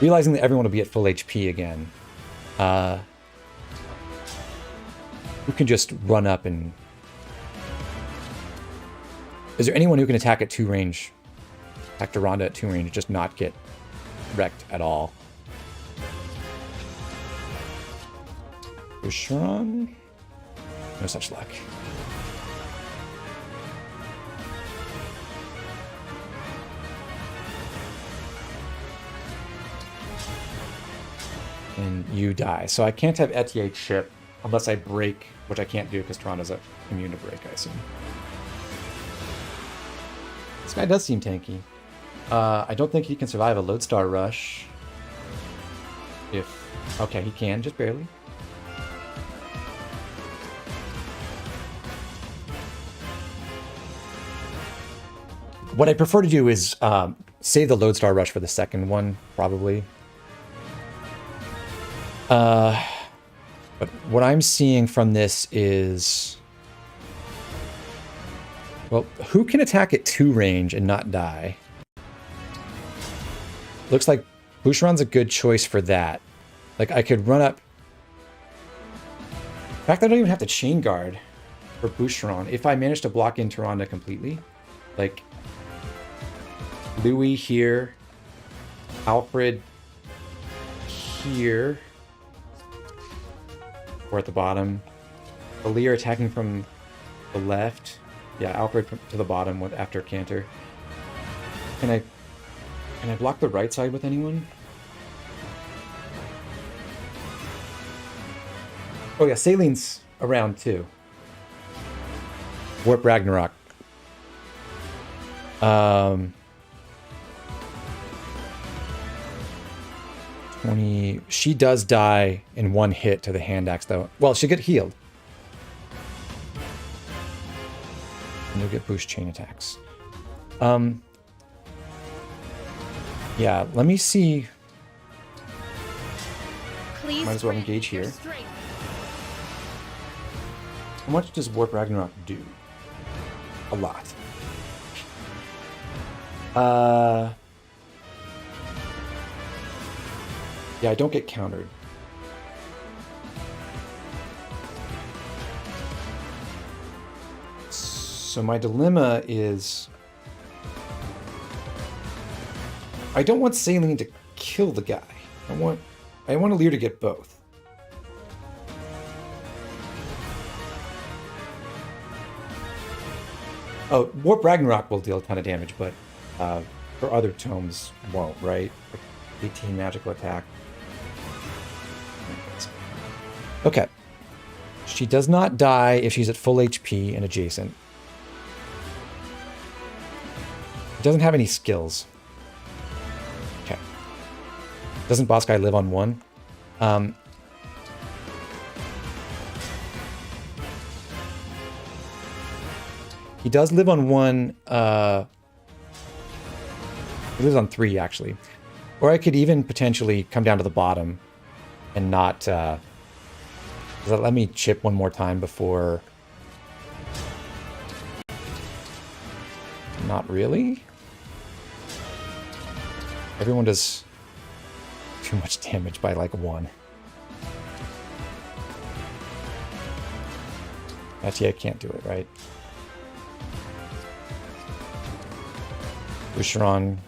realizing that everyone will be at full HP again, who can just run up and, is there anyone who can attack at 2 range Attack Duranda at 2 range, just not get wrecked at all. Boucheron? No such luck. And you die. So I can't have Etier chip unless I break, which I can't do because Duranda's immune to break, I assume. This guy does seem tanky. I don't think he can survive a Lodestar Rush. Okay, he can, just barely. What I prefer to do is save the Lodestar Rush for the second one, probably. But what I'm seeing from this is... Well, who can attack at 2 range and not die? Looks like Boucheron's a good choice for that. Like, I could run up... In fact, I don't even have to chain guard for Boucheron. If I manage to block in Tyrande completely, like... Louis here, Alfred here, or at the bottom. Alear attacking from the left. Yeah, Alfred to the bottom with after Cantor. Can I block the right side with anyone? Oh yeah, Salene's around too. Warp Ragnarok. 20. She does die in 1 hit to the hand axe, though. Well, she'll get healed. And you'll get boost chain attacks. Yeah, let me see. Please might as well engage here. How much does Warp Ragnarok do? A lot. Yeah, I don't get countered. So my dilemma is... I don't want Salene to kill the guy. I want Alear to get both. Oh, Warp Ragnarok will deal a ton of damage, but for other tomes won't, right? 18 magical attack. Okay. She does not die if she's at full HP and adjacent. Doesn't have any skills. Okay. Doesn't Boss Guy live on 1? He does live on 1. He lives on 3, actually. Or I could even potentially come down to the bottom and not... does that let me chip 1 more time before... Not really? Everyone does too much damage by like 1. Actually, I can't do it, right? Boucheron.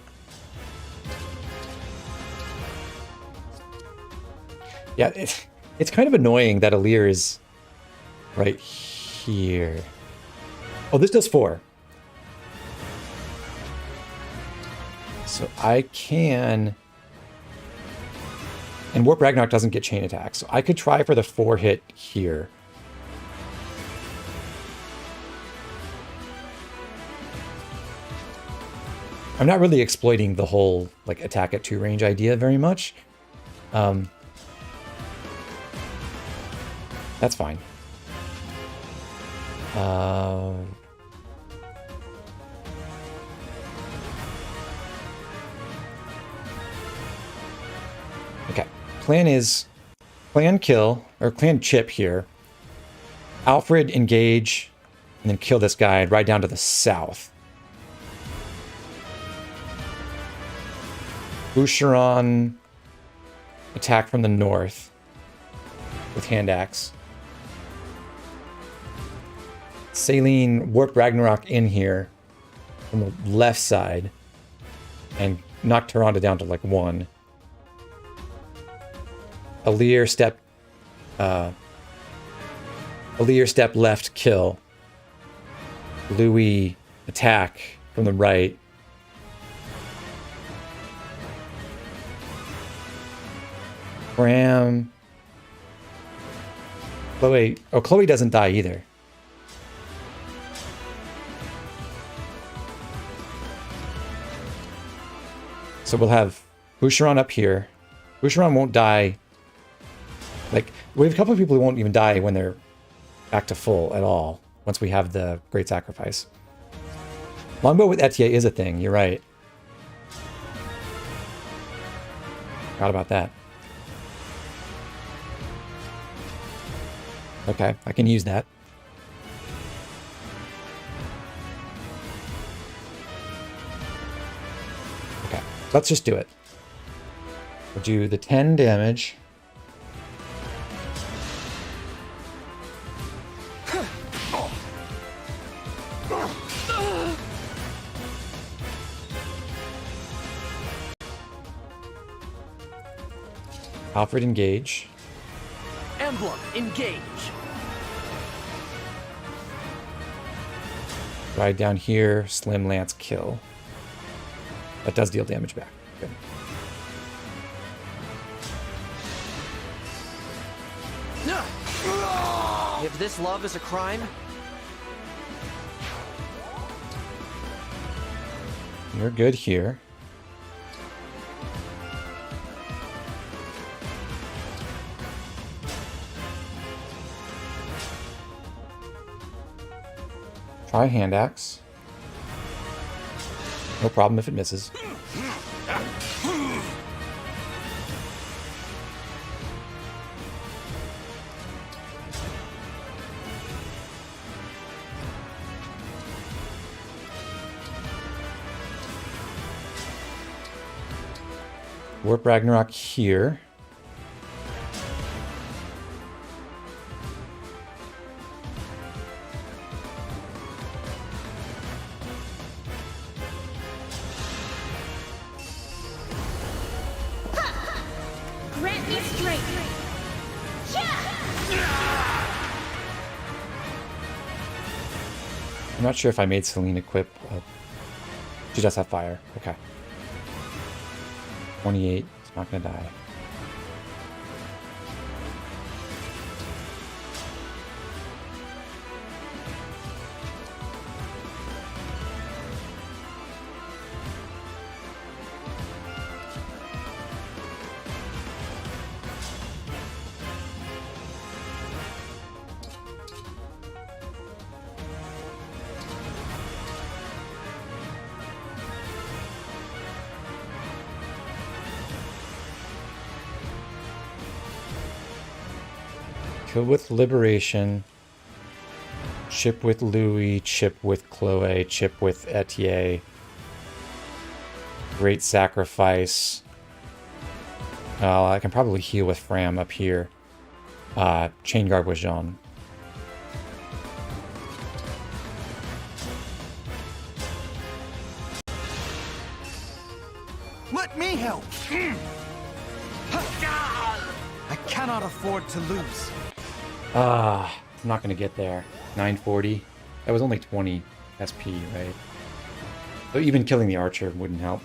Yeah, it's kind of annoying that Alear is right here. Oh, this does 4. So I can... And Warp Ragnarok doesn't get chain attack, so I could try for the 4 hit here. I'm not really exploiting the whole like attack at 2 range idea very much. That's fine. Okay. Plan kill, or plan chip here. Alfred engage, and then kill this guy right down to the south. Boucheron attack from the north with hand axe. Salene Warp Ragnarok in here from the left side. and knock Tyrande down to like 1. Alir step left, kill. Louis attack from the right. Bram. Chloe. Oh, Chloe doesn't die either. So we'll have Boucheron up here. Boucheron won't die. Like, we have a couple of people who won't even die when they're back to full at all, once we have the Great Sacrifice. Longbow with Etier is a thing, you're right. Forgot about that. Okay, I can use that. Okay, let's just do it. We'll do the 10 damage. Alfred engage. Emblem engage. Ride down here, Slim Lance kill. That does deal damage back. Good. If this love is a crime, you're good here. Try hand axe. No problem if it misses. Warp Ragnarok here. Grant me strength. I'm not sure if I made Celine equip. She does have fire. Okay. 28. It's not gonna die. Kill with Liberation. Chip with Louis. Chip with Chloe. Chip with Etier. Great Sacrifice. I can probably heal with Fram up here. Chain Guard with Jean. Let me help! I cannot afford to lose. I'm not gonna get there. 940. That was only 20 SP, right? So even killing the archer wouldn't help.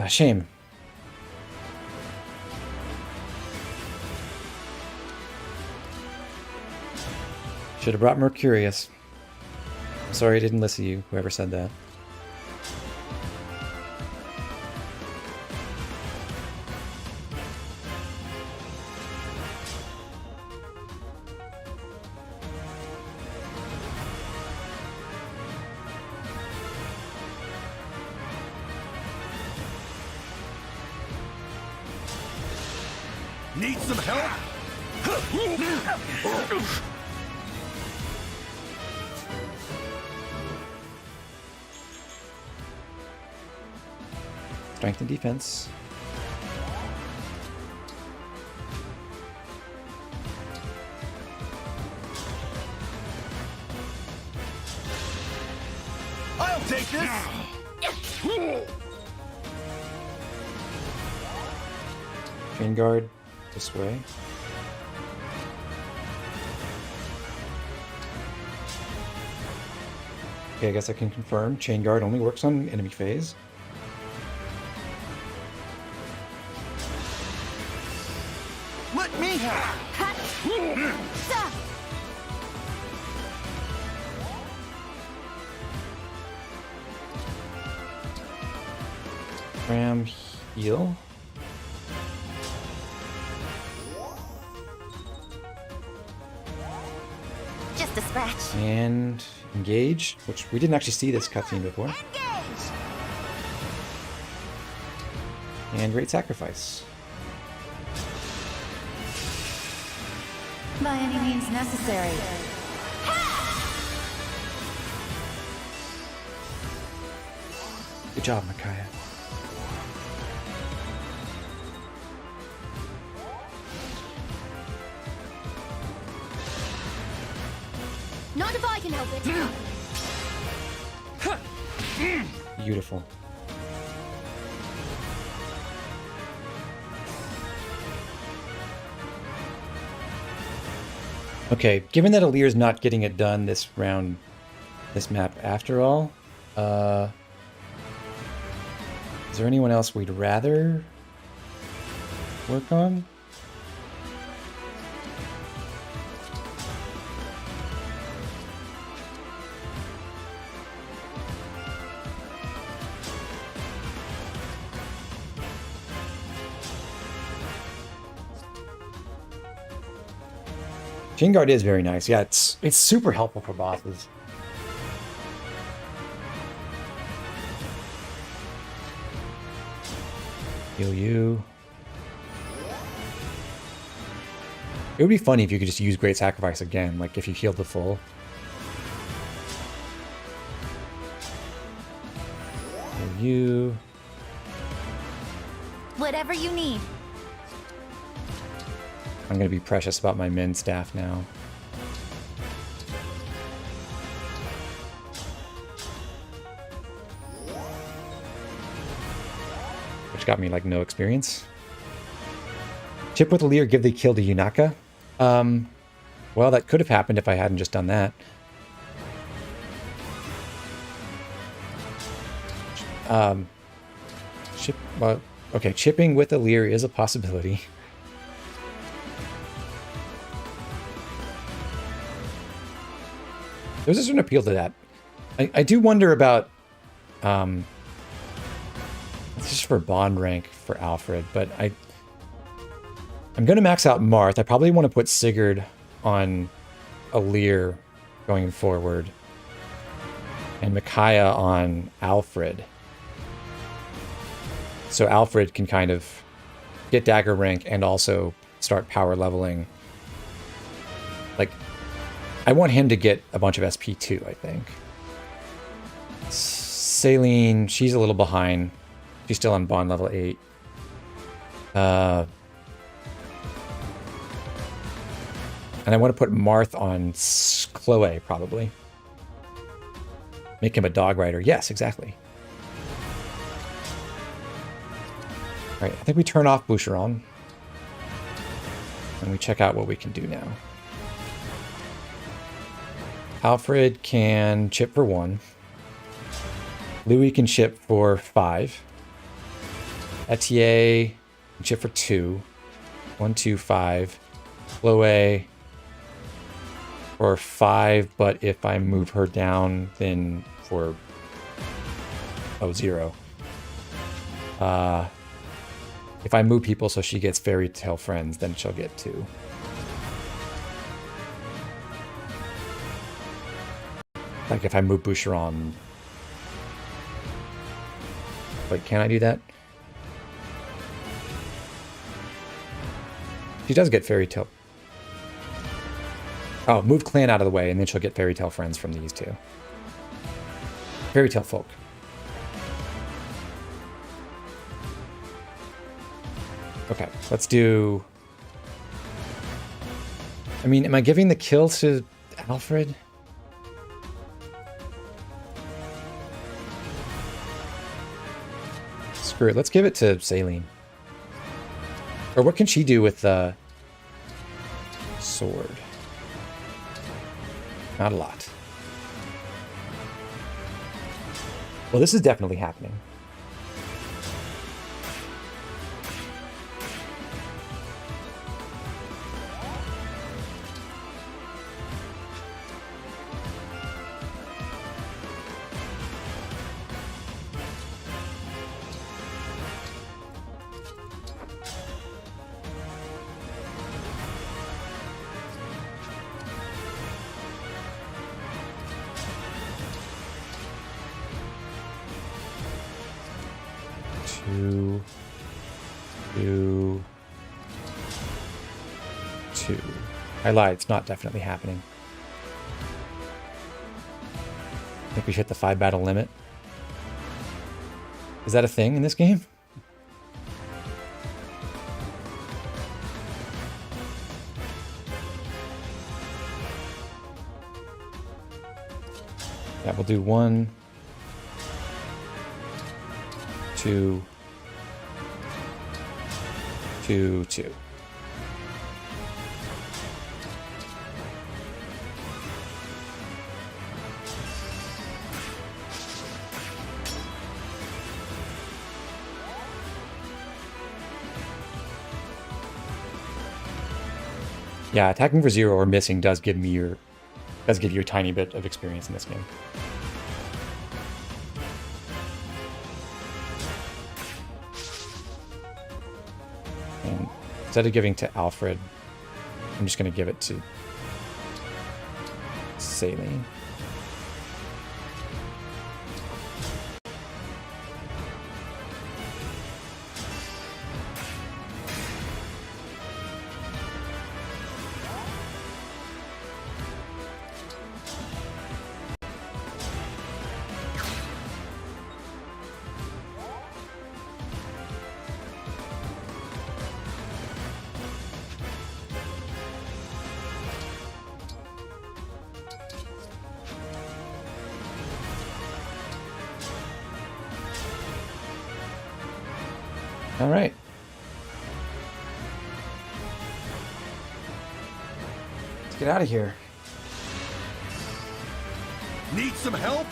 Shame. Should have brought Mercurius. I'm sorry I didn't listen to you, whoever said that. Need some help? Strength and defense. I'll take this! Chain guard this way. Okay, I guess I can confirm. Chain guard only works on enemy phase. Let me Ram heal. Just a scratch. And engage, which we didn't actually see this cutscene before. Engage! And great sacrifice. By any means necessary. Good job, Micaiah. Not if I can help it. Beautiful. Okay, given that Alir's not getting it done this round, this map after all, is there anyone else we'd rather work on? Chain guard is very nice. Yeah, it's super helpful for bosses. Heal you. It would be funny if you could just use Great Sacrifice again, like if you healed the full. Heal you. Whatever you need. I'm going to be precious about my min staff now. Which got me like no experience. Chip with Alir, give the kill to Yunaka. Well, that could have happened if I hadn't just done that. Well, okay, chipping with Alir is a possibility. There's just an appeal to that. I do wonder about, it's just for bond rank for Alfred, but I'm going to max out Marth. I probably want to put Sigurd on Alir going forward, and Micaiah on Alfred. So Alfred can kind of get dagger rank and also start power leveling. Like, I want him to get a bunch of SP too, I think. Saline, she's a little behind. She's still on bond level 8. And I want to put Marth on Chloe, probably. Make him a dog rider. Yes, exactly. Alright, I think we turn off Boucheron. And we check out what we can do now. Alfred can chip for 1. Louis can chip for 5. Etier can chip for 2. 1, 2, 5. Chloe for 5, but if I move her down, then for 0. If I move people so she gets Fairy Tale Friends, then she'll get 2. Like if I move Boucheron. Wait, can I do that? She does get Fairy Tale. Oh, move Clan out of the way, and then she'll get Fairy Tale Friends from these two. Fairy Tale Folk. Okay, let's do... I mean, am I giving the kill to Alfred? Screw it, let's give it to Saline. Or what can she do with the sword? Not a lot. Well, this is definitely happening. Two. I lied, it's not definitely happening. I think we hit the 5 battle limit. Is that a thing in this game? Yeah, we'll do 1, 2, 2, 2. Yeah, attacking for 0 or missing does give you a tiny bit of experience in this game. And instead of giving to Alfred, I'm just going to give it to Saline. All right. Let's get out of here. Need some help?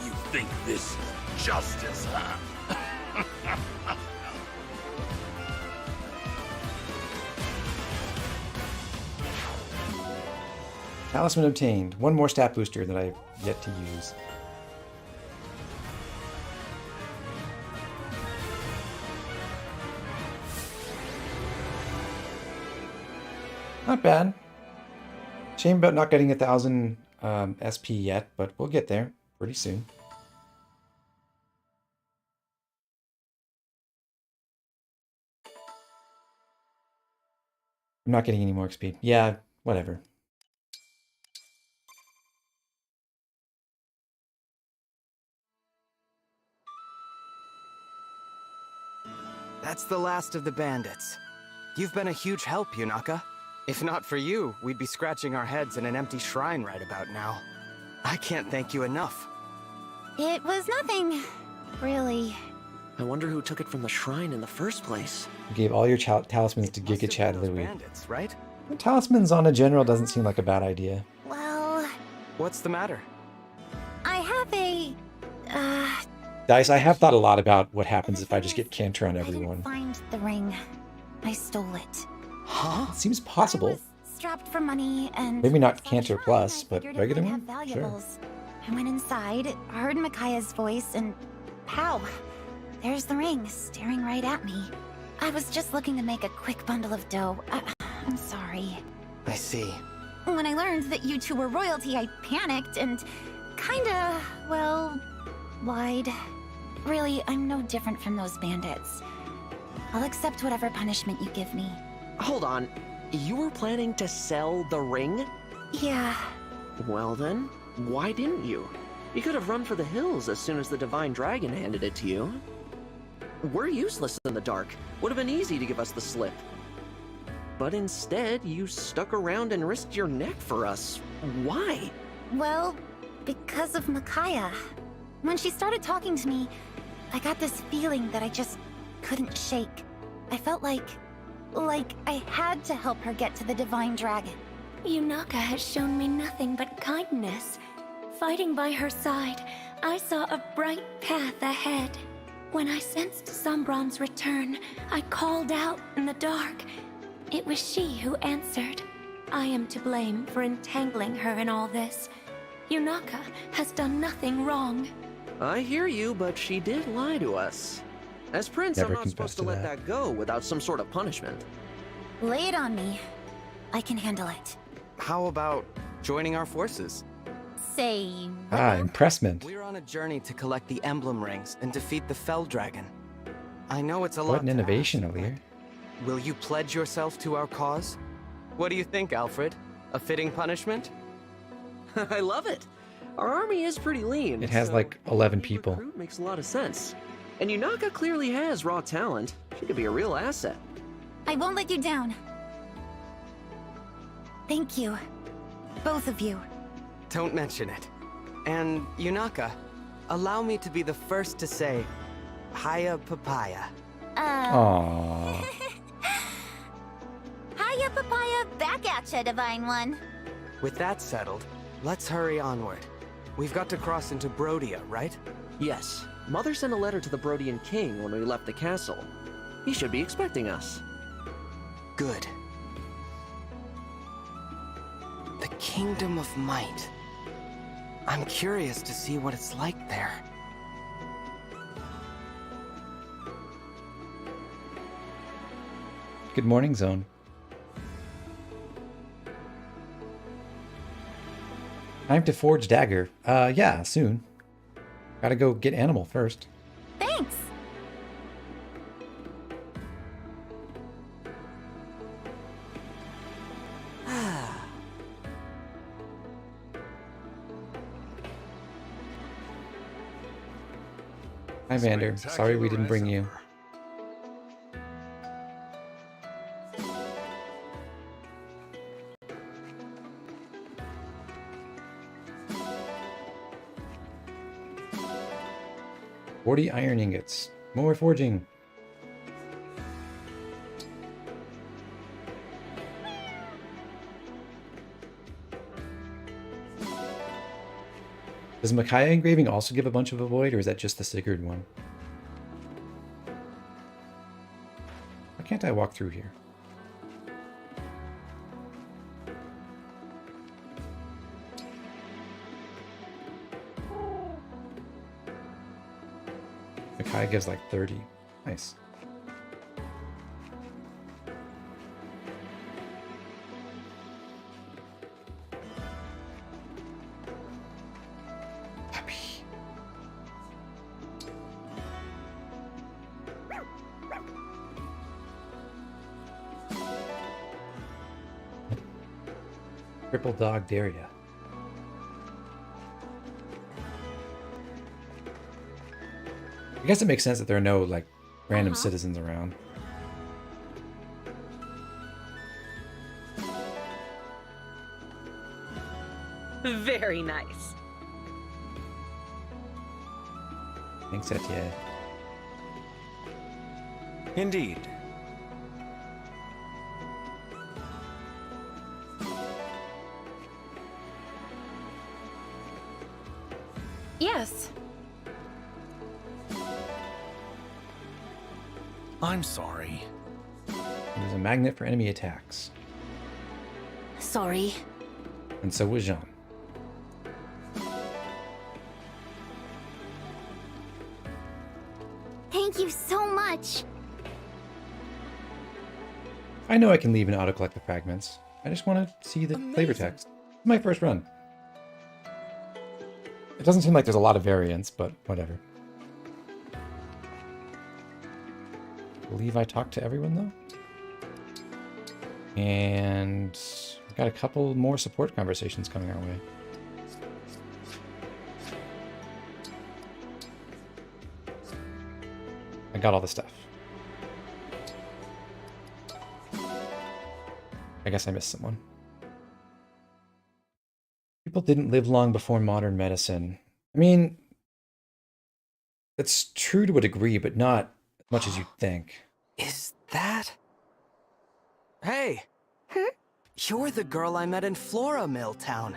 You think this is justice, huh? Talisman obtained. One more stat booster that I've yet to use. Not bad. Shame about not getting 1,000 SP yet, but we'll get there pretty soon. I'm not getting any more XP. Yeah, whatever. That's the last of the bandits. You've been a huge help, Yunaka. If not for you, we'd be scratching our heads in an empty shrine right about now. I can't thank you enough. It was nothing, really. I wonder who took it from the shrine in the first place. You gave all your talismans to Giga Chad Louie. Bandits, right? Talismans on a general doesn't seem like a bad idea. Well... What's the matter? I have a... Dice, I have thought a lot about what happens if I just get Cantor on everyone. Find the ring. I stole it. Huh? It seems possible. Strapped for money and... Maybe not Cantor Plus, but regular one? Sure. I went inside, heard Micaiah's voice, and... pow! There's the ring, staring right at me. I was just looking to make a quick bundle of dough. I'm sorry. I see. When I learned that you two were royalty, I panicked and... kinda... well... lied. Really, I'm no different from those bandits. I'll accept whatever punishment you give me. Hold on. You were planning to sell the ring? Yeah. Well then, why didn't you? You could have run for the hills as soon as the Divine Dragon handed it to you. We're useless in the dark. Would have been easy to give us the slip. But instead, you stuck around and risked your neck for us. Why? Well, because of Micaiah. When she started talking to me, I got this feeling that I just couldn't shake. I felt like I had to help her get to the Divine Dragon. Yunaka has shown me nothing but kindness. Fighting by her side, I saw a bright path ahead. When I sensed Sombron's return, I called out in the dark. It was she who answered. I am to blame for entangling her in all this. Yunaka has done nothing wrong. I hear you, but she did lie to us. As Prince, Never I'm not supposed to let that go without some sort of punishment. Lay it on me. I can handle it. How about joining our forces? Say impressment. We're on a journey to collect the emblem rings and defeat the Fell Dragon. I know it's a lot. What an innovation, Alir. Will you pledge yourself to our cause? What do you think, Alfred? A fitting punishment? I love it. Our army is pretty lean. It has so like 11 people. recruit makes a lot of sense. And Yunaka clearly has raw talent. She could be a real asset. I won't let you down. Thank you. Both of you. Don't mention it. And Yunaka, allow me to be the first to say, Hiya Papaya. Aww. Hiya, Papaya, back at ya, Divine One. With that settled, let's hurry onward. We've got to cross into Brodia, right? Yes. Mother sent a letter to the Brodian king when we left the castle. He should be expecting us. Good. The Kingdom of Might. I'm curious to see what it's like there. Good morning, Zone. Time to forge dagger. Yeah, soon. Gotta go get animal first. Thanks. Hi, Vander. Sorry we didn't bring you. "40 iron ingots. More forging." Does Micaiah engraving also give a bunch of avoid, or is that just the Sigurd one? Why can't I walk through here? Micaiah gives like 30. Nice. Triple dog dare ya. I guess it makes sense that there are no like random citizens around. Very nice. Thanks, Etienne. Indeed. Yes. I'm sorry. There's a magnet for enemy attacks. Sorry. And so was Jean. Thank you so much. I know I can leave and auto-collect the fragments. I just want to see the flavor text. It's my first run. It doesn't seem like there's a lot of variants, but whatever. I believe I talked to everyone, though. And we've got a couple more support conversations coming our way. I got all the stuff. I guess I missed someone. People didn't live long before modern medicine. I mean, That's true to a degree, but not as much as you think. Is that... Hey! You're the girl I met in Flora Mill Town.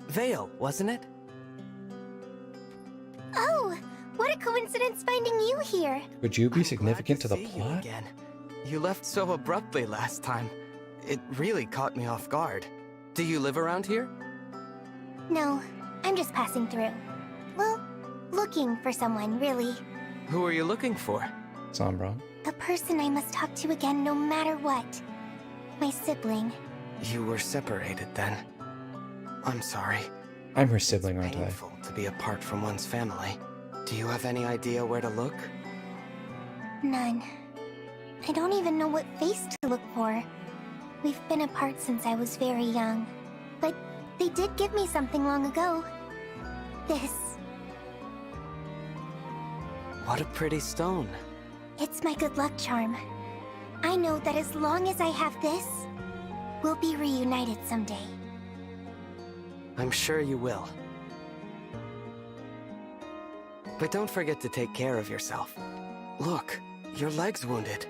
Vale, wasn't it? Oh, what a coincidence finding you here. Would you be significant to the See you plot? again. You left so abruptly last time. It really caught me off guard. Do you live around here? No, I'm just passing through. Well, looking for someone, really. Who are you looking for? Sombra. A person I must talk to again no matter what. My sibling. You were separated then. I'm sorry. I'm her sibling, aren't I? Painful to be apart from one's family. Do you have any idea where to look? None. I don't even know what face to look for. We've been apart since I was very young. But they did give me something long ago. This. What a pretty stone. It's my good luck charm. I know that as long as I have this, we'll be reunited someday. I'm sure you will. But don't forget to take care of yourself. Look, your leg's wounded.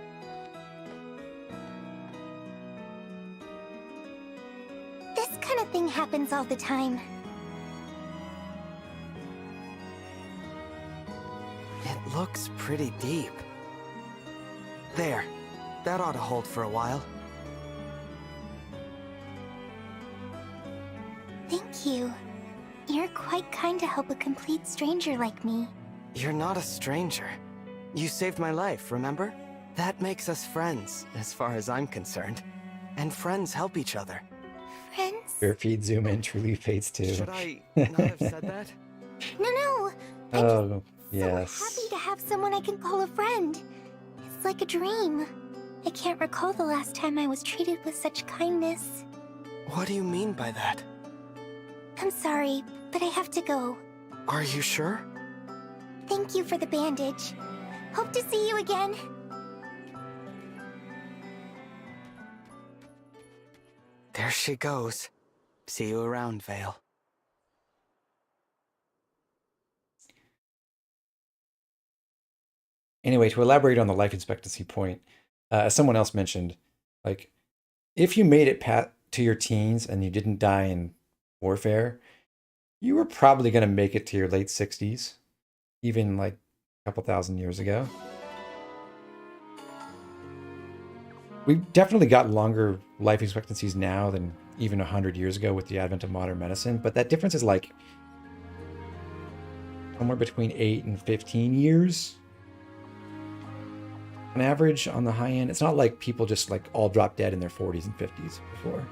This kind of thing happens all the time. It looks pretty deep. There. That ought to hold for a while. Thank you. You're quite kind to help a complete stranger like me. You're not a stranger. You saved my life, remember? That makes us friends, as far as I'm concerned. And friends help each other. Friends? Your feed zoom in truly fades too. Should I not have said that? No. Oh, yes. Happy to have someone I can call a friend. It's like a dream. I can't recall the last time I was treated with such kindness. What do you mean by that? I'm sorry, but I have to go. Are you sure? Thank you for the bandage. Hope to see you again. There she goes. See you around, Vale. Anyway, to elaborate on the life expectancy point, as someone else mentioned, like, if you made it to your teens and you didn't die in warfare, you were probably going to make it to your late 60s, even like a couple thousand years ago. We've definitely got longer life expectancies now than even 100 years ago with the advent of modern medicine, but that difference is like somewhere between 8 and 15 years on average on the high end. It's not like people just like all drop dead in their 40s and 50s before.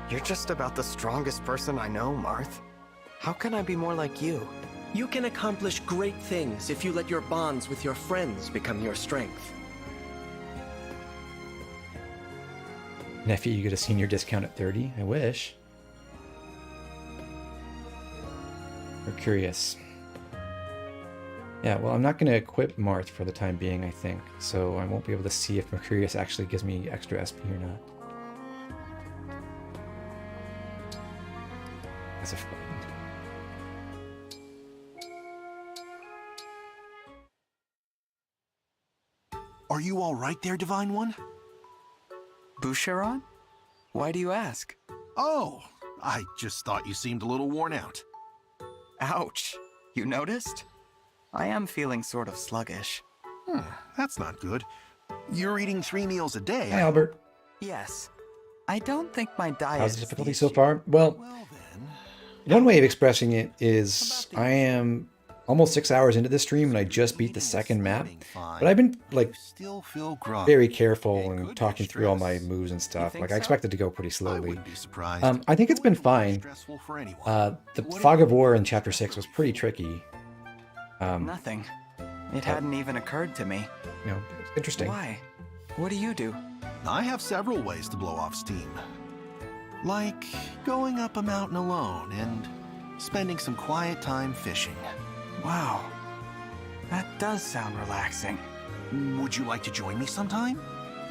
You're just about the strongest person I know, Marth. How can I be more like you? You can accomplish great things if you let your bonds with your friends become your strength. Nephew, you get a senior discount at 30? I wish. Mercurius. Yeah, well, I'm not going to equip Marth for the time being, I think. So I won't be able to see if Mercurius actually gives me extra SP or not. As a friend. Are you all right there, Divine One? Boucheron? Why do you ask? Oh, I just thought you seemed a little worn out. Ouch. You noticed? I am feeling sort of sluggish. That's not good. You're eating 3 meals a day. Hi, Albert. Yes. I don't think my diet How's the is difficulty so far? Well, one way of expressing it is I am almost 6 hours into this stream and I just beat the second map. But I've been like very careful and talking through all my moves and stuff. Like I expect it to go pretty slowly. I think it's been fine. The Fog of War in Chapter 6 was pretty tricky. Nothing. It hadn't even occurred to me. You know, interesting. Why? What do you do? I have several ways to blow off steam. Like going up a mountain alone and spending some quiet time fishing. Wow. That does sound relaxing. Would you like to join me sometime?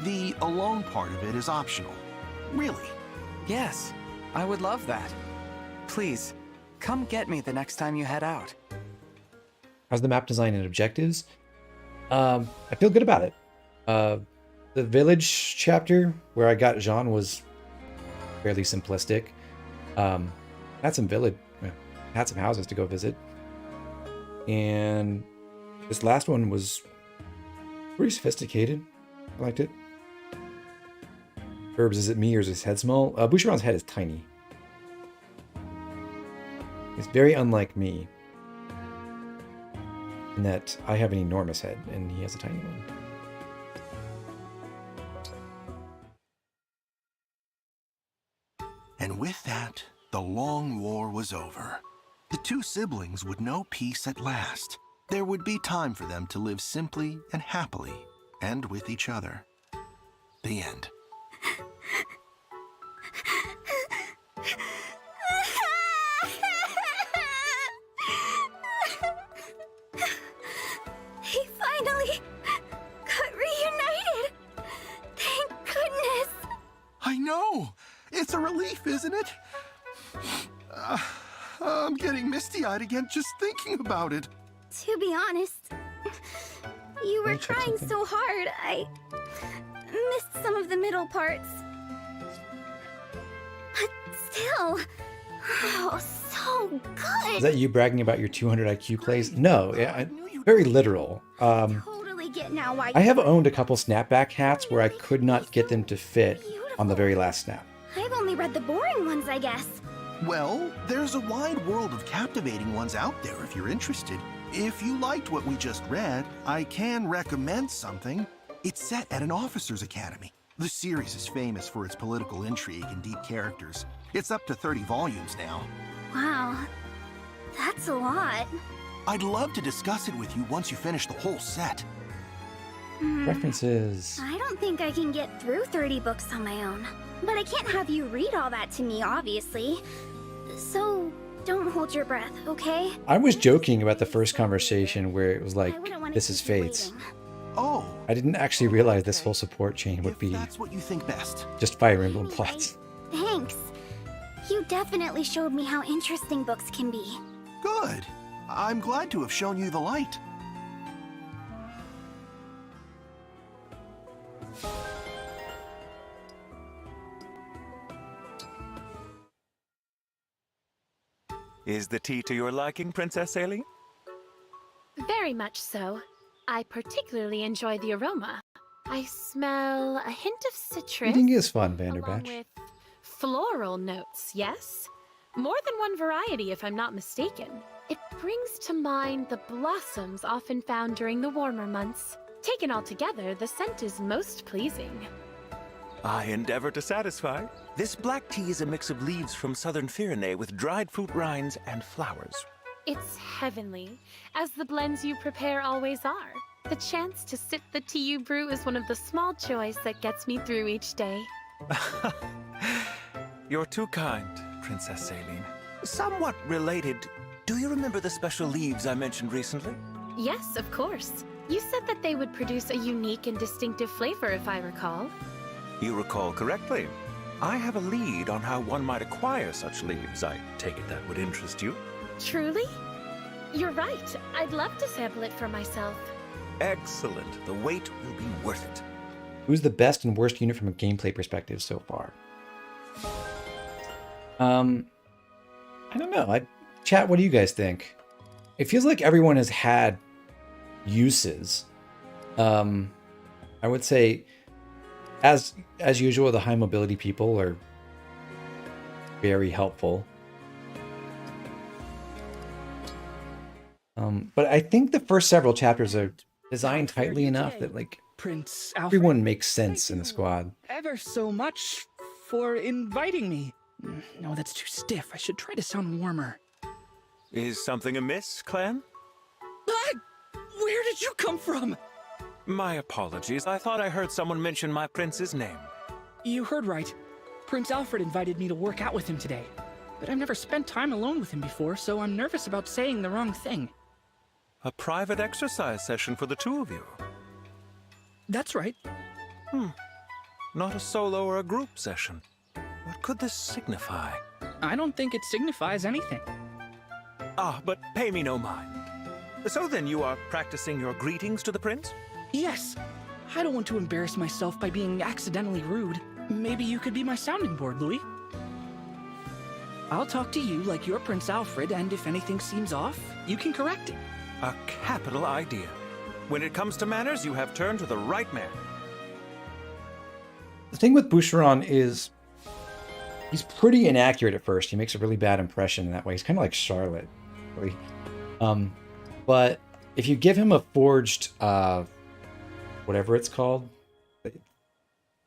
The alone part of it is optional. Really. Yes, I would love that. Please, come get me the next time you head out. How's the map design and objectives? I feel good about it. The village chapter where I got Jean was fairly simplistic. Had some houses to go visit. And this last one was pretty sophisticated. I liked it. Herbs, is it me or is his head small? Boucheron's head is tiny. It's very unlike me in that I have an enormous head and he has a tiny one. And with that, the long war was over. The two siblings would know peace at last. There would be time for them to live simply and happily, and with each other. The end. He finally got reunited! Thank goodness! I know! It's a relief, isn't it? I'm getting misty-eyed again just thinking about it. To be honest, you were trying so hard, I missed some of the middle parts. But still, oh, so good! Is that you bragging about your 200 IQ plays? No, very literal. Totally get now why I have owned a couple snapback hats where I could not get them to fit on the very last snap. I've only read the boring ones, I guess. Well, there's a wide world of captivating ones out there if you're interested. If you liked what we just read, I can recommend something. It's set at an officer's academy. The series is famous for its political intrigue and deep characters. It's up to 30 volumes now. Wow, that's a lot. I'd love to discuss it with you once you finish the whole set. References. I don't think I can get through 30 books on my own. But I can't have you read all that to me, obviously. So, don't hold your breath, okay? I was joking about the first conversation where it was like, this is Fates. Oh. I didn't actually realize this whole support chain would be That's what you think best. just Fire Emblem plots. Thanks. You definitely showed me how interesting books can be. Good. I'm glad to have shown you the light. Is the tea to your liking, Princess Aileen? Very much so. I particularly enjoy the aroma. I smell a hint of citrus. Eating is fun, along Vanderbatch. with floral notes, yes? More than one variety, if I'm not mistaken. It brings to mind the blossoms often found during the warmer months. Taken all together, the scent is most pleasing. I endeavor to satisfy. This black tea is a mix of leaves from southern Pyrenees with dried fruit rinds and flowers. It's heavenly, as the blends you prepare always are. The chance to sip the tea you brew is one of the small joys that gets me through each day. You're too kind, Princess Aileen. Somewhat related, do you remember the special leaves I mentioned recently? Yes, of course. You said that they would produce a unique and distinctive flavor, if I recall. You recall correctly. I have a lead on how one might acquire such leaves. I take it that would interest you. Truly? You're right. I'd love to sample it for myself. Excellent. The wait will be worth it. Who's the best and worst unit from a gameplay perspective so far? I don't know. Chat, what do you guys think? It feels like everyone has had uses. I would say, as usual, the high mobility people are very helpful. But I think the first several chapters are designed tightly enough that like Prince Alfred, everyone makes sense in the squad. ever so much for inviting me. No, that's too stiff. I should try to sound warmer. Is something amiss, Clan? Where did you come from? My apologies. I thought I heard someone mention my prince's name. You heard right. Prince Alfred invited me to work out with him today. But I've never spent time alone with him before, so I'm nervous about saying the wrong thing. A private exercise session for the two of you. That's right. not a solo or a group session. What could this signify? I don't think it signifies anything. Ah, but pay me no mind. So then you are practicing your greetings to the prince? Yes. I don't want to embarrass myself by being accidentally rude. Maybe you could be my sounding board, Louis. I'll talk to you like you're Prince Alfred, and if anything seems off, you can correct it. A capital idea. When it comes to manners, you have turned to the right man. The thing with Boucheron is he's pretty inaccurate at first. He makes a really bad impression in that way. He's kind of like Charlotte, really. But if you give him a forged, whatever it's called,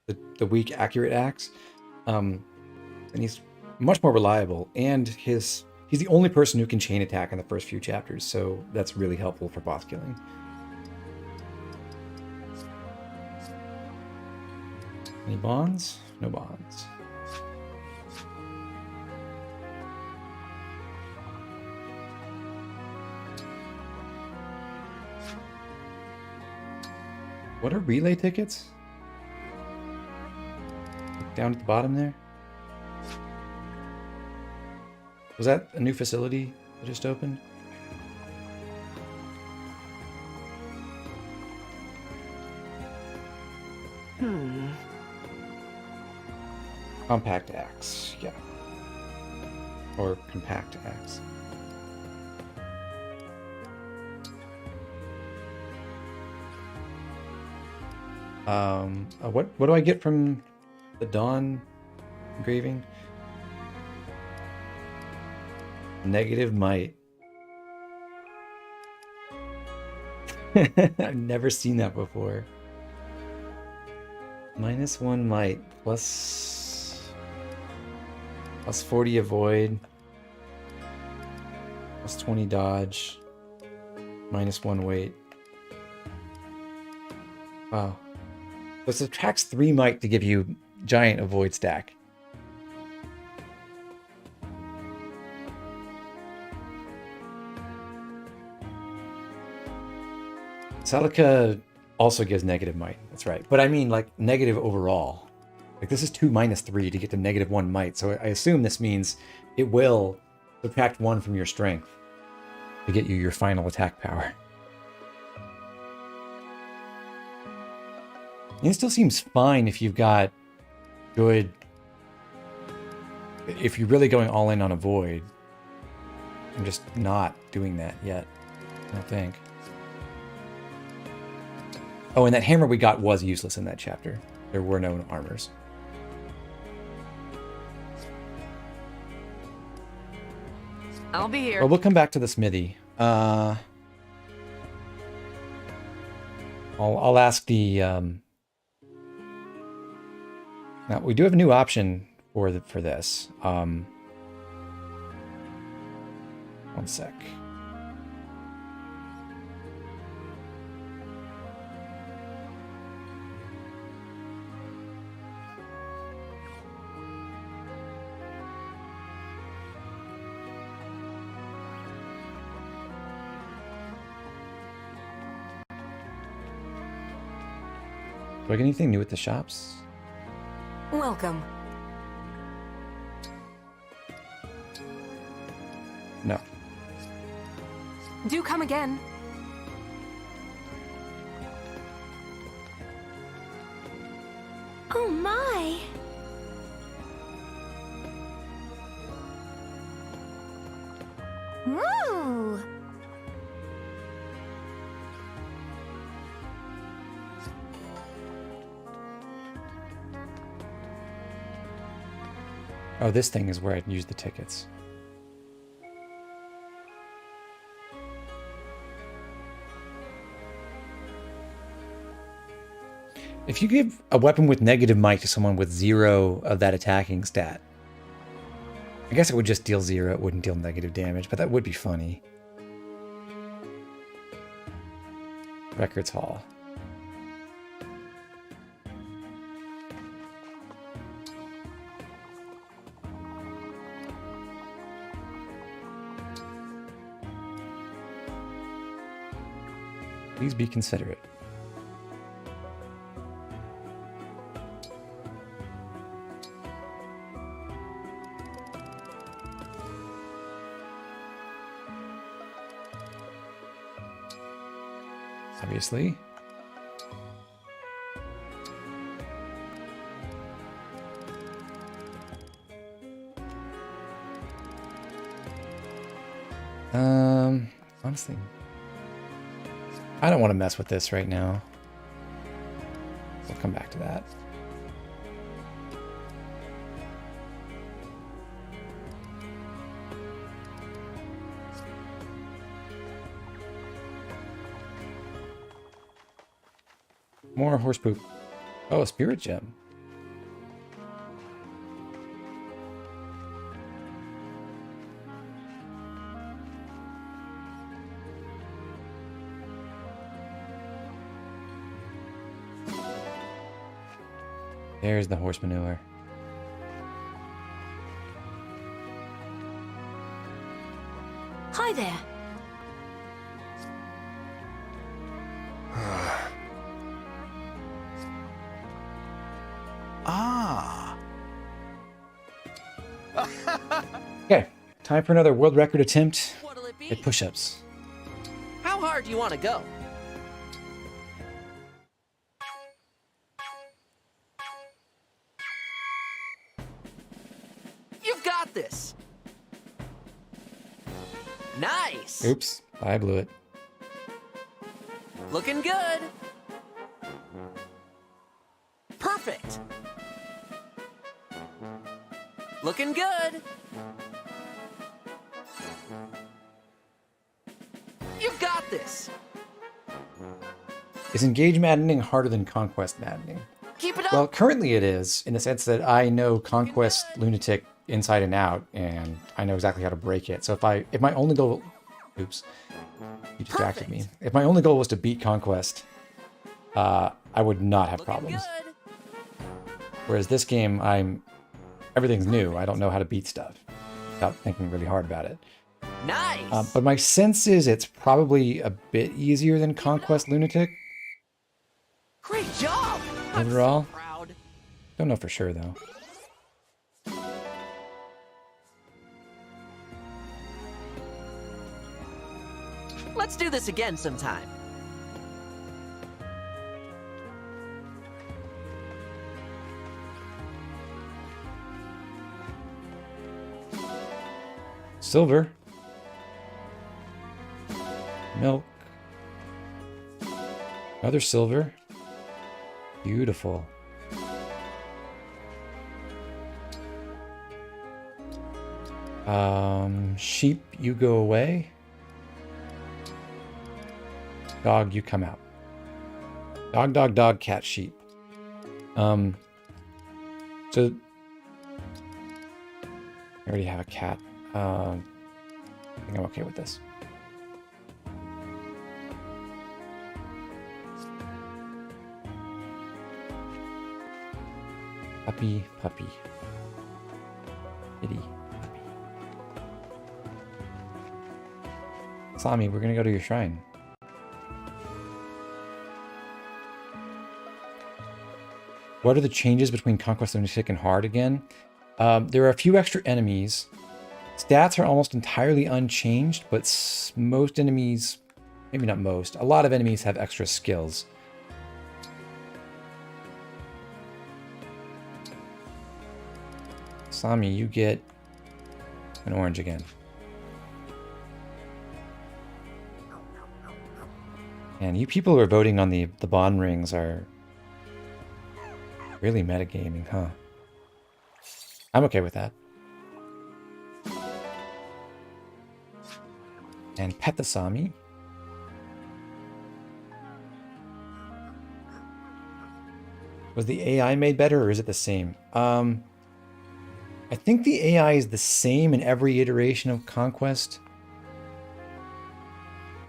the weak accurate axe, then he's much more reliable. And he's the only person who can chain attack in the first few chapters, so that's really helpful for boss killing. Any bonds? No bonds. What are relay tickets? Down at the bottom there? Was that a new facility that just opened? Compact axe, yeah. Or compact axe. What do I get from the Dawn engraving? Negative might. I've never seen that before. -1 might, plus 40 avoid, plus 20 dodge, -1 weight. Wow. So it subtracts 3 might to give you giant avoid stack. Celica also gives negative might, that's right. But I mean like negative overall. Like this is 2 minus 3 to get to -1 might. So I assume this means it will subtract 1 from your strength to get you your final attack power. And it still seems fine if you've got good... If you're really going all in on avoid. I'm just not doing that yet, I don't think. Oh, and that hammer we got was useless in that chapter. There were no armors. I'll be here. Well, we'll come back to the smithy. I'll ask the... Now, we do have a new option for this. 1 sec. Do I get anything new at the shops? Welcome. No. Do come again. Oh my! Ooh! Oh, this thing is where I'd use the tickets. If you give a weapon with negative might to someone with 0 of that attacking stat, I guess it would just deal 0, it wouldn't deal negative damage, but that would be funny. Records Hall. Please be considerate. obviously. Honestly, I don't want to mess with this right now. We'll come back to that. More horse poop. Oh, a spirit gem. There's the horse manure. Hi there. Ah. Okay, time for another world record attempt at push-ups. How hard do you want to go? You've got this. Nice. Oops, I blew it. Looking good. Perfect. Looking good. You've got this. Is Engage Maddening harder than Conquest Maddening? Keep it up. Well, currently it is, in the sense that I know Conquest Lunatic inside and out, and I know exactly how to break it. So if my only goal, oops, you distracted me. If my only goal was to beat Conquest, I would not have problems. Whereas this game, everything's new. I don't know how to beat stuff without thinking really hard about it. Nice. But my sense is it's probably a bit easier than Conquest Lunatic Great job. overall. I'm so proud. Don't know for sure though. Let's do this again sometime. Silver. Milk. Another silver. Beautiful. Sheep, you go away. Dog, you come out. Dog, dog, dog, cat, sheep. So I already have a cat. I think I'm okay with this. Puppy, puppy. Kitty, puppy. Sami, we're gonna go to your shrine. What are the changes between Conquest Lunatic and Hard again? There are a few extra enemies. Stats are almost entirely unchanged, but most enemies, maybe not most, a lot of enemies have extra skills. Sami, you get an orange again. And you people who are voting on the bond rings are really metagaming, huh? I'm okay with that. And pet the Sami. Was the AI made better or is it the same? I think the AI is the same in every iteration of Conquest.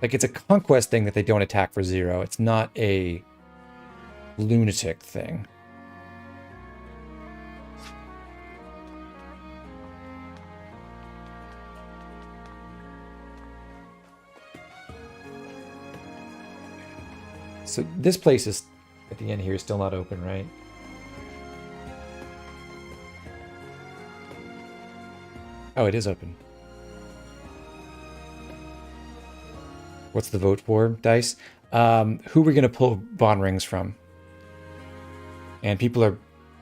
Like, it's a Conquest thing that they don't attack for 0. It's not a Lunatic thing. So this place is, at the end here, is still not open, right? Oh, it is open. What's the vote for, Dice? who we're going to pull bond rings from. And people are,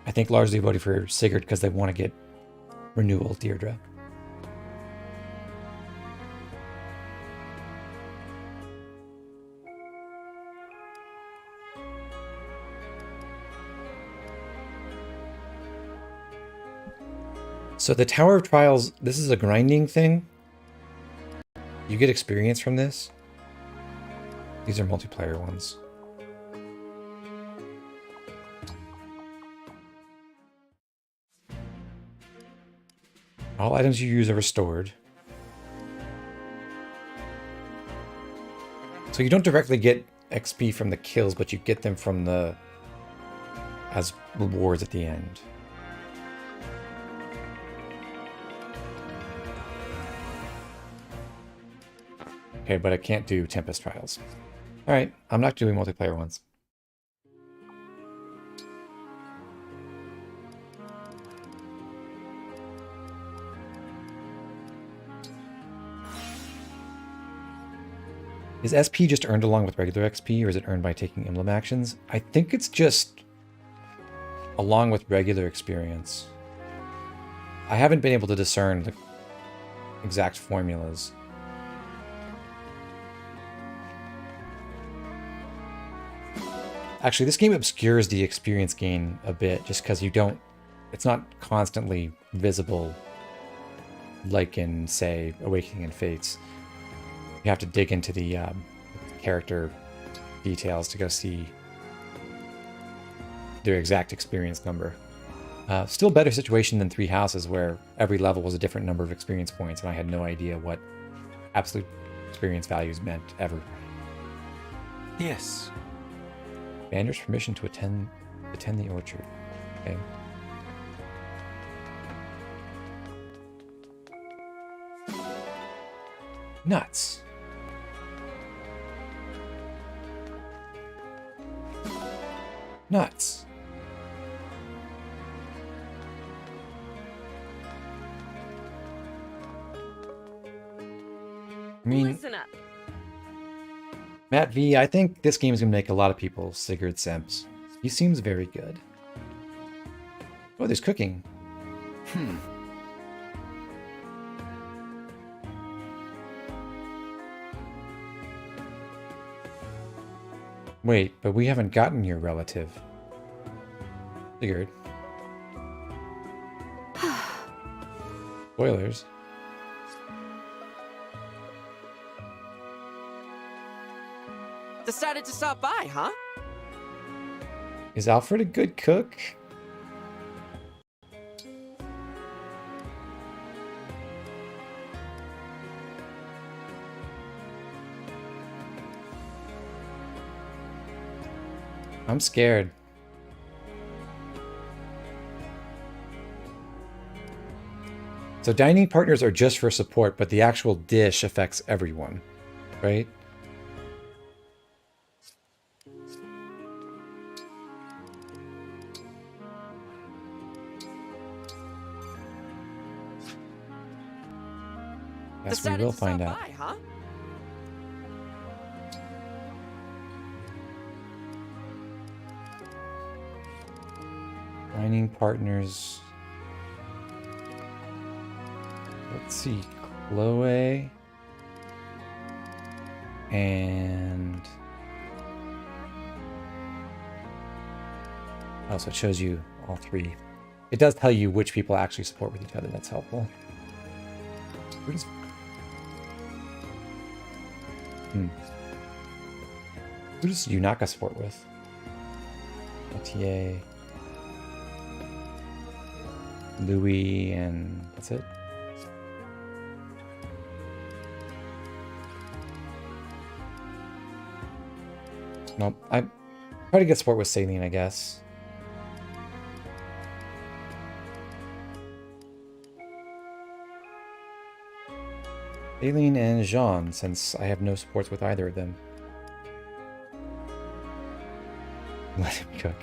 I think, largely voting for Sigurd because they want to get renewal Deirdre. So the Tower of Trials, this is a grinding thing. You get experience from this. These are multiplayer ones. All items you use are restored. So you don't directly get XP from the kills, but you get them from the as rewards at the end. Okay, but I can't do Tempest Trials. Alright, I'm not doing multiplayer ones. Is SP just earned along with regular XP, or is it earned by taking emblem actions? I think it's just along with regular experience. I haven't been able to discern the exact formulas. Actually, this game obscures the experience gain a bit, just because you don't... It's not constantly visible like in, say, Awakening and Fates. You have to dig into the character details to go see their exact experience number. Still better situation than Three Houses, where every level was a different number of experience points, and I had no idea what absolute experience values meant, ever. Yes. Banner's permission to attend the orchard. Okay. Nuts. Nuts. I mean, Listen up. Matt V, I think this game is going to make a lot of people Sigurd Simps. He seems very good. Oh, there's cooking. Wait, but we haven't gotten your relative. Sigurd. Spoilers. Decided to stop by, huh? Is Alfred a good cook? I'm scared. So dining partners are just for support, but the actual dish affects everyone, right? Guess we will find out. By, huh? Dining partners. Let's see, Chloe and also it shows you all three. It does tell you which people actually support with each other. That's helpful. Who does Yunaka support with? Etier, Louis, and that's it. Nope. I try to get support with Saline, I guess. Saline and Jean, since I have no supports with either of them. Let him cook.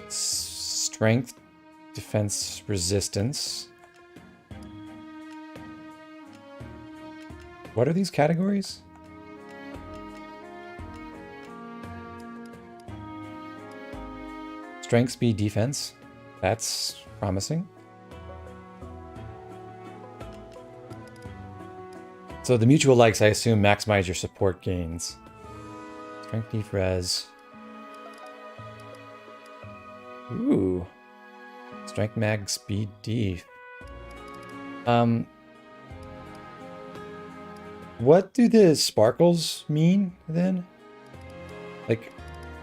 Strength defense resistance. What are these categories? Strength, speed, defense. That's promising. So the mutual likes, I assume, maximize your support gains. Strength, def, res. Ooh. Strength, mag, speed, def. What do the sparkles mean then? Like,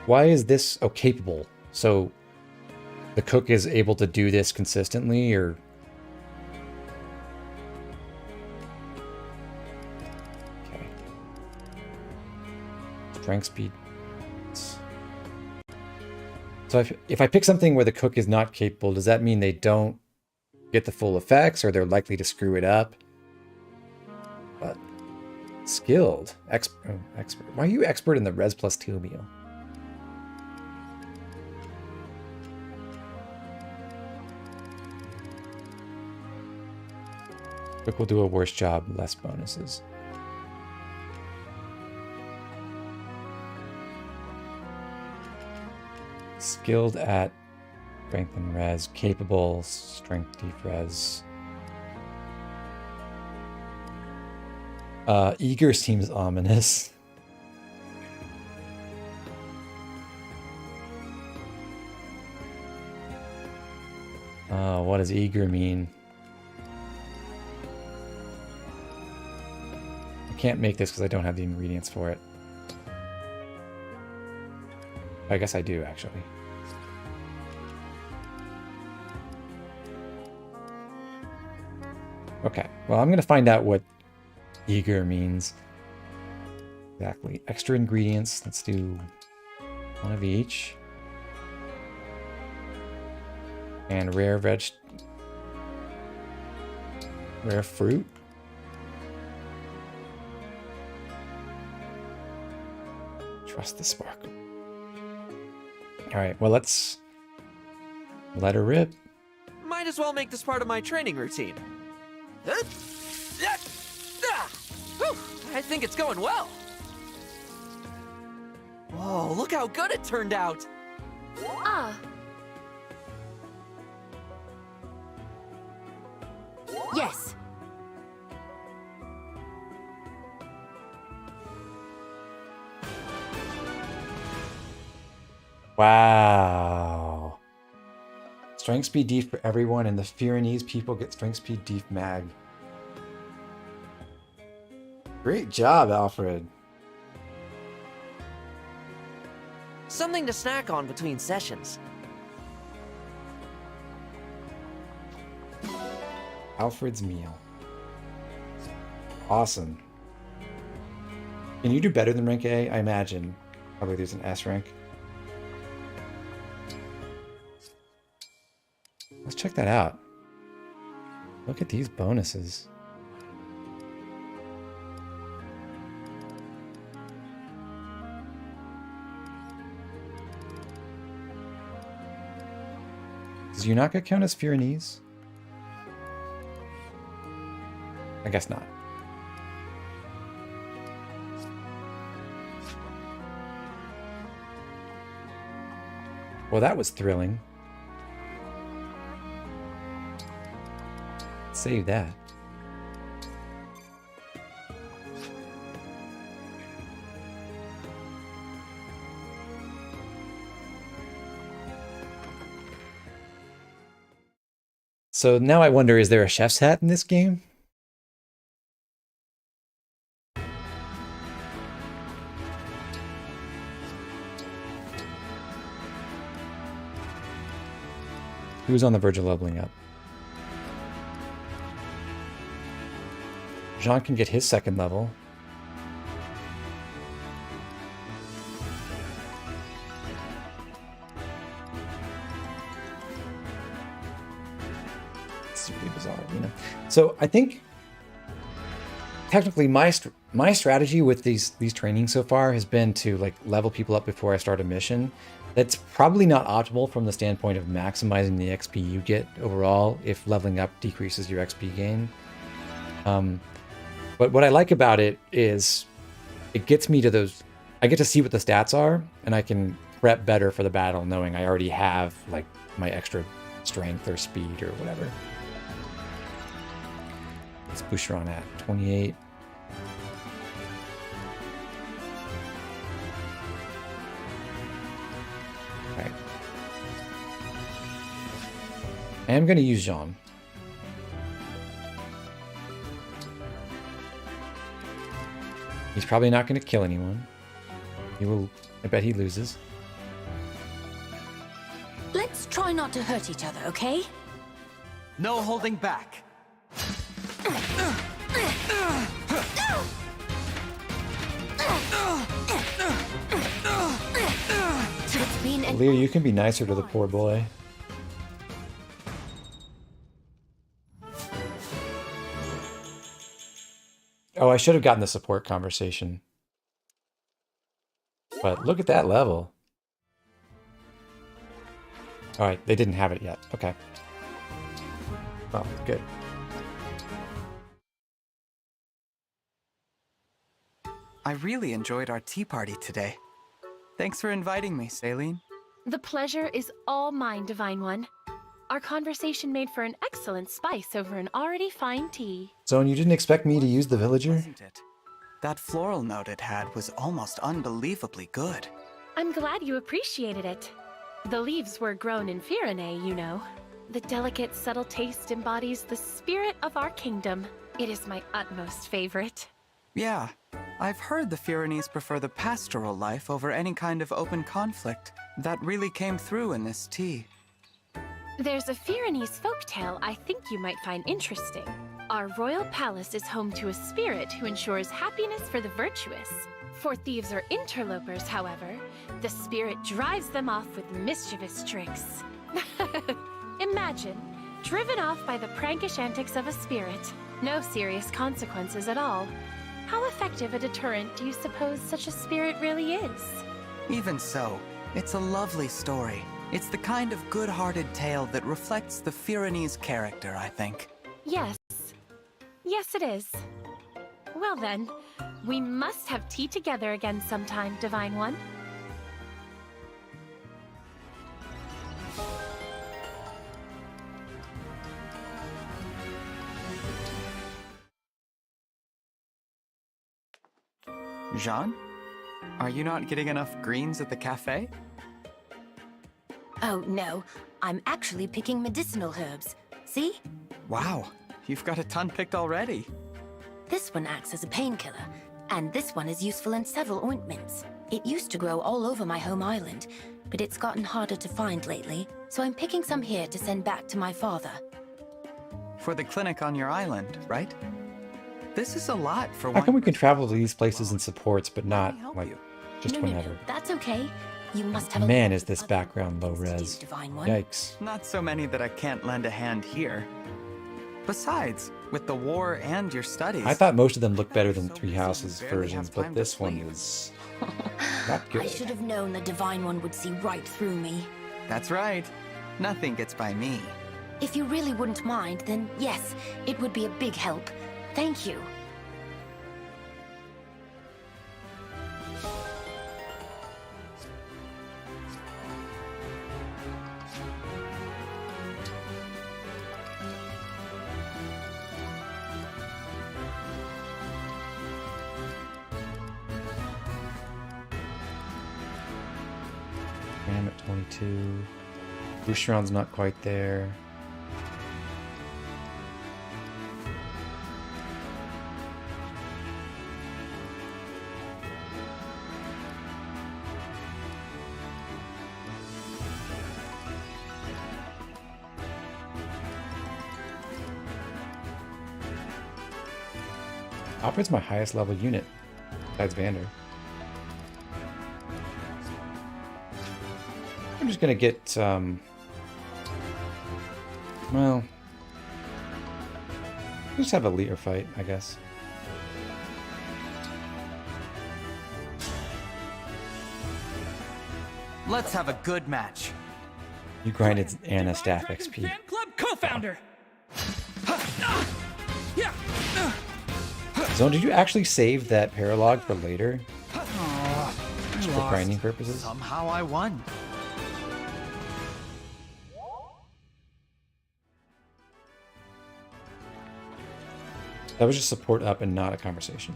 why is this capable? So the cook is able to do this consistently, or okay. Strength, speed. So if I pick something where the cook is not capable, does that mean they don't get the full effects, or they're likely to screw it up? But skilled, expert. Why are you expert in the res plus 2 meal? Cook will do a worse job, less bonuses. Skilled at strength and res, capable, strength, def, res. Eager seems ominous. What does eager mean? I can't make this because I don't have the ingredients for it. I guess I do, actually. Okay, well, I'm going to find out what eager means. Exactly. Extra ingredients. Let's do one of each. And rare fruit. Trust the sparkle. All right, well, let's let her rip. Might as well make this part of my training routine. I think it's going well. Whoa, look how good it turned out. Ah. Yes. Wow. Strength, speed, def for everyone, and the Pyrenees people get strength, speed, def, mag. Great job, Alfred. Something to snack on between sessions. Alfred's meal. Awesome. Can you do better than rank A? I imagine. Probably there's an S rank. Let's check that out. Look at these bonuses. Does Yunaka count as Pyrenees? I guess not. Well, that was thrilling. Save that. So now I wonder, is there a chef's hat in this game? Who's on the verge of leveling up? Jean can get his second level. It's really bizarre, you know. So I think technically my strategy with these trainings so far has been to like level people up before I start a mission, That's probably not optimal from the standpoint of maximizing the XP you get overall if leveling up decreases your XP gain. But what I like about it is it gets me to those... I get to see what the stats are, and I can prep better for the battle knowing I already have like my extra strength or speed or whatever. Let's push her on at 28. Alright. I am going to use Jean. He's probably not going to kill anyone. He will... I bet he loses. Let's try not to hurt each other, okay? No holding back. Leo, you can be nicer to the poor boy. Oh, I should have gotten the support conversation. But look at that level. Alright, they didn't have it yet. Okay. Well, good. I really enjoyed our tea party today. Thanks for inviting me, Saline. The pleasure is all mine, Divine One. Our conversation made for an excellent spice over an already fine tea. So, and you didn't expect me to use the villager? Wasn't it? That floral note it had was almost unbelievably good. I'm glad you appreciated it. The leaves were grown in Firene, you know. The delicate, subtle taste embodies the spirit of our kingdom. It is my utmost favorite. Yeah, I've heard the Firenese prefer the pastoral life over any kind of open conflict. That really came through in this tea. There's a Firenese folktale I think you might find interesting. Our royal palace is home to a spirit who ensures happiness for the virtuous. For thieves or interlopers, however, the spirit drives them off with mischievous tricks. Imagine, driven off by the prankish antics of a spirit. No serious consequences at all. How effective a deterrent do you suppose such a spirit really is? Even so, it's a lovely story. It's the kind of good-hearted tale that reflects the Firenese character, I think. Yes. Yes, it is. Well then, we must have tea together again sometime, Divine One. Jean? Are you not getting enough greens at the cafe? Oh, no. I'm actually picking medicinal herbs. See? Wow, you've got a ton picked already. This one acts as a painkiller, and this one is useful in several ointments. It used to grow all over my home island, but it's gotten harder to find lately, so I'm picking some here to send back to my father. For the clinic on your island, right? This is a lot for How one. come we can travel to these places in supports, but not, like, just No, whenever? that's okay. You must have a Man, lot is of this other background low things to do, res. Divine One. Yikes. Not so many that I can't lend a hand here. Besides, with the war and your studies... I thought most of them looked better than Three Houses versions, but this one is not I good. should have known the Divine One would see right through me. That's right. Nothing gets by me. If you really wouldn't mind, then yes, it would be a big help. Thank you. Ram at 22. Boucheron's not quite there. Alfred's my highest level unit, besides Vander. I'm just gonna get, well, just have a leader fight, I guess. Let's have a good match. You grinded Anna staff XP. Fan club co-founder. Zone, did you actually save that paralog for later? Oh, Just for grinding purposes? Somehow I won. That was just support up and not a conversation.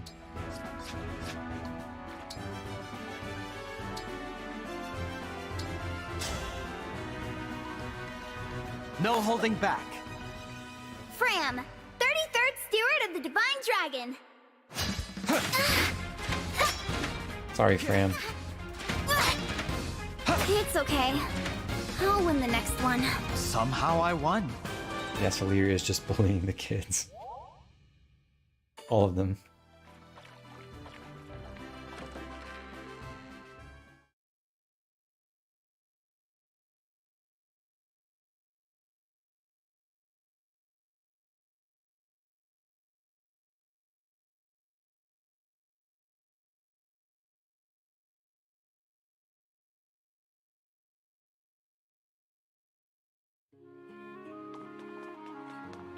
No holding back. Fram, 33rd Steward of the Divine Dragon. Sorry, Fram. It's okay. I'll win the next one. Somehow I won. Yes, Illyria is just bullying the kids. All of them.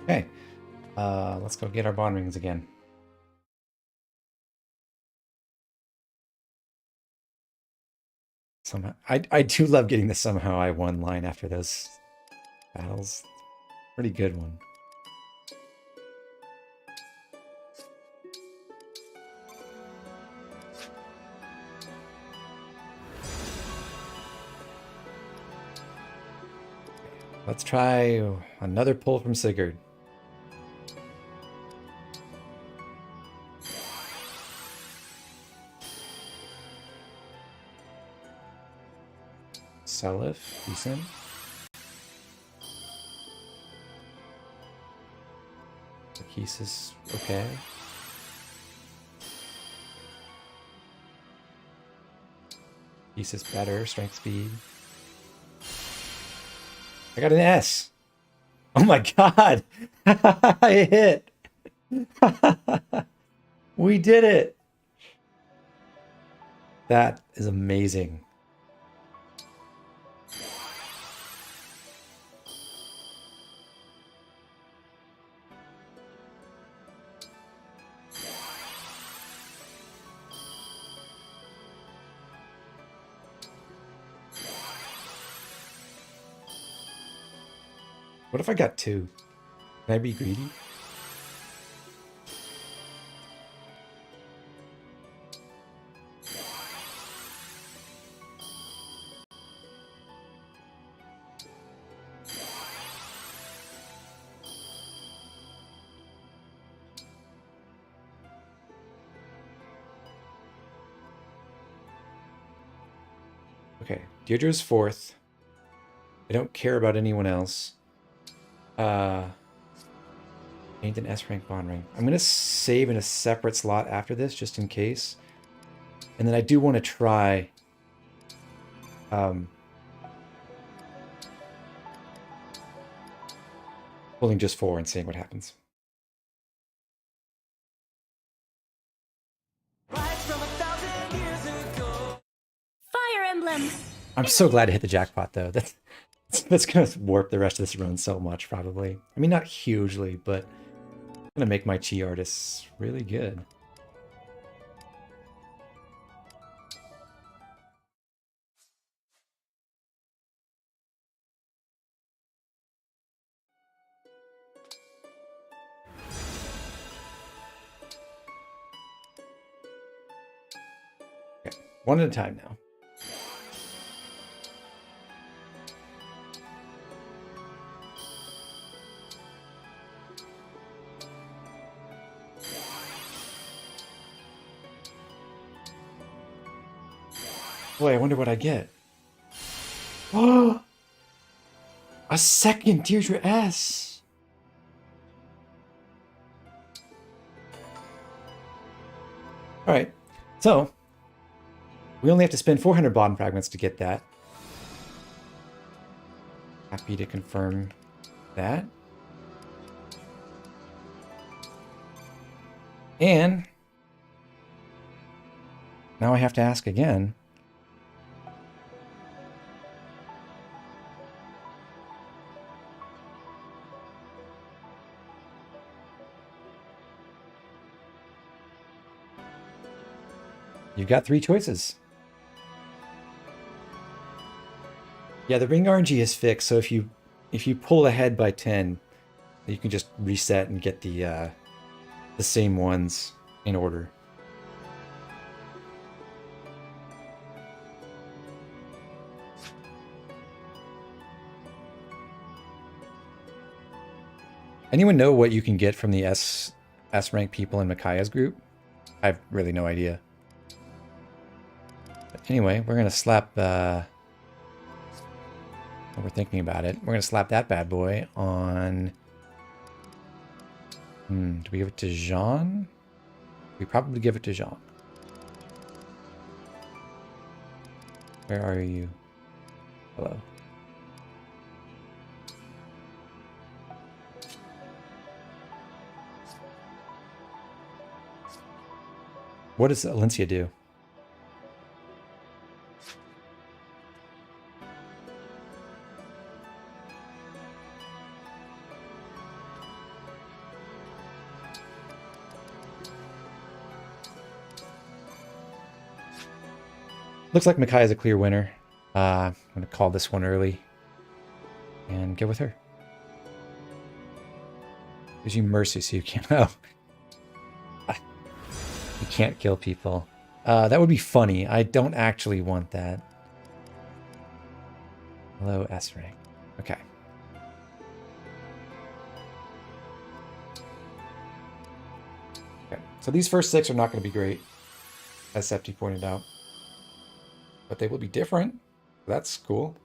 Okay, let's go get our bond rings again. Somehow, I do love getting the "somehow I won" line after those battles. Pretty good one. Let's try another pull from Sigurd. Salif, decent. Lachesis, okay. Lachesis better, strength speed. I got an S. Oh my god! I hit! We did it! That is amazing. What if I got 2? Can I be greedy? Okay, Deirdre's 4th. I don't care about anyone else. Ain't an S rank bond ring. I'm gonna save in a separate slot after this, just in case. And then I do want to try pulling just 4 and seeing what happens. Fire Emblem! I'm so glad I hit the jackpot though. That's gonna warp the rest of this run so much, probably. I mean, not hugely, but it's gonna make my chi artists really good. Okay, one at a time now. Boy, I wonder what I get. Oh! A second Deirdre S! Alright, so we only have to spend 400 bond fragments to get that. Happy to confirm that. And now I have to ask again. You've got 3 choices. Yeah, the ring RNG is fixed, so if you pull ahead by 10, you can just reset and get the same ones in order. Anyone know what you can get from the S rank people in Micaiah's group? I have really no idea. But anyway, we're gonna slap we're thinking about it. We're gonna slap that bad boy on. Do we give it to Jean? We probably give it to Jean. Where are you? Hello. What does Alencia do? Looks like Micaiah is a clear winner. I'm going to call this one early and go with her. Gives you mercy so you can't... Oh. You can't kill people. That would be funny. I don't actually want that. Hello, S rank. Okay. Okay. So these first 6 are not going to be great, as Septi pointed out. But they will be different. That's cool.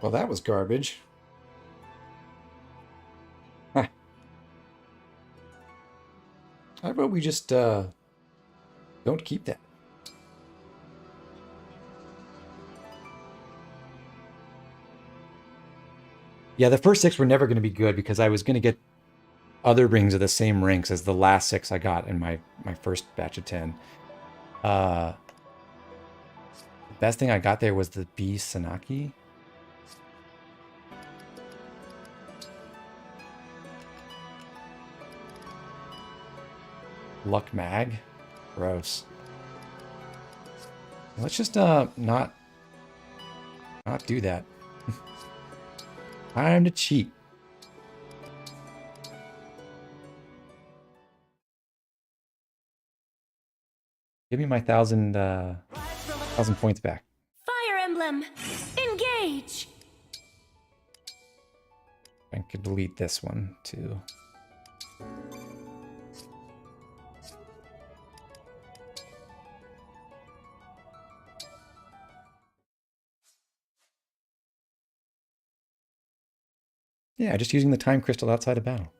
Well, that was garbage. Huh. How about we just don't keep that? Yeah, the first 6 were never going to be good because I was going to get other rings of the same ranks as the last 6 I got in my first batch of 10. The best thing I got there was the B Sanaki. Luck Mag? Gross. Let's just not do that. Time to cheat. Give me my 1,000 points back. Fire Emblem Engage. I could delete this one too. Yeah, just using the time crystal outside of battle.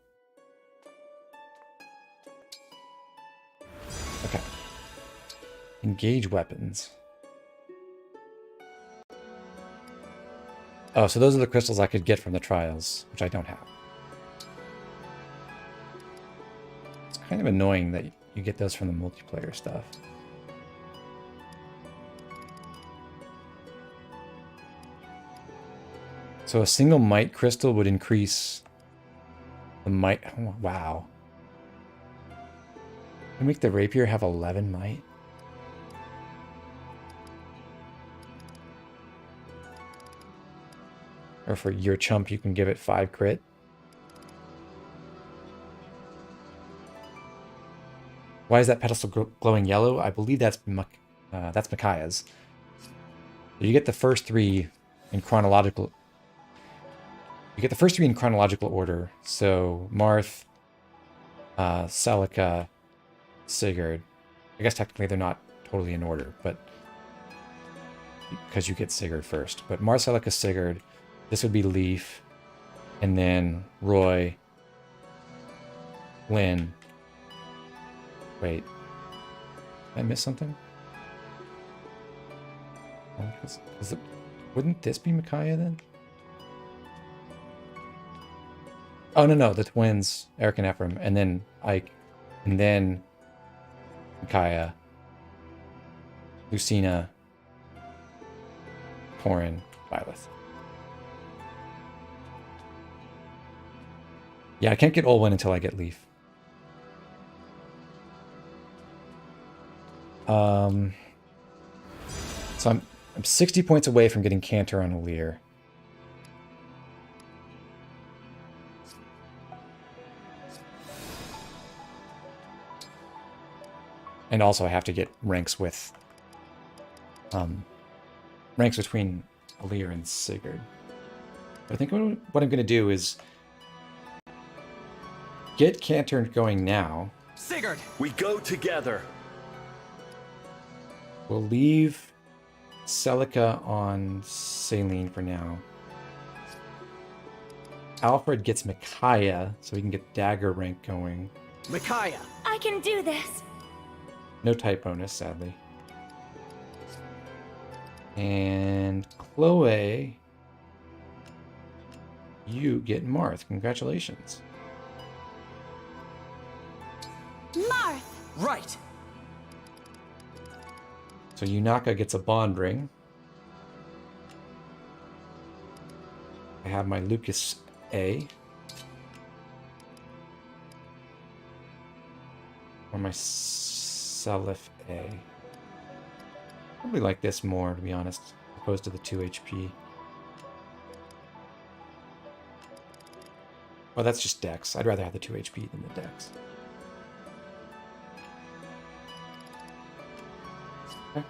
Okay. Engage weapons. Oh, so those are the crystals I could get from the trials, which I don't have. It's kind of annoying that you get those from the multiplayer stuff. So a single might crystal would increase the might. Oh, wow. Can make the rapier have 11 might? Or for your chump, you can give it 5 crit. Why is that pedestal glowing yellow? I believe that's Micaiah's. So you get the first 3 in chronological You get the first three in chronological order. So Marth, Celica, Sigurd. I guess technically they're not totally in order, but because you get Sigurd first. But Marth, Celica, Sigurd. This would be Leaf, and then Roy, Lynn. Wait, did I miss something? Wouldn't this be Micaiah then? Oh, no, the twins, Eric and Ephraim, and then Ike, and then Micaiah, Lucina, Corin, Violet. Yeah, I can't get Olwen until I get Leaf. So I'm 60 points away from getting Cantor on Alir. And also I have to get ranks with ranks between Alir and Sigurd. I think what I'm going to do is get Cantor going now. Sigurd! We go together. We'll leave Celica on Saline for now. Alfred gets Micaiah, so we can get dagger rank going. Micaiah! I can do this! No type bonus, sadly. And Chloe, you get Marth. Congratulations. Marth! Right! So Yunaka gets a bond ring. I have my Lucas A. Or my Salif A. Probably like this more, to be honest, opposed to the 2 HP. Oh, that's just Dex. I'd rather have the 2 HP than the Dex. Okay.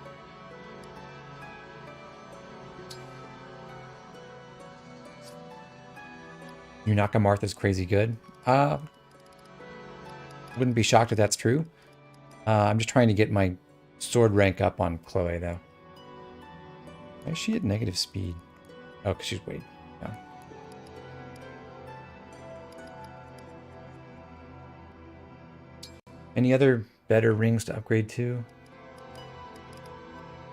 Yunaka Martha's crazy good. Wouldn't be shocked if that's true. I'm just trying to get my sword rank up on Chloe, though. Why is she at negative speed? Oh, because she's way down. Any other better rings to upgrade to?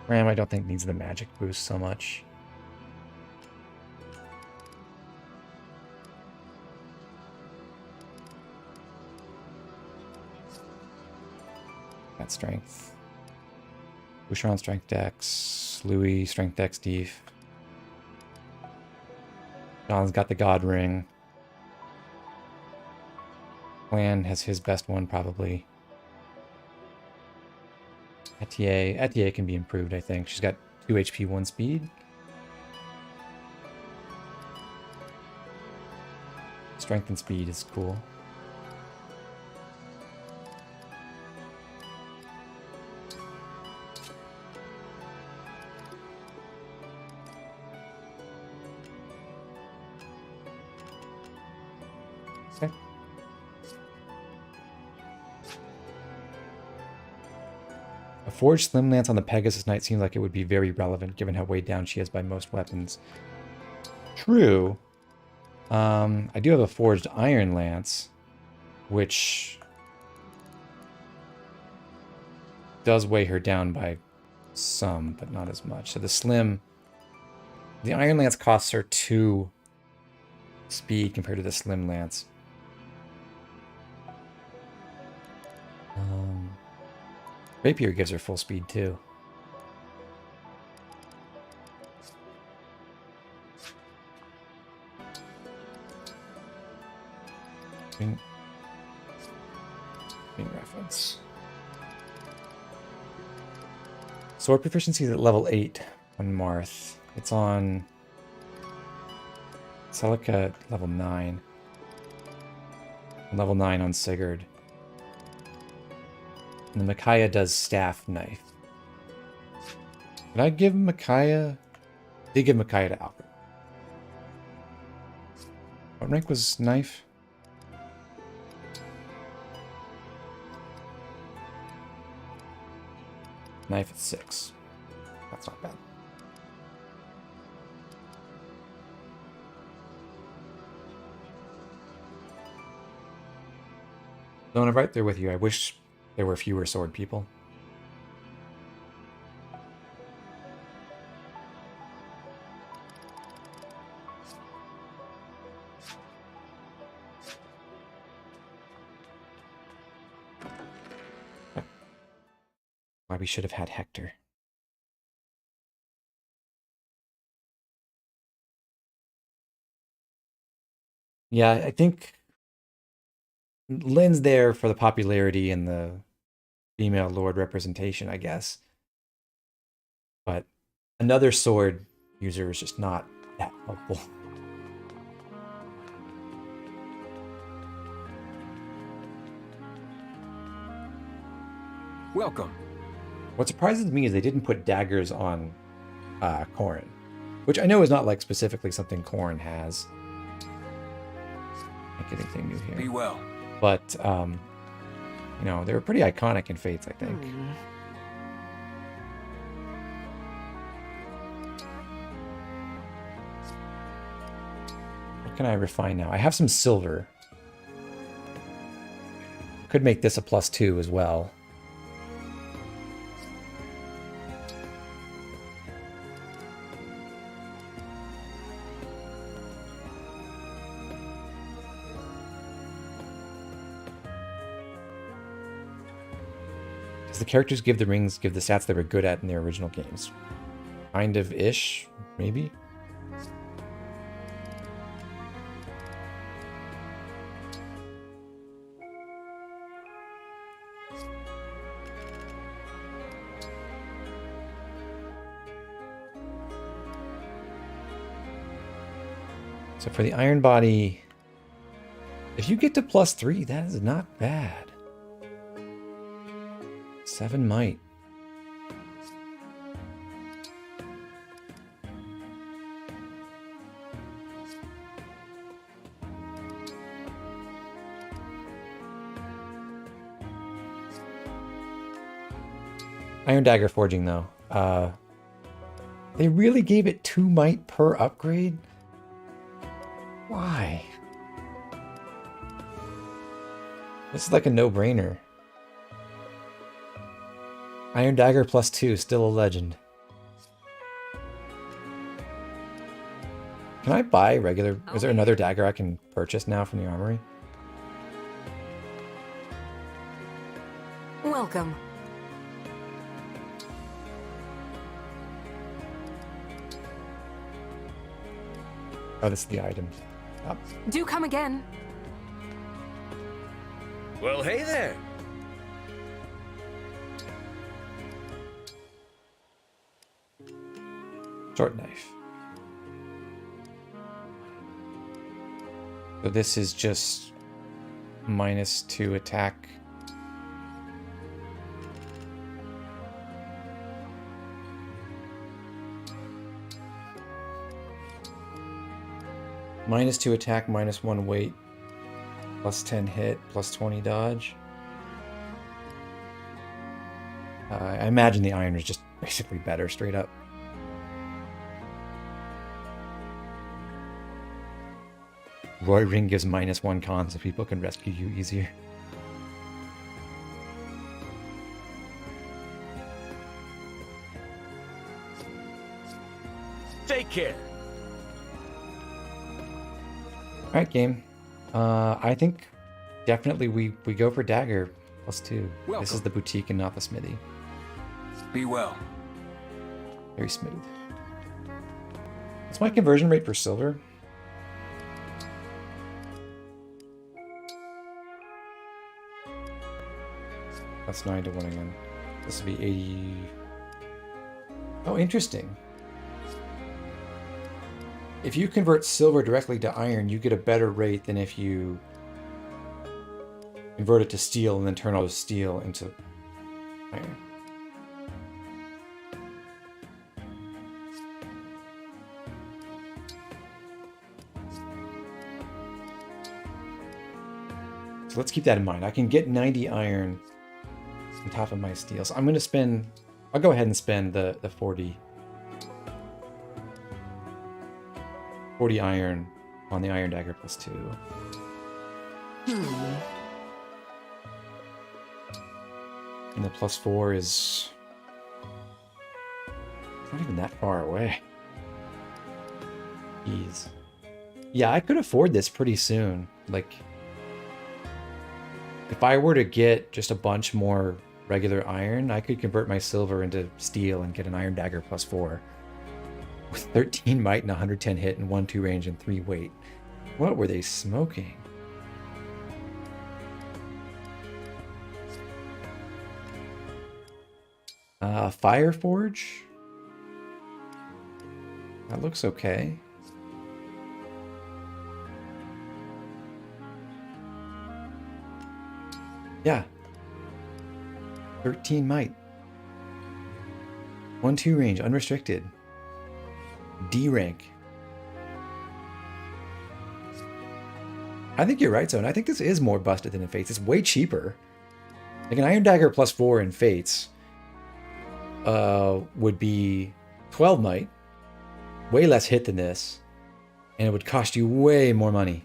Ram, I don't think needs the magic boost so much. Got strength. Bouchon strength dex. Louis strength dex def. John's got the god ring. Clan has his best one probably. Etier can be improved, I think. She's got 2 HP, 1 speed. Strength and speed is cool. Okay. A forged slim lance on the Pegasus Knight seems like it would be very relevant given how weighed down she is by most weapons. True. I do have a forged iron lance, which does weigh her down by some, but not as much. So the iron lance costs her 2 speed compared to the slim lance. Rapier gives her full speed too. Being reference. Sword proficiency is at level 8 on Marth. It's on Celica level 9. And level 9 on Sigurd. And the Micaiah does staff knife. Did I give Micaiah? I did give Micaiah to Alfred. What rank was knife? Knife at 6. That's not bad. Don't I'm right there with you. I wish there were fewer sword people. Why we should have had Hector. Yeah, I think Lynn's there for the popularity and the female lord representation, I guess. But another sword user is just not that helpful. Welcome. What surprises me is they didn't put daggers on Corrin, which I know is not like specifically something Corrin has. Can't get anything new here. Be well. But you know, they were pretty iconic in Fates, I think. What can I refine now? I have some silver. Could make this a +2 as well. The characters give the rings, give the stats they were good at in their original games. Kind of ish, maybe? So for the Iron Body, if you get to +3, that is not bad. 7 might. Iron Dagger Forging, though. They really gave it 2 might per upgrade? Why? This is like a no-brainer. Iron Dagger +2, still a legend. Can I buy regular... Is there another dagger I can purchase now from the armory? Welcome. Oh, this is the item. Oh. Do come again. Well, hey there. Short knife. So this is just -2 attack. -2 attack, -1 weight, +10 hit, +20 dodge. I imagine the iron is just basically better straight up. Roy Ring gives -1 con so people can rescue you easier. Take care. Alright, game. I think definitely we go for dagger +2. Welcome. This is the boutique and not the smithy. Be well. Very smooth. What's my conversion rate for silver? That's 9 to 1 again. This will be 80. Oh, interesting. If you convert silver directly to iron, you get a better rate than if you convert it to steel and then turn all the steel into iron. So let's keep that in mind. I can get 90 iron on top of my steel. So I'm going to spend... I'll go ahead and spend the 40 iron on the Iron Dagger +2. And the +4 is not even that far away. Jeez. Yeah, I could afford this pretty soon. Like, if I were to get just a bunch more regular iron, I could convert my silver into steel and get an Iron Dagger +4. With 13 might and 110 hit and 1-2 range and 3 weight. What were they smoking? Fire Forge? That looks okay. Yeah. 13 might. 1-2 range, unrestricted. D rank. I think you're right, Zone. I think this is more busted than in Fates. It's way cheaper. Like an Iron Dagger +4 in Fates would be 12 might. Way less hit than this. And it would cost you way more money.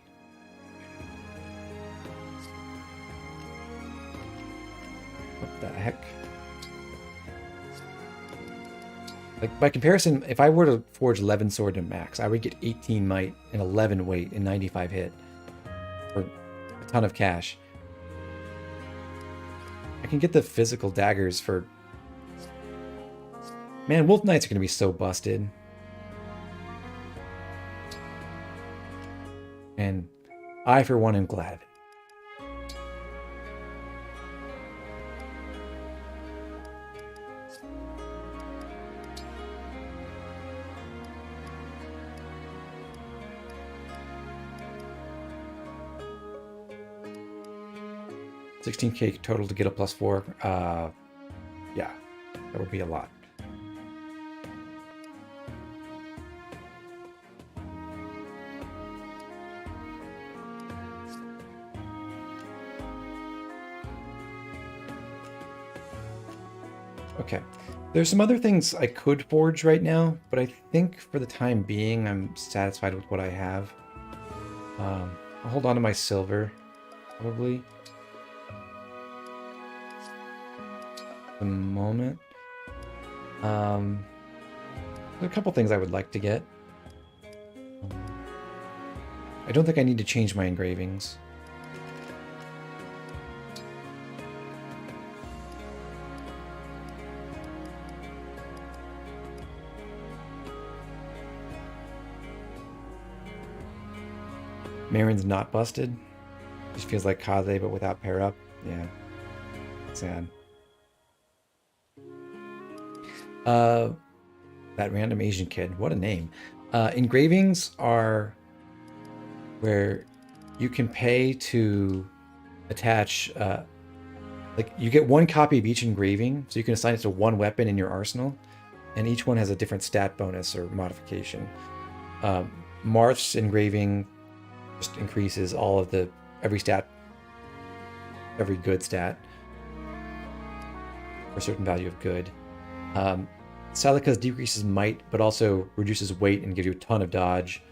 What the heck? Like, by comparison, if I were to forge 11 sword to max, I would get 18 might and 11 weight and 95 hit. For a ton of cash. I can get the physical daggers for... Man, Wolf Knights are going to be so busted. And I, for one, am glad. $16K total to get a +4. Yeah, that would be a lot. Okay, there's some other things I could forge right now, but I think for the time being, I'm satisfied with what I have. I'll hold on to my silver, probably. The moment. There's a couple things I would like to get. I don't think I need to change my engravings. Marin's not busted. Just feels like Kaze, but without pair up. Yeah. Sad. That random Asian kid. What a name. Engravings are where you can pay to attach, like you get one copy of each engraving, so you can assign it to one weapon in your arsenal, and each one has a different stat bonus or modification. Marth's engraving just increases all of every good stat for a certain value of good. Celica's decreases might, but also reduces weight and gives you a ton of dodge.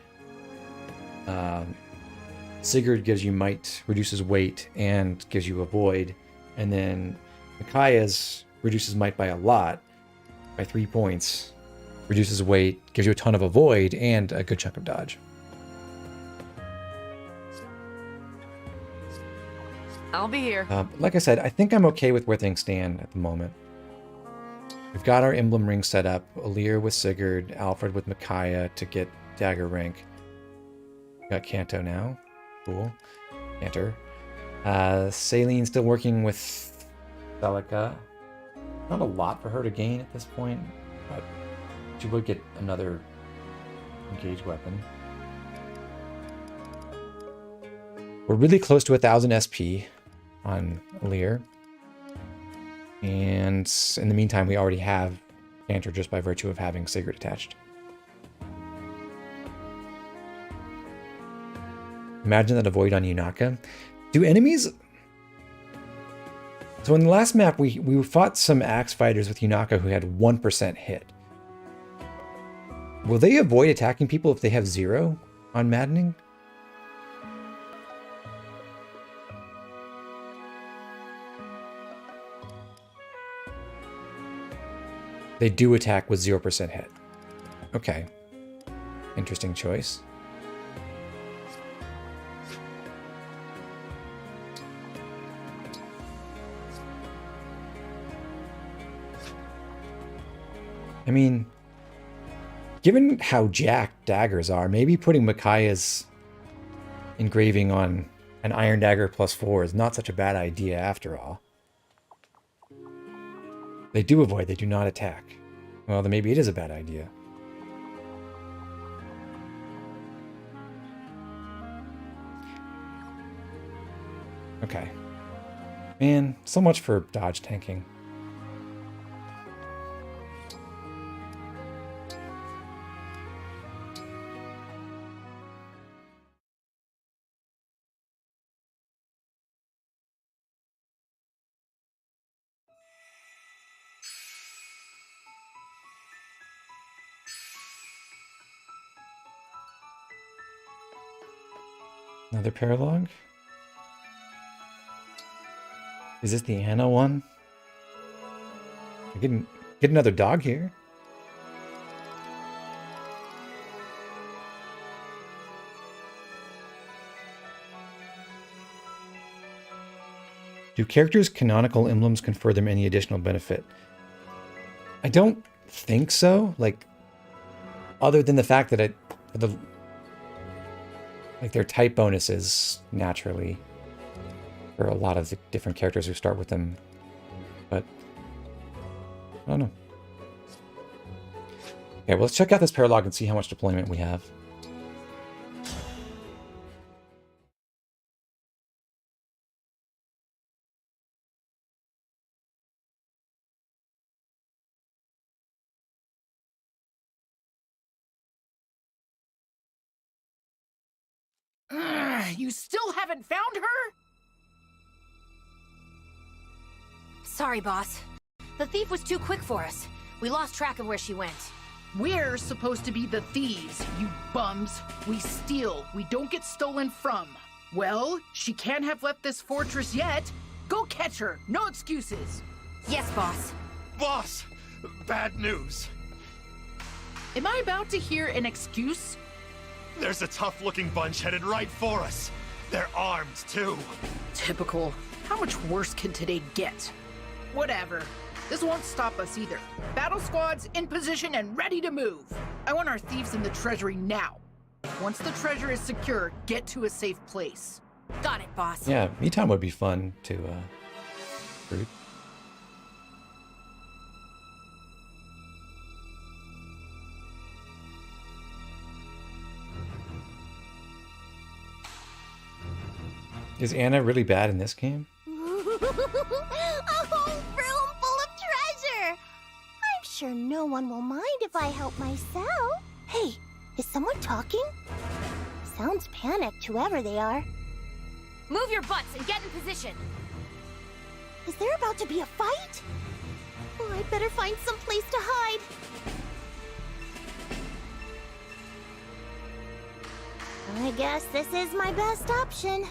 Sigurd gives you might, reduces weight, and gives you a void. And then Micaiah's reduces might by a lot, by 3 points. Reduces weight, gives you a ton of a void, and a good chunk of dodge. I'll be here. Like I said, I think I'm okay with where things stand at the moment. We've got our emblem ring set up. Alir with Sigurd, Alfred with Micaiah to get dagger rank. Got Kanto now. Cool. Cantor. Saline still working with Celica. Not a lot for her to gain at this point, but she would get another engaged weapon. We're really close to 1000 SP on Alir. And in the meantime, we already have Cantor just by virtue of having Sigurd attached. Imagine that a void on Yunaka. Do enemies... So in the last map, we fought some axe fighters with Yunaka who had 1% hit. Will they avoid attacking people if they have 0 on Maddening? They do attack with 0% hit. Okay. Interesting choice. I mean, given how jacked daggers are, maybe putting Micaiah's engraving on an iron dagger +4 is not such a bad idea after all. They do avoid, they do not attack. Well, then maybe it is a bad idea. Okay. Man, so much for dodge tanking. Another paralog? Is this the Anna one? I can get another dog here. Do characters' canonical emblems confer them any additional benefit? I don't think so. Like, other than the fact that their type bonuses naturally for a lot of the different characters who start with them, but I don't know. Okay, well, let's check out this paralog and see how much deployment we have. You still haven't found her? Sorry, boss. The thief was too quick for us. We lost track of where she went. We're supposed to be the thieves, you bums. We steal, we don't get stolen from. Well, she can't have left this fortress yet. Go catch her, no excuses. Yes, boss. Boss, bad news. Am I about to hear an excuse? There's a tough-looking bunch headed right for us. They're armed, too. Typical. How much worse can today get? Whatever. This won't stop us either. Battle squads in position and ready to move. I want our thieves in the treasury now. Once the treasure is secure, get to a safe place. Got it, boss. Yeah, me time would be fun to recruit. Is Anna really bad in this game? A whole room full of treasure! I'm sure no one will mind if I help myself. Hey, is someone talking? Sounds panicked, whoever they are. Move your butts and get in position. Is there about to be a fight? Oh, I'd better find some place to hide. I guess this is my best option.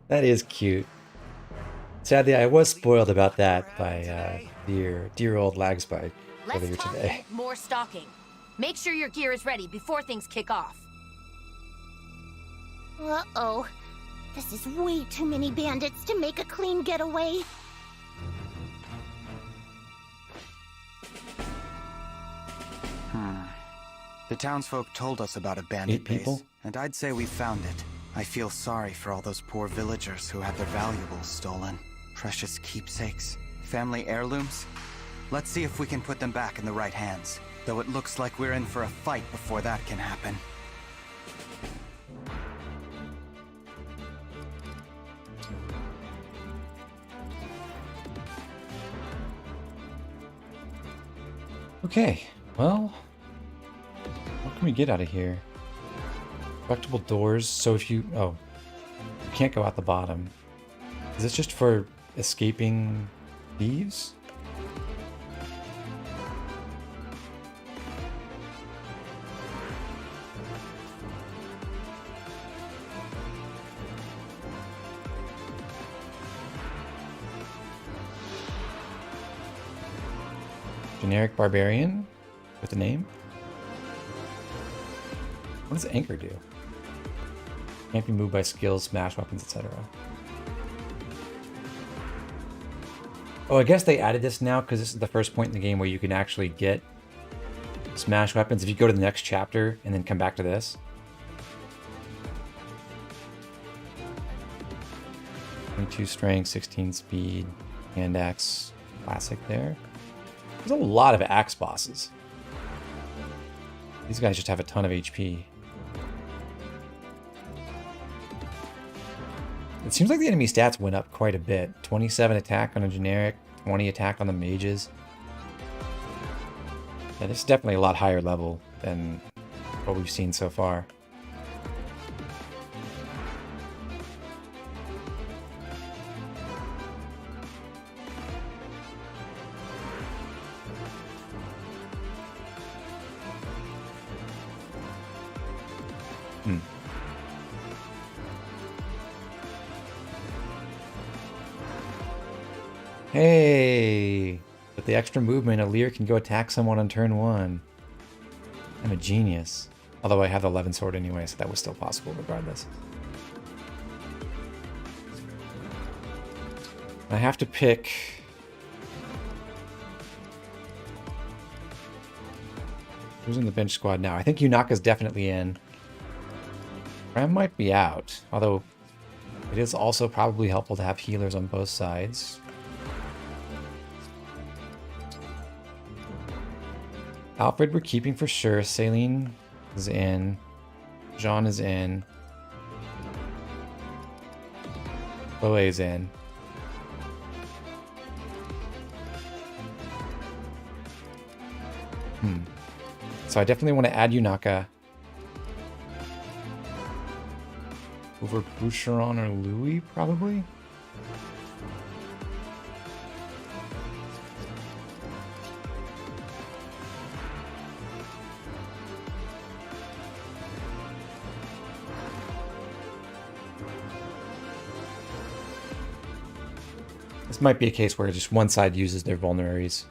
That is cute. Sadly, I was spoiled about that by dear old Lagspike earlier Less talking, today. more stalking. Make sure your gear is ready before things kick off. Uh-oh. This is way too many bandits to make a clean getaway. The townsfolk told us about a bandit base, and I'd say we found it. I feel sorry for all those poor villagers who had their valuables stolen. Precious keepsakes, family heirlooms. Let's see if we can put them back in the right hands. Though it looks like we're in for a fight before that can happen. Okay, well, what can we get out of here? Destructible doors, so if you... Oh. Can't go out the bottom. Is this just for escaping thieves? Generic barbarian with a name? What does anchor do? Can't be moved by skills, smash weapons, etc. Oh, I guess they added this now because this is the first point in the game where you can actually get smash weapons if you go to the next chapter and then come back to this. 22 strength, 16 speed, hand axe, classic there. There's a lot of axe bosses. These guys just have a ton of HP. It seems like the enemy stats went up quite a bit. 27 attack on a generic, 20 attack on the mages. Yeah, this is definitely a lot higher level than what we've seen so far. Hey! With the extra movement, a Lear can go attack someone on turn 1. I'm a genius. Although I have the 11 sword anyway, so that was still possible regardless. I have to pick... Who's in the bench squad now? I think Yunaka's definitely in. Ram might be out, although it is also probably helpful to have healers on both sides. Alfred we're keeping for sure. Saline is in. Jean is in. Chloe is in. So I definitely want to add Yunaka over Boucheron or Louis, probably. This might be a case where just one side uses their vulneraries.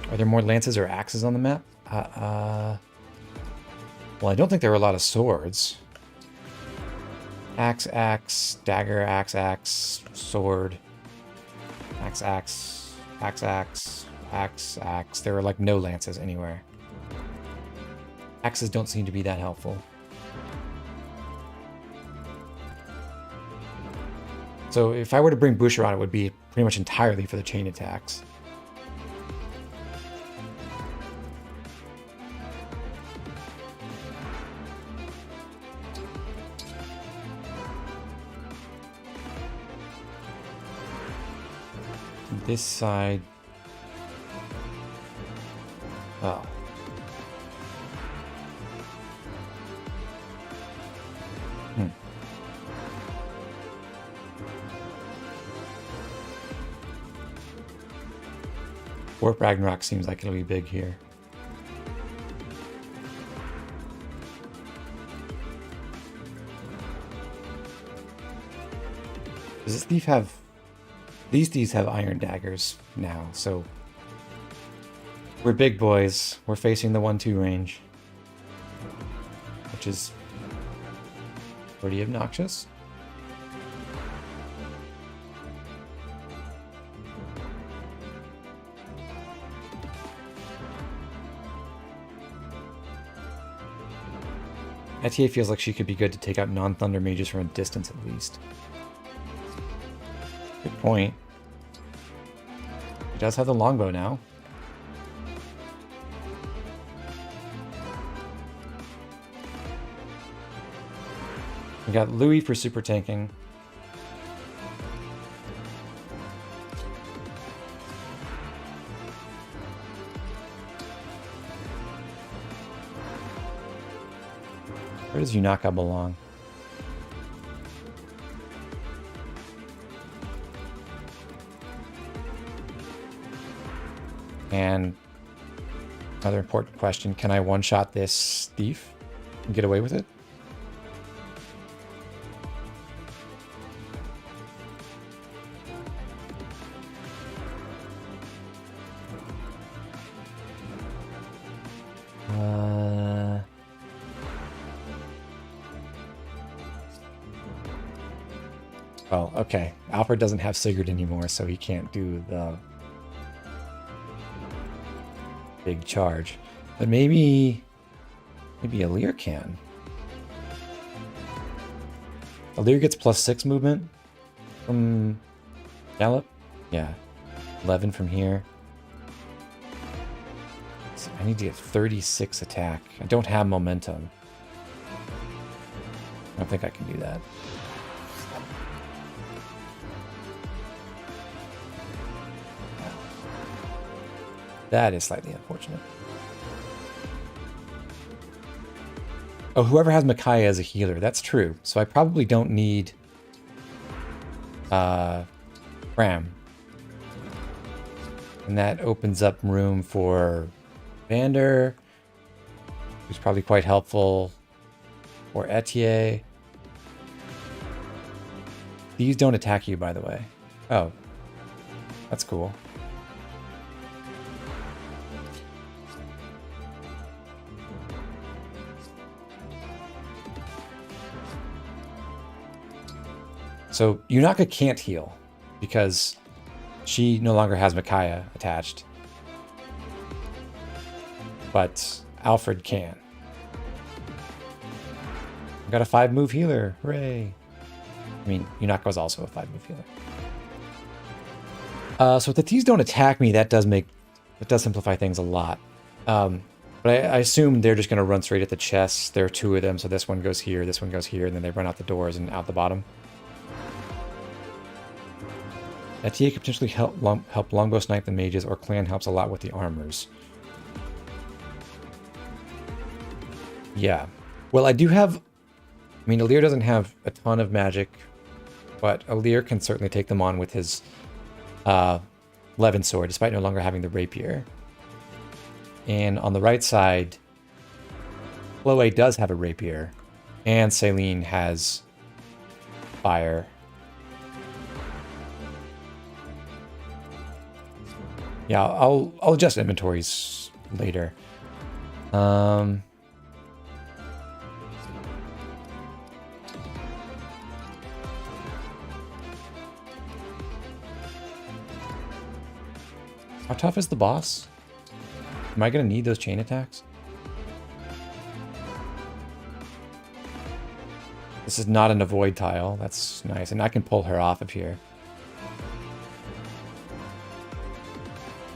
Are there more lances or axes on the map? Well, I don't think there are a lot of swords. Axe, axe, dagger, axe, axe, sword. Axe, axe, axe, axe, axe, axe. There are like no lances anywhere. Axes don't seem to be that helpful. So if I were to bring Boucheron, it would be pretty much entirely for the chain attacks. This side... Oh. Warp Ragnarok seems like it'll be big here. Does this thief have... These thieves have iron daggers now, so... We're big boys. We're facing the 1-2 range. Which is... pretty obnoxious. Etier feels like she could be good to take out non-thunder mages from a distance at least. Good point. He does have the longbow now. We got Louis for super tanking. Where does Yunaka belong? And another important question, can I one-shot this thief and get away with it? Oh, okay. Alfred doesn't have Sigurd anymore, so he can't do the big charge. But maybe Alir can. Alir gets +6 movement from Gallop. Yeah. 11 from here. So I need to get 36 attack. I don't have momentum. I don't think I can do that. That is slightly unfortunate. Oh, whoever has Micaiah as a healer, that's true. So I probably don't need Ram. And that opens up room for Vander, who's probably quite helpful, or Etier. These don't attack you, by the way. Oh, that's cool. So Yunaka can't heal because she no longer has Micaiah attached. But Alfred can. I got a 5-move healer. Hooray. I mean, Yunaka was also a 5-move healer. So if the thieves don't attack me, that does simplify things a lot. But I assume they're just going to run straight at the chests. There are 2 of them, so this one goes here, this one goes here, and then they run out the doors and out the bottom. Etier could potentially help Longbow snipe the mages, or Clan helps a lot with the armors. Yeah. Well, I do have... I mean, Alir doesn't have a ton of magic, but Alir can certainly take them on with his Levin sword, despite no longer having the rapier. And on the right side, Chloe does have a rapier, and Celine has fire. Yeah, I'll adjust inventories later. Our How tough is the boss? Am I going to need those chain attacks? This is not an avoid tile. That's nice. And I can pull her off of here.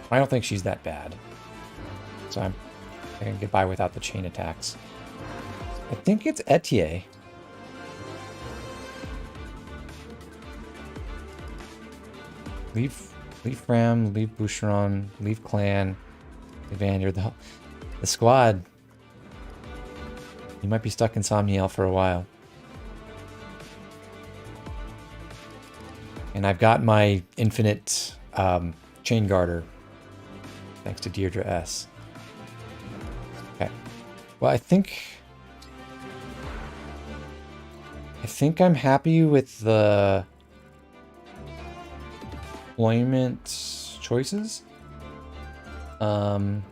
I don't think she's that bad. So I can get by without the chain attacks. I think it's Etier. Leave Ram, leave Boucheron, leave Clan, leave Vander. The squad. You might be stuck in Somniel for a while. And I've got my infinite chain garter. Thanks to Deirdre S. Okay. Well, I think I'm happy with the deployment choices. But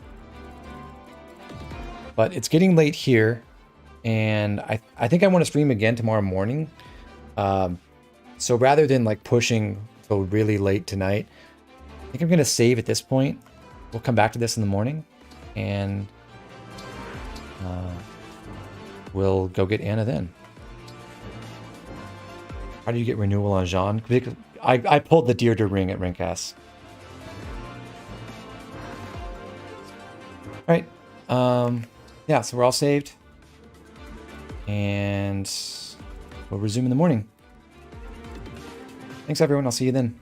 it's getting late here, and I think I want to stream again tomorrow morning. So rather than like pushing till really late tonight, I think I'm going to save at this point. We'll come back to this in the morning, and we'll go get Anna then. How do you get renewal on Jean? Because I pulled the Deirdre ring at Ringcast. All right. Yeah, so we're all saved. And we'll resume in the morning. Thanks, everyone. I'll see you then.